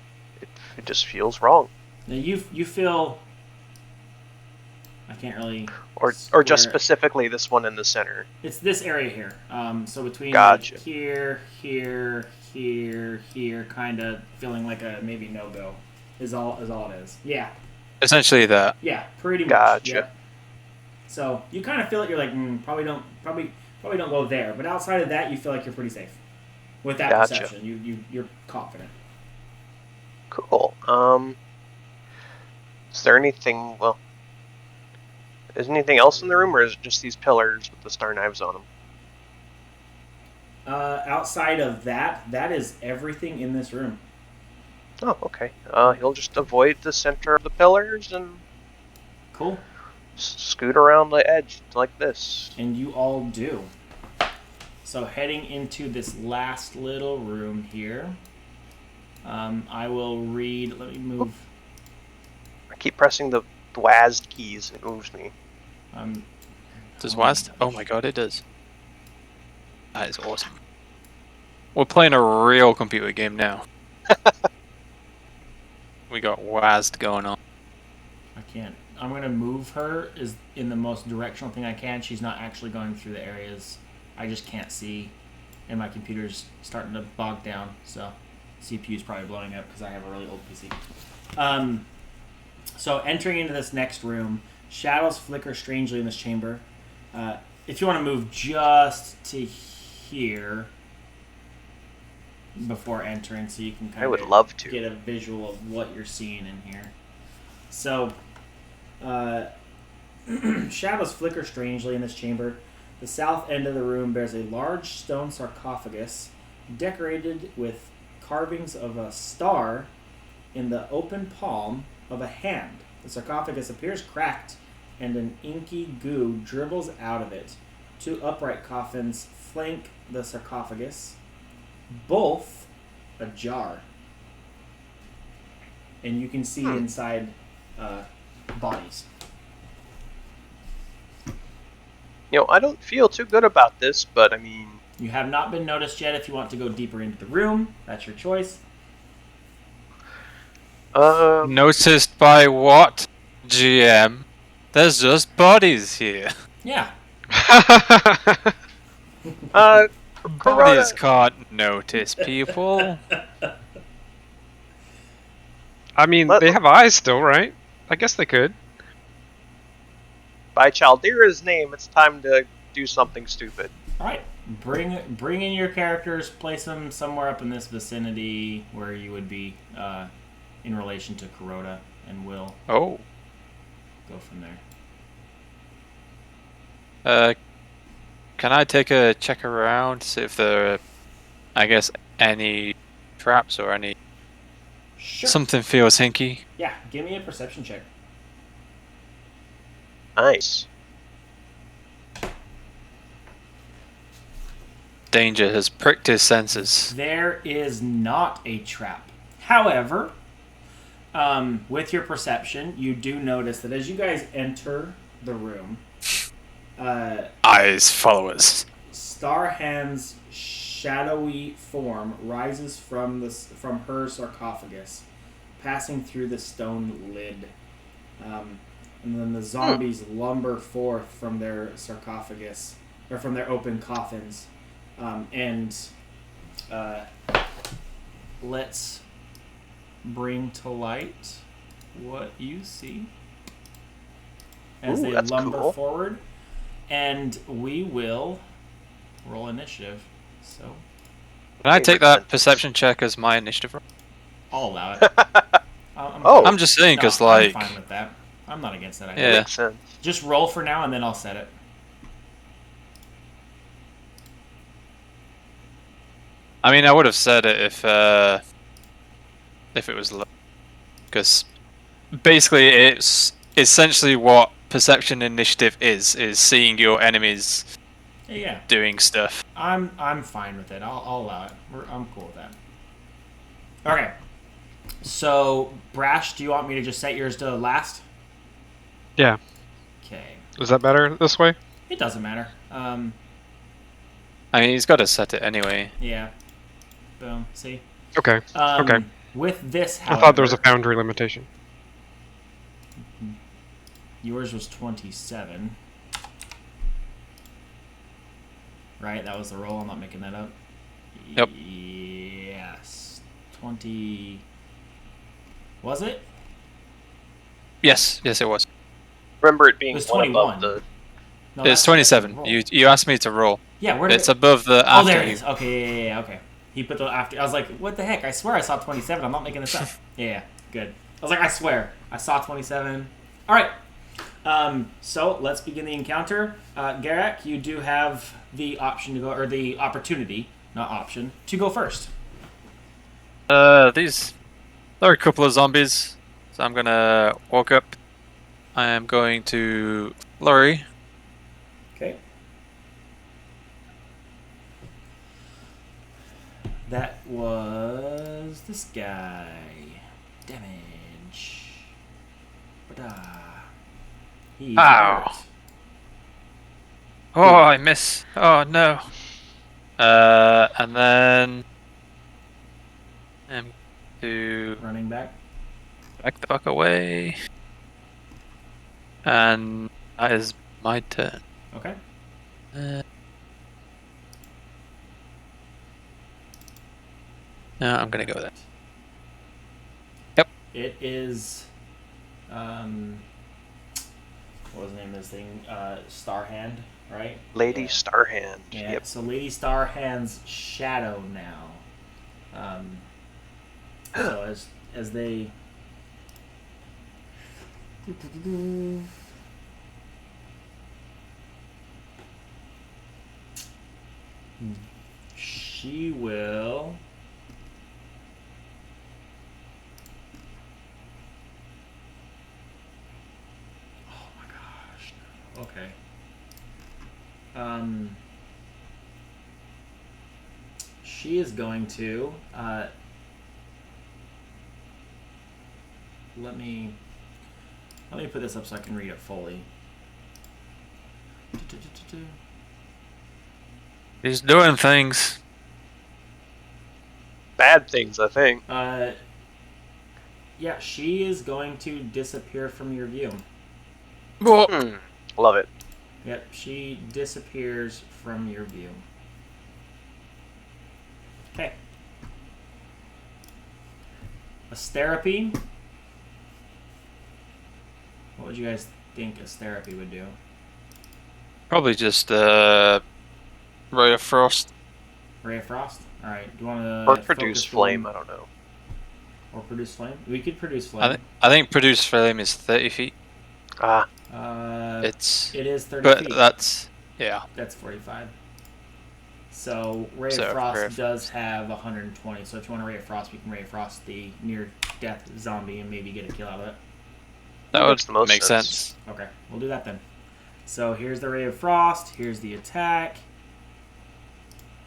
Speaker 2: It just feels wrong.
Speaker 1: Now you feel. I can't really.
Speaker 2: Or just specifically this one in the center.
Speaker 1: It's this area here. So between
Speaker 2: Gotcha.
Speaker 1: like here, kind of feeling like a maybe no go is all it is. Yeah.
Speaker 5: Essentially that.
Speaker 1: Yeah, pretty much.
Speaker 2: Gotcha.
Speaker 1: Yeah. So you kind of feel it. You're like, probably don't go there. But outside of that, you feel like you're pretty safe. With that
Speaker 2: Gotcha.
Speaker 1: perception, you're confident.
Speaker 2: Cool. Is there anything? Well, is anything else in the room, or is it just these pillars with the star knives on them?
Speaker 1: Outside of that is everything in this room.
Speaker 2: Oh, okay. He'll just avoid the center of the pillars and
Speaker 1: Cool.
Speaker 2: scoot around the edge like this.
Speaker 1: And you all do. So heading into this last little room here, I will read. Let me move.
Speaker 2: I keep pressing the WASD keys. It moves me.
Speaker 5: Does WASD? Oh my god, it does. That is awesome. We're playing a real computer game now. We got WASD going on.
Speaker 1: I can't. I'm gonna move her is in the most directional thing I can. She's not actually going through the areas. I just can't see, and my computer's starting to bog down. So, CPU's probably blowing up because I have a really old PC. So entering into this next room, shadows flicker strangely in this chamber. If you want to move just to here before entering, so you can kind
Speaker 2: I would
Speaker 1: of
Speaker 2: love to.
Speaker 1: get a visual of what you're seeing in here. So, shadows flicker strangely in this chamber. The south end of the room bears a large stone sarcophagus decorated with carvings of a star in the open palm of a hand. The sarcophagus appears cracked, and an inky goo dribbles out of it. Two upright coffins flank the sarcophagus, both ajar. And you can see inside bodies.
Speaker 2: I don't feel too good about this, but I mean...
Speaker 1: You have not been noticed yet. If you want to go deeper into the room, that's your choice.
Speaker 5: Noticed by what, GM? There's just bodies here.
Speaker 1: Yeah.
Speaker 5: Bodies
Speaker 2: Corona,
Speaker 5: can't notice people.
Speaker 3: I mean, they have eyes still, right? I guess they could.
Speaker 2: by Chaldira's name, it's time to do something stupid.
Speaker 1: All right. Bring in your characters. Place them somewhere up in this vicinity where you would be in relation to Kuroda, and we'll
Speaker 5: Oh.
Speaker 1: go from there.
Speaker 5: Can I take a check around, see if there are, I guess, any traps or any...
Speaker 1: Sure.
Speaker 5: Something feels hinky.
Speaker 1: Yeah, give me a perception check.
Speaker 2: Nice.
Speaker 5: Danger has pricked his senses.
Speaker 1: There is not a trap. However, with your perception, you do notice that as you guys enter the room,
Speaker 5: Eyes follow us.
Speaker 1: Starhand's shadowy form rises from her sarcophagus, passing through the stone lid. And then the zombies lumber forth from their sarcophagus, or from their open coffins. Let's bring to light what you see as they
Speaker 2: that's
Speaker 1: lumber
Speaker 2: cool.
Speaker 1: forward. And we will roll initiative. So
Speaker 5: Can I take that perception check as my initiative roll?
Speaker 1: I'll allow it.
Speaker 2: Oh.
Speaker 5: I'm just saying, because,
Speaker 1: I'm
Speaker 5: like...
Speaker 1: fine with that. I'm not against that idea.
Speaker 5: Yeah.
Speaker 2: Makes sense.
Speaker 1: Just roll for now, and then I'll set it.
Speaker 5: I mean, I would have said it if it was low, because basically it's essentially what perception initiative is seeing your enemies
Speaker 1: Yeah,
Speaker 5: doing stuff.
Speaker 1: I'm fine with it. I'll allow it. I'm cool with that. Okay. So, Brash, do you want me to just set yours to last?
Speaker 3: Yeah.
Speaker 1: Okay.
Speaker 3: Is that better this way?
Speaker 1: It doesn't matter.
Speaker 5: I mean, he's got to set it anyway.
Speaker 1: Yeah. Boom. See?
Speaker 3: Okay. Okay.
Speaker 1: With this,
Speaker 3: I
Speaker 1: however,
Speaker 3: thought there was a boundary limitation.
Speaker 1: yours was 27. Right? That was the roll. I'm not making that up.
Speaker 5: Yep.
Speaker 1: Yes. 20. Was it?
Speaker 5: Yes, it was.
Speaker 2: Remember it
Speaker 1: It
Speaker 2: being
Speaker 1: was
Speaker 2: one
Speaker 1: 21.
Speaker 2: above the.
Speaker 1: No,
Speaker 5: It's
Speaker 1: that's
Speaker 5: 27.
Speaker 1: the roll.
Speaker 5: You asked me to roll.
Speaker 1: Yeah, where did
Speaker 5: It's above the
Speaker 1: Oh,
Speaker 5: after
Speaker 1: there it
Speaker 5: you.
Speaker 1: is. Okay, yeah, okay. He put the after. I was like, what the heck? I swear I saw 27. I'm not making this up. Yeah, good. I was like, I swear I saw 27. All right. So let's begin the encounter. Garak, you do have the option to go, or the opportunity, not option, to go first.
Speaker 5: These there are a couple of zombies, so I'm gonna walk up. I am going to flurry.
Speaker 1: Okay. That was this guy. Damage. He's
Speaker 5: Ow.
Speaker 1: hurt.
Speaker 5: Oh, I miss. Oh no. And then I'm to
Speaker 1: Running back.
Speaker 5: back the fuck away, and that is my turn.
Speaker 1: Okay.
Speaker 5: No, I'm gonna go with that. Yep.
Speaker 1: It is. What was the name of this thing? Starhand, right?
Speaker 2: Lady
Speaker 1: Yeah.
Speaker 2: Starhand.
Speaker 1: Yeah.
Speaker 2: Yep.
Speaker 1: So Lady Starhand's shadow now. So as they. She will. Oh my gosh. Okay. She is going to. Let me put this up so I can read it fully.
Speaker 5: He's doing things.
Speaker 2: Bad things, I think.
Speaker 1: Yeah, she is going to disappear from your view.
Speaker 2: Hmm. Love it.
Speaker 1: Yep, she disappears from your view. Okay. Asterapy. What would you guys think Asterapy would do?
Speaker 5: Probably just ray of frost.
Speaker 1: Ray of Frost? Alright, do you want
Speaker 2: Or
Speaker 1: to
Speaker 2: produce flame, I don't know.
Speaker 1: Or produce flame? We could produce flame.
Speaker 5: I think produce flame is 30 feet.
Speaker 2: Ah,
Speaker 5: It's
Speaker 1: It is 30
Speaker 5: but
Speaker 1: feet.
Speaker 5: that's yeah.
Speaker 1: That's 45. So Ray
Speaker 5: So,
Speaker 1: of Frost
Speaker 5: Ray of
Speaker 1: does have 120. So if you want to Ray of Frost, we can Ray of Frost the near-death zombie and maybe get a kill out of it.
Speaker 5: That
Speaker 2: makes the
Speaker 5: would
Speaker 2: most
Speaker 5: make
Speaker 2: sense.
Speaker 5: sense.
Speaker 1: Okay, we'll do that then. So here's the Ray of Frost. Here's the attack.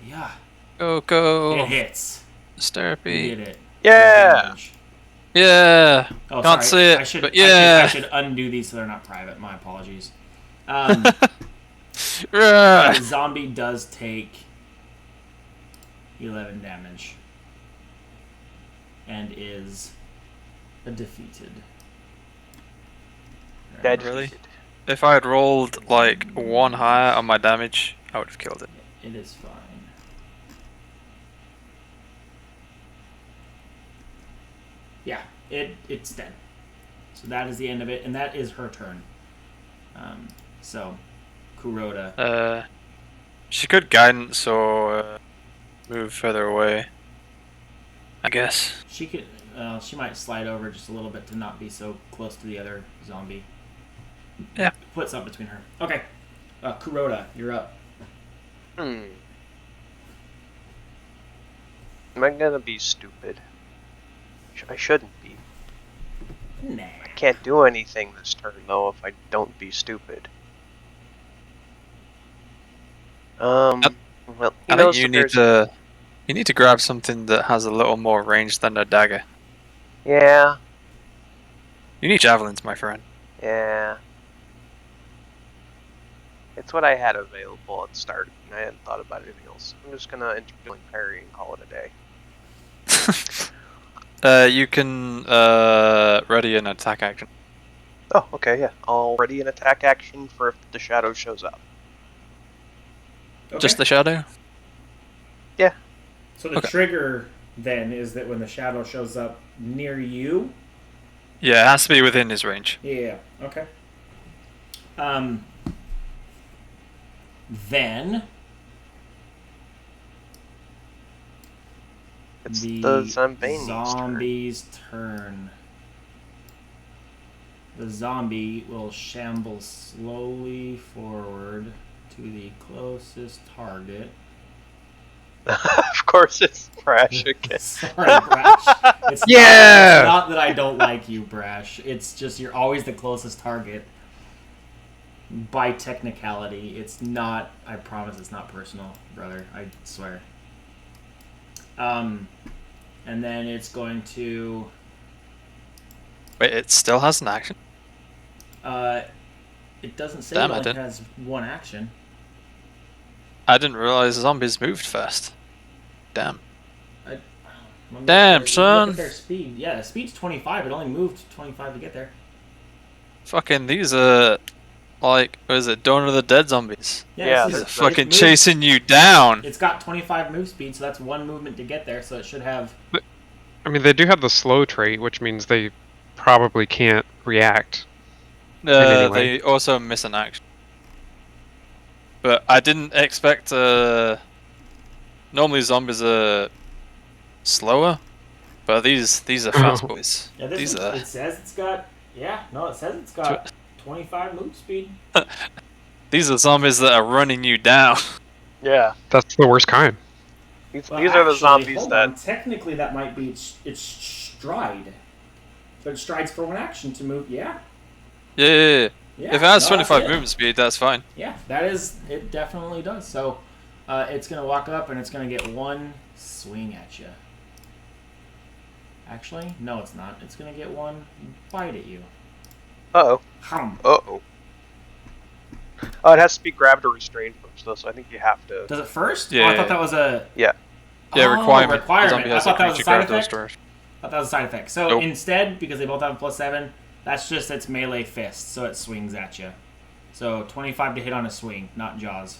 Speaker 1: Yeah,
Speaker 5: Go
Speaker 1: it hits. We
Speaker 5: Starpy.
Speaker 1: did it.
Speaker 2: yeah!
Speaker 1: Damage.
Speaker 5: Yeah.
Speaker 1: Oh,
Speaker 5: Can't
Speaker 1: sorry.
Speaker 5: see it,
Speaker 1: I should,
Speaker 5: but yeah.
Speaker 1: I should undo these so they're not private. My apologies.
Speaker 5: Rah.
Speaker 1: The zombie does take 11 damage and is defeated.
Speaker 2: Dead.
Speaker 5: Really? If I had rolled like one higher on my damage, I would have killed it.
Speaker 1: It is fine. Yeah, it's dead. So that is the end of it, and that is her turn. So, Kuroda.
Speaker 5: She could guidance or move further away. I guess.
Speaker 1: She could. She might slide over just a little bit to not be so close to the other zombie.
Speaker 5: Yeah.
Speaker 1: Put something between her. Okay. Kuroda, you're up.
Speaker 2: Am I gonna be stupid? I shouldn't be.
Speaker 1: Nah.
Speaker 2: I can't do anything this turn though if I don't be stupid. Well,
Speaker 5: I think you need to grab something that has a little more range than a dagger.
Speaker 2: Yeah,
Speaker 5: You need javelins, my friend.
Speaker 2: yeah. It's what I had available at the start, and I hadn't thought about anything else. I'm just gonna intermittently parry and call it a day.
Speaker 5: You can ready an attack action.
Speaker 2: Oh, okay, yeah. I'll ready an attack action for if the shadow shows up.
Speaker 1: Okay.
Speaker 5: Just the shadow?
Speaker 1: So the
Speaker 5: Okay.
Speaker 1: trigger then is that when the shadow shows up near you.
Speaker 5: Yeah, it has to be within his range.
Speaker 1: Yeah. Okay. Then
Speaker 2: It's
Speaker 1: the
Speaker 2: the Zambani's
Speaker 1: zombie's turn. The zombie will shamble slowly forward to the closest target.
Speaker 2: Of course, it's Brash again.
Speaker 1: Sorry, Brash. It's
Speaker 3: Yeah!
Speaker 1: not that I don't like you, Brash. It's just you're always the closest target. By technicality, it's not. I promise, it's not personal, brother. I swear. And then it's going to.
Speaker 5: Wait, it still has an action?
Speaker 1: It doesn't say
Speaker 5: Damn,
Speaker 1: it
Speaker 5: I
Speaker 1: only
Speaker 5: didn't.
Speaker 1: has one action.
Speaker 5: I didn't realize zombies moved fast. Damn.
Speaker 1: Let me
Speaker 5: Damn,
Speaker 1: look
Speaker 5: son.
Speaker 1: at their speed. Yeah, the speed's 25. It only moved 25 to get there.
Speaker 5: Fucking these are like, what is it, Dawn of the Dead zombies?
Speaker 2: Yeah,
Speaker 5: These are
Speaker 2: it's
Speaker 5: fucking
Speaker 1: moved.
Speaker 5: chasing you down.
Speaker 1: It's got 25 move speed, so that's one movement to get there. So it should have.
Speaker 3: I mean, they do have the slow trait, which means they probably can't react. any way.
Speaker 5: They also miss an action. But I didn't expect. Normally zombies are slower, but these are fast boys.
Speaker 1: Yeah, this
Speaker 5: These
Speaker 1: one,
Speaker 5: are
Speaker 1: it says it's got. Yeah, no, it says it's got 25 move speed.
Speaker 5: these are zombies that are running you down.
Speaker 2: Yeah,
Speaker 3: That's the worst kind.
Speaker 2: these
Speaker 1: Well,
Speaker 2: are the
Speaker 1: actually,
Speaker 2: zombies
Speaker 1: hold
Speaker 2: that.
Speaker 1: on. Technically, that might be its stride. But it strides for one action to move. Yeah.
Speaker 5: Yeah.
Speaker 1: Yeah.
Speaker 5: If it has
Speaker 1: no, that's
Speaker 5: 25
Speaker 1: it.
Speaker 5: movement speed, that's fine.
Speaker 1: Yeah, that is. It definitely does. So, it's gonna walk up and it's gonna get one swing at you. Actually, no, it's not. It's gonna get one bite at you.
Speaker 2: Uh-oh.
Speaker 1: Hum.
Speaker 2: Uh-oh. Oh, it has to be grabbed or restrained first, though, so I think you have to.
Speaker 1: Does it first?
Speaker 5: Yeah.
Speaker 1: Oh, I thought that was a.
Speaker 2: Yeah.
Speaker 5: Yeah,
Speaker 1: Oh,
Speaker 5: requirement.
Speaker 1: requirement.
Speaker 5: The zombie has
Speaker 1: I thought
Speaker 5: a
Speaker 1: that was a
Speaker 5: creature
Speaker 1: side
Speaker 5: grabbed or
Speaker 1: effect.
Speaker 5: restored.
Speaker 1: I thought that was a side effect. So
Speaker 5: Nope.
Speaker 1: instead, because they both have +7, that's just its melee fist, so it swings at you. So 25 to hit on a swing, not jaws.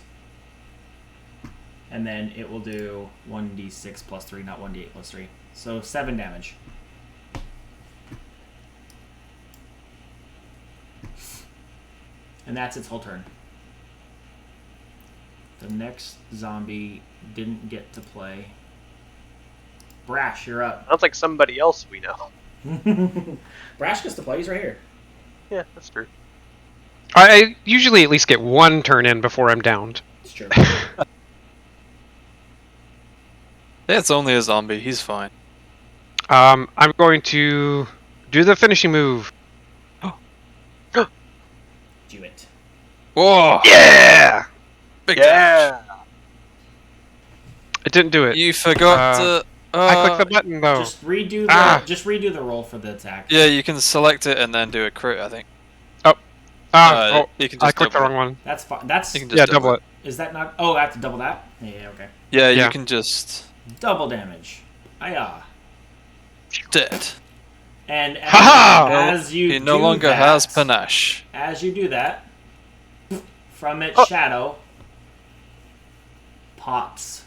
Speaker 1: And then it will do 1d6 plus 3, not 1d8 plus 3. So 7 damage. And that's its whole turn. The next zombie didn't get to play. Brash, you're up.
Speaker 2: Sounds like somebody else we know.
Speaker 1: Brash gets to play. He's right here.
Speaker 2: Yeah, that's true.
Speaker 3: I usually at least get one turn in before I'm downed.
Speaker 1: It's true.
Speaker 5: It's only a zombie. He's fine.
Speaker 3: I'm going to do the finishing move.
Speaker 1: Do it.
Speaker 5: Whoa!
Speaker 3: Yeah!
Speaker 5: Big damage.
Speaker 2: Yeah!
Speaker 3: I didn't do it.
Speaker 5: You forgot to.
Speaker 3: I clicked the button though.
Speaker 1: Just redo the roll for the attack.
Speaker 5: Yeah, you can select it and then do a crit. I think. You can just
Speaker 3: I clicked the
Speaker 5: double
Speaker 3: wrong one.
Speaker 1: That's fine. That's
Speaker 5: You can just
Speaker 3: Yeah, double it.
Speaker 1: is that not? Oh, I have to double that. Yeah, okay.
Speaker 5: Yeah,
Speaker 3: Yeah.
Speaker 5: you can just
Speaker 1: Double damage. Ayah.
Speaker 5: dead.
Speaker 1: And
Speaker 3: Ha-ha!
Speaker 1: as you
Speaker 5: He no
Speaker 1: do
Speaker 5: longer
Speaker 1: that,
Speaker 5: has panache.
Speaker 1: As you do that, from its
Speaker 2: Oh.
Speaker 1: shadow pops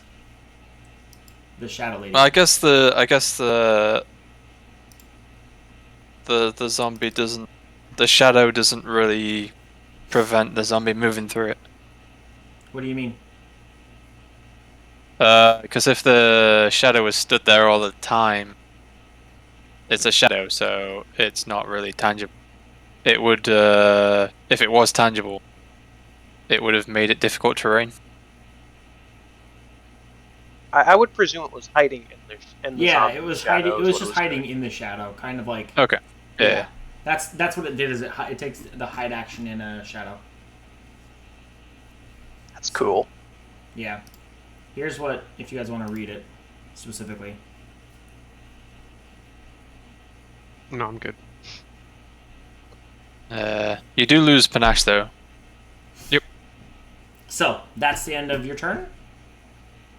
Speaker 1: the shadow lady.
Speaker 5: I guess the zombie doesn't. The shadow doesn't really prevent the zombie moving through it.
Speaker 1: What do you mean?
Speaker 5: Because if the shadow was stood there all the time, it's a shadow, so it's not really tangible. It would, if it was tangible, it would have made it difficult terrain.
Speaker 2: I would presume it was hiding in the
Speaker 1: Yeah,
Speaker 2: zombie
Speaker 1: it was
Speaker 2: shadow
Speaker 1: hiding. It
Speaker 2: is
Speaker 1: was
Speaker 2: what
Speaker 1: just
Speaker 2: was
Speaker 1: hiding
Speaker 2: doing.
Speaker 1: in the shadow, kind of like.
Speaker 5: Okay. Yeah.
Speaker 1: That's what it did. Is it takes the hide action in a shadow.
Speaker 2: That's cool.
Speaker 1: Yeah. Here's what if you guys want to read it specifically.
Speaker 3: No, I'm good.
Speaker 5: You do lose panache though.
Speaker 1: So that's the end of your turn.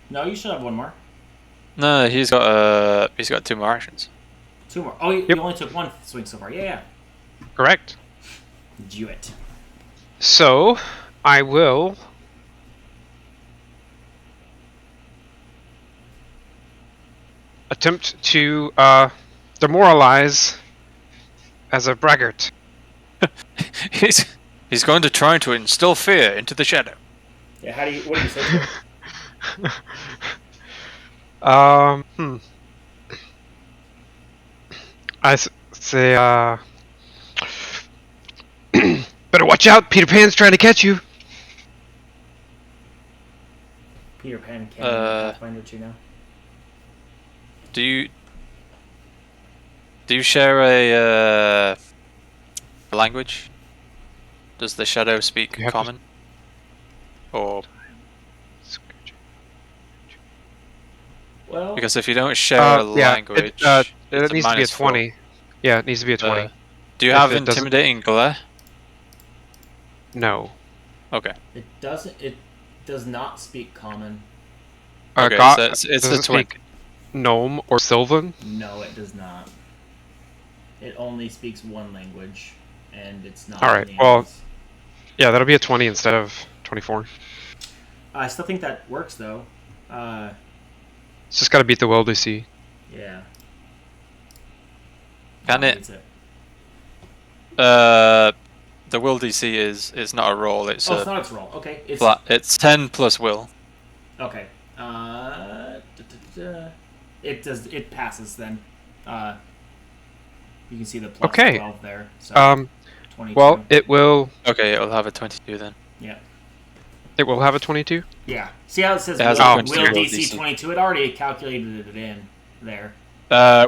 Speaker 1: No, you should have one more.
Speaker 5: No, he's got 2 more actions.
Speaker 1: 2 more. Oh, you only took 1 swing so far. Yeah.
Speaker 3: Correct.
Speaker 1: Do it.
Speaker 3: So, I will attempt to demoralize as a braggart.
Speaker 5: He's going to try to instill fear into the shadow.
Speaker 1: Yeah. What do you say to him?
Speaker 3: Say, better watch out, Peter Pan's trying to catch you.
Speaker 1: Peter Pan can Pathfinder 2 now.
Speaker 5: Do you share a language? Does the shadow speak
Speaker 3: You have to-
Speaker 5: common? Or
Speaker 1: Well,
Speaker 5: because if you don't share a language,
Speaker 3: it needs to be a 20. Yeah, it needs to be a 20.
Speaker 5: Do you
Speaker 3: If
Speaker 5: have
Speaker 3: it doesn't-
Speaker 5: intimidating glare?
Speaker 3: No.
Speaker 5: Okay.
Speaker 1: it doesn't. It does not speak common.
Speaker 5: Okay,
Speaker 3: God,
Speaker 5: so it's
Speaker 3: does
Speaker 5: a
Speaker 3: it
Speaker 5: 20.
Speaker 3: speak Gnome or Sylvan?
Speaker 1: No, it does not. It only speaks one language, and it's not.
Speaker 3: All right,
Speaker 1: names.
Speaker 3: well- Yeah, that'll be a 20 instead of 24.
Speaker 1: I still think that works though.
Speaker 3: It's just got to beat the will DC.
Speaker 1: Yeah.
Speaker 5: Can it?
Speaker 1: Beats it.
Speaker 5: The will DC is not a roll. It's
Speaker 1: It's
Speaker 5: a
Speaker 1: not its roll. Okay. It's
Speaker 5: flat. It's 10 plus will.
Speaker 1: okay. It does. It passes then. You can see the plus
Speaker 3: Okay.
Speaker 1: 12 there. So 22.
Speaker 3: Well, it will
Speaker 5: Okay, it'll have a 22 then.
Speaker 3: have a 22.
Speaker 1: Yeah. See how it says
Speaker 5: It has
Speaker 3: a
Speaker 1: will,
Speaker 3: 22
Speaker 1: will
Speaker 5: will
Speaker 1: DC
Speaker 5: DC.
Speaker 1: 22? It already calculated it in there.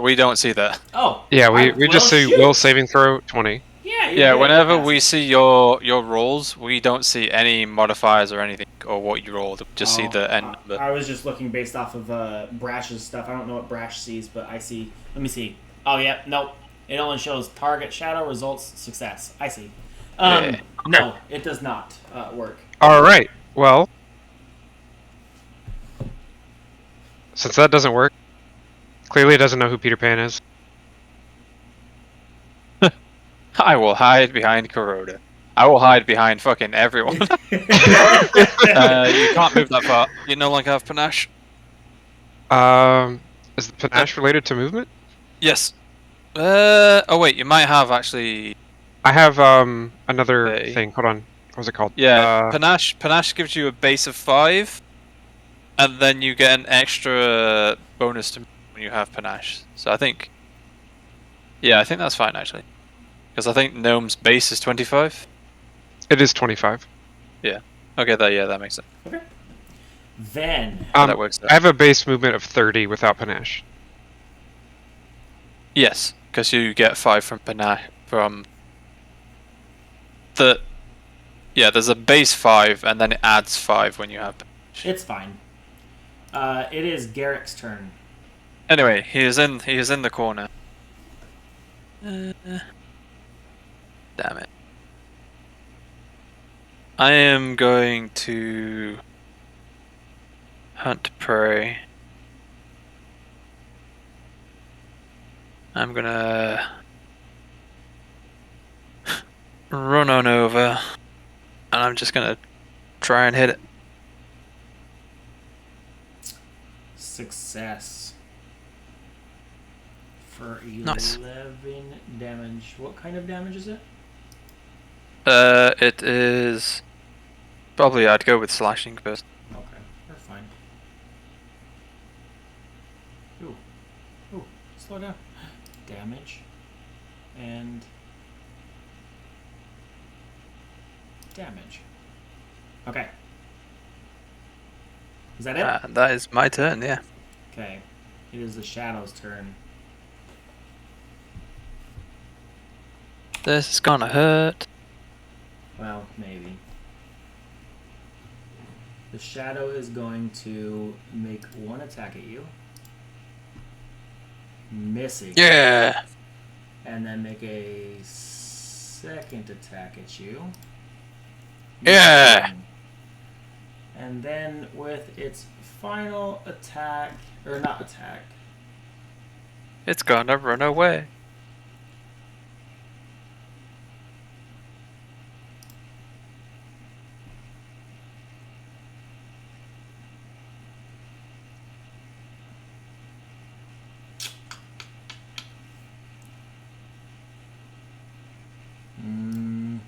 Speaker 5: We don't see that.
Speaker 1: Oh.
Speaker 3: Yeah, we just see
Speaker 1: shoot.
Speaker 3: will saving throw 20.
Speaker 1: Yeah.
Speaker 5: Yeah,
Speaker 1: good.
Speaker 5: whenever
Speaker 1: That's
Speaker 5: we
Speaker 1: it.
Speaker 5: see your rolls, we don't see any modifiers or anything, or what you rolled. Just see
Speaker 1: Oh,
Speaker 5: the end number.
Speaker 1: I was just looking based off of Brash's stuff. I don't know what Brash sees, but I see. Let me see. Oh yeah, nope. It only shows target shadow results success. I see.
Speaker 5: Yeah.
Speaker 1: No, it does not work.
Speaker 3: All right. Well, since that doesn't work, clearly it doesn't know who Peter Pan is.
Speaker 5: I will hide behind Kuroda. I will hide behind fucking everyone. You can't move that far. You no longer have panache.
Speaker 3: Is the panache related to movement?
Speaker 5: Yes. Oh wait, you might have actually.
Speaker 3: I have another
Speaker 5: Okay.
Speaker 3: thing. Hold on. What was it called?
Speaker 5: Yeah, panache gives you a base of 5, and then you get an extra bonus to when you have panache. So I think, I think that's fine actually, because I think gnome's base is 25.
Speaker 3: It is 25.
Speaker 5: Okay, that makes sense.
Speaker 1: Then
Speaker 5: That works.
Speaker 3: I have a base movement of 30 without panache.
Speaker 5: Yes, because you get 5 from panache from the. Yeah, there's a base 5, and then it adds 5 when you have panache.
Speaker 1: it's fine. It is Garrick's turn.
Speaker 5: Anyway, he is in the corner. Damn it. I am going to hunt prey. I'm gonna run on over, and I'm just gonna try and hit it.
Speaker 1: Success. For 11
Speaker 5: Nice.
Speaker 1: damage. What kind of damage is it?
Speaker 5: It is probably I'd go with slashing first.
Speaker 1: Okay, that's fine. Ooh. Ooh, slow down. Damage. And damage. Okay. Is that it?
Speaker 5: That is my turn, yeah.
Speaker 1: Okay. It is the Shadow's turn.
Speaker 5: This is gonna hurt.
Speaker 1: Well, maybe. The Shadow is going to make one attack at you. Missing.
Speaker 5: Yeah!
Speaker 1: And then make a second attack at you.
Speaker 5: Yeah!
Speaker 1: Missing. And then with its final attack, or not attack.
Speaker 5: It's gonna run away.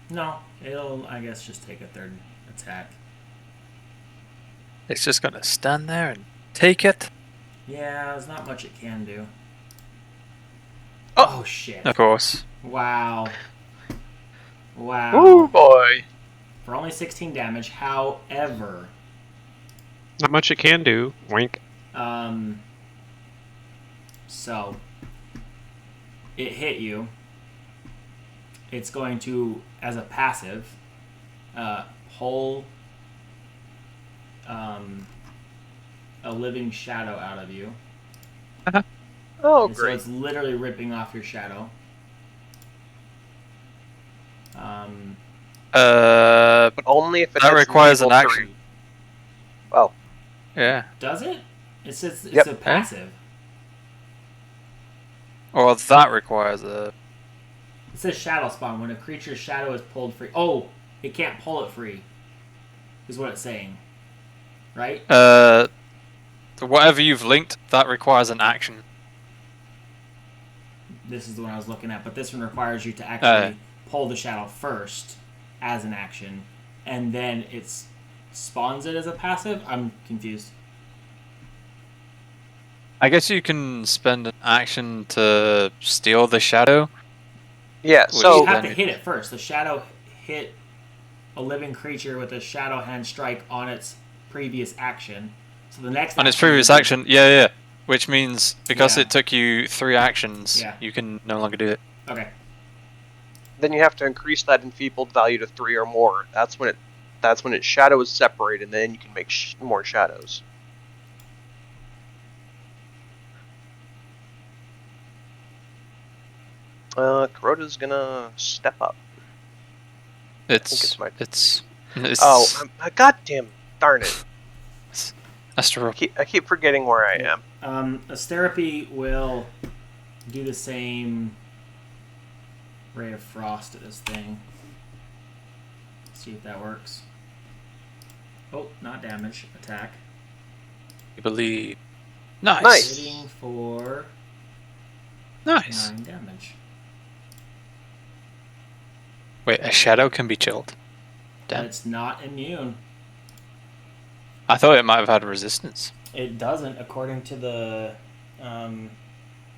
Speaker 1: No, it'll, I guess, just take a third attack.
Speaker 5: It's just gonna stand there and take it.
Speaker 1: Yeah, there's not much it can do.
Speaker 2: Oh.
Speaker 1: Oh shit.
Speaker 5: Of course.
Speaker 1: Wow. Wow.
Speaker 2: Oh boy.
Speaker 1: For only 16 damage, however,
Speaker 3: Not much it can do. Wink.
Speaker 1: so it hit you. It's going to, as a passive, pull a living shadow out of you.
Speaker 2: Oh,
Speaker 1: And so
Speaker 2: great.
Speaker 1: it's literally ripping off your shadow.
Speaker 2: But only if it
Speaker 5: That
Speaker 2: has
Speaker 5: requires an
Speaker 2: level
Speaker 5: action.
Speaker 2: 3. Oh.
Speaker 5: Yeah.
Speaker 1: Does it? It says it's
Speaker 2: Yep.
Speaker 1: a passive.
Speaker 5: Or that requires a...
Speaker 1: It says shadow spawn. When a creature's shadow is pulled free. Oh, it can't pull it free. Is what it's saying. Right?
Speaker 5: Whatever you've linked, that requires an action.
Speaker 1: This is the one I was looking at. But this one requires you to actually pull the shadow first as an action. And then it spawns it as a passive? I'm confused.
Speaker 5: I guess you can spend an action to steal the shadow.
Speaker 2: Yeah,
Speaker 5: Which
Speaker 2: so
Speaker 1: You have to
Speaker 5: then-
Speaker 1: hit it first. The shadow hit a living creature with a shadow hand strike on its previous action. So the next
Speaker 5: On its
Speaker 1: action
Speaker 5: previous
Speaker 1: is-
Speaker 5: action, yeah. Which means, because
Speaker 1: Yeah.
Speaker 5: it took you 3 actions,
Speaker 1: Yeah.
Speaker 5: you can no longer do it.
Speaker 1: Okay.
Speaker 2: then you have to increase that enfeebled value to 3 or more. That's when its shadow is separated, and then you can make more shadows. Kuroda's gonna step up.
Speaker 5: It's
Speaker 2: it's my-
Speaker 5: it's
Speaker 2: Oh, goddamn, darn it!
Speaker 5: Astro.
Speaker 2: I keep forgetting where I am.
Speaker 1: Asterope will do the same Ray of Frost to this thing. See if that works. Oh, not damage. Attack.
Speaker 5: I believe. Nice.
Speaker 2: Nice.
Speaker 1: Hitting for
Speaker 5: Nice.
Speaker 1: 9 damage.
Speaker 5: Wait, a shadow can be chilled.
Speaker 1: But
Speaker 5: Damn.
Speaker 1: it's not immune.
Speaker 5: I thought it might have had resistance.
Speaker 1: It doesn't, according to the...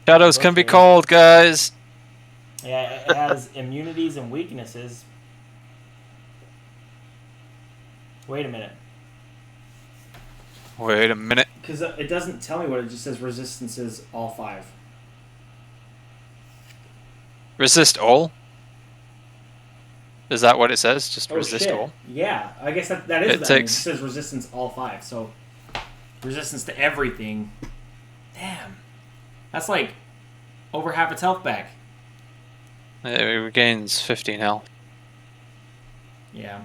Speaker 5: Shadows can be
Speaker 1: Okay.
Speaker 5: called, guys.
Speaker 1: Yeah, it has immunities and weaknesses. Wait a minute.
Speaker 5: Wait a minute.
Speaker 1: Because it doesn't tell me what it just says. Resistance is all 5.
Speaker 5: Resist all? Is that what it says? Just
Speaker 1: Oh,
Speaker 5: resist
Speaker 1: shit.
Speaker 5: all?
Speaker 1: Yeah, I guess that is
Speaker 5: It
Speaker 1: what that means.
Speaker 5: takes-
Speaker 1: It says resistance all 5, so resistance to everything. Damn. That's like over half its health back.
Speaker 5: It regains 15 health.
Speaker 1: Yeah.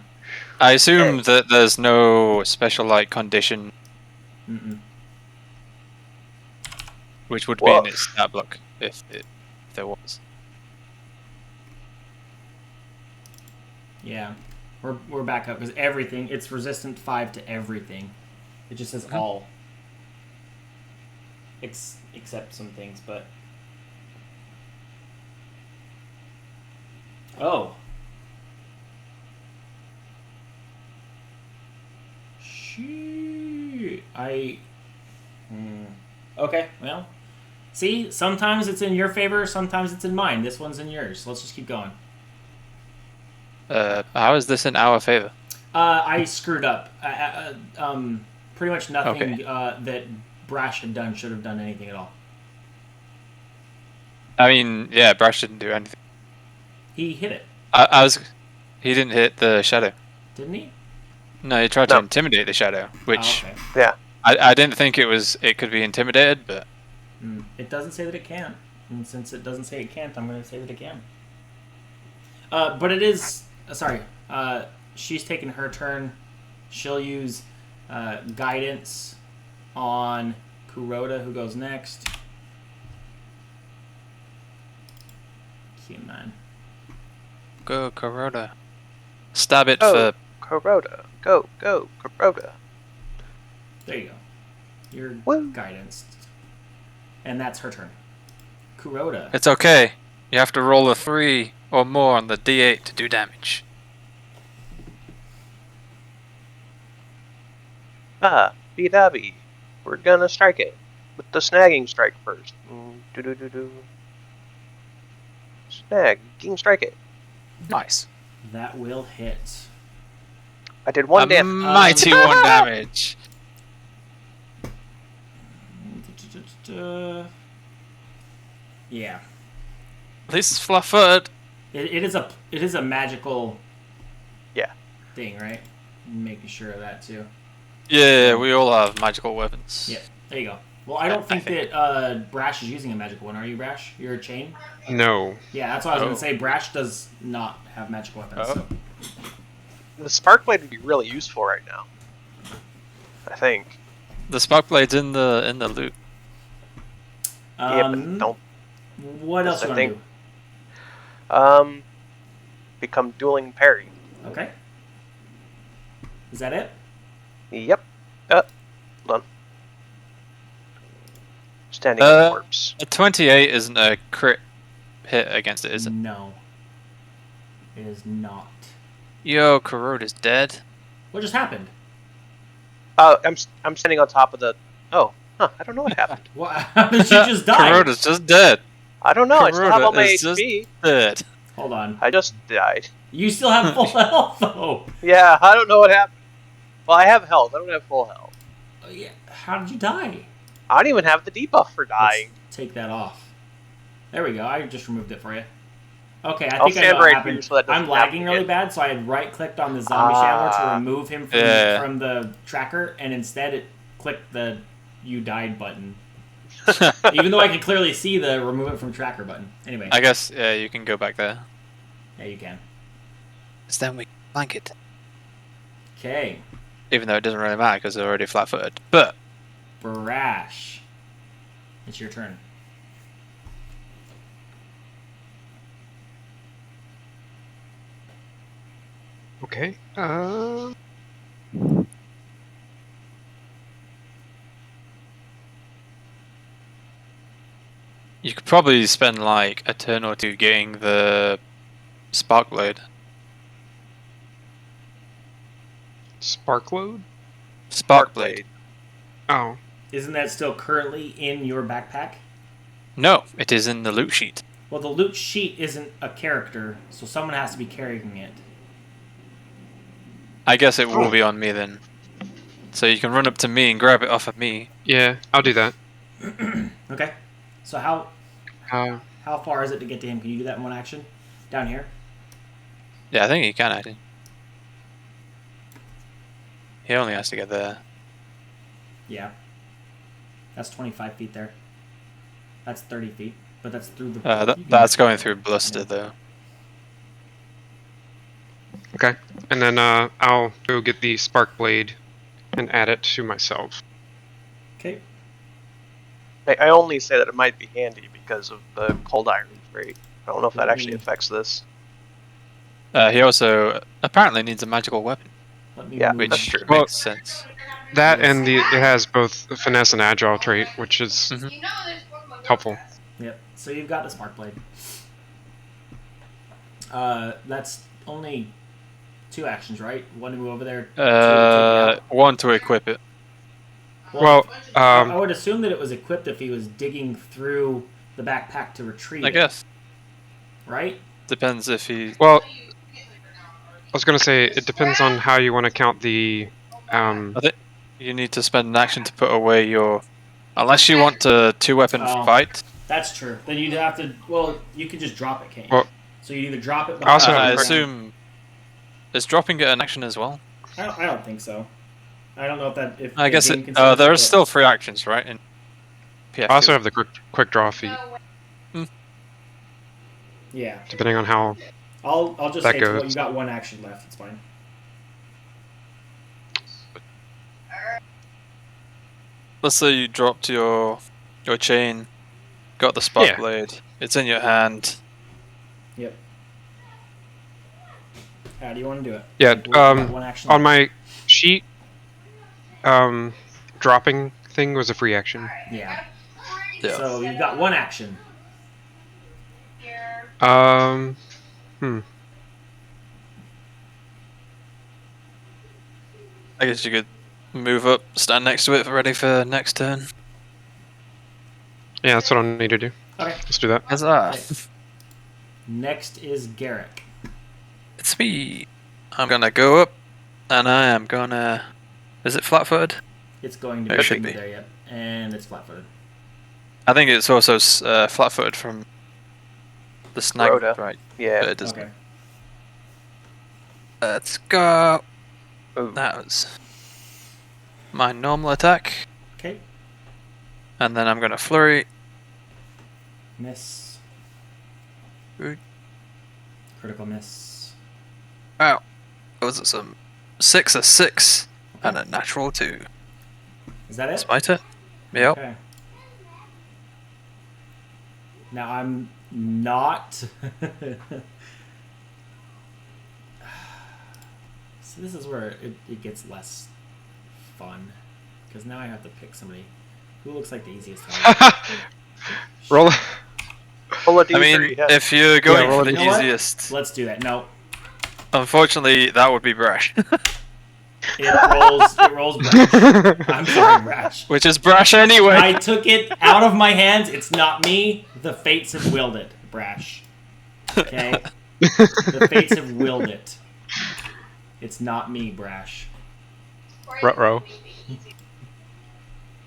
Speaker 5: I assume that there's no special like condition
Speaker 1: Mm-mm.
Speaker 5: which would be in
Speaker 2: Woof.
Speaker 5: its stat block if there was.
Speaker 1: Yeah. We're back up because everything, it's resistant 5 to everything. It just says all. Except some things, but... Oh. Shit. Okay, well. See, sometimes it's in your favor, sometimes it's in mine. This one's in yours. Let's just keep going.
Speaker 5: How is this in our favor?
Speaker 1: I screwed up. Pretty much nothing that Brash had done should have done anything at all.
Speaker 5: I mean, yeah, Brash didn't do anything.
Speaker 1: He hit it,
Speaker 5: He didn't hit the shadow.
Speaker 1: didn't he?
Speaker 5: No, he tried to intimidate the shadow, which
Speaker 1: Oh, okay.
Speaker 2: Yeah.
Speaker 5: I didn't think it could be intimidated, but
Speaker 1: It doesn't say that it can. And since it doesn't say it can't, I'm going to say that it can. But it is... sorry. She's taking her turn. She'll use guidance on Kuroda, who goes next. Human.
Speaker 5: go Kuroda. Stab it
Speaker 2: Oh.
Speaker 5: for
Speaker 2: Kuroda. Go, Kuroda.
Speaker 1: There you go. Your
Speaker 2: Woo.
Speaker 1: guidance. And that's her turn. Kuroda.
Speaker 5: It's okay. You have to roll a 3 or more on the D8 to do damage.
Speaker 2: B-dabby. We're gonna strike it. With the snagging strike first. Do-do-do-do. Snagging strike it.
Speaker 5: Nice.
Speaker 1: That will hit.
Speaker 2: I did 1
Speaker 5: A
Speaker 2: damage.
Speaker 5: mighty 1 damage.
Speaker 1: Yeah.
Speaker 5: At least it's flat-footed.
Speaker 1: It is a magical
Speaker 2: Yeah.
Speaker 1: thing, right? Making sure of that too.
Speaker 5: Yeah, we all have magical weapons.
Speaker 1: Yeah, there you go. Well, I don't think that Brash is using a magical one. Are you, Brash? You're a chain?
Speaker 3: No.
Speaker 1: Yeah, that's what I was going
Speaker 5: Oh.
Speaker 1: to say. Brash does not have magical weapons.
Speaker 5: Oh.
Speaker 1: So.
Speaker 2: The spark blade would be really useful right now. I think.
Speaker 5: The spark blade's in the loot.
Speaker 2: Yeah, but don't.
Speaker 1: What else you
Speaker 2: I
Speaker 1: want to
Speaker 2: think- Become dueling parry.
Speaker 1: do? Okay. Is that it?
Speaker 2: Yep. Hold on. Standing on the corpse.
Speaker 5: A 28 isn't a crit hit against it, is it?
Speaker 1: No. It is not.
Speaker 5: Yo, Kuroda's dead.
Speaker 1: What just happened?
Speaker 2: I'm standing on top of the. Oh, I don't know what happened.
Speaker 1: What? How did you just die?
Speaker 5: Kuroda's just dead.
Speaker 2: I don't know. I still have all my
Speaker 5: Kuroda is just
Speaker 2: HP.
Speaker 5: dead.
Speaker 1: Hold on.
Speaker 2: I just died.
Speaker 1: You still have full health, though.
Speaker 2: Yeah, I don't know what happened. Well, I have health. I don't have full health.
Speaker 1: Oh, yeah. How did you die?
Speaker 2: I don't even have the debuff for dying.
Speaker 1: Let's take that off. There we go. I just removed it for you. Okay, I
Speaker 2: I'll
Speaker 1: think I know
Speaker 2: stand
Speaker 1: what
Speaker 2: right
Speaker 1: happened.
Speaker 2: here so that doesn't
Speaker 1: I'm lagging
Speaker 2: happen
Speaker 1: really
Speaker 2: again.
Speaker 1: bad, so I had right-clicked on the zombie chandler to
Speaker 2: Ah.
Speaker 1: remove him from,
Speaker 5: Yeah.
Speaker 1: from the tracker, and instead it clicked the "You died" button. Even though I could clearly see the "Remove it from tracker" button. Anyway,
Speaker 5: I guess, yeah, you can go back there.
Speaker 1: yeah, you can.
Speaker 5: Because then we can flank it.
Speaker 1: Okay,
Speaker 5: Even though it doesn't really matter because they're already flat-footed. But
Speaker 1: Brash. It's your turn.
Speaker 3: Okay.
Speaker 5: you could probably spend like a turn or two getting the spark blade.
Speaker 3: Sparkload?
Speaker 5: Spark blade.
Speaker 3: Oh.
Speaker 1: Isn't that still currently in your backpack?
Speaker 5: No, it is in the loot sheet.
Speaker 1: Well, the loot sheet isn't a character, so someone has to be carrying it.
Speaker 5: I guess it will be on me then. So you can run up to me and grab it off of me.
Speaker 3: Yeah, I'll do that.
Speaker 1: Okay. So how
Speaker 3: Uh,
Speaker 1: far is it to get to him? Can you do that in one action? Down here?
Speaker 5: Yeah, I think he can actually. He only has to get there.
Speaker 1: Yeah. That's 25 feet there. That's 30 feet. But that's through the... you can-
Speaker 5: That's going through Bluster though.
Speaker 3: okay. And then I'll go get the spark blade and add it to myself.
Speaker 1: Okay.
Speaker 2: I only say that it might be handy because of the cold iron rate. I don't know if that actually affects this.
Speaker 5: He also apparently needs a magical weapon,
Speaker 1: Let me
Speaker 2: Yeah,
Speaker 1: move
Speaker 2: that's
Speaker 5: which
Speaker 2: true.
Speaker 5: makes sense.
Speaker 3: That
Speaker 1: Yes.
Speaker 3: and it has both the finesse and agile trait, which is helpful.
Speaker 1: Yep. So you've got the spark blade. That's only 2 actions, right? One to move over there. 2 to take it out.
Speaker 5: One to equip it.
Speaker 3: Well,
Speaker 1: I would assume that it was equipped if he was digging through the backpack to retrieve
Speaker 5: I
Speaker 1: it,
Speaker 5: guess
Speaker 1: right?
Speaker 3: I
Speaker 5: depends if
Speaker 3: was gonna say it depends on how you want to count the
Speaker 5: I think you need to spend an action to put away your. Unless you want a 2-weapon
Speaker 1: Oh.
Speaker 5: fight.
Speaker 1: That's true. Then you'd have to. Well, you could just drop it, can't you?
Speaker 3: Well,
Speaker 1: So you'd either drop it.
Speaker 3: I also
Speaker 1: behind
Speaker 3: have
Speaker 5: I
Speaker 3: a
Speaker 1: the
Speaker 3: quick-
Speaker 1: ground-
Speaker 5: assume. Is dropping it an action as well?
Speaker 1: I don't think so. I don't know if that. If
Speaker 5: I
Speaker 1: the
Speaker 5: guess
Speaker 1: game
Speaker 5: it.
Speaker 1: considers
Speaker 5: There are
Speaker 1: but-
Speaker 5: still 3 actions, right? In PF2.
Speaker 3: I also have the quick draw feat,
Speaker 1: Yeah.
Speaker 3: depending on how.
Speaker 1: I'll just
Speaker 3: That
Speaker 1: say, well,
Speaker 3: goes.
Speaker 1: you got 1 action left. It's fine.
Speaker 5: Let's say you dropped your chain, got the spark
Speaker 3: Yeah.
Speaker 5: blade. It's in your hand.
Speaker 1: Yep. How do you want to do it?
Speaker 3: Yeah,
Speaker 1: You got 1 action
Speaker 3: on
Speaker 1: left.
Speaker 3: my sheet, dropping thing was a free action.
Speaker 1: Yeah.
Speaker 5: Yeah.
Speaker 1: So you've got 1 action.
Speaker 5: I guess you could move up, stand next to it, ready for next turn.
Speaker 3: Yeah, that's what I'll need to do.
Speaker 1: Okay.
Speaker 3: Let's do that.
Speaker 5: Huzzah!
Speaker 1: Next is Garrick.
Speaker 5: It's me. I'm gonna go up, and I am gonna. Is it flat-footed?
Speaker 1: It's going to
Speaker 5: It
Speaker 1: be
Speaker 5: should be.
Speaker 1: there yet, and it's flat-footed.
Speaker 5: I think it's also flat-footed from the snag,
Speaker 2: Rhoda.
Speaker 5: right?
Speaker 2: Yeah.
Speaker 5: But it doesn't.
Speaker 1: Okay.
Speaker 5: Let's go.
Speaker 2: Ooh.
Speaker 5: That was my normal attack,
Speaker 1: Okay.
Speaker 5: and then I'm gonna flurry.
Speaker 1: Miss.
Speaker 5: Good.
Speaker 1: Critical miss.
Speaker 5: Wow. Those are some 6, a 6, and a natural 2.
Speaker 1: Is that it?
Speaker 5: Smite it. Yep.
Speaker 1: Okay. Now I'm not. So this is where it gets less fun, because now I have to pick somebody who looks like the easiest target.
Speaker 3: Roll.
Speaker 2: Roll a
Speaker 5: I
Speaker 2: D3,
Speaker 5: mean,
Speaker 2: yeah.
Speaker 5: if you're going
Speaker 3: roll
Speaker 5: for
Speaker 3: it.
Speaker 5: the
Speaker 1: You know what?
Speaker 5: easiest,
Speaker 1: Let's do that. No,
Speaker 5: unfortunately, that would be brash.
Speaker 1: it rolls brash. I'm sorry, brash.
Speaker 5: Which is brash anyway.
Speaker 1: I took it out of my hands. It's not me. The fates have willed it, brash. Okay? The fates have willed it. It's not me, brash.
Speaker 3: Ruh-roh.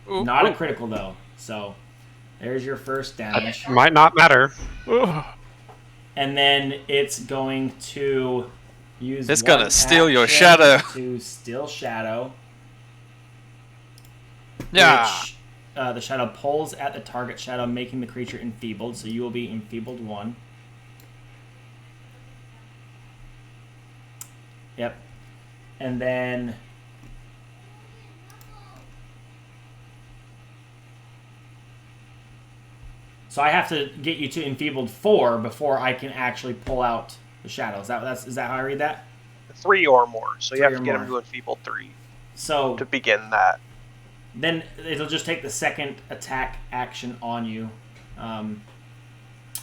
Speaker 5: Ooh,
Speaker 1: Not a
Speaker 5: ooh.
Speaker 1: critical though. So there's your first damage.
Speaker 3: Might not matter.
Speaker 1: And then it's going to use
Speaker 5: It's
Speaker 1: 1
Speaker 5: gonna steal your
Speaker 1: action
Speaker 5: shadow.
Speaker 1: To steal shadow.
Speaker 5: Yeah.
Speaker 1: Which, the shadow pulls at the target shadow, making the creature enfeebled. So you will be enfeebled 1. Yep. And then so I have to get you to enfeebled 4 before I can actually pull out the shadow. Is that how I read that?
Speaker 2: 3 or more. So you
Speaker 1: 3
Speaker 2: have to
Speaker 1: or
Speaker 2: get
Speaker 1: more.
Speaker 2: him to enfeeble 3
Speaker 1: So
Speaker 2: to begin that.
Speaker 1: then it'll just take the second attack action on you.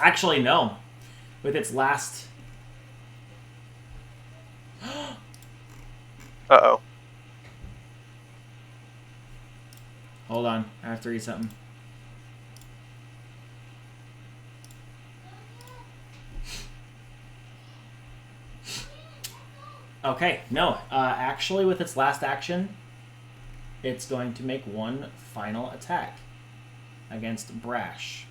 Speaker 1: Actually, no. With its last.
Speaker 2: Uh-oh.
Speaker 1: Hold on. I have to read something. Okay, no. Actually, with its last action, it's going to make 1 final attack against Brash.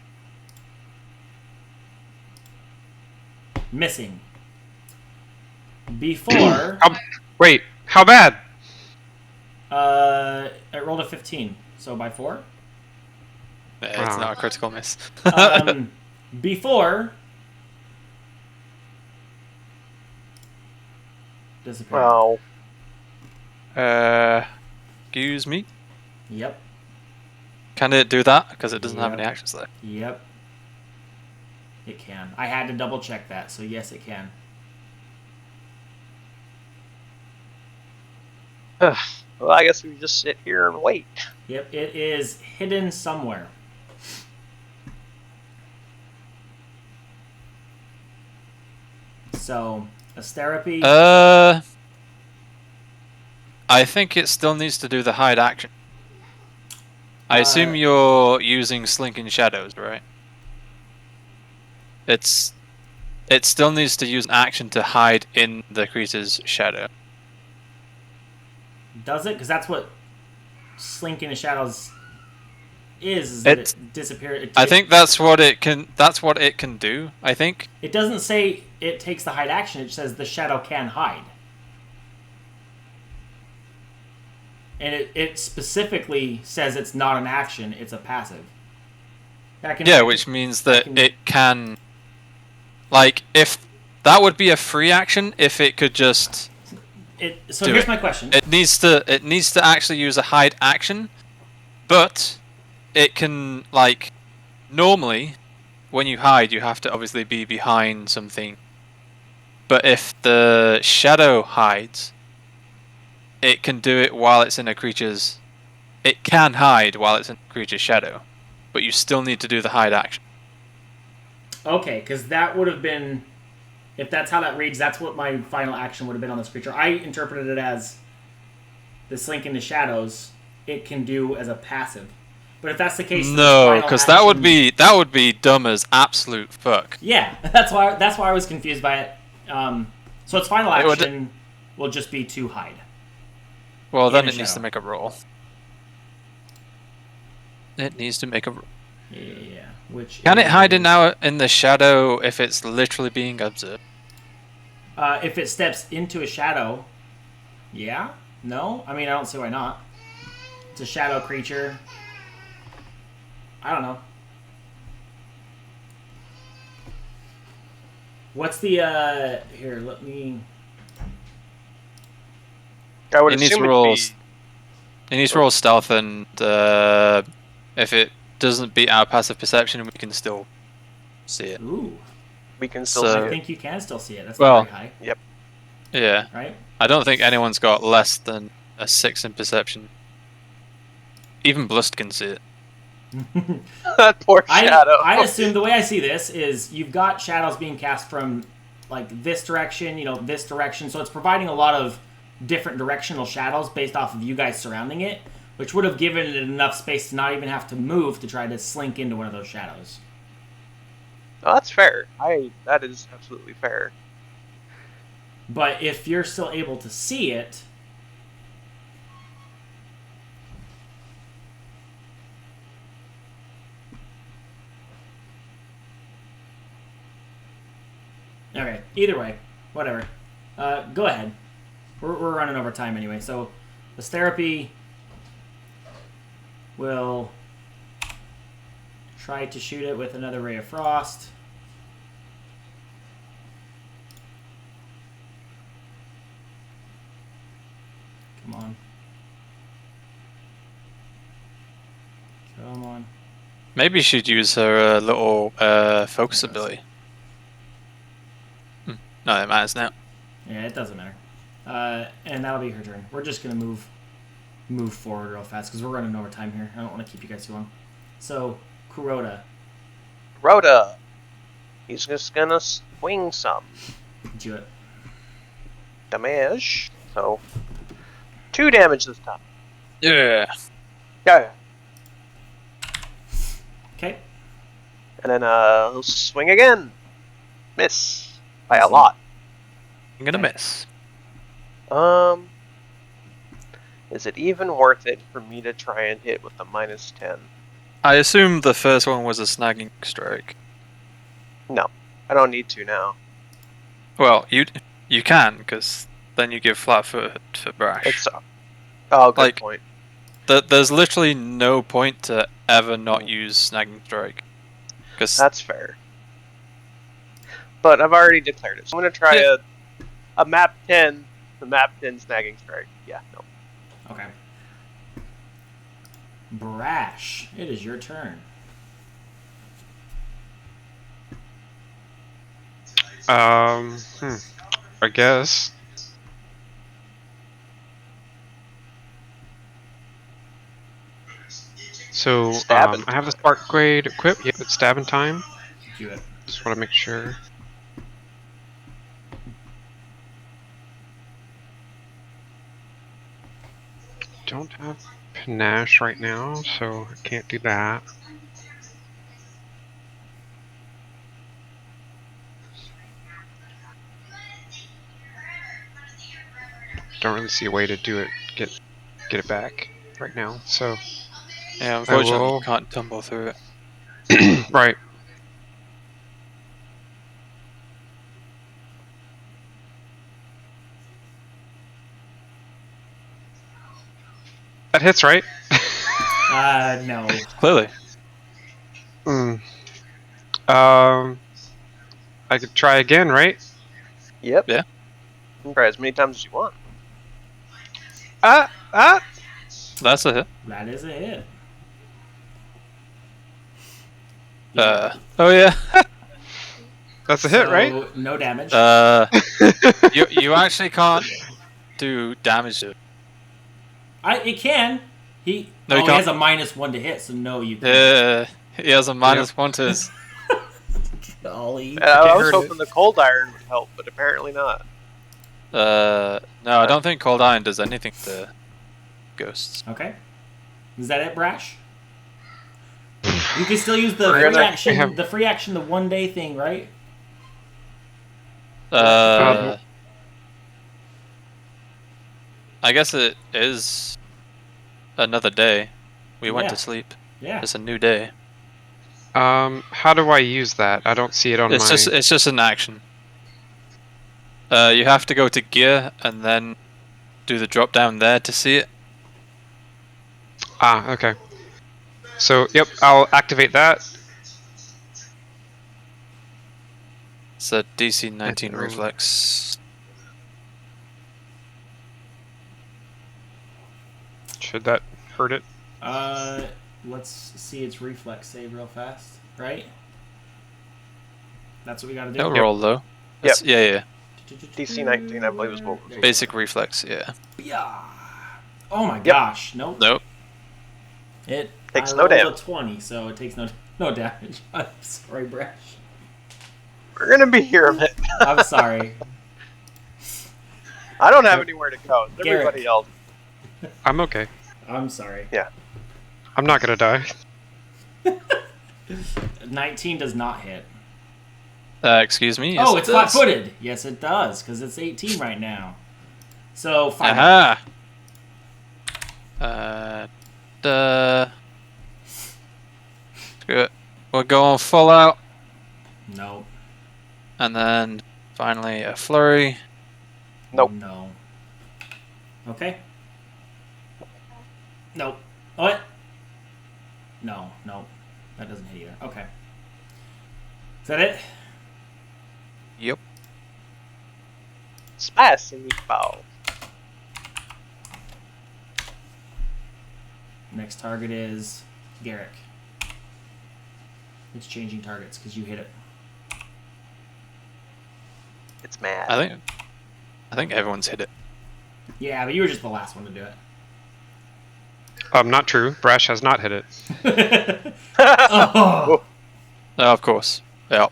Speaker 1: Missing. Before,
Speaker 3: Wait, how bad?
Speaker 1: it rolled a 15, so by 4.
Speaker 5: It's
Speaker 3: Wow.
Speaker 5: not a critical miss.
Speaker 1: Before disappear.
Speaker 2: Well,
Speaker 5: Excuse me.
Speaker 1: Yep.
Speaker 5: Can it do that? Because it doesn't have
Speaker 1: Yeah.
Speaker 5: any actions there.
Speaker 1: Yep. It can. I had to double check that, so yes, it can.
Speaker 2: well, I guess we just sit here and wait.
Speaker 1: Yep, it is hidden somewhere. So, Asterapy.
Speaker 5: I think it still needs to do the hide action. I assume
Speaker 1: Uh,
Speaker 5: you're using Slinking Shadows, right? It still needs to use an action to hide in the creature's shadow.
Speaker 1: Does it? Because that's what. Slink into Shadows is that it disappears.
Speaker 5: I think that's what it can. That's what it can do. I think.
Speaker 1: It doesn't say it takes the hide action. It says the shadow can hide. And it specifically says it's not an action, it's a passive.
Speaker 5: Yeah, which means that it can... Like, if... That would be a free action if it could just...
Speaker 1: So here's my question.
Speaker 5: It needs to actually use a hide action, but it can, like... Normally, when you hide, you have to obviously be behind something. But if the shadow hides... It can do it while it's in a creature's... It can hide while it's in a creature's shadow. But you still need to do the hide action.
Speaker 1: Okay, because that would have been... If that's how that reads, that's what my final action would have been on this creature. I interpreted it as... The Slink into Shadows, it can do as a passive. But if that's the case...
Speaker 5: No, because that would be dumb as absolute fuck.
Speaker 1: Yeah, that's why I was confused by it. So its final action will just be to hide.
Speaker 5: Well, then it needs to make a roll. It needs to make a roll.
Speaker 1: Yeah, which
Speaker 5: can it hide in the shadow if it's literally being observed?
Speaker 1: If it steps into a shadow, yeah. No, I mean I don't see why not. It's a shadow creature. I don't know. What's the here? Let me.
Speaker 2: I would
Speaker 5: It needs
Speaker 2: assume
Speaker 5: to roll stealth, and if it doesn't beat our passive perception, we can still see it.
Speaker 1: Ooh.
Speaker 2: We can still
Speaker 5: So-
Speaker 2: see
Speaker 1: I
Speaker 2: it.
Speaker 1: think you can still see it. That's
Speaker 5: Well-
Speaker 1: not very high,
Speaker 2: Yep.
Speaker 5: Yeah.
Speaker 1: right?
Speaker 5: I don't think anyone's got less than a 6 in perception. Even Blust can see it.
Speaker 2: That poor shadow.
Speaker 1: I assume the way I see this is you've got shadows being cast from like this direction, this direction. So it's providing a lot of different directional shadows based off of you guys surrounding it, which would have given it enough space to not even have to move to try to slink into one of those shadows.
Speaker 2: Oh, that's fair. That is absolutely fair.
Speaker 1: But if you're still able to see it, okay, either way, whatever. Go ahead. We're running over time anyway, so this therapy will try to shoot it with another ray of frost. Come on. Come on.
Speaker 5: Maybe she'd use her little focus ability. No, it matters now.
Speaker 1: Yeah, it doesn't matter. And that'll be her turn. We're just gonna move forward real fast because we're running over time here. I don't want to keep you guys too long. So, Kuroda,
Speaker 2: Rhoda. He's just gonna swing some
Speaker 1: do it.
Speaker 2: damage. So 2 damage this time.
Speaker 5: Yeah.
Speaker 2: Yeah.
Speaker 1: Okay.
Speaker 2: And then he'll swing again. Miss by a lot.
Speaker 5: I'm gonna miss.
Speaker 2: Is it even worth it for me to try and hit with the -10?
Speaker 5: I assume the first one was a snagging strike.
Speaker 2: No, I don't need to now.
Speaker 5: Well, you can, because then you give flat-footed for brash.
Speaker 2: It's oh, good
Speaker 5: Like-
Speaker 2: point.
Speaker 5: There's literally no point to ever not use snagging strike. Because
Speaker 2: That's fair. But I've already declared it, so I'm gonna try a map 10, the map 10 snagging strike. Yeah, no.
Speaker 1: Okay. Brash, it is your turn.
Speaker 3: I guess. So,
Speaker 2: Stabbing.
Speaker 3: I have the Spark Grade equipped. Yep, it's stabbing time.
Speaker 1: Do it.
Speaker 3: Just want to make sure. Don't have Panache right now, so I can't do that. Don't really see a way to do it. Get it back. right now, so
Speaker 5: Yeah, unfortunately,
Speaker 3: will-
Speaker 5: you can't tumble through it.
Speaker 3: right. That hits, right?
Speaker 1: No.
Speaker 5: Clearly.
Speaker 3: Hmm. I could try again, right?
Speaker 2: Yep.
Speaker 5: Yeah.
Speaker 2: You can try as many times as you want.
Speaker 3: Ah!
Speaker 5: That's a hit.
Speaker 1: That is a hit.
Speaker 5: Oh yeah.
Speaker 3: That's a hit, right?
Speaker 1: So, no damage.
Speaker 5: You actually can't do damage to it.
Speaker 1: It can. He
Speaker 5: No, you
Speaker 1: he
Speaker 5: can't.
Speaker 1: has a -1 to hit, so no, you can't.
Speaker 5: He has a -1 to his.
Speaker 1: Golly.
Speaker 2: I was
Speaker 3: heard
Speaker 2: hoping
Speaker 3: it.
Speaker 2: the cold iron would help, but apparently not.
Speaker 5: No, I don't think Cold Iron does anything to ghosts.
Speaker 1: Okay. Is that it, Brash? You can still use the
Speaker 3: We're
Speaker 1: free
Speaker 3: gonna
Speaker 1: action,
Speaker 3: have-
Speaker 1: the 1 day thing, right?
Speaker 5: I guess it is another day. We went
Speaker 1: Yeah.
Speaker 5: to sleep.
Speaker 1: Yeah.
Speaker 5: It's a new day.
Speaker 3: How do I use that? I don't see it on
Speaker 5: It's
Speaker 3: my...
Speaker 5: just an action. You have to go to gear and then do the drop down there to see it.
Speaker 3: Ah, okay. So, yep, I'll activate that.
Speaker 5: It's a DC 19
Speaker 3: Oh.
Speaker 5: reflex.
Speaker 3: Should that hurt it?
Speaker 1: Let's see its reflex save real fast, right? That's what we gotta do.
Speaker 5: No roll though. It's- Yeah.
Speaker 2: DC 19, I believe, is what was
Speaker 5: Basic reflex. Yeah.
Speaker 1: Yeah. Oh my gosh! Nope.
Speaker 5: Nope.
Speaker 1: It
Speaker 2: Takes
Speaker 1: I
Speaker 2: no
Speaker 1: rolled a
Speaker 2: damage.
Speaker 1: 20, so it takes no damage. I'm sorry, Brash.
Speaker 2: We're gonna be here a minute.
Speaker 1: I'm sorry.
Speaker 2: I don't have anywhere to go.
Speaker 1: Garrett.
Speaker 2: Everybody else.
Speaker 3: I'm okay.
Speaker 1: I'm sorry.
Speaker 3: I'm not gonna die.
Speaker 1: 19 does not hit.
Speaker 5: Excuse me. Yes,
Speaker 1: Oh,
Speaker 5: it
Speaker 1: it's
Speaker 5: does.
Speaker 1: flat-footed. Yes, it does, because it's 18 right now. So 5.
Speaker 5: Aha. Screw it. We're going full out,
Speaker 1: No.
Speaker 5: and then finally a flurry.
Speaker 2: Nope.
Speaker 1: No. Okay. Nope. What? No. That doesn't hit either. Okay. Is that it?
Speaker 5: Yep.
Speaker 2: Spicy meatball.
Speaker 1: Next target is Garrick. It's changing targets because you hit it.
Speaker 2: It's mad.
Speaker 5: I think everyone's hit it.
Speaker 1: Yeah, but you were just the last one to do it.
Speaker 3: Not true. Brash has not hit it.
Speaker 1: Oh.
Speaker 5: Oh, of course. Yeah.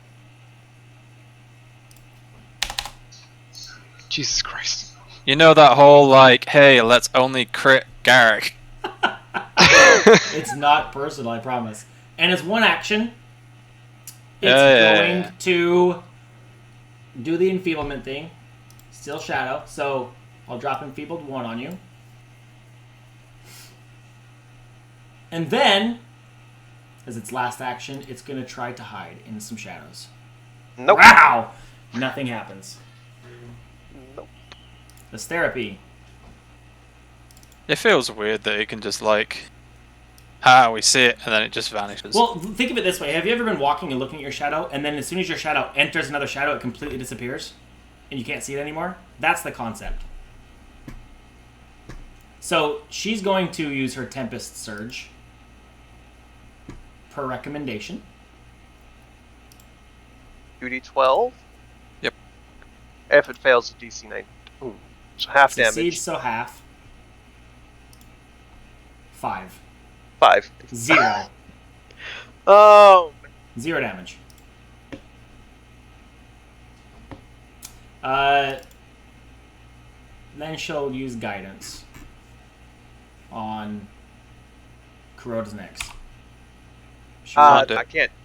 Speaker 3: Jesus Christ.
Speaker 5: You know that whole like, hey, let's only crit Garrick.
Speaker 1: It's not personal, I promise. And it's one action. It's
Speaker 5: Yeah.
Speaker 1: going to do the enfeeblement thing. Still shadow, so I'll drop enfeebled 1 on you. And then, as its last action, it's going to try to hide in some shadows.
Speaker 2: Nope.
Speaker 1: Wow! Nothing happens.
Speaker 2: Nope.
Speaker 1: This therapy.
Speaker 5: It feels weird that it can just like, we see it, and then it just vanishes.
Speaker 1: Well, think of it this way. Have you ever been walking and looking at your shadow, and then as soon as your shadow enters another shadow, it completely disappears? And you can't see it anymore? That's the concept. So, she's going to use her Tempest Surge. Per recommendation.
Speaker 2: 2d12?
Speaker 5: Yep.
Speaker 2: If it fails, the DC 9. Ooh. So half
Speaker 1: Succeeds,
Speaker 2: damage.
Speaker 1: so half. 5.
Speaker 2: 5.
Speaker 1: 0.
Speaker 2: Oh.
Speaker 1: 0 damage. Then she'll use guidance on Kuroda's next. She
Speaker 5: want it.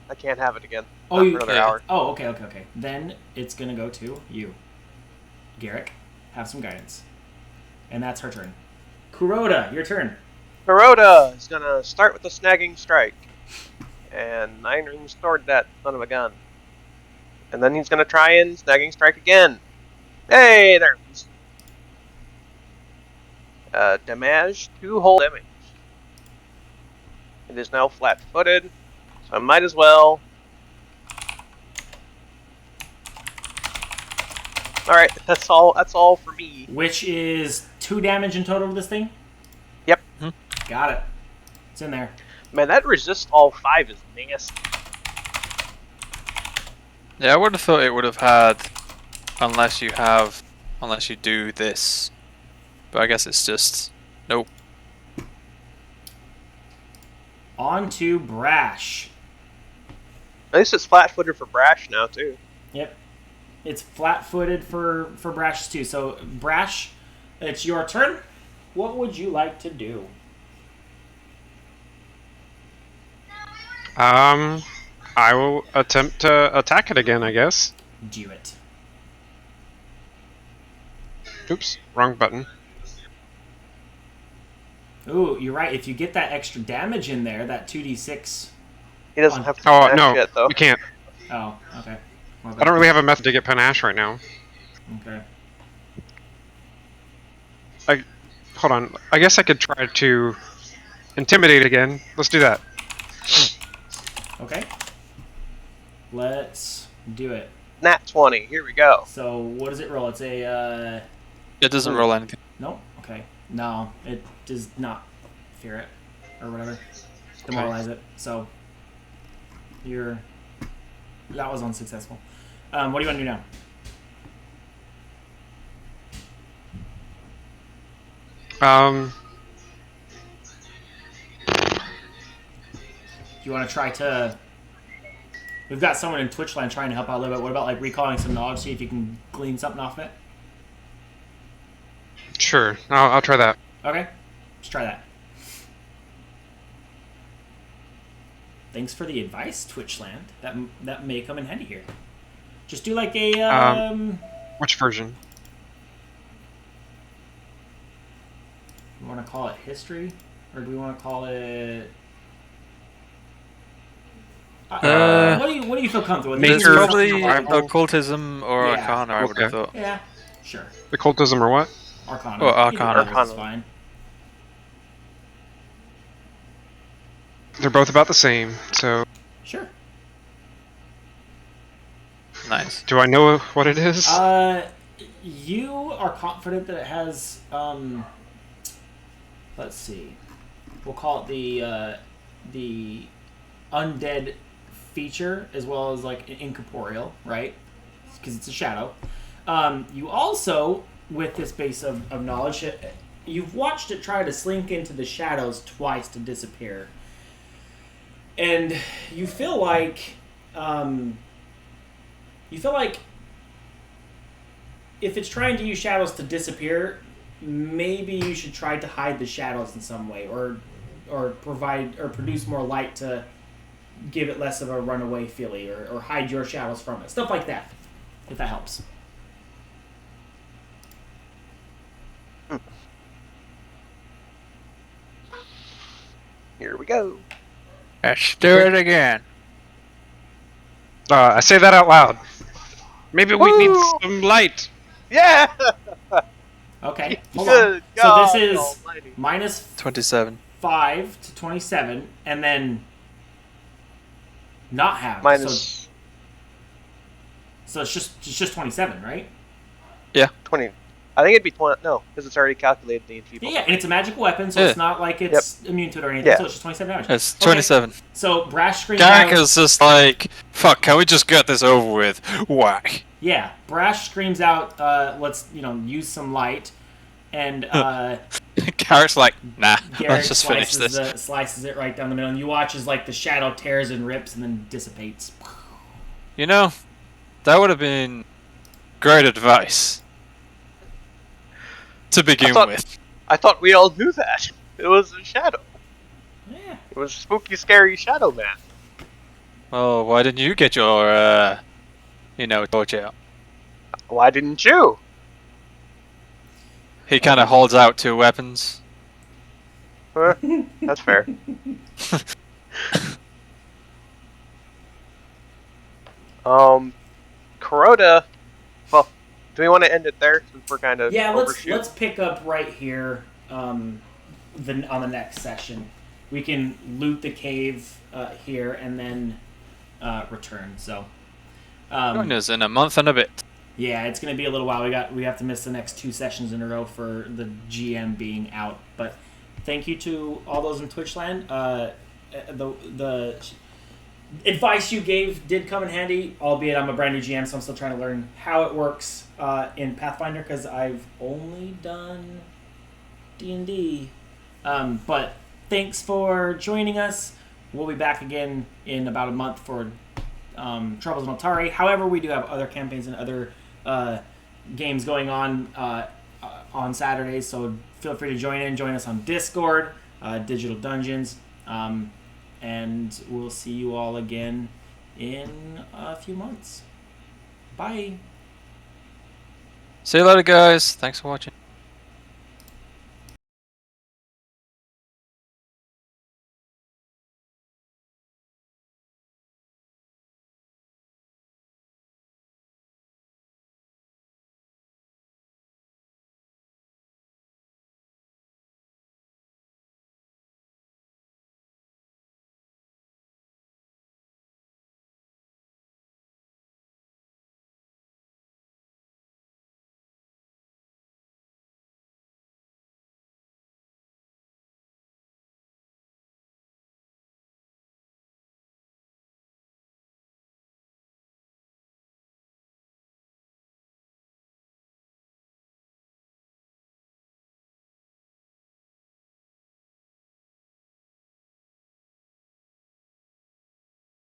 Speaker 2: I can't have it again.
Speaker 1: Oh,
Speaker 2: Not
Speaker 1: you
Speaker 2: for another
Speaker 5: yeah.
Speaker 2: hour.
Speaker 1: Oh, okay. Then it's gonna go to you, Garrick. Have some guidance, and that's her turn. Kuroda, your turn.
Speaker 2: Kuroda is gonna start with a snagging strike. And 9 rings toward that son of a gun. And then he's gonna try and snagging strike again. Hey, there it is. Damage, 2 whole damage. It is now flat-footed, so I might as well. Alright, that's all for me.
Speaker 1: Which is 2 damage in total to this thing?
Speaker 2: Yep.
Speaker 1: Got it. It's in there.
Speaker 2: Man, that resist all 5 is nasty.
Speaker 5: Yeah, I would have thought it would have had, unless you do this. But I guess it's just, nope.
Speaker 1: On to Brash.
Speaker 2: At least it's flat-footed for Brash now, too.
Speaker 1: Yep. It's flat-footed for Brash too. So, Brash, it's your turn. What would you like to do?
Speaker 3: I will attempt to attack it again, I guess.
Speaker 1: Do it.
Speaker 3: Oops, wrong button.
Speaker 1: Ooh, you're right. If you get that extra damage in there, that 2d6.
Speaker 2: He doesn't have to
Speaker 3: Oh,
Speaker 2: smash
Speaker 3: no,
Speaker 2: yet, though.
Speaker 3: you can't.
Speaker 1: Oh, okay. My
Speaker 3: I
Speaker 1: bad.
Speaker 3: don't really have a method to get panache right now.
Speaker 1: Okay.
Speaker 3: Hold on. I guess I could try to intimidate again. Let's do that.
Speaker 1: Okay. Let's do it.
Speaker 2: Nat 20, here we go.
Speaker 1: So, what does it roll? It's a,
Speaker 5: It doesn't roll anything.
Speaker 1: No? Okay. No, it does not fear it. Or whatever. Demoralize it. So, that was unsuccessful. What do you want to do now? Do you want to try to... We've got someone in Twitch land trying to help out a little bit. What about, like, recalling some knowledge, see if you can glean something off it?
Speaker 3: Sure, I'll try that.
Speaker 1: Okay. Let's try that. Thanks for the advice, Twitchland. That may come in handy here. Just do like a
Speaker 3: Which version?
Speaker 1: You want to call it history, or do we want to call it? What do you feel comfortable with?
Speaker 5: It's
Speaker 3: Nature,
Speaker 5: probably
Speaker 3: survival.
Speaker 5: occultism or
Speaker 1: Yeah.
Speaker 5: arcana, I would have
Speaker 3: Okay.
Speaker 5: thought.
Speaker 1: Yeah, sure.
Speaker 3: Occultism or what?
Speaker 1: Arcana.
Speaker 5: Oh, Arcana.
Speaker 1: Either is fine.
Speaker 3: They're both about the same, so...
Speaker 1: Sure.
Speaker 5: Nice.
Speaker 3: Do I know what it is?
Speaker 1: You are confident that it has. Let's see. We'll call it the undead feature as well as like incorporeal, right? Because it's a shadow. You also, with this base of knowledge, you've watched it try to slink into the shadows twice to disappear. And you feel like if it's trying to use shadows to disappear, maybe you should try to hide the shadows in some way, or provide or produce more light to give it less of a runaway feeling, or hide your shadows from it. Stuff like that, if that helps.
Speaker 2: Here we go.
Speaker 5: Let's do it again.
Speaker 3: I say that out loud. Maybe we need
Speaker 2: Woo!
Speaker 3: some light.
Speaker 2: Yeah!
Speaker 1: Okay, hold on.
Speaker 2: Good
Speaker 1: So
Speaker 2: God
Speaker 1: this is
Speaker 2: almighty.
Speaker 1: minus
Speaker 5: 27.
Speaker 1: 5 to 27, and then not half.
Speaker 2: Minus
Speaker 1: So it's just 27, right?
Speaker 2: 20. I think it'd be 20. No, because it's already calculated the enfeeble.
Speaker 1: Yeah, and it's a magical weapon, so
Speaker 5: Yeah.
Speaker 1: it's not like it's immune to it or anything.
Speaker 2: Yeah.
Speaker 1: So it's just 27 damage.
Speaker 5: It's
Speaker 1: Okay.
Speaker 5: 27.
Speaker 1: So Brash screams
Speaker 5: Garrick
Speaker 1: out.
Speaker 5: is just like, fuck, can we just get this over with? Whack.
Speaker 1: Yeah, Brash screams out. Let's use some light, and
Speaker 5: Garrick's like, nah,
Speaker 1: Garrett
Speaker 5: let's just finish this.
Speaker 1: slices it right down the middle, and you watch as like the shadow tears and rips and then dissipates.
Speaker 5: You know, that would have been great advice to begin with.
Speaker 2: I thought we all knew that. It was a shadow.
Speaker 1: Yeah.
Speaker 2: It was spooky, scary Shadow Man.
Speaker 5: Oh, why didn't you get your, torch out?
Speaker 2: Why didn't you?
Speaker 5: He kind of holds out 2 weapons.
Speaker 2: That's fair. Kuroda. Well, do we want to end it there since we're kind of
Speaker 1: Yeah,
Speaker 2: overshoot?
Speaker 1: let's pick up right here on the next session. We can loot the cave here and then return. So
Speaker 5: Join us in a month and a bit.
Speaker 1: yeah, it's gonna be a little while. We have to miss the next 2 sessions in a row for the GM being out. But thank you to all those in Twitchland. The advice you gave did come in handy, albeit I'm a brand new GM, so I'm still trying to learn how it works in Pathfinder because I've only done D&D. But thanks for joining us. We'll be back again in about a month for Troubles in Otari. However, we do have other campaigns and other games going on Saturdays, so feel free to join us on Discord, Digital Dungeons, and we'll see you all again in a few months. Bye.
Speaker 5: See you later, guys. Thanks for watching.